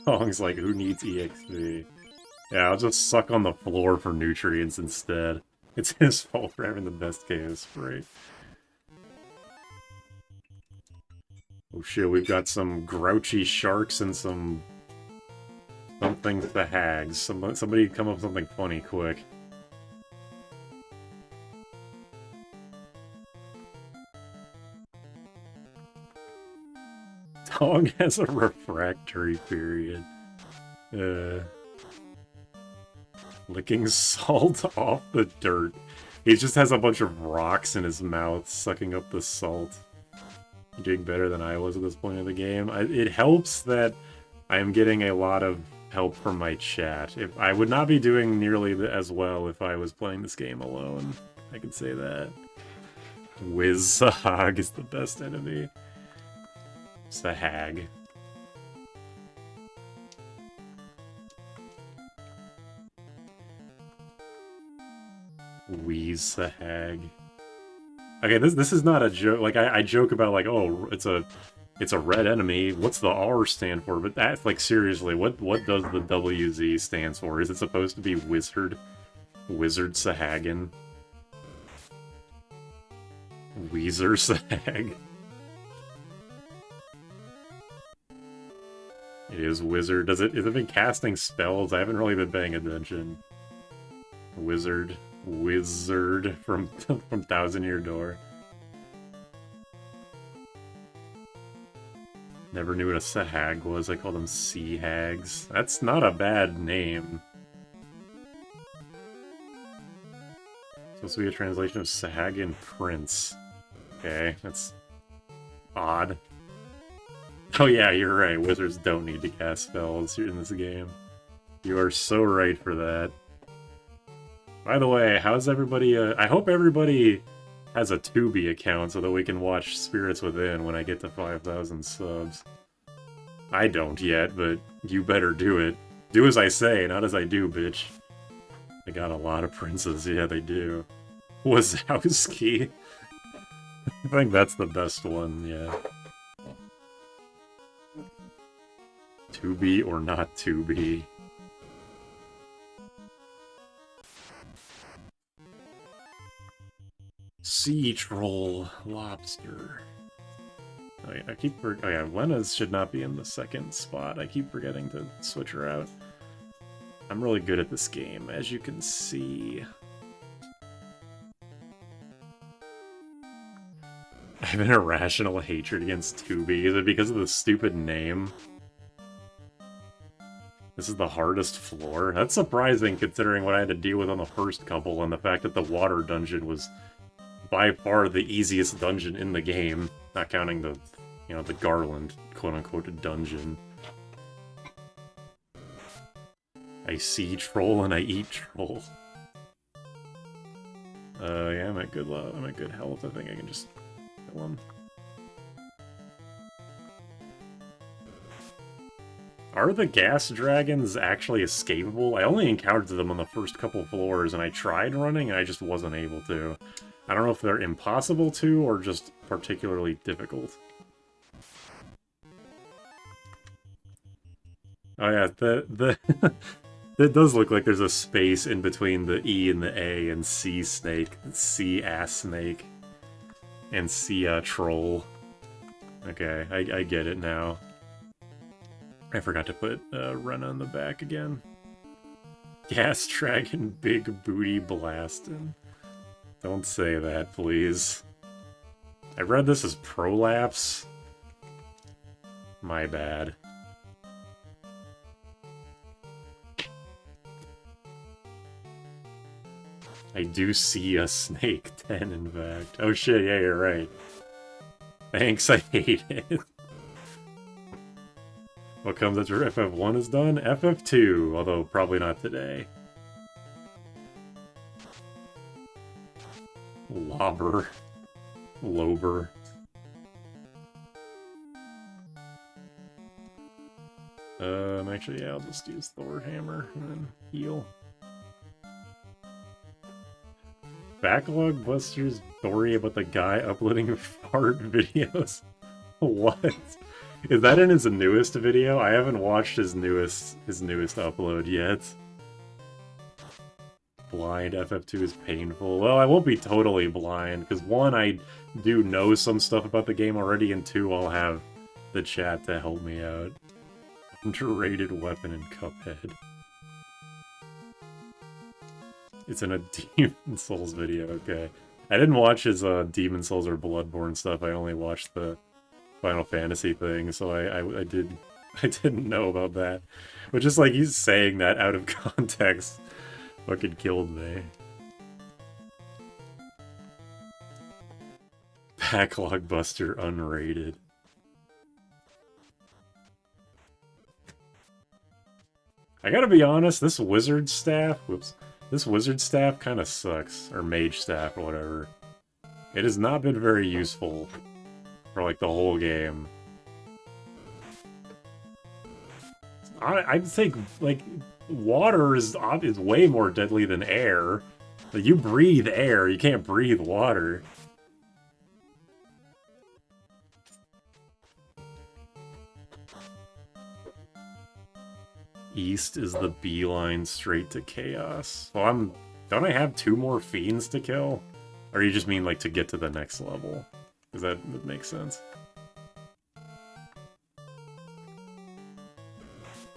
Song's like, who needs EXP? Yeah, I'll just suck on the floor for nutrients instead. It's his fault for having the best KO sprite. Oh shit, we've got some grouchy sharks and some... something the hags. Somebody come up with something funny quick. Dog has a refractory period. Licking salt off the dirt. He just has a bunch of rocks in his mouth, sucking up the salt. Doing better than I was at this point in the game. It helps that I am getting a lot of help from my chat. I would not be doing nearly as well if I was playing this game alone. I could say that. Wiz-Sahag is the best enemy. Sahag. Sahag. Okay, this is not a joke. Like I joke about like, oh, it's a red enemy. What's the R stand for? But that's like seriously, what does the WZ stands for? Is it supposed to be wizard? Wizard Sahagan? Weezer Sahag? It is wizard. Has it been casting spells? I haven't really been paying attention. Wizard from Thousand Year Door. Never knew what a Sahag was. I called them sea hags. That's not a bad name. Supposed to be a translation of Sahagan Prince. Okay, that's odd. Oh yeah, you're right. Wizards don't need to cast spells in this game. You are so right for that. By the way, how's everybody... I hope everybody has a Tubi account so that we can watch Spirits Within when I get to 5,000 subs. I don't yet, but you better do it. Do as I say, not as I do, bitch. They got a lot of princes. Yeah, they do. Wazowski. I think that's the best one, yeah. To be or not to be. Sea troll lobster. Oh yeah, oh yeah, Lena's should not be in the second spot. I keep forgetting to switch her out. I'm really good at this game, as you can see. I have an irrational hatred against Tubi. Is it because of the stupid name? This is the hardest floor? That's surprising considering what I had to deal with on the first couple and the fact that the water dungeon was by far the easiest dungeon in the game, not counting the, you know, the Garland quote-unquote dungeon. I see troll and I eat troll. Yeah, I'm at good love. I'm at good health. I think I can just kill him. Are the gas dragons actually escapable? I only encountered them on the first couple floors, and I tried running, and I just wasn't able to. I don't know if they're impossible to, or just particularly difficult. Oh yeah, it does look like there's a space in between the E and the A and sea snake, sea ass snake, and sea troll. Okay, I get it now. I forgot to put Rena on the back again. Gas dragon, big booty blastin'. Don't say that, please. I read this as prolapse. My bad. I do see a snake 10, in fact. Oh shit, yeah, you're right. Thanks, I hate it. What comes after FF1 is done? FF2, although probably not today. Lobber. Lober. Actually, yeah, I'll just use Thor Hammer and then heal. Backlog Buster's story about the guy uploading fart videos? What? Is that in his newest video? I haven't watched his newest upload yet. Blind FF2 is painful. Well, I won't be totally blind, because one, I do know some stuff about the game already, and two, I'll have the chat to help me out. Underrated weapon in Cuphead. It's in a Demon Souls video, okay. I didn't watch his Demon Souls or Bloodborne stuff, I only watched the Final Fantasy thing, so I didn't know about that. But just like he's saying that out of context fucking killed me. Backlog Buster unrated. I gotta be honest, this wizard staff, this wizard staff kind of sucks, or mage staff, or whatever. It has not been very useful for like the whole game. I think like water is way more deadly than air. Like, you breathe air, you can't breathe water. East is the beeline straight to chaos. Well, don't I have 2 more fiends to kill? Or you just mean like to get to the next level? Does that make sense?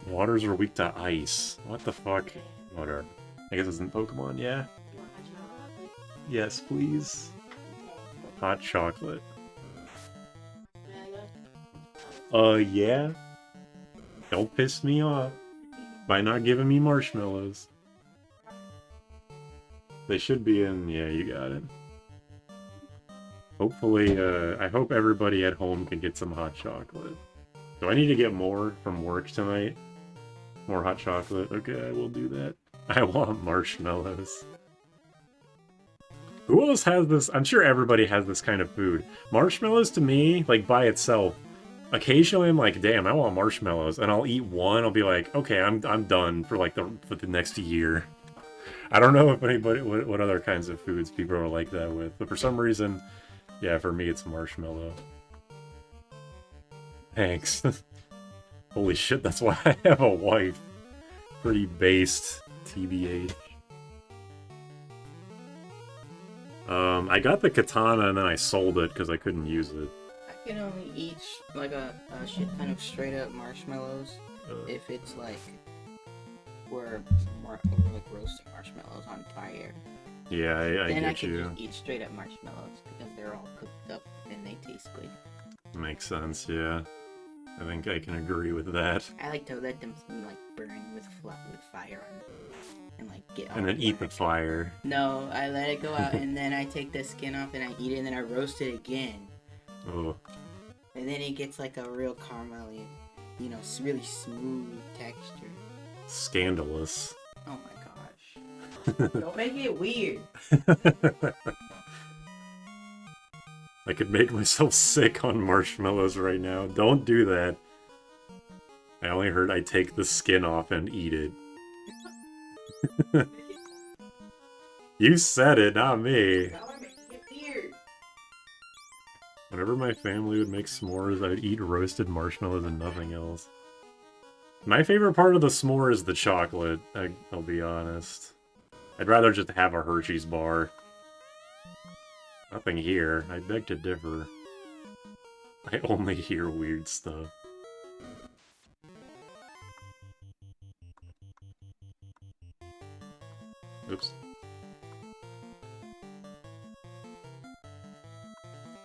Waters are weak to ice. What the fuck? Whatever. I guess it's in Pokemon, yeah? Yes, please. Hot chocolate. Yeah? Don't piss me off by not giving me marshmallows. They should be in... Yeah, you got it. Hopefully, I hope everybody at home can get some hot chocolate. Do I need to get more from work tonight? More hot chocolate? Okay, I will do that. I want marshmallows. Who else has this? I'm sure everybody has this kind of food. Marshmallows to me, like by itself, occasionally I'm like, damn, I want marshmallows, and I'll eat one. I'll be like, okay, I'm done for like for the next year. I don't know if anybody what other kinds of foods people are like that with, but for some reason, yeah, for me it's marshmallow. Thanks. Holy shit, that's why I have a wife. Pretty based, TBH. I got the katana and then I sold it because I couldn't use it. I can only eat like a shit ton of straight up marshmallows if it's like we're like roasting marshmallows on fire. Yeah, I then get I can you. just eat straight up marshmallows because they're all cooked up and they taste good. Makes sense, yeah. I think I can agree with that. I like to let them like burn with fire on them and like get all And then eat the fire. No, I let it go out and then I take the skin off and I eat it and then I roast it again. Oh. And then it gets like a real caramelly, you know, really smooth texture. Scandalous. Oh my gosh. Don't make it weird. I could make myself sick on marshmallows right now. Don't do that. I only heard I take the skin off and eat it. You said it, not me. Now I'm making it weird. Whenever my family would make s'mores, I would eat roasted marshmallows and nothing else. My favorite part of the s'more is the chocolate, I'll be honest. I'd rather just have a Hershey's bar. Nothing here. I beg to differ. I only hear weird stuff. Oops.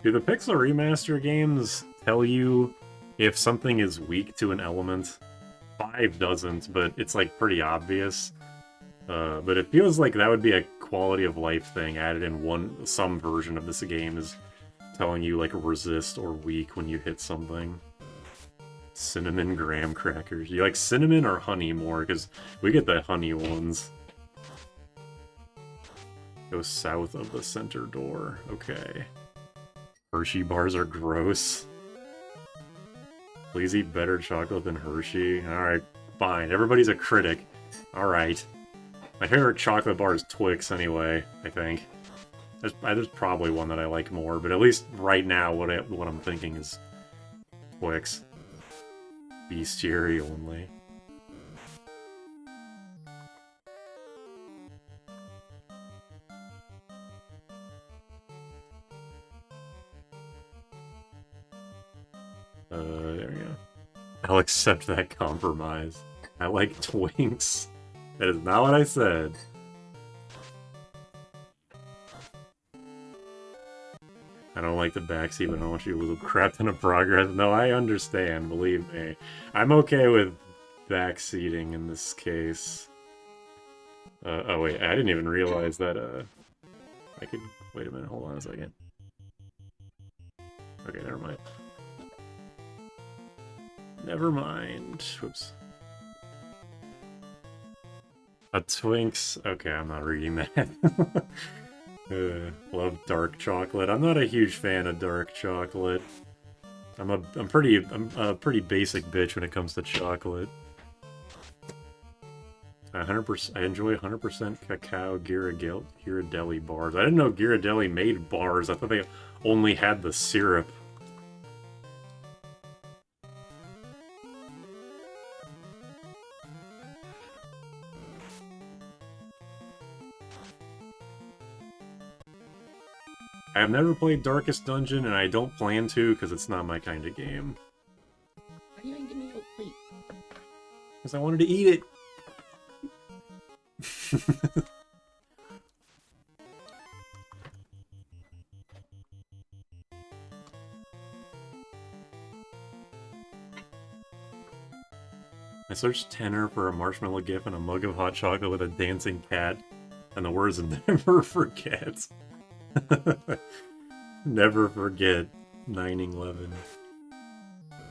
Do the Pixel Remaster games tell you if something is weak to an element? 5 doesn't, but it's like pretty obvious. But it feels like that would be a quality of life thing added in some version of this game, is telling you like resist or weak when you hit something. Cinnamon graham crackers. You like cinnamon or honey more? Because we get the honey ones. Go south of the center door. Okay. Hershey bars are gross. Please eat better chocolate than Hershey. Alright, fine. Everybody's a critic. Alright. My favorite chocolate bar is Twix, anyway, I think. There's probably one that I like more, but at least right now, what I'm thinking is Twix. Bestiary only. There we go. I'll accept that compromise. I like Twinks. That is not what I said. I don't like the backseat, but I don't want you to lose a crap ton of progress. No, I understand, believe me. I'm okay with backseating in this case. Oh wait, I didn't even realize that, I could... Wait a minute, hold on a second. Okay, never mind. Never mind. Whoops. A Twinks. Okay, I'm not reading that. Love dark chocolate. I'm not a huge fan of dark chocolate. I'm a pretty basic bitch when it comes to chocolate. 100%. I enjoy 100% cacao Ghirardelli bars. I didn't know Ghirardelli made bars. I thought they only had the syrup. I have never played Darkest Dungeon, and I don't plan to, because it's not my kind of game. Why do you even give me a plate? Because I wanted to eat it! I searched tenor for a marshmallow gif and a mug of hot chocolate with a dancing cat, and the words never forget. Never forget 9/11.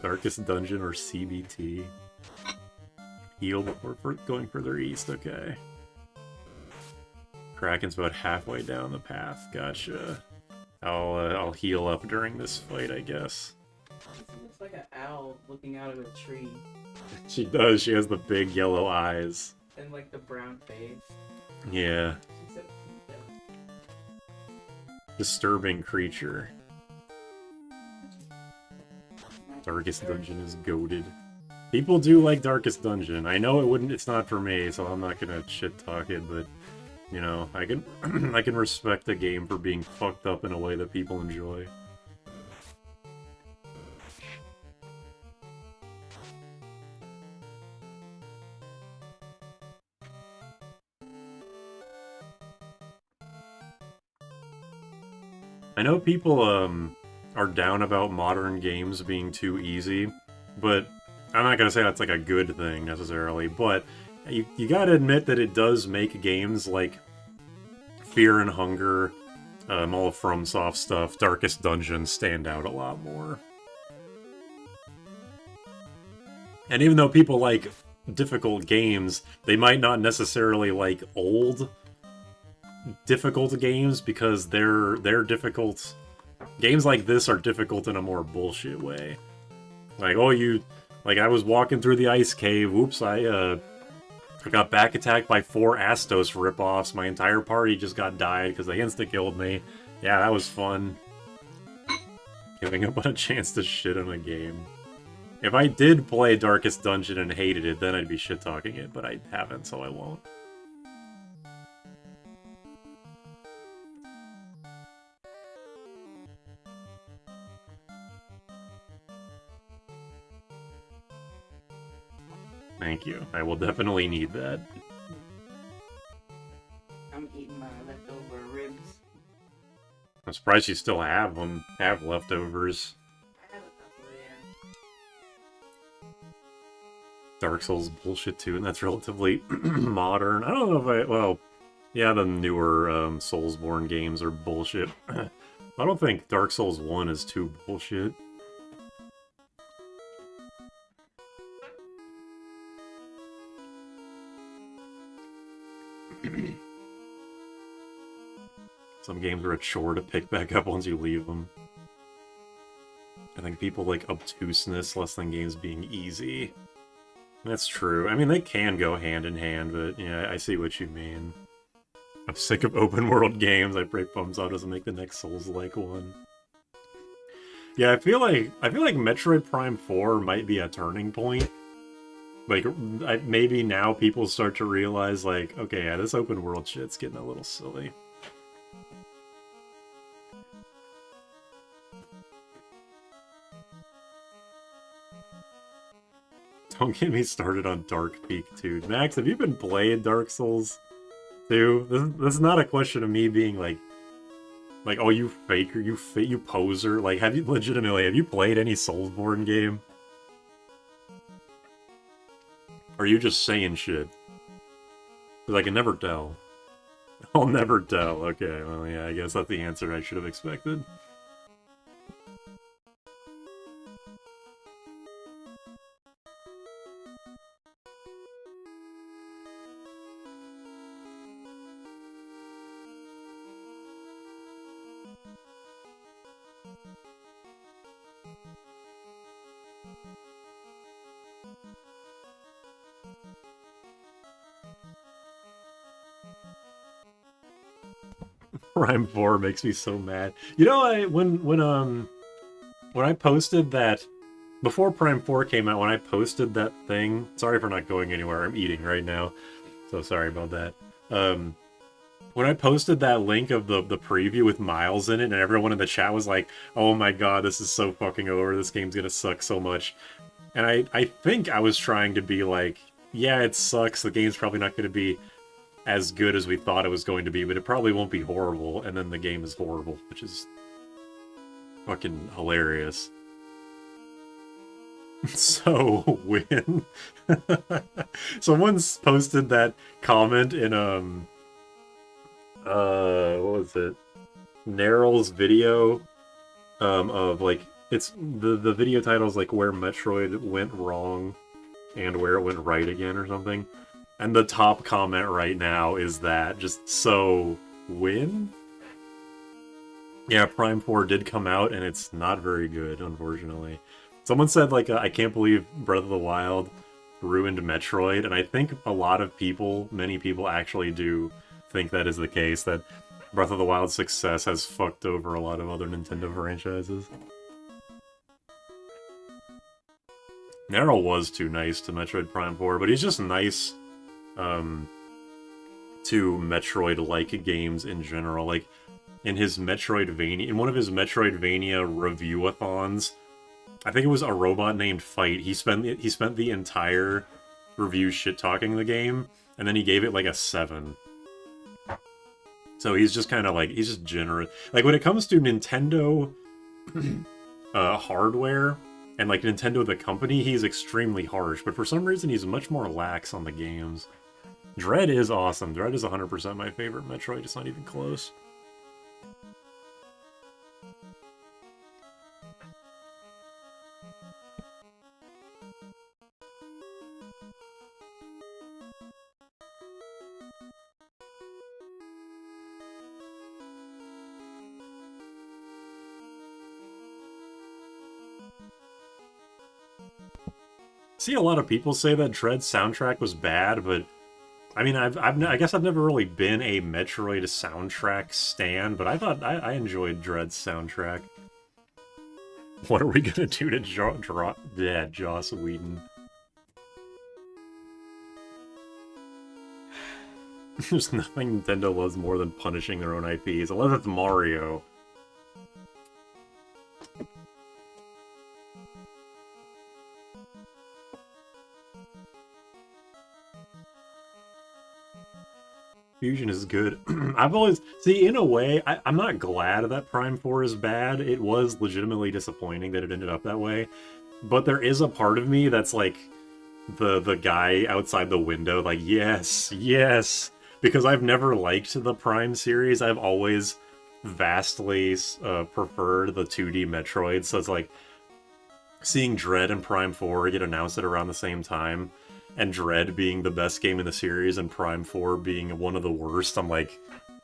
Darkest Dungeon or CBT. Heal before going further east, okay. Kraken's about halfway down the path, gotcha. I'll heal up during this fight, I guess. She looks like an owl looking out of a tree. She does, she has the big yellow eyes. And like the brown face. Yeah. She's so cute though. Disturbing creature. Darkest Dungeon is goated. People do like Darkest Dungeon. I know it's not for me, so I'm not gonna shit talk it, but you know, I can I can respect the game for being fucked up in a way that people enjoy. I know people are down about modern games being too easy, but I'm not gonna say that's like a good thing necessarily, but you gotta admit that it does make games like Fear and Hunger, all FromSoft stuff, Darkest Dungeon stand out a lot more. And even though people like difficult games, they might not necessarily like old difficult games because they're difficult. Games like this are difficult in a more bullshit way. Like, oh, I was walking through the ice cave, oops, I got back attacked by 4 Astos ripoffs. My entire party just got died because they insta-killed me. Yeah, that was fun. Giving up on a chance to shit on a game. If I did play Darkest Dungeon and hated it, then I'd be shit-talking it, but I haven't, so I won't. Thank you. I will definitely need that. I'm eating my leftover ribs. I'm surprised you still have leftovers. I have a couple, yeah. Dark Souls bullshit too, and that's relatively modern. I don't know if well, yeah, the newer Soulsborne games are bullshit. I don't think Dark Souls 1 is too bullshit. Some games are a chore to pick back up once you leave them. I think people like obtuseness less than games being easy. That's true. I mean, they can go hand in hand, but yeah, I see what you mean. I'm sick of open world games. I pray Bumsaw doesn't make the next Souls-like one. Yeah, I feel like Metroid Prime 4 might be a turning point. Like, maybe now people start to realize, like, okay, yeah, this open world shit's getting a little silly. Don't get me started on Dark Peak 2. Max, have you been playing Dark Souls 2? This is not a question of me being like, oh, you faker, you poser. Like, have you played any Soulsborne game? Or are you just saying shit? Because I can never tell. I'll never tell. Okay, well, yeah, I guess that's the answer I should have expected. Prime 4 makes me so mad. You know, when I posted that before Prime 4 came out, when I posted that thing, sorry for not going anywhere. I'm eating right now, so sorry about that. When I posted that link of the preview with Miles in it, and everyone in the chat was like, "Oh my god, this is so fucking over. This game's gonna suck so much." And I think I was trying to be like, "Yeah, it sucks. The game's probably not gonna be as good as we thought it was going to be, but it probably won't be horrible," and then the game is horrible, which is fucking hilarious. So, when someone's posted that comment in, what was it? Neryl's video, of, like, it's, the video title's, like, where Metroid went wrong and where it went right again or something. And the top comment right now is that, just so, win? Yeah, Prime 4 did come out, and it's not very good, unfortunately. Someone said, like, I can't believe Breath of the Wild ruined Metroid, and I think a lot of people, many people actually do think that is the case, that Breath of the Wild's success has fucked over a lot of other Nintendo franchises. Neryl was too nice to Metroid Prime 4, but he's just nice to Metroid-like games in general. Like, in one of his Metroidvania review-a-thons, I think it was A Robot Named Fight, he spent the entire review shit-talking the game, and then he gave it, like, a 7. So he's just kind of, like, he's just generous. Like, when it comes to Nintendo hardware, and, like, Nintendo the company, he's extremely harsh, but for some reason he's much more lax on the games. Dread is awesome. Dread is 100% my favorite Metroid. It's not even close. See a lot of people say that Dread's soundtrack was bad, but I mean, I guess I've never really been a Metroid soundtrack stan, but I thought I enjoyed Dread's soundtrack. What are we gonna do to Joss Whedon? There's nothing Nintendo loves more than punishing their own IPs, unless it's Mario. Fusion is good. I've always... See, in a way, I'm not glad that Prime 4 is bad. It was legitimately disappointing that it ended up that way. But there is a part of me that's like the guy outside the window, like, yes, yes! Because I've never liked the Prime series. I've always vastly preferred the 2D Metroid. So it's like, seeing Dread and Prime 4 get announced at around the same time, and Dread being the best game in the series and Prime 4 being one of the worst, I'm like,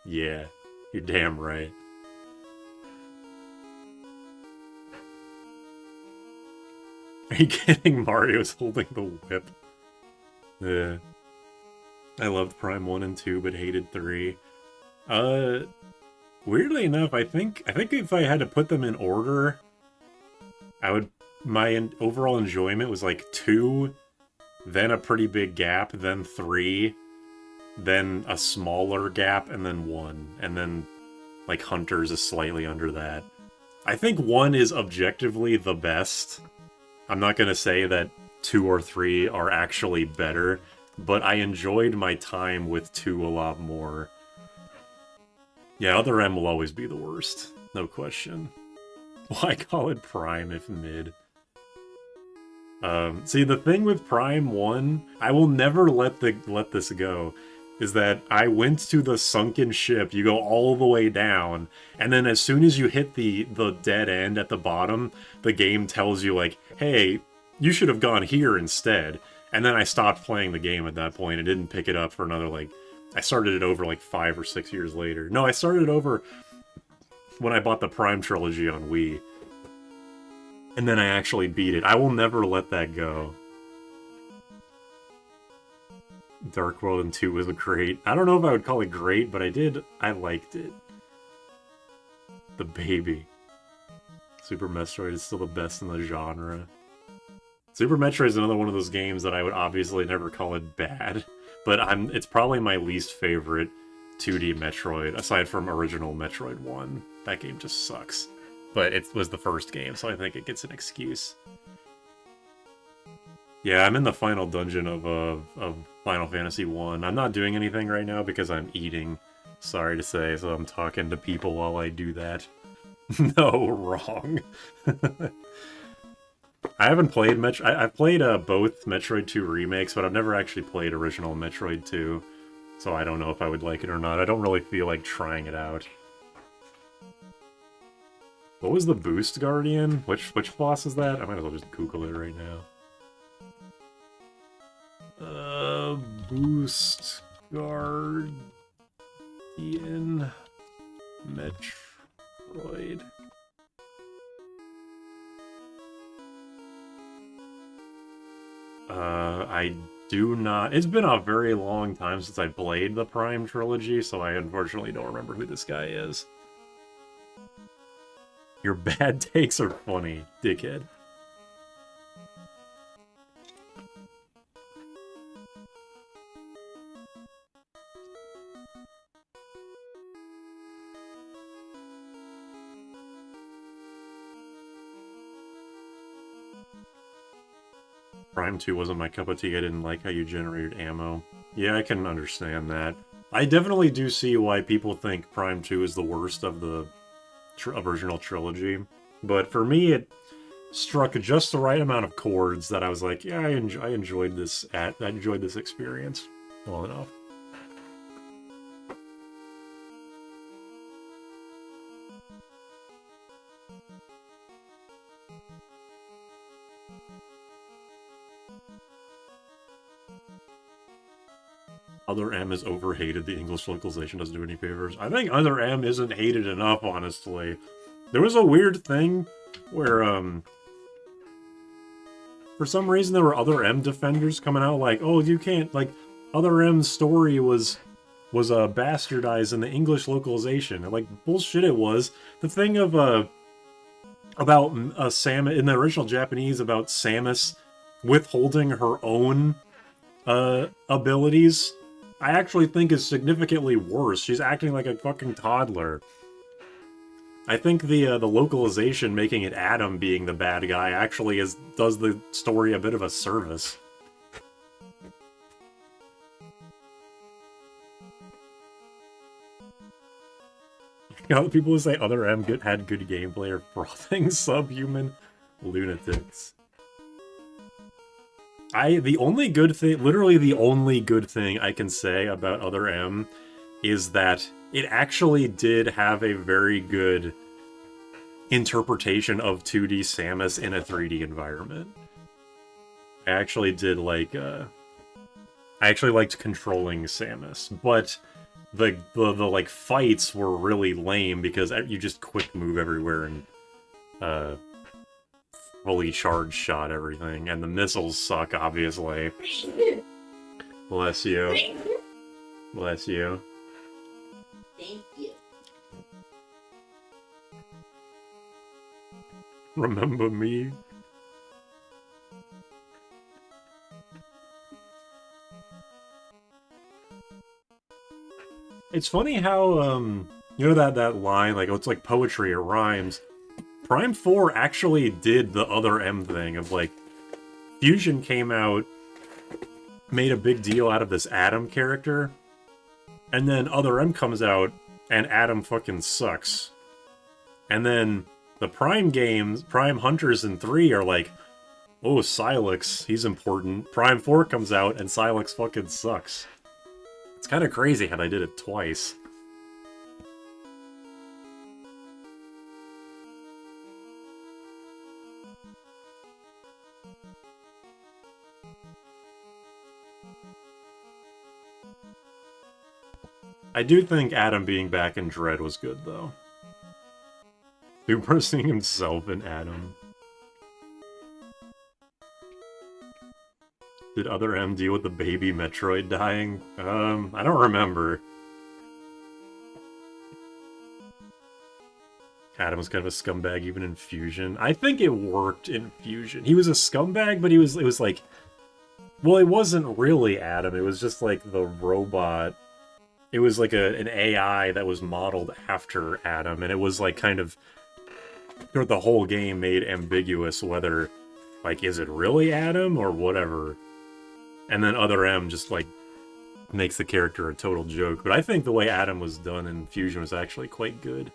yeah, You're damn right. Are you kidding? Mario's holding the whip. Yeah. I loved Prime 1 and 2, but hated 3. Weirdly enough, I think if I had to put them in order, my overall enjoyment was like 2, then a pretty big gap, then 3, then a smaller gap, and then 1. And then, like, Hunters is slightly under that. I think 1 is objectively the best. I'm not gonna say that 2 or 3 are actually better, but I enjoyed my time with 2 a lot more. Yeah, Other M will always be the worst. No question. Why call it Prime if mid? See, the thing with Prime 1, I will never let this go, is that I went to the sunken ship, you go all the way down, and then as soon as you hit the dead end at the bottom, the game tells you, like, hey, you should have gone here instead. And then I stopped playing the game at that point and didn't pick it up for another, like, I started it over, like, 5 or 6 years later. No, I started it over when I bought the Prime Trilogy on Wii. And then I actually beat it. I will never let that go. Dark World and 2 was great. I don't know if I would call it great, but I liked it. The baby. Super Metroid is still the best in the genre. Super Metroid is another one of those games that I would obviously never call it bad, but it's probably my least favorite 2D Metroid, aside from original Metroid 1. That game just sucks. But it was the first game, so I think it gets an excuse. Yeah, I'm in the final dungeon of Final Fantasy 1. I'm not doing anything right now because I'm eating, sorry to say, so I'm talking to people while I do that. No, wrong. I haven't played I've played both Metroid 2 remakes, but I've never actually played original Metroid 2, so I don't know if I would like it or not. I don't really feel like trying it out. What was the Boost Guardian? Which boss is that? I might as well just Google it right now. Boost Guardian Metroid. I do not... It's been a very long time since I played the Prime Trilogy, so I unfortunately don't remember who this guy is. Your bad takes are funny, dickhead. Prime 2 wasn't my cup of tea. I didn't like how you generated ammo. Yeah, I can understand that. I definitely do see why people think Prime 2 is the worst of the original trilogy, but for me it struck just the right amount of chords that I was like, yeah, I enjoyed this experience well enough. Other M is overhated. The English localization doesn't do any favors. I think Other M isn't hated enough, honestly. There was a weird thing where, for some reason there were Other M defenders coming out like, oh, you can't, like, Other M's story was bastardized in the English localization. And, like, bullshit it was. The thing of, about Samus, in the original Japanese, about Samus withholding her own, abilities, I actually think is significantly worse. She's acting like a fucking toddler. I think the localization making it Adam being the bad guy actually does the story a bit of a service. You know, people who say Other M had good gameplay are frothing subhuman lunatics. The only good thing, literally the only good thing I can say about Other M is that it actually did have a very good interpretation of 2D Samus in a 3D environment. I actually did like, I actually liked controlling Samus, but like fights were really lame because you just quick move everywhere and fully charge shot everything, and the missiles suck, obviously. Bless you. Bless you. Thank you. Remember me? It's funny how, you know that line, like, oh, it's like poetry, it rhymes. Prime 4 actually did the Other M thing of, like, Fusion came out, made a big deal out of this Adam character, and then Other M comes out, and Adam fucking sucks. And then the Prime games, Prime Hunters in 3 are like, oh, Silex, he's important. Prime 4 comes out, and Silex fucking sucks. It's kind of crazy how they did it twice. I do think Adam being back in Dread was good, though. Super seeing himself in Adam. Did Other M deal with the baby Metroid dying? I don't remember. Adam was kind of a scumbag even in Fusion. I think it worked in Fusion. He was a scumbag, but it was like... Well, it wasn't really Adam. It was just like the robot. It was like an AI that was modeled after Adam, and it was like kind of... The whole game made ambiguous whether, like, is it really Adam or whatever? And then Other M just, like, makes the character a total joke. But I think the way Adam was done in Fusion was actually quite good.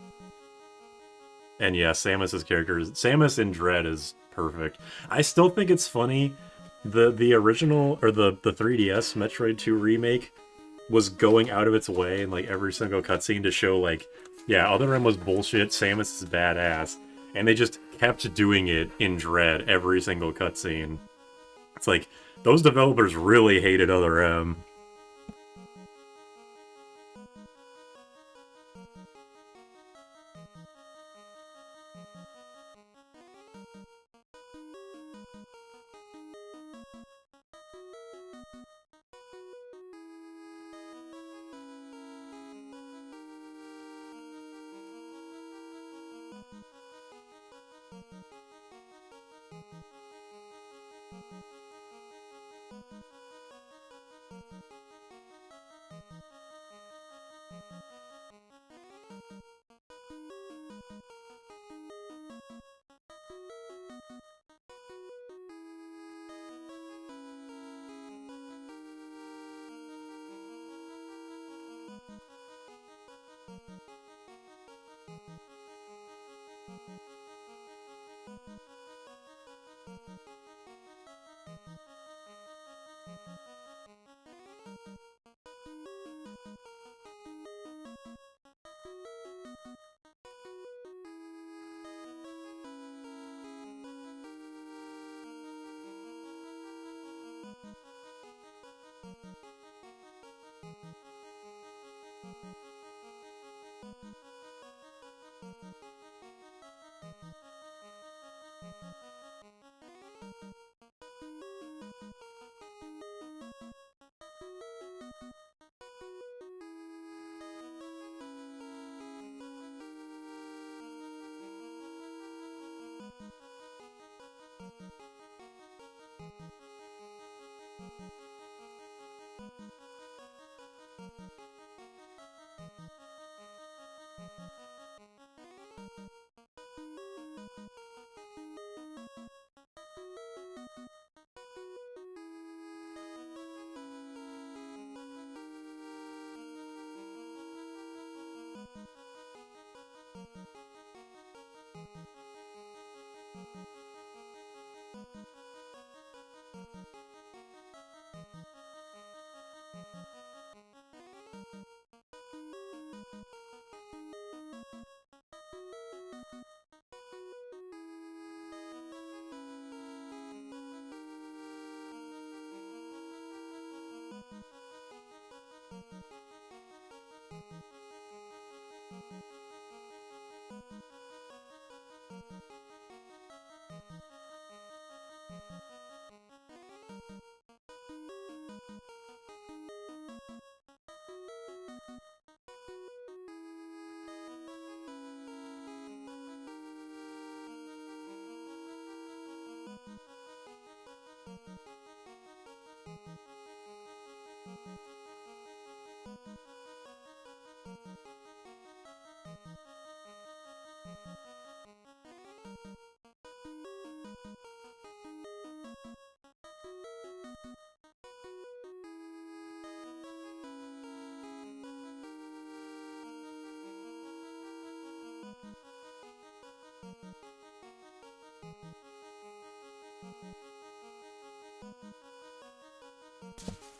And yeah, Samus's character, Samus in Dread is perfect. I still think it's funny, the original, or the 3DS Metroid 2 remake was going out of its way in, like, every single cutscene to show, like, yeah, Other M was bullshit, Samus is badass. And they just kept doing it in Dread every single cutscene. It's like, those developers really hated Other M.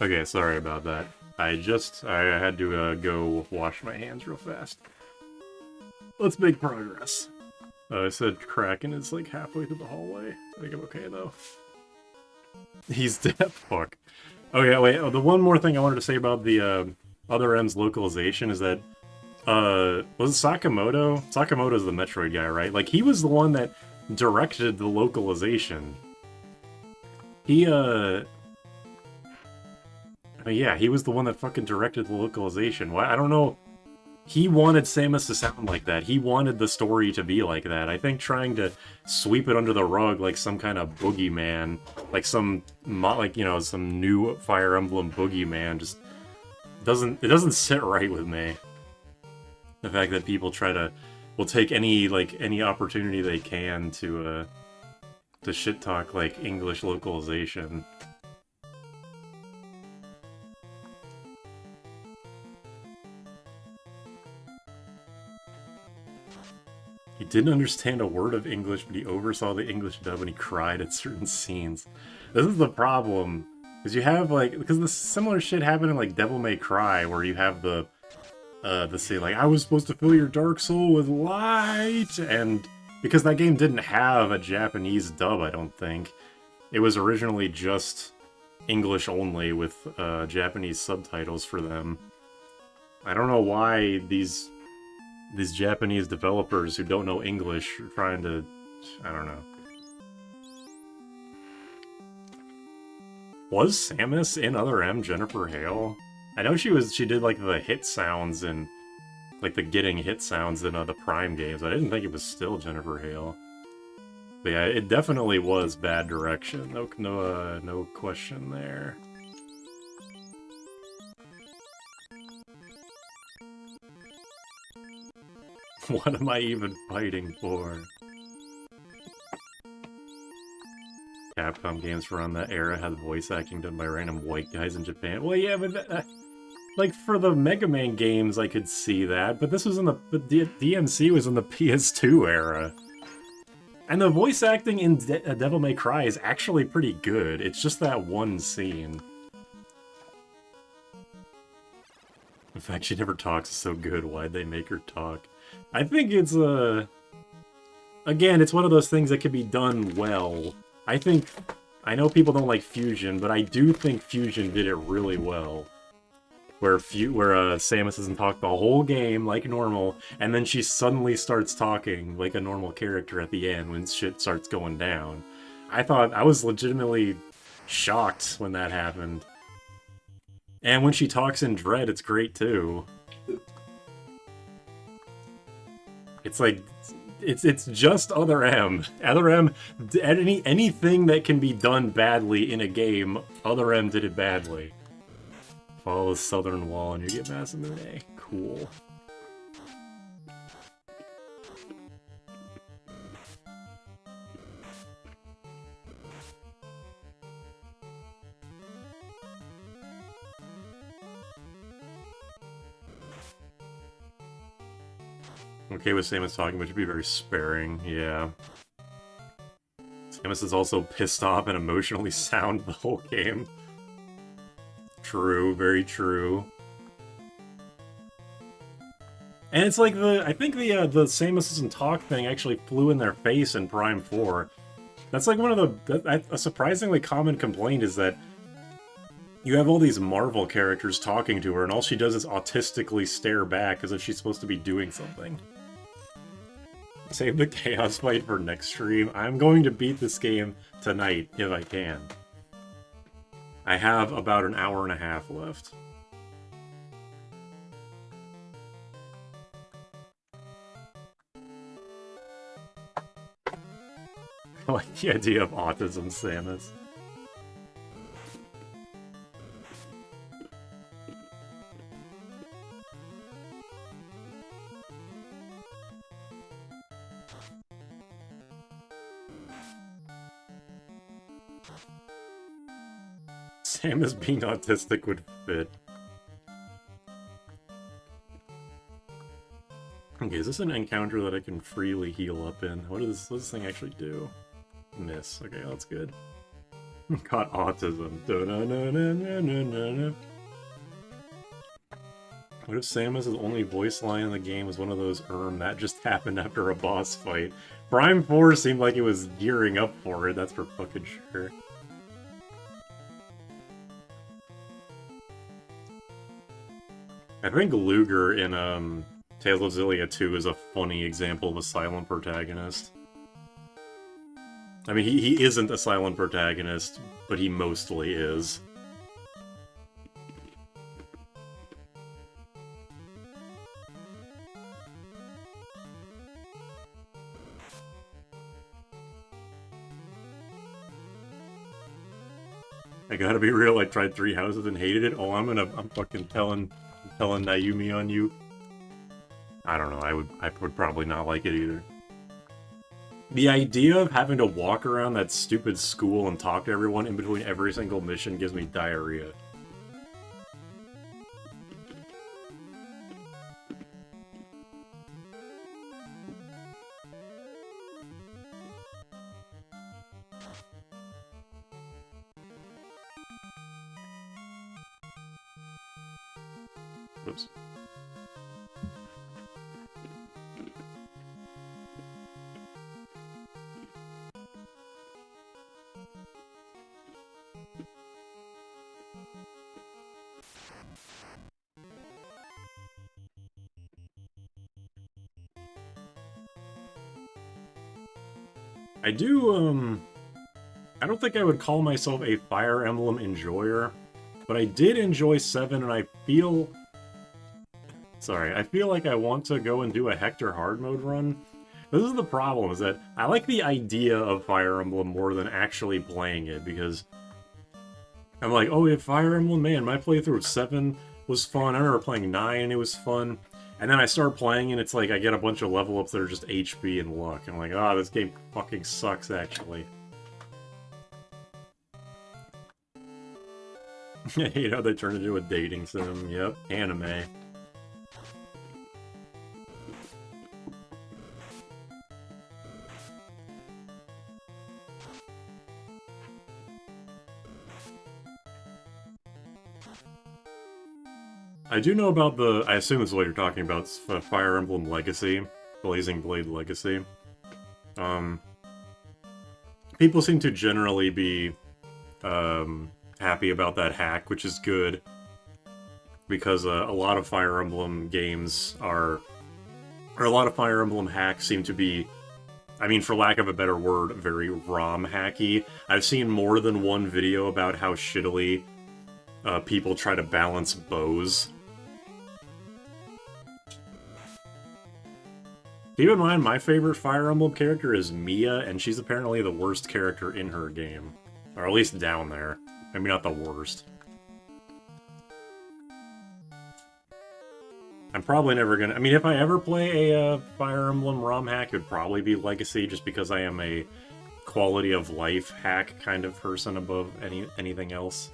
Okay, sorry about that. I had to go wash my hands real fast. Let's make progress. I said Kraken is like halfway through the hallway. I think I'm okay though. He's dead. Fuck. Oh yeah, wait. Oh, the one more thing I wanted to say about the other M's localization is that was it Sakamoto? Sakamoto's the Metroid guy, right? Like he was the one that directed the localization. He yeah, he was the one that fucking directed the localization. Why? I don't know. He wanted Samus to sound like that. He wanted the story to be like that. I think trying to sweep it under the rug like some kind of boogeyman, like some, like, you know, some new Fire Emblem boogeyman just doesn't sit right with me. The fact that people will take any opportunity they can to shit talk like English localization. He didn't understand a word of English, but he oversaw the English dub and he cried at certain scenes. This is the problem. Because you have, like, because the similar shit happened in, like, Devil May Cry, where you have the say, like, I was supposed to fill your dark soul with light, and because that game didn't have a Japanese dub, I don't think. It was originally just English only with Japanese subtitles for them. I don't know why these Japanese developers who don't know English are trying to... I don't know. Was Samus in Other M Jennifer Hale? I know she did like the hit sounds and like the getting hit sounds in the Prime games. I didn't think it was still Jennifer Hale. But yeah, it definitely was bad direction. No question there. What am I even fighting for? Capcom games around that era had voice acting done by random white guys in Japan. Well, yeah, but like for the Mega Man games, I could see that, but this was in the DMC was in the PS2 era, and the voice acting in Devil May Cry is actually pretty good. It's just that one scene. In fact, she never talks so good. Why'd they make her talk? I think it's again, it's one of those things that can be done well. I know people don't like Fusion, but I do think Fusion did it really well. Where Samus doesn't talk the whole game like normal, and then she suddenly starts talking like a normal character at the end when shit starts going down. I was legitimately shocked when that happened. And when she talks in Dread, it's great too. It's like, it's just Other M. Other M, anything that can be done badly in a game, Other M did it badly. Follow the southern wall and you get Masamune. Cool. Okay with Samus talking, but should be very sparing, yeah. Samus is also pissed off and emotionally sound the whole game. True, very true. And it's like I think the Samus doesn't talk thing actually flew in their face in Prime 4. That's like one of a surprisingly common complaint is that you have all these Marvel characters talking to her and all she does is autistically stare back as if she's supposed to be doing something. Save the chaos fight for next stream. I'm going to beat this game tonight, if I can. I have about an hour and a half left. I like the idea of autism, Samus. Samus being autistic would fit. Okay, is this an encounter that I can freely heal up in? What does this thing actually do? Miss. Okay, that's good. Got autism. Da-na-na-na-na-na-na. What if Samus' only voice line in the game was one of those that just happened after a boss fight? Prime 4 seemed like it was gearing up for it, that's for fucking sure. I think Luger in Tales of Xillia 2 is a funny example of a silent protagonist. I mean, he isn't a silent protagonist, but he mostly is. I gotta be real, I tried 3 houses and hated it. Oh, I'm fucking telling Naomi on you. I don't know, I would probably not like it either. The idea of having to walk around that stupid school and talk to everyone in between every single mission gives me diarrhea. Oops. I don't think I would call myself a Fire Emblem enjoyer, but I did enjoy 7, and I feel like I want to go and do a Hector hard mode run. This is the problem, is that I like the idea of Fire Emblem more than actually playing it, because I'm like, oh, yeah, Fire Emblem, man, my playthrough of 7 was fun. I remember playing 9, and it was fun. And then I start playing, and it's like I get a bunch of level ups that are just HP and luck. I'm like, oh, this game fucking sucks, actually. I hate how they turned into a dating sim. Yep, anime. I do know about I assume this is what you're talking about, Fire Emblem Legacy. Blazing Blade Legacy. People seem to generally be happy about that hack, which is good. Because a lot of Fire Emblem games or a lot of Fire Emblem hacks seem to be, I mean, for lack of a better word, very ROM hacky. I've seen more than one video about how shittily people try to balance bows. Keep in mind, my favorite Fire Emblem character is Mia, and she's apparently the worst character in her game. Or at least down there. Maybe not the worst. I'm probably never gonna... I mean, if I ever play a Fire Emblem ROM hack, it would probably be Legacy, just because I am a quality of life hack kind of person above anything else.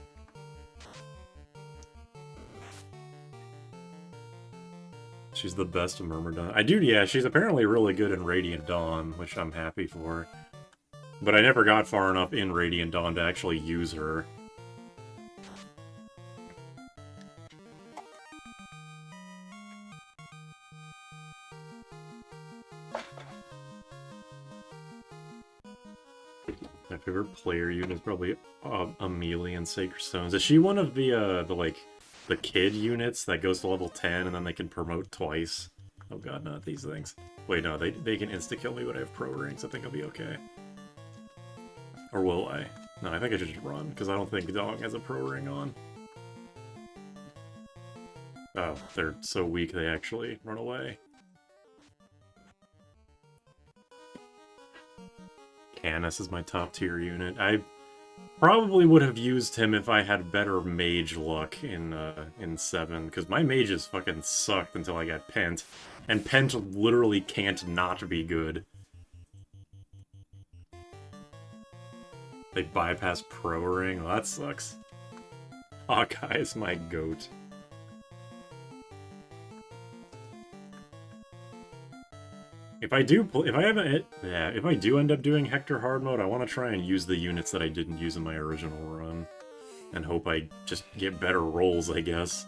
She's the best of Myrmidon. Yeah, she's apparently really good in Radiant Dawn, which I'm happy for. But I never got far enough in Radiant Dawn to actually use her. My favorite player unit is probably Amelie and Sacred Stones. Is she one of the kid units that goes to level 10 and then they can promote twice? Oh god, not these things. Wait, no, they can insta-kill me when I have pro rings. I think I'll be okay. Or will I? No, I think I should just run, because I don't think Dong has a pro ring on. Oh, they're so weak they actually run away. Canis is my top tier unit. I probably would have used him if I had better mage luck in 7, because my mages fucking sucked until I got Pent. And Pent literally can't not be good. They bypass pro ring? Well, that sucks. Hawkeye is my goat. If I do end up doing Hector hard mode, I want to try and use the units that I didn't use in my original run. And hope I just get better rolls, I guess.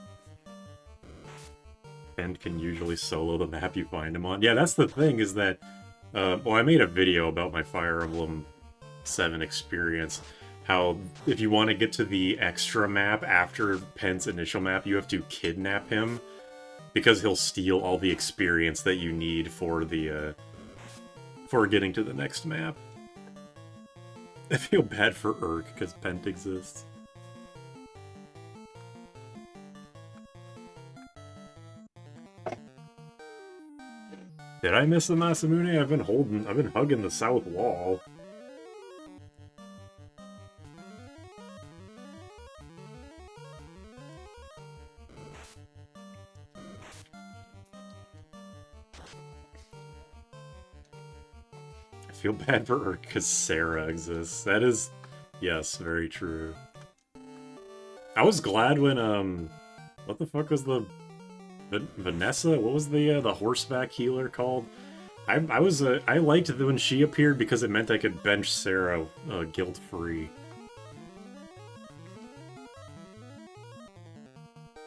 And can usually solo the map you find him on. Yeah, that's the thing, is that... well, I made a video about my Fire Emblem 7 experience. How, if you want to get to the extra map after Pent's initial map, you have to kidnap him. Because he'll steal all the experience that you need for the, for getting to the next map. I feel bad for Urk, because Pent exists. Did I miss the Masamune? I've been hugging the south wall. I feel bad for her because Sarah exists. That is, yes, very true. I was glad when, what the fuck was the... Vanessa? What was the horseback healer called? I liked it when she appeared because it meant I could bench Sarah guilt-free.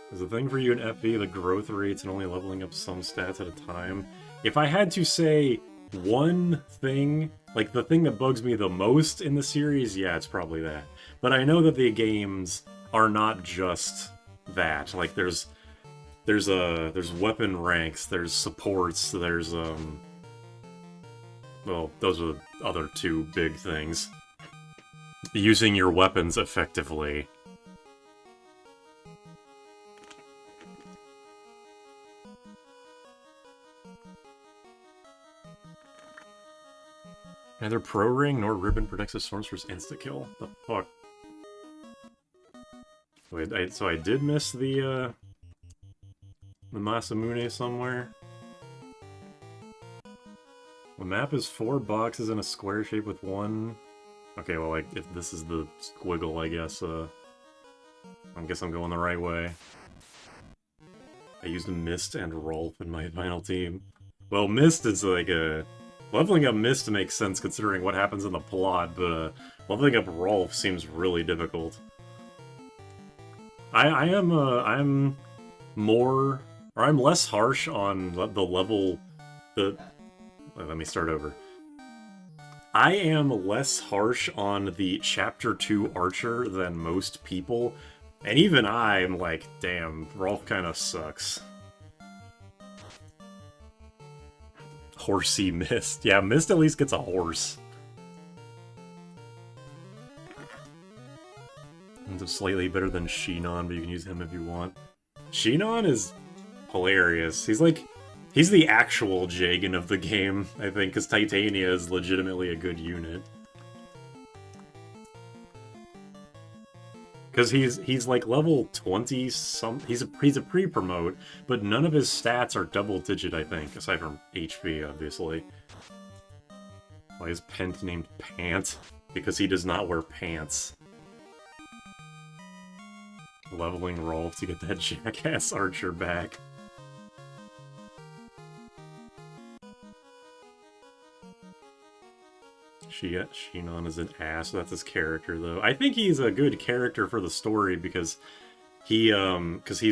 There's a thing for you in FE, the growth rates and only leveling up some stats at a time. If I had to say one thing, like the thing that bugs me the most in the series, yeah, it's probably that. But I know that the games are not just that. Like there's weapon ranks, there's supports, there's well, those are the other two big things. Using your weapons effectively. Neither Pro Ring nor Ribbon protects the Sorcerer's insta-kill. The fuck? Wait, so I did miss the Masamune somewhere? The map is 4 boxes in a square shape with one... Okay, well, like, if this is the squiggle, I guess I'm going the right way. I used Mist and Rolf in my final team. Well, Mist is like a... Leveling up Mist makes sense considering what happens in the plot, but leveling up Rolf seems really difficult. I'm more... Or I'm less harsh on the level... Let me start over. I am less harsh on the Chapter 2 Archer than most people, and even I am like, damn, Rolf kinda sucks. Horsey Mist. Yeah, Mist at least gets a horse. It's slightly better than Shinon, but you can use him if you want. Shinon is hilarious. He's the actual Jagan of the game, I think, because Titania is legitimately a good unit. Because he's like level 20 some. He's a pre-promote, but none of his stats are double digit, I think, aside from HP, obviously. Why is Pent named Pant? Because he does not wear pants. Leveling Rolf to get that jackass archer back. Shinon is an ass. That's his character, though. I think he's a good character for the story because he's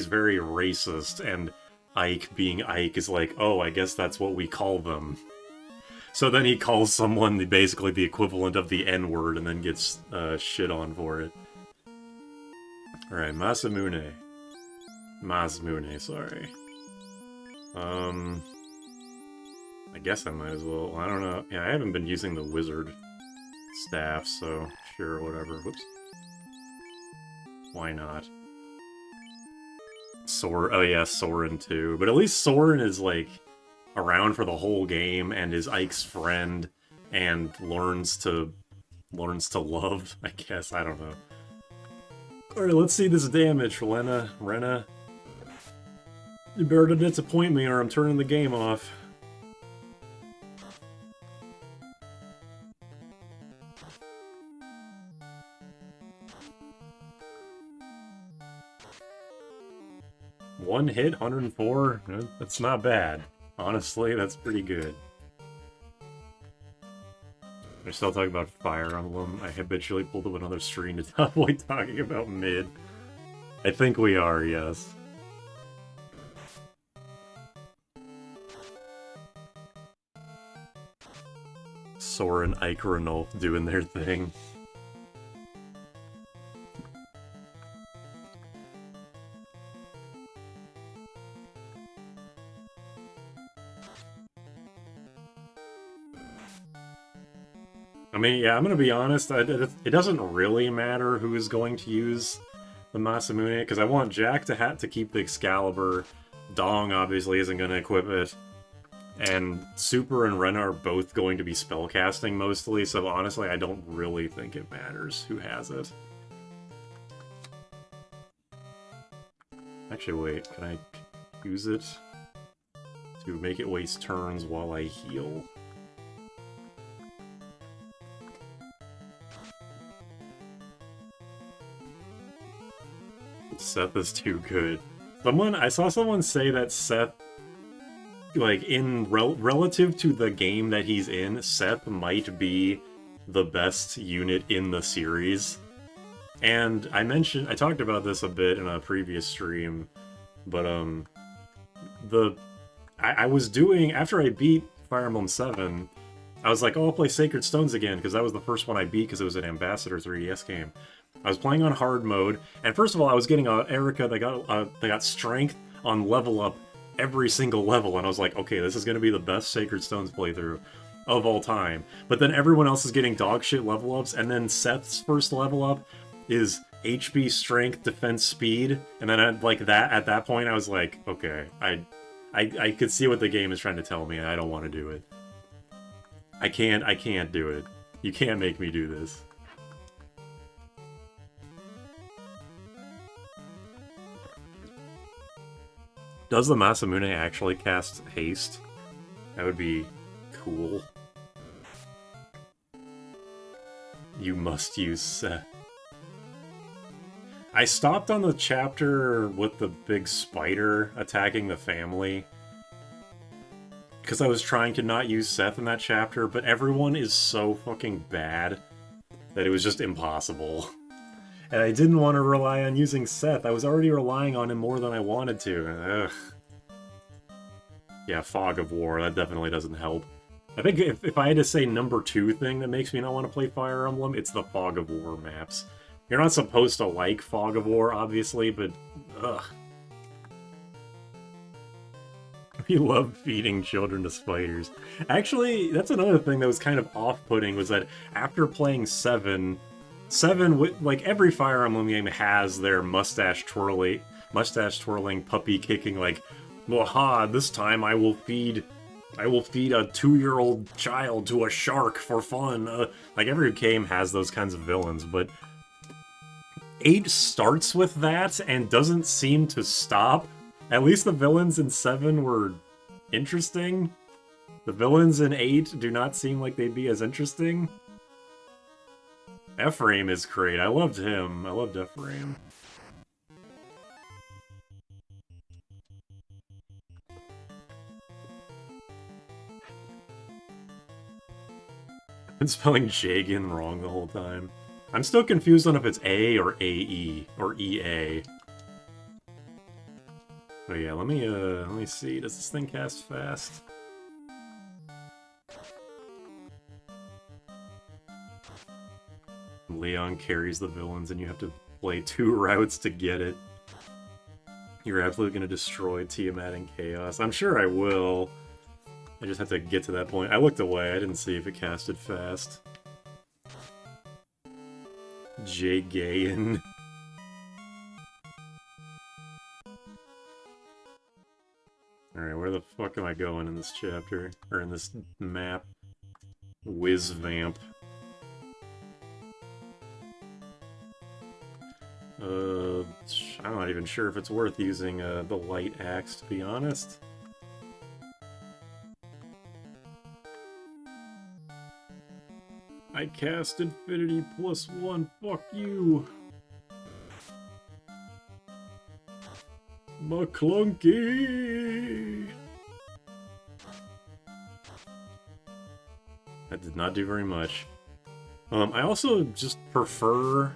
very racist, and Ike being Ike is like, oh, I guess that's what we call them. So then he calls someone basically the equivalent of the N-word and then gets shit on for it. Alright, Masamune, sorry. I guess I might as well. I don't know. Yeah, I haven't been using the wizard staff, so sure, whatever. Whoops. Why not? Oh yeah, Soren too. But at least Soren is, like, around for the whole game and is Ike's friend and learns to love, I guess. I don't know. Alright, let's see this damage, Rena. You better disappoint me or I'm turning the game off. One hit, 104? That's not bad. Honestly, that's pretty good. We're still talking about Fire Emblem. I habitually pulled up another stream to avoid talking about mid. I think we are, yes. Soren, Ike, Ranulf doing their thing. I mean, yeah, I'm gonna be honest, it doesn't really matter who is going to use the Masamune, because I want Jack to keep the Excalibur, Dong obviously isn't gonna equip it, and Super and Ren are both going to be spellcasting mostly, so honestly, I don't really think it matters who has it. Actually, wait, can I use it to make it waste turns while I heal? Seth is too good. I saw someone say that Seth, like, relative to the game that he's in, Seth might be the best unit in the series. And I talked about this a bit in a previous stream, but, I was doing, after I beat Fire Emblem 7, I was like, oh, I'll play Sacred Stones again, because that was the first one I beat, because it was an Ambassador 3DS game. I was playing on hard mode, and first of all, I was getting Erica that got strength on level up every single level, and I was like, okay, this is going to be the best Sacred Stones playthrough of all time. But then everyone else is getting dogshit level ups, and then Seth's first level up is HP, strength, defense, speed, and then at that point, I was like, okay, I could see what the game is trying to tell me, and I don't want to do it. I can't do it. You can't make me do this. Does the Masamune actually cast haste? That would be cool. You must use Seth. I stopped on the chapter with the big spider attacking the family, because I was trying to not use Seth in that chapter, but everyone is so fucking bad that it was just impossible. And I didn't want to rely on using Seth. I was already relying on him more than I wanted to. Ugh. Yeah, Fog of War, that definitely doesn't help. I think if I had to say number 2 thing that makes me not want to play Fire Emblem, it's the Fog of War maps. You're not supposed to like Fog of War, obviously, but ugh. We love feeding children to spiders. Actually, that's another thing that was kind of off-putting, was that after playing 7, like every Fire Emblem game has their mustache twirling, puppy kicking, like, waha, this time I will feed a 2-year-old child to a shark for fun. Like every game has those kinds of villains, but 8 starts with that and doesn't seem to stop. At least the villains in 7 were interesting. The villains in 8 do not seem like they'd be as interesting. Ephraim is great. I loved him. I loved Ephraim. I've been spelling Jagan wrong the whole time. I'm still confused on if it's A or AE or EA. But yeah, let me see. Does this thing cast fast? Leon carries the villains and you have to play 2 routes to get it. You're absolutely gonna destroy Tiamat and Chaos. I'm sure I will. I just had to get to that point. I looked away, I didn't see if it casted fast. Jay Gayen. Alright, where the fuck am I going in this chapter? Or in this map? Whiz Vamp. I'm not even sure if it's worth using the light axe, to be honest. I cast Infinity +1, fuck you! McClunky! That did not do very much. I also just prefer...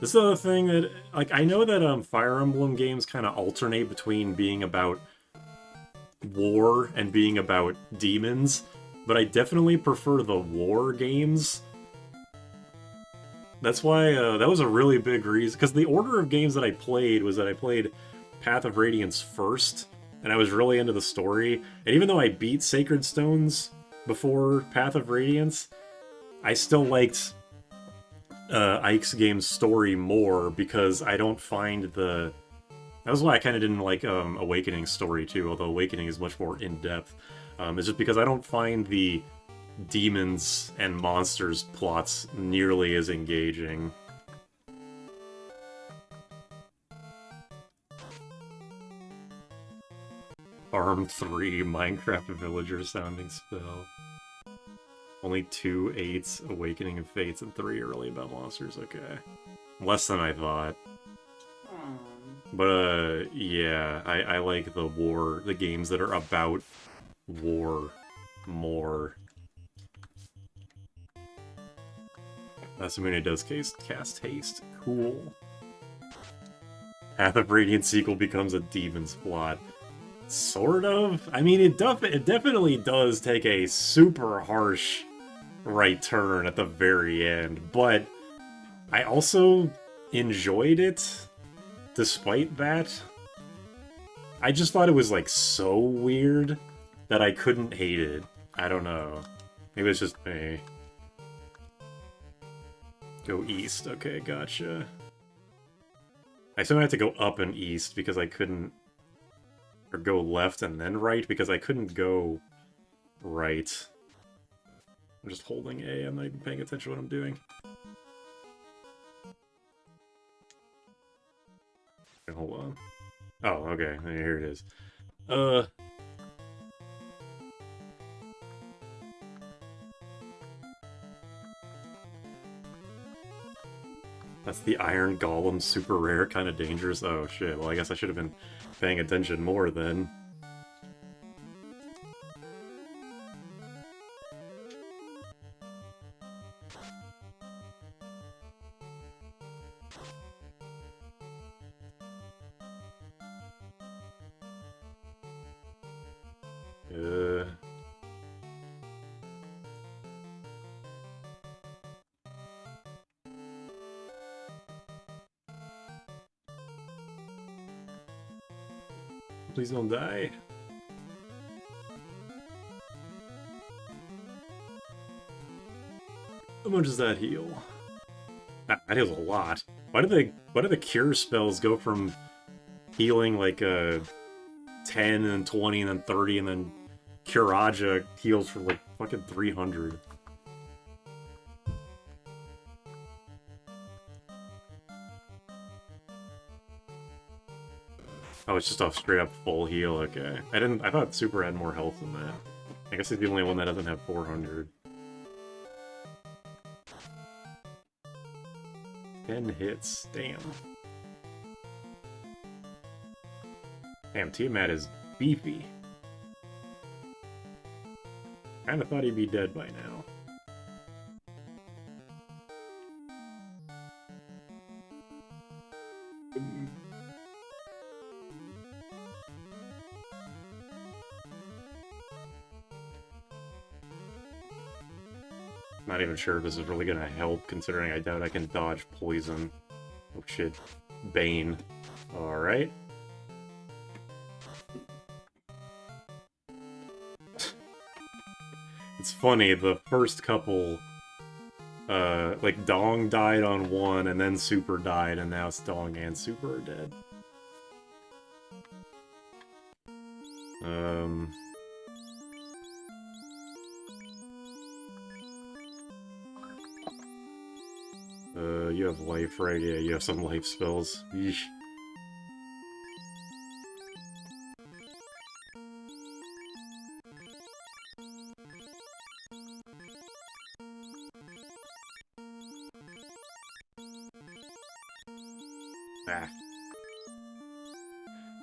This is the other thing that... Like, I know that Fire Emblem games kind of alternate between being about war and being about demons, but I definitely prefer the war games. That's why, that was a really big reason, because the order of games that I played was that I played Path of Radiance first, and I was really into the story, and even though I beat Sacred Stones before Path of Radiance, I still liked Ike's game's story more, because I don't find the... That was why I kind of didn't like Awakening's story too, although Awakening is much more in-depth. It's just because I don't find the demons and monsters plots nearly as engaging. Arm 3 Minecraft Villager sounding spell. Only 2 8s, Awakening and Fates, and 3 early about monsters, okay. Less than I thought. But, yeah, I like the games that are about war more. Masamune does cast haste. Cool. Path of Radiance sequel becomes a demon's plot. Sort of. I mean, it definitely does take a super harsh right turn at the very end, but I also enjoyed it despite that. I just thought it was, like, so weird that I couldn't hate it. I don't know. Maybe it's just me. Go east. Okay, gotcha. I still had to go up and east because I couldn't... Or go left and then right because I couldn't go right. I'm just holding A. I'm not even paying attention to what I'm doing. Okay, hold on. Oh, okay. Here it is. That's the Iron Golem, super rare, kind of dangerous. Oh shit, well I guess I should have been paying attention more then. Please don't die. How much does that heal? That heals a lot. Why do the cure spells go from healing like 10 and 20 and then 30 and then Curaja heals for like fucking 300? Oh, it's just a straight up full heal, okay. I thought Super had more health than that. I guess he's the only one that doesn't have 400. 10 hits, damn. Damn, Tiamat is beefy. Kinda thought he'd be dead by now. Not even sure if this is really gonna help, considering I doubt I can dodge poison. Oh shit. Bane. Alright. It's funny, the first couple, like Dong died on one, and then Super died, and now it's Dong and Super are dead. You have life, right? Yeah, you have some life spells. Yeesh. Ah.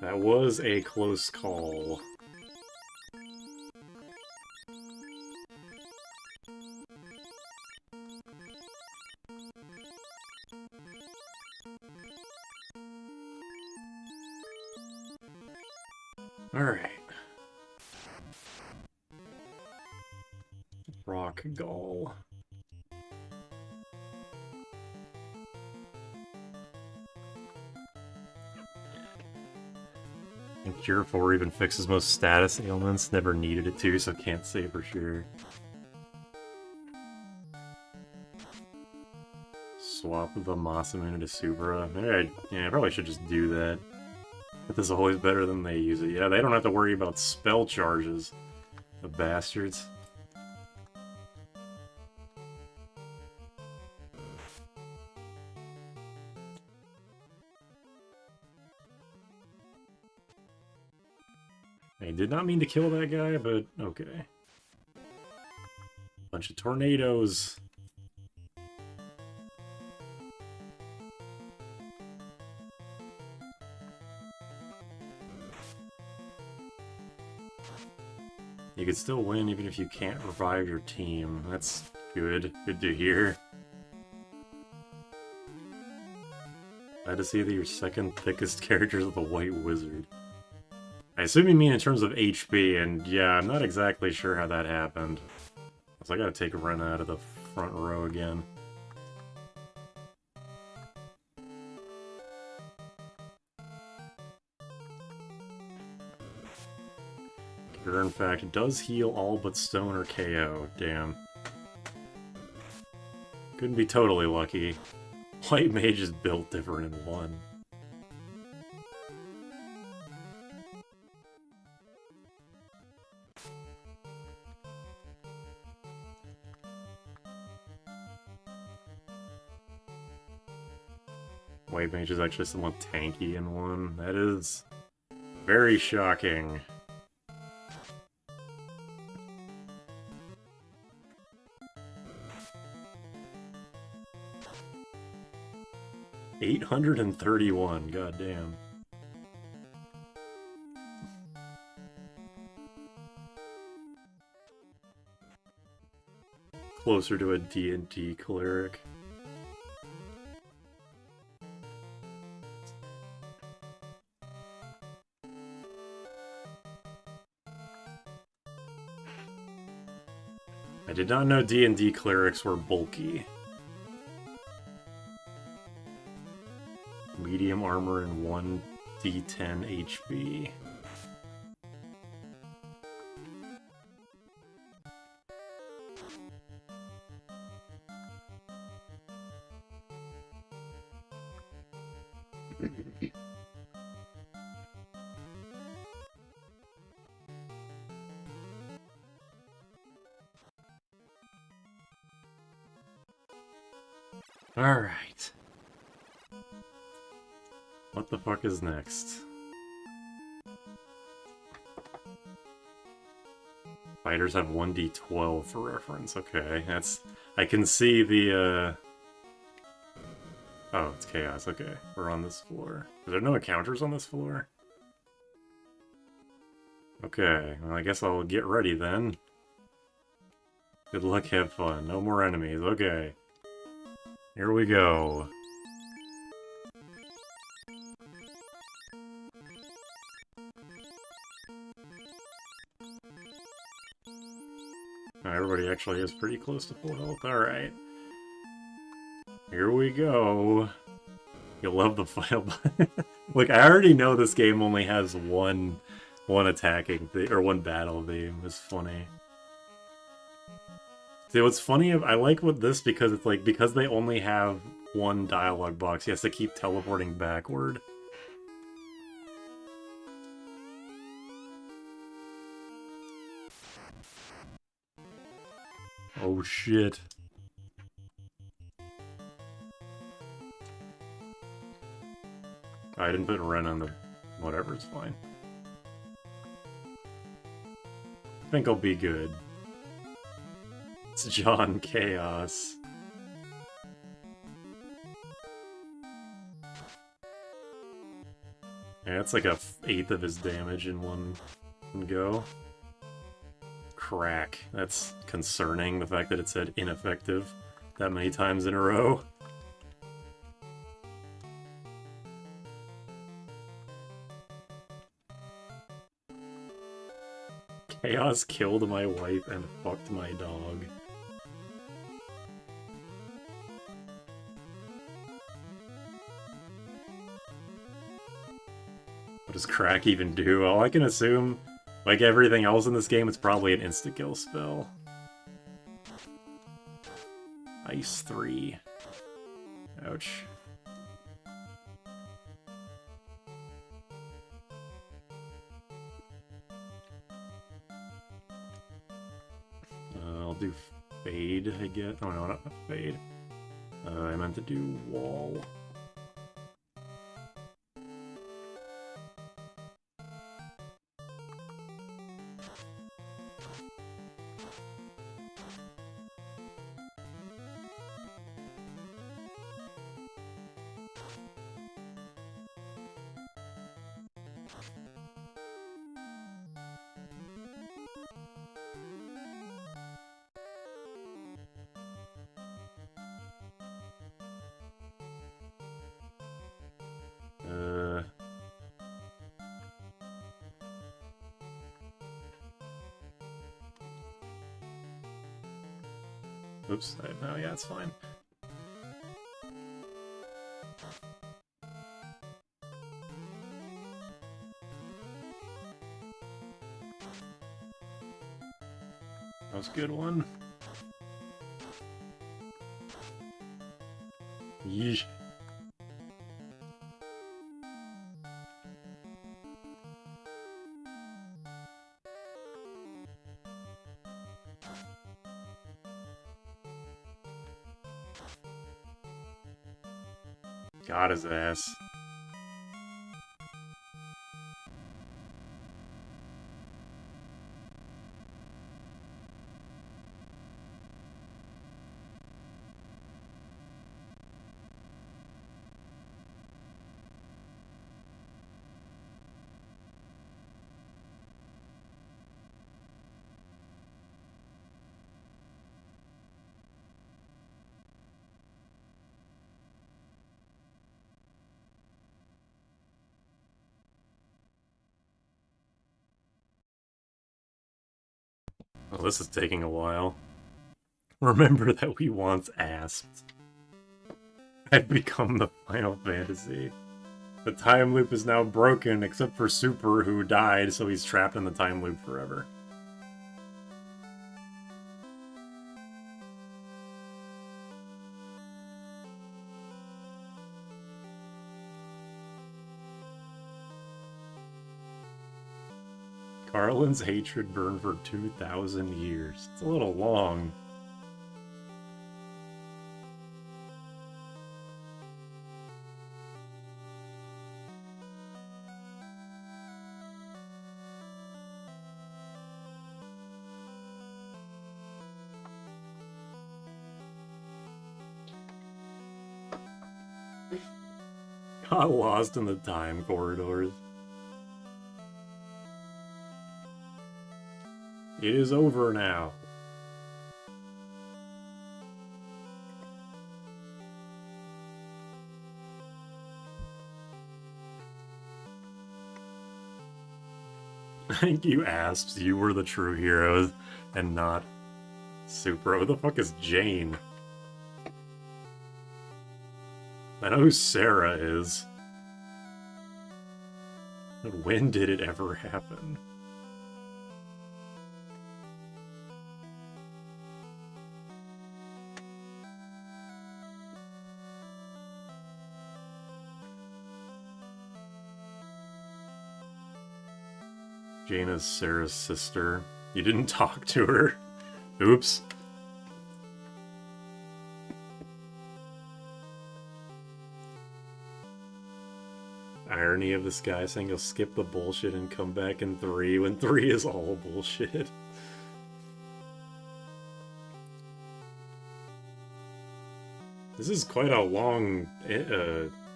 That was a close call. Alright. Rock Gall. And Cure 4 even fixes most status ailments. Never needed it to, so can't say for sure. Swap the Masamune to Supra. Yeah, I probably should just do that. But this is always better than they use it. Yeah, they don't have to worry about spell charges. The bastards. I did not mean to kill that guy, but okay. Bunch of tornadoes. You could still win even if you can't revive your team. That's good. Good to hear. Glad to see that your second thickest character is the White Wizard. I assume you mean in terms of HP, and yeah, I'm not exactly sure how that happened. So I gotta take Ren out of the front row again. Cure, in fact, does heal all but Stone or KO. Damn. Couldn't be totally lucky. White Mage is built different in one. White Mage is actually somewhat tanky in one. That is very shocking. $831, goddamn. Closer to a D&D cleric. I did not know D&D clerics were bulky. Medium armor and 1d10 HP. Alright. What the fuck is next? Fighters have 1d12 for reference. Okay, that's... I can see the, Oh, it's Chaos. Okay, we're on this floor. Is there no encounters on this floor? Okay, well, I guess I'll get ready then. Good luck, have fun. No more enemies. Okay. Here we go. Everybody actually is pretty close to full health. Alright. Here we go. You'll love the final button. Look, I already know this game only has one attacking thing, or one battle theme. It's funny. See, what's funny, I like with this because it's like, because they only have one dialogue box, he has to keep teleporting backward. Oh shit. I didn't put Ren on the... whatever, it's fine. I think I'll be good. It's John Chaos. Yeah, that's like a eighth of his damage in one go. Crack. That's concerning, the fact that it said ineffective that many times in a row. Chaos killed my wife and fucked my dog. What does Crack even do? All I can assume, like everything else in this game, it's probably an insta-kill spell. Ice 3. Ouch. I'll do Fade, I guess. Oh no, not Fade. I meant to do Wall. Oops, oh yeah, it's fine. That was a good one. Yeesh. Got his ass. Well, this is taking a while. Remember that we once asked. I've become the Final Fantasy. The time loop is now broken, except for Super, who died, so he's trapped in the time loop forever. Carlin's hatred burned for 2,000 years. It's a little long. Got lost in the time corridors. It is over now. Thank you, Asps. You were the true heroes, and not Super. Who the fuck is Jane? I know who Sarah is. But when did it ever happen? Jaina's Sarah's sister. You didn't talk to her. Oops. Irony of this guy saying he'll skip the bullshit and come back in 3 when 3 is all bullshit. This is quite a long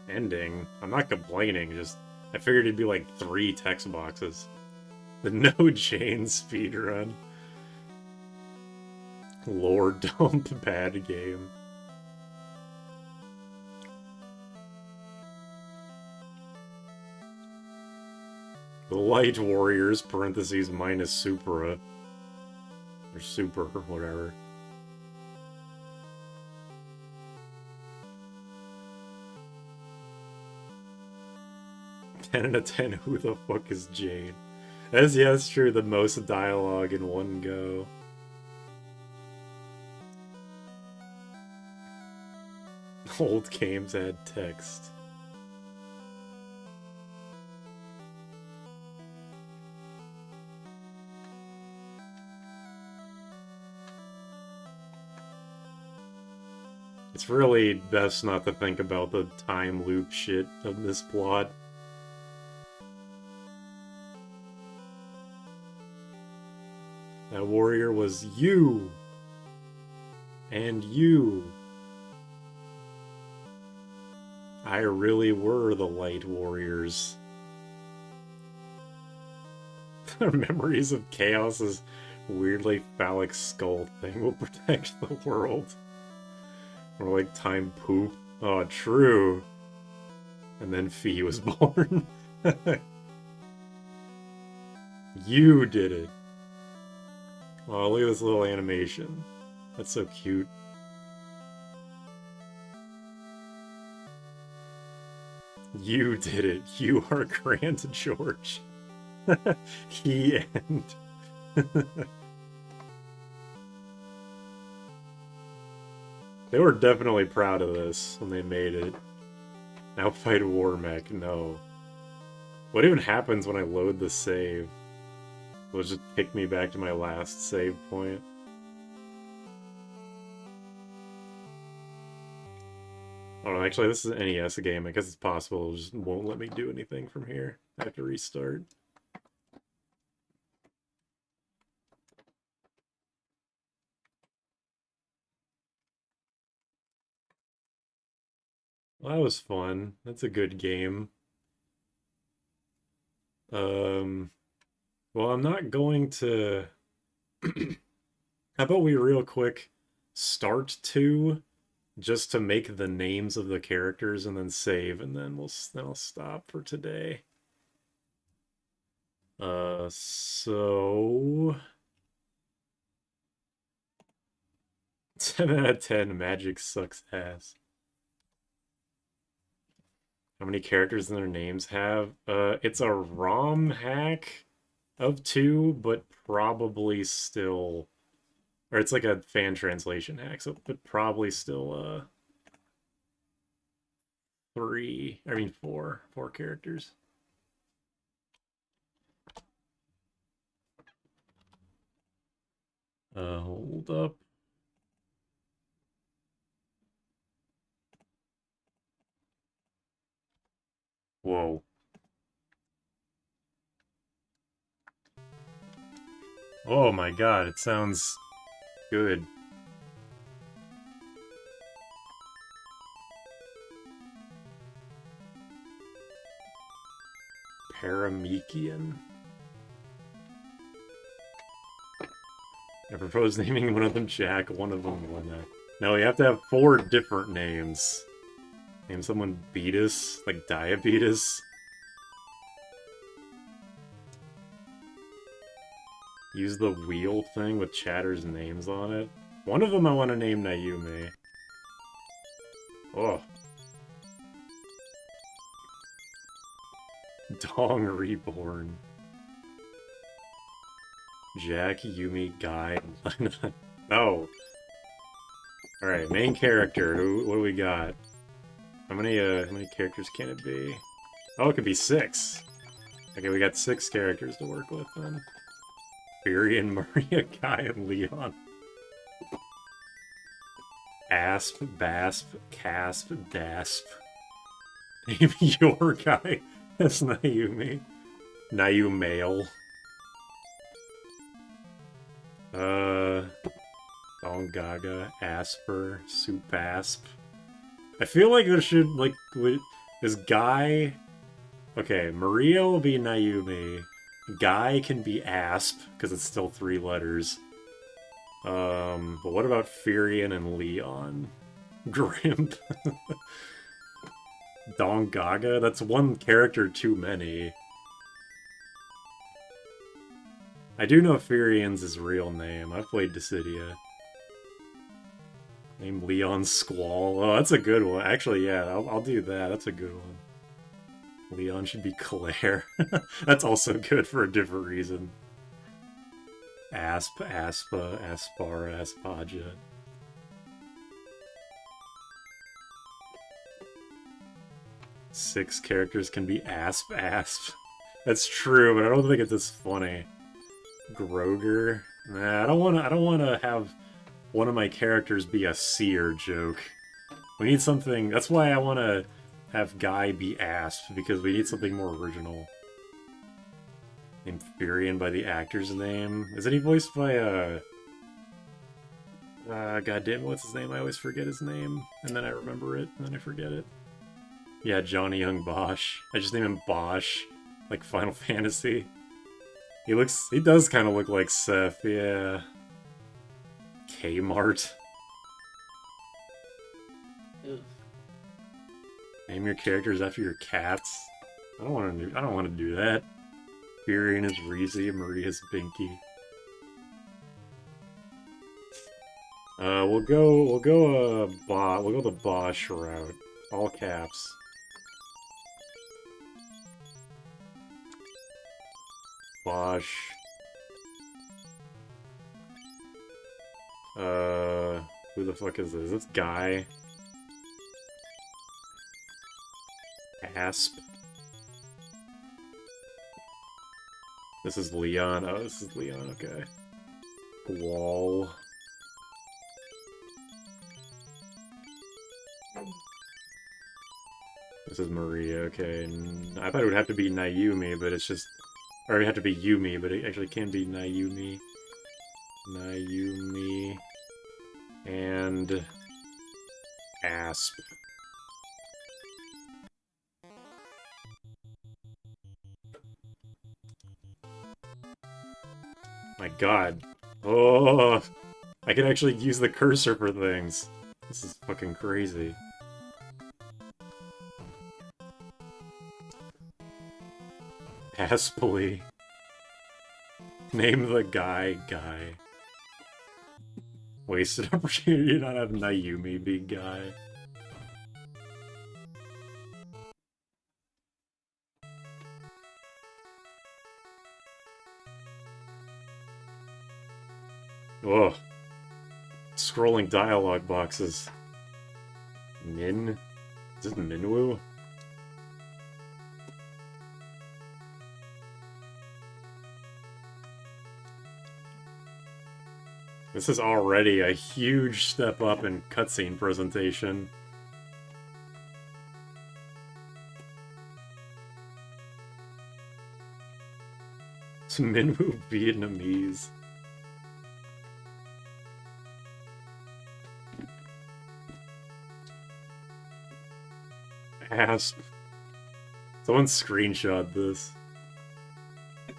ending. I'm not complaining, just I figured it'd be like 3 text boxes. The no chain speedrun. Lore dump, bad game. The Light Warriors, parentheses, minus Supra. Or Super, or whatever. 10 out of 10, who the fuck is Jade? That's true, the most dialogue in one go. Old games had text. It's really best not to think about the time loop shit of this plot. That warrior was you! And you! I really were the Light Warriors. The memories of Chaos's weirdly phallic skull thing will protect the world. Or like time poop. Oh, true. And then Fee was born. You did it. Oh, look at this little animation. That's so cute. You did it. You are Grant George. He and... They were definitely proud of this when they made it. Now fight War Mech. No. What even happens when I load the save? Will it just kick me back to my last save point? Oh, no, actually, this is an NES game. I guess it's possible it just won't let me do anything from here. I have to restart. Well, that was fun. That's a good game. Well, I'm not going to... How about we real quick start 2 just to make the names of the characters and then save, and then I'll stop for today. So 10 out of 10, Magic sucks ass. How many characters in their names have? It's a ROM hack of 2, but probably still... Or it's like a fan translation hack, so but probably still 4 characters. Hold up. Whoa. Oh my god, it sounds good. Paramekian. I propose naming one of them Jack, one of them Lena. No, you have to have 4 different names. Name someone Beatus, like Diabetes. Use the wheel thing with Chatter's names on it. One of them I want to name Nayume. Oh. Dong Reborn. Jack, Yumi, Guy, No. Alright, main character. What do we got? How many characters can it be? Oh, it could be 6. Okay, we got 6 characters to work with then. Furion, Maria, Guy, and Leon. Asp, Basp, Casp, Dasp. Name your guy as Nayumi. Nayumale. Dongaga, Asper, Supasp. I feel like there should, like, is Guy... Okay, Maria will be Nayumi. Guy can be Asp, because it's still 3 letters. But what about Furion and Leon? Grimp. Dongaga? That's 1 character too many. I do know Furion's his real name. I've played Dissidia. Name Leon Squall. Oh, that's a good one. Actually, yeah, I'll do that. That's a good one. Leon should be Claire. That's also good for a different reason. Asp, Aspa, Aspara, Aspaja. Six characters can be Asp. That's true, but I don't think it's as funny. Groger. Nah, I don't wanna have one of my characters be a seer joke. We need something. That's why I wanna have Guy be Asp, because we need something more original. Named Furion by the actor's name. Isn't he voiced by goddamn, what's his name? I always forget his name, and then I remember it, and then I forget it. Yeah, Johnny Young Bosch. I just named him Bosch, like Final Fantasy. He does kind of look like Seth, yeah. Kmart. Ugh. Name your characters after your cats. I don't want to do that. Furion is Reezy, Maria's Binky. We'll go the Bosch route. All caps. Bosch. Who the fuck is this? This Guy. Asp. This is Leon. Oh, this is Leon, okay. Wall. This is Maria, okay. I thought it would have to be Nayumi, but it's just... Or it would have to be Yumi, but it actually can be Nayumi. Nayumi... And... Asp. My god. Oh! I can actually use the cursor for things. This is fucking crazy. Aspily. Name the guy. Wasted opportunity to not have Nayumi be Guy. Ugh. Scrolling dialogue boxes. Min? Is this Minwoo? This is already a huge step up in cutscene presentation. It's Minwoo Vietnamese. Asp. Someone screenshot this.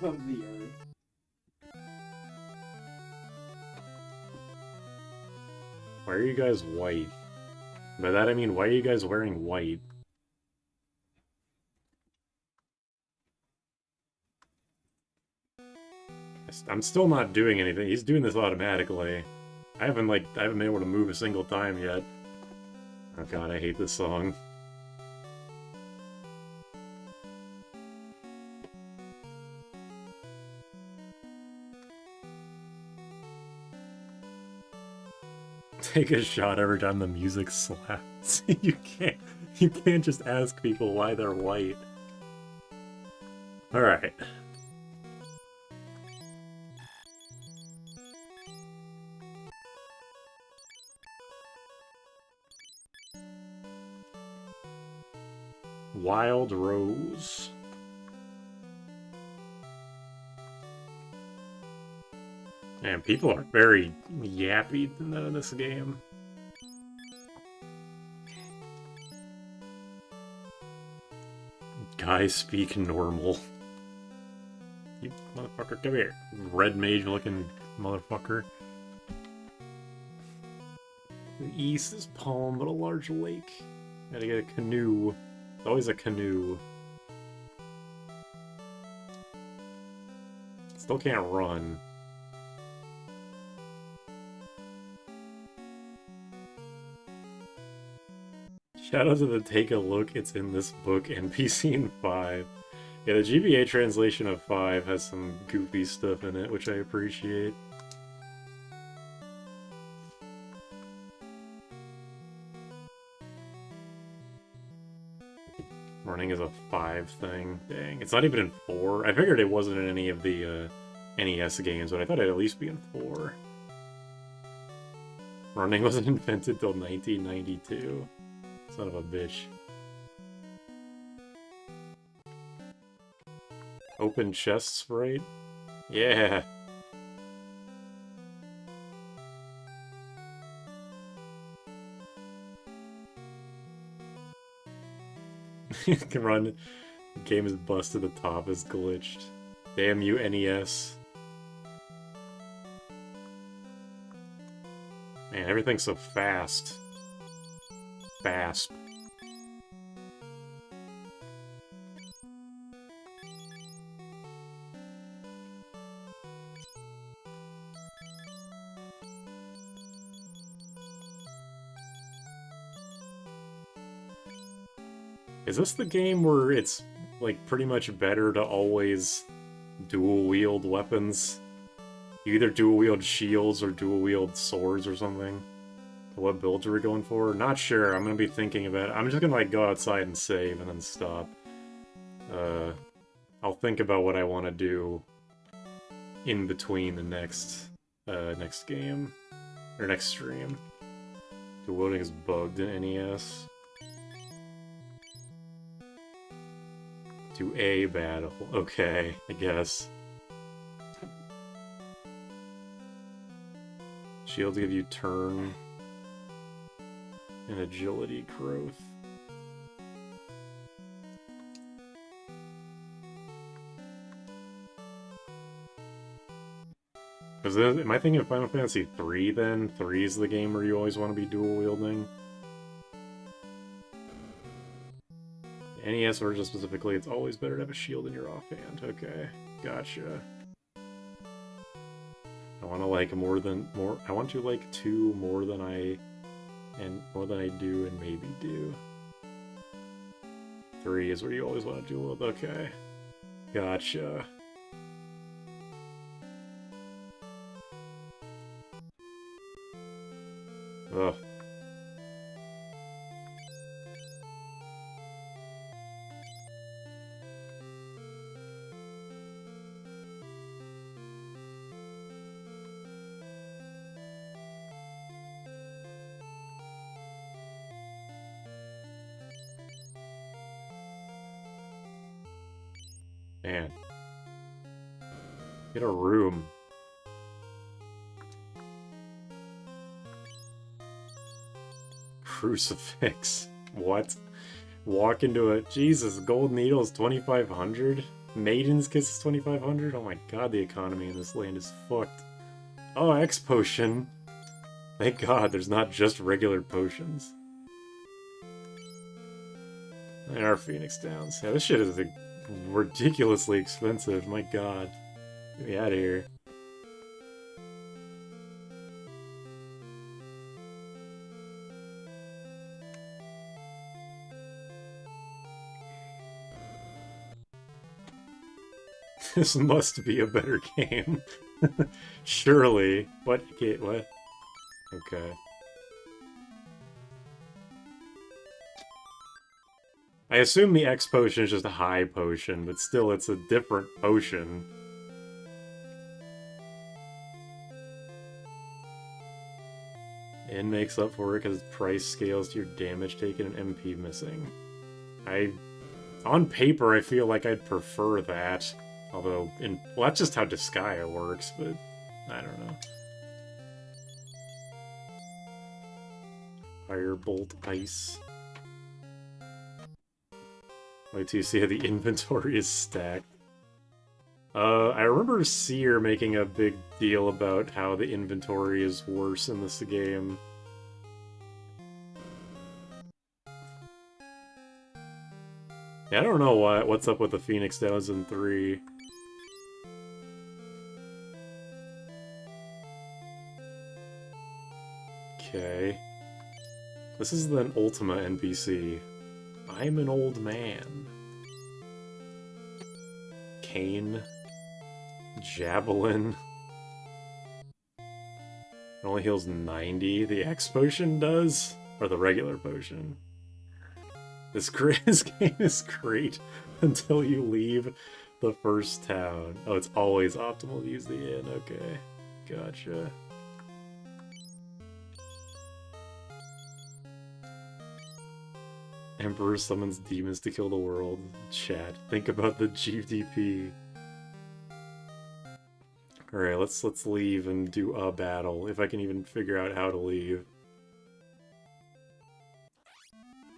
Of the earth. Why are you guys white? By that I mean, why are you guys wearing white? I'm still not doing anything. He's doing this automatically. I haven't been able to move a single time yet. Oh god, I hate this song. Take a shot every time the music slaps. You can't just ask people why they're white. Alright. Wild Rose. Man, people are very yappy in this game. Guys speak normal. You motherfucker, come here. Red mage looking motherfucker. The east is Palm, but a large lake. Gotta get a canoe. It's always a canoe. Still can't run. Shout out to the Take a Look, it's in this book NPC in 5. Yeah, the GBA translation of 5 has some goofy stuff in it, which I appreciate. Running is a 5 thing. Dang, it's not even in 4. I figured it wasn't in any of the NES games, but I thought it'd at least be in 4. Running wasn't invented till 1992. Son of a bitch. Open chest sprite? Yeah! Can run. Game is busted, the top is glitched. Damn you, NES. Man, everything's so fast. Fast. Is this the game where it's, like, pretty much better to always dual-wield weapons? You either dual-wield shields or dual-wield swords or something? What builds are we going for? Not sure. I'm gonna be thinking about it. I'm just gonna, like, go outside and save and then stop. I'll think about what I want to do in between the next game. Or next stream. The loading is bugged in NES. To a battle. Okay, I guess. Shields give you turn and agility growth. Am I thinking of Final Fantasy 3 then? 3 is the game where you always want to be dual wielding? NES version specifically, it's always better to have a shield in your offhand. Okay, gotcha. I want to like I want to like 2 more than I do and maybe do. 3 is where you always want to duel with. Okay, gotcha. Ugh. Man. Get a room. Crucifix. What? Walk into a... Jesus, gold needle is 2,500? Maiden's kiss is 2,500? Oh my god, the economy in this land is fucked. Oh, X potion. Thank god, there's not just regular potions. And our Phoenix Downs. Yeah, this shit is ridiculously expensive. My god. Get me out of here. This must be a better game. Surely. What? What? Okay. I assume the X potion is just a high potion, but still, it's a different potion. N makes up for it because price scales to your damage taken and MP missing. On paper, I feel like I'd prefer that. Although, well, that's just how Disgaea works, but I don't know. Firebolt Ice. Wait till you see how the inventory is stacked. I remember Seer making a big deal about how the inventory is worse in this game. Yeah, I don't know what's up with the Phoenix 1003. Okay. This is an Ultima NPC. I'm an old man. Cane. Javelin. It only heals 90. The X potion does? Or the regular potion? This game is great until you leave the first town. Oh, it's always optimal to use the inn. Okay. Gotcha. Emperor summons demons to kill the world. Chat. Think about the GDP. Alright, let's leave and do a battle, if I can even figure out how to leave.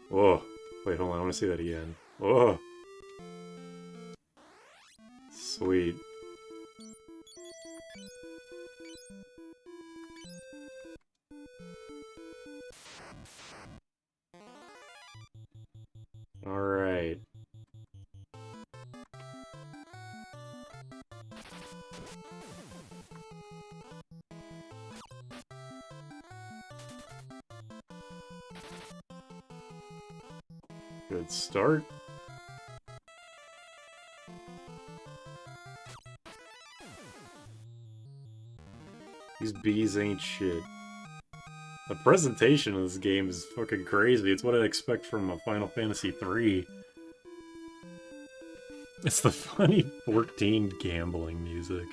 Whoa. Wait, hold on, I want to see that again. Whoa! Sweet. Alright. Good start. These bees ain't shit. The presentation of this game is fucking crazy. It's what I'd expect from a Final Fantasy III. It's the funny 14 gambling music.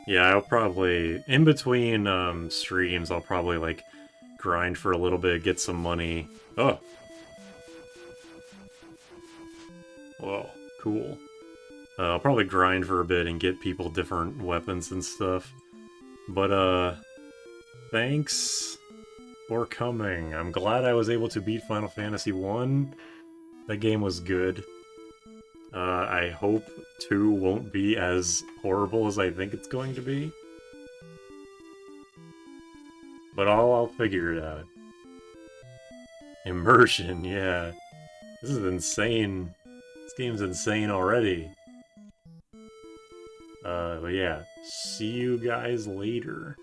Yeah, I'll probably... In between streams, I'll probably, like, grind for a little bit, get some money. Oh! Whoa, cool. I'll probably grind for a bit and get people different weapons and stuff. But, thanks for coming. I'm glad I was able to beat Final Fantasy 1. That game was good. I hope 2 won't be as horrible as I think it's going to be. But I'll figure it out. Immersion, yeah. This is insane. This game's insane already. But yeah, see you guys later.